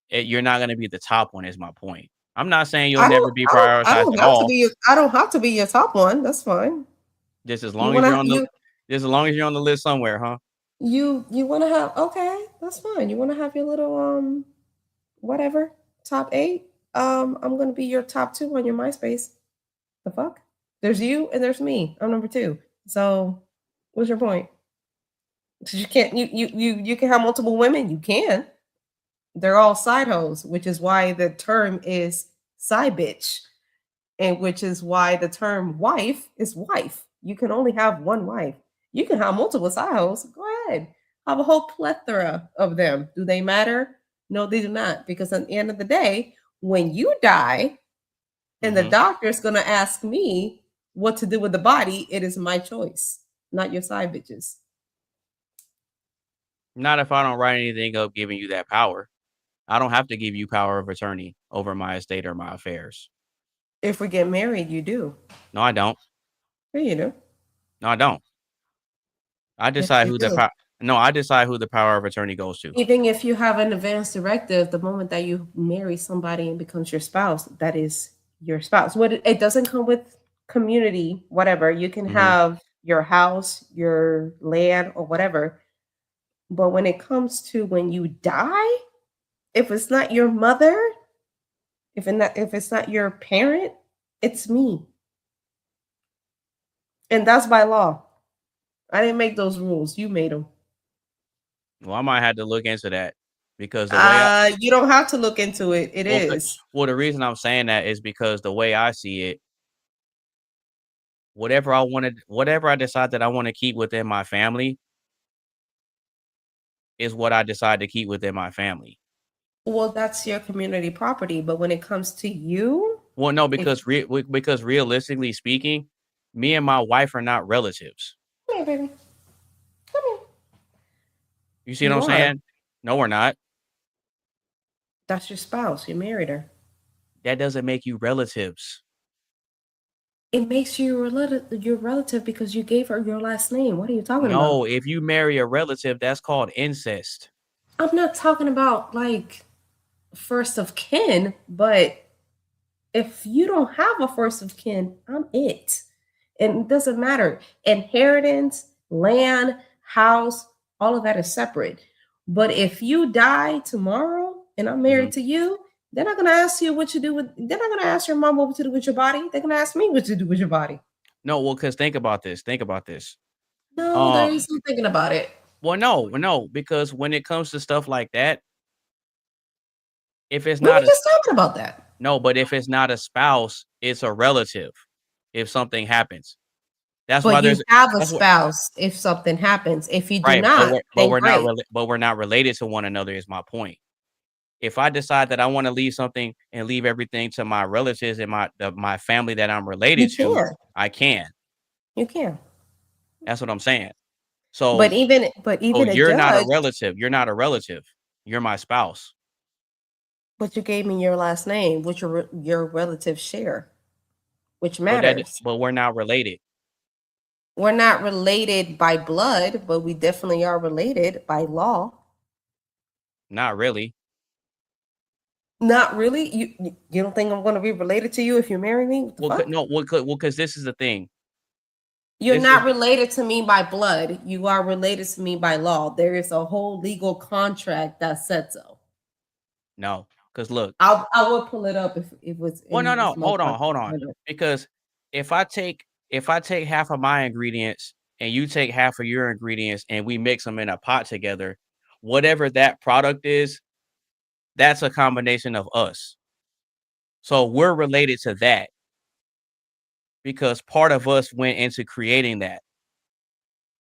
you're not going to be the top one. Is my point. I'm not saying you'll never be I prioritized don't at have to all. be. I don't have to be your top one. That's fine. Just as You long as wanna you're on the, just as long as you're on the list somewhere, huh? you want to have okay. That's fine. You want to have your little whatever top 8. I'm gonna be your top 2 on your MySpace. The fuck? There's you and there's me. I'm number 2. So what's your point? 'Cause you can't you can have multiple women. You can. They're all side hoes, which is why the term is side bitch, and which is why the term wife is wife. You can only have one wife. You can have multiple side hoes. Go ahead. Have a whole plethora of them. Do they matter? No, they do not. Because at the end of the day, when you die and the doctor is going to ask me what to do with the body, it is my choice, not your side bitches. Not if I don't write anything up giving you that power. I don't have to give you power of attorney over my estate or my affairs. If we get married, you do. No, I don't. Yeah, you do. No, I don't. I decide who the I decide who the power of attorney goes to. Even if you have an advance directive, the moment that you marry somebody and becomes your spouse, that is your spouse. What it doesn't come with community, whatever. You can have your house, your land, or whatever. But when it comes to when you die, if it's not your mother, if it's not your parent, it's me. And that's by law. I didn't make those rules. You made them. Well, I might have to look into that because the way you don't have to look into it. It is. Well, the reason I'm saying that is because the way I see it, whatever I decide that I want to keep within my family is what I decide to keep within my family. Well, that's your community property, but when it comes to you, well, no, because because realistically speaking, me and my wife are not relatives. Come here, baby. Come here. You see what I'm saying? No, we're not. That's your spouse. You married her. That doesn't make you relatives. It makes you your relative because you gave her your last name. What are you talking about? No, if you marry a relative, that's called incest. I'm not talking about like first of kin, but if you don't have a first of kin, I'm it. And it doesn't matter. Inheritance, land, house, all of that is separate. But if you die tomorrow and I'm married to you, they're not going to ask you what you do with, they're not going to ask your mom what to do with your body. They're going to ask me what to do with your body. No, well, because think about this. No, there is no thinking about it. Well, no, because when it comes to stuff like that, if it's we not were just talking about that. No, but if it's not a spouse, it's a relative. If something happens, that's why you have a spouse. If something happens, if you do not, but we're not related to one another. Is my point. If I decide that I want to leave something and leave everything to my relatives and my family that I'm related to, I can. You can. That's what I'm saying. So, but even you're not a relative. You're not a relative. You're my spouse. But you gave me your last name, which your relatives share, which matters. But we're not related. We're not related by blood, but we definitely are related by law. Not really. Not really? You don't think I'm going to be related to you if you marry me? Well, because this is the thing. You're not related to me by blood. You are related to me by law. There is a whole legal contract that said so. No, because look, I will pull it up if it was. Well, no. Hold on. Because if I take half of my ingredients and you take half of your ingredients and we mix them in a pot together, whatever that product is, that's a combination of us. So we're related to that because part of us went into creating that.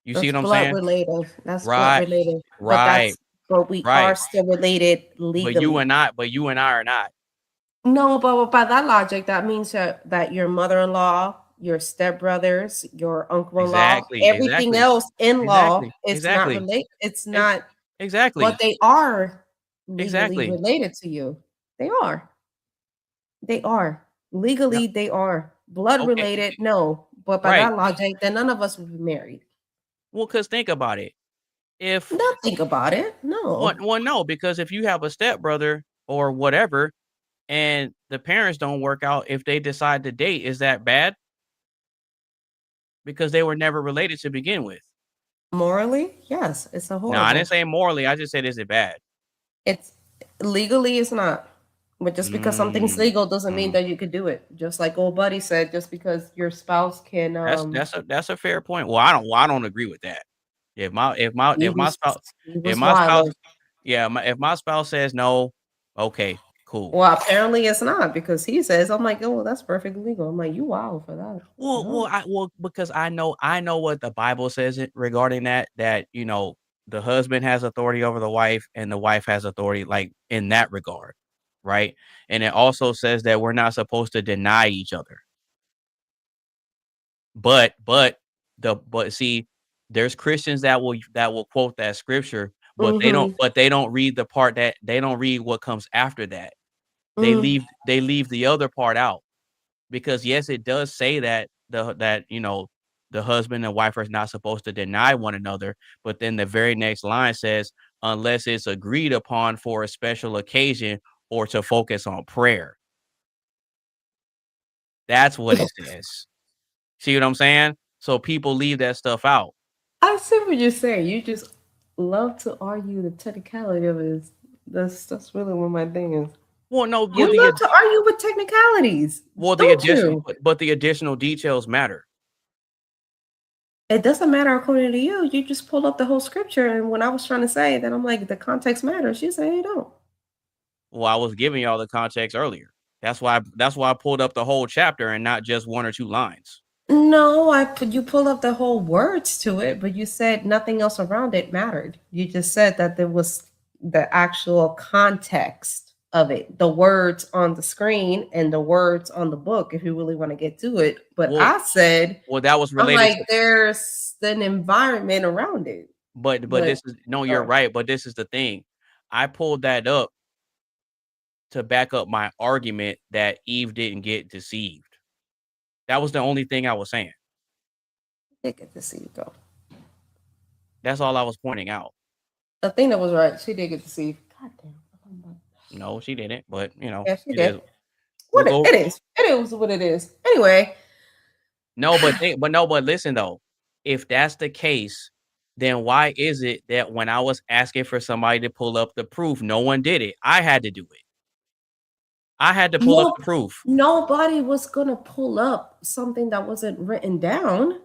You see That's what I'm blood saying? related. That's blood Right. related. Right. But we Right. are still related legally. But you and I are not. No, but by that logic, that means that your mother-in-law, your stepbrothers, your uncle-in-law, everything else in-law, it's not related. It's not exactly. But they are legally Exactly. related to you. They are. They are. Legally, they are. Blood related, no. But by that logic, then none of us would be married. Well, because think about it. Don't think about it. No. Well, no, because if you have a stepbrother or whatever, and the parents don't work out, if they decide to date, is that bad? Because they were never related to begin with. Morally, yes, it's a horrible. No, I didn't say morally. I just said, is it bad? It's legally, it's not. But just because something's legal doesn't mean that you could do it. Just like old buddy said, just because your spouse can. That's a fair point. Well, I don't agree with that. If my spouse if my spouse says no, okay, cool. Well, apparently it's not because he says, I'm like, oh, well, that's perfectly legal. I'm like, you wild for that. Well, because I know what the Bible says regarding that the husband has authority over the wife and the wife has authority, like in that regard, right? And it also says that we're not supposed to deny each other. But see, there's Christians that will quote that scripture, but they don't read the part that they don't read what comes after that. They leave the other part out because yes, it does say that the husband and wife are not supposed to deny one another, but then the very next line says unless it's agreed upon for a special occasion or to focus on prayer. That's what it says. See what I'm saying? So people leave that stuff out. I see what you're saying. You just love to argue the technicality of it. That's really what my thing is. Well, no, you love to argue with technicalities. Well, but the additional details matter. It doesn't matter according to you. You just pulled up the whole scripture, and when I was trying to say that, I'm like, the context matters. You say, hey, don't. Well, I was giving y'all the context earlier. That's why I pulled up the whole chapter and not just one or two lines. No, you pulled up the whole words to it, but you said nothing else around it mattered. You just said that there was the actual context of it, the words on the screen and the words on the book, if you really want to get to it. But I said, well, that was related. I'm like, there's an environment around it. But this is you're right. But this is the thing. I pulled that up to back up my argument that Eve didn't get deceived. That was the only thing I was saying. Did get deceived though. That's all I was pointing out. The thing that was right, she did get deceived. God damn. No, she didn't. But yeah, she did. It is what it is. Anyway. But listen though, if that's the case, then why is it that when I was asking for somebody to pull up the proof, no one did it? I had to do it. I had to pull up the proof. Nobody was going to pull up something that wasn't written down.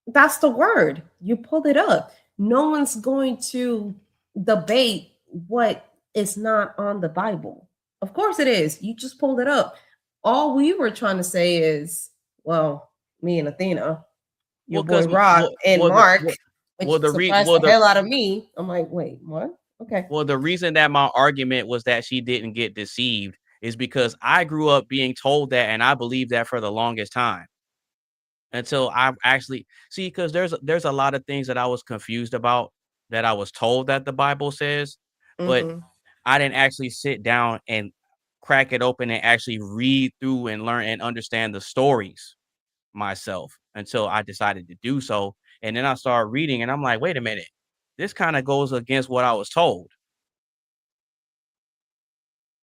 That's the word. You pulled it up. No one's going to debate what is not on the Bible. Of course it is. You just pulled it up. All we were trying to say is, well, me and Athena, your boy Rock and Mark, which surprised the hell out of me. I'm like, wait, what? Okay. Well, the reason that my argument was that she didn't get deceived is because I grew up being told that, and I believed that for the longest time. Until I actually see, because there's a lot of things that I was confused about that I was told that the Bible says, but I didn't actually sit down and crack it open and actually read through and learn and understand the stories myself until I decided to do so. And then I started reading and I'm like, wait a minute, this kind of goes against what I was told.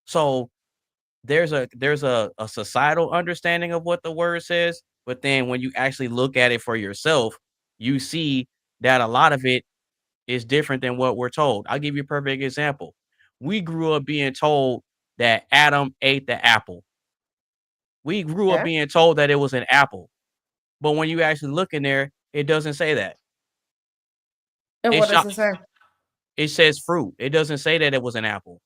So there's a societal understanding of what the word says, but then when you actually look at it for yourself, you see that a lot of it is different than what we're told. I'll give you a perfect example. We grew up being told that Adam ate the apple. We grew up Yeah. being told that it was an apple. But when you actually look in there, it doesn't say that. And It what does shot it say? it says fruit. It doesn't say that it was an apple.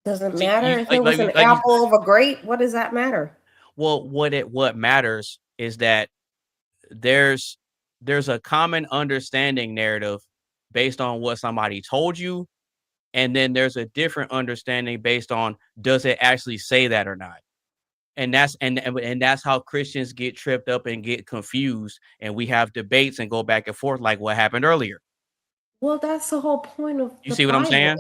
Doesn't See, matter you if it was an like you apple of a grape. What does that matter? well, what matters is that there's a common understanding narrative based on what somebody told you, and then there's a different understanding based on does it actually say that or not. And that's how Christians get tripped up and get confused, and we have debates and go back and forth like what happened earlier. Well, that's the whole point of You the see what I'm Bible. saying?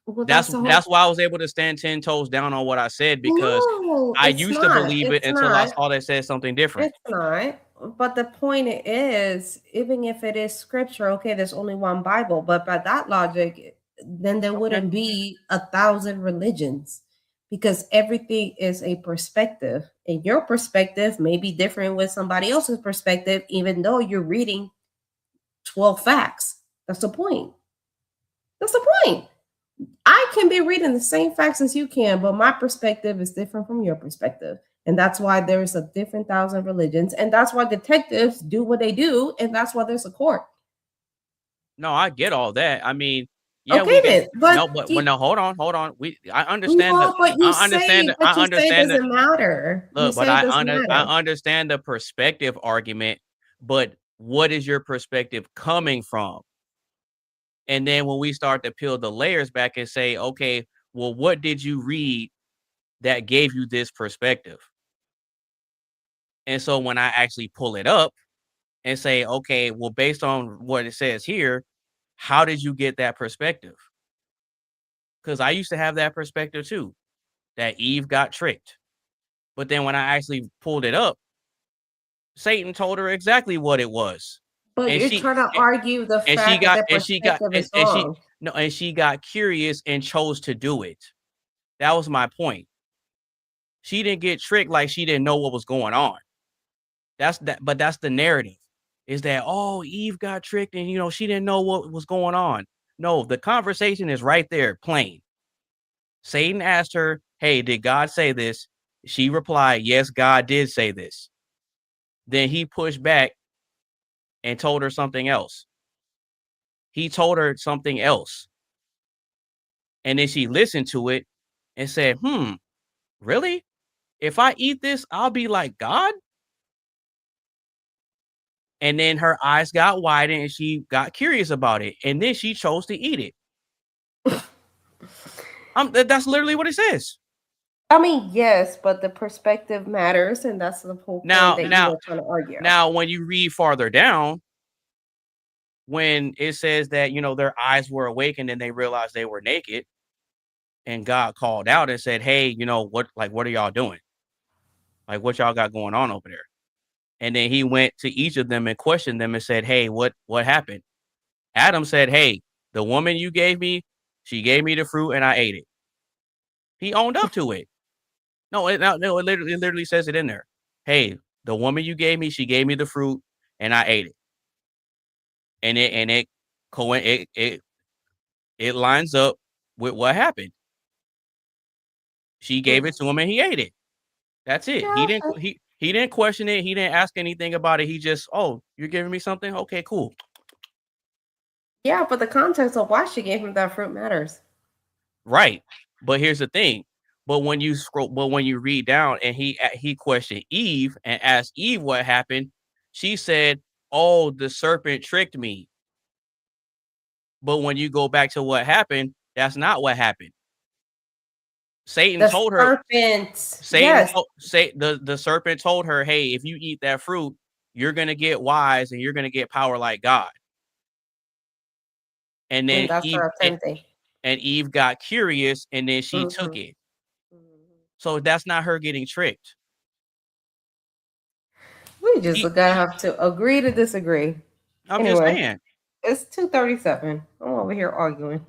Well, That's that's the whole. that's why I was able to stand 10 toes down on what I said, because No, I it's used to not. believe it It's until I not. saw that said something different. It's not. But the point is, even if it is scripture, okay, there's only one Bible. But by that logic, then there wouldn't be 1,000 religions, because everything is a perspective, and your perspective may be different with somebody else's perspective, even though you're reading 12 facts. That's the point. That's the point. I can be reading the same facts as you can, but my perspective is different from your perspective. And that's why there's a different 1,000 religions. And that's why detectives do what they do. And that's why there's a court. No, I get all that. I mean, yeah, Okay, we get then. But no, but no, hold on. I understand no, but you I understand say, that I it understand that. doesn't matter. You Look, but say it doesn't matter. I understand the perspective argument, but what is your perspective coming from? And then when we start to peel the layers back and say, okay, well, what did you read that gave you this perspective? And so when I actually pull it up and say, okay, well, based on what it says here, how did you get that perspective? Because I used to have that perspective too, that Eve got tricked. But then when I actually pulled it up, Satan told her exactly what it was. But And you're she trying to argue the and fact that the perspective is wrong. and she got curious and chose to do it. That was my point. She didn't get tricked like she didn't know what was going on. But that's the narrative. Is that Eve got tricked and she didn't know what was going on. No, the conversation is right there, plain. Satan asked her, "Hey, did God say this?" She replied, "Yes, God did say this." Then he pushed back and told her something else. He told her something else. And then she listened to it and said, really? If I eat this, I'll be like God? And then her eyes got widened and she got curious about it. And then she chose to eat it. That's literally what it says. I mean, yes, but the perspective matters, and that's the whole point that you were trying to argue. Now, when you read farther down, when it says that, their eyes were awakened and they realized they were naked, and God called out and said, "Hey, what are y'all doing? Like, what y'all got going on over there?" And then he went to each of them and questioned them and said, "Hey, what happened?" Adam said, "Hey, the woman you gave me, she gave me the fruit and I ate it." He owned up to it. No, it literally says it in there. "Hey, the woman you gave me, she gave me the fruit and I ate it." And it lines up with what happened. She gave it to him and he ate it. That's it. Yeah. He didn't question it. He didn't ask anything about it. He just, you're giving me something? Okay, cool. Yeah, but the context of why she gave him that fruit matters. Right. But here's the thing. But when you read down and he questioned Eve and asked Eve what happened, she said, "Oh, the serpent tricked me." But when you go back to what happened, that's not what happened. Satan told her. The serpent told her, "Hey, if you eat that fruit, you're gonna get wise and you're gonna get power like God." And then Eve got curious and then she took it. So that's not her getting tricked. We just gotta have to agree to disagree. I'm just saying. It's 2:37. I'm over here arguing.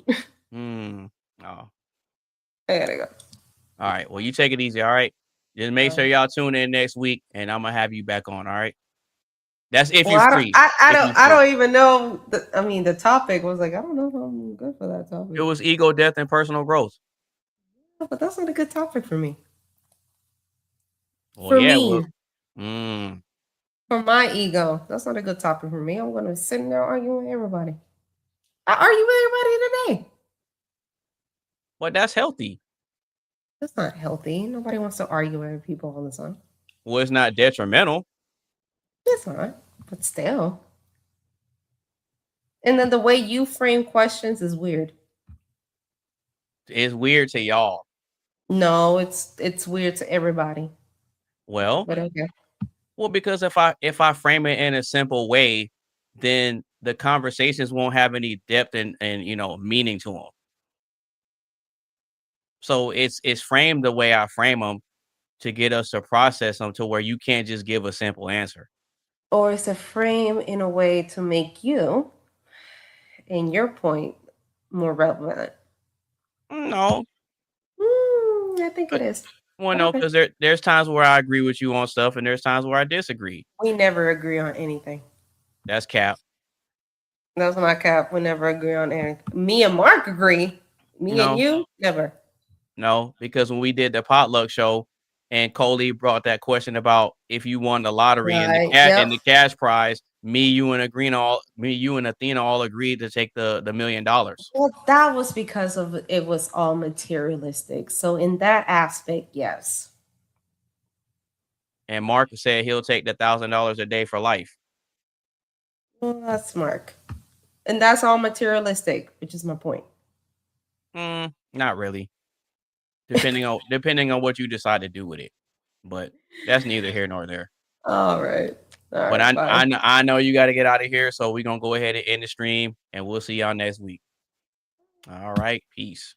Oh. I gotta go. All right. Well, you take it easy. All right. Just make sure y'all tune in next week, and I'm gonna have you back on. All right. That's if you're free. I don't even know. The topic was like, I don't know if I'm good for that topic. It was ego, death, and personal growth. But that's not a good topic for me. Well, For yeah, me. Well, For my ego, that's not a good topic for me. I'm gonna sit in there arguing with everybody. I argue with everybody today. well, that's healthy. That's not healthy. Nobody wants to argue with people all the time. Well, it's not detrimental. It's not, but still. And then the way you frame questions is weird. It's weird to y'all. No, it's weird to everybody. Well, but okay. Well, because if I frame it in a simple way, then the conversations won't have any depth and meaning to them. So it's framed the way I frame them to get us to process them to where you can't just give a simple answer. Or it's a frame in a way to make you and your point more relevant. No. I think it is. Well, no, because there's times where I agree with you on stuff and there's times where I disagree. We never agree on anything. That's cap. That's not cap. We never agree on anything. Me and Mark agree. And you, never. No, because when we did the potluck show and Coley brought that question about if you won the lottery and the cash prize, me, you, and Athena all agreed to take the $1 million. Well, that was because of it was all materialistic. So in that aspect, yes. And Mark said he'll take the $1,000 a day for life. Well, that's Mark. And that's all materialistic, which is my point. Not really. Depending on what you decide to do with it. But that's neither here nor there. All right. But I know you got to get out of here, so we're going to go ahead and end the stream, and we'll see y'all next week. All right. Peace.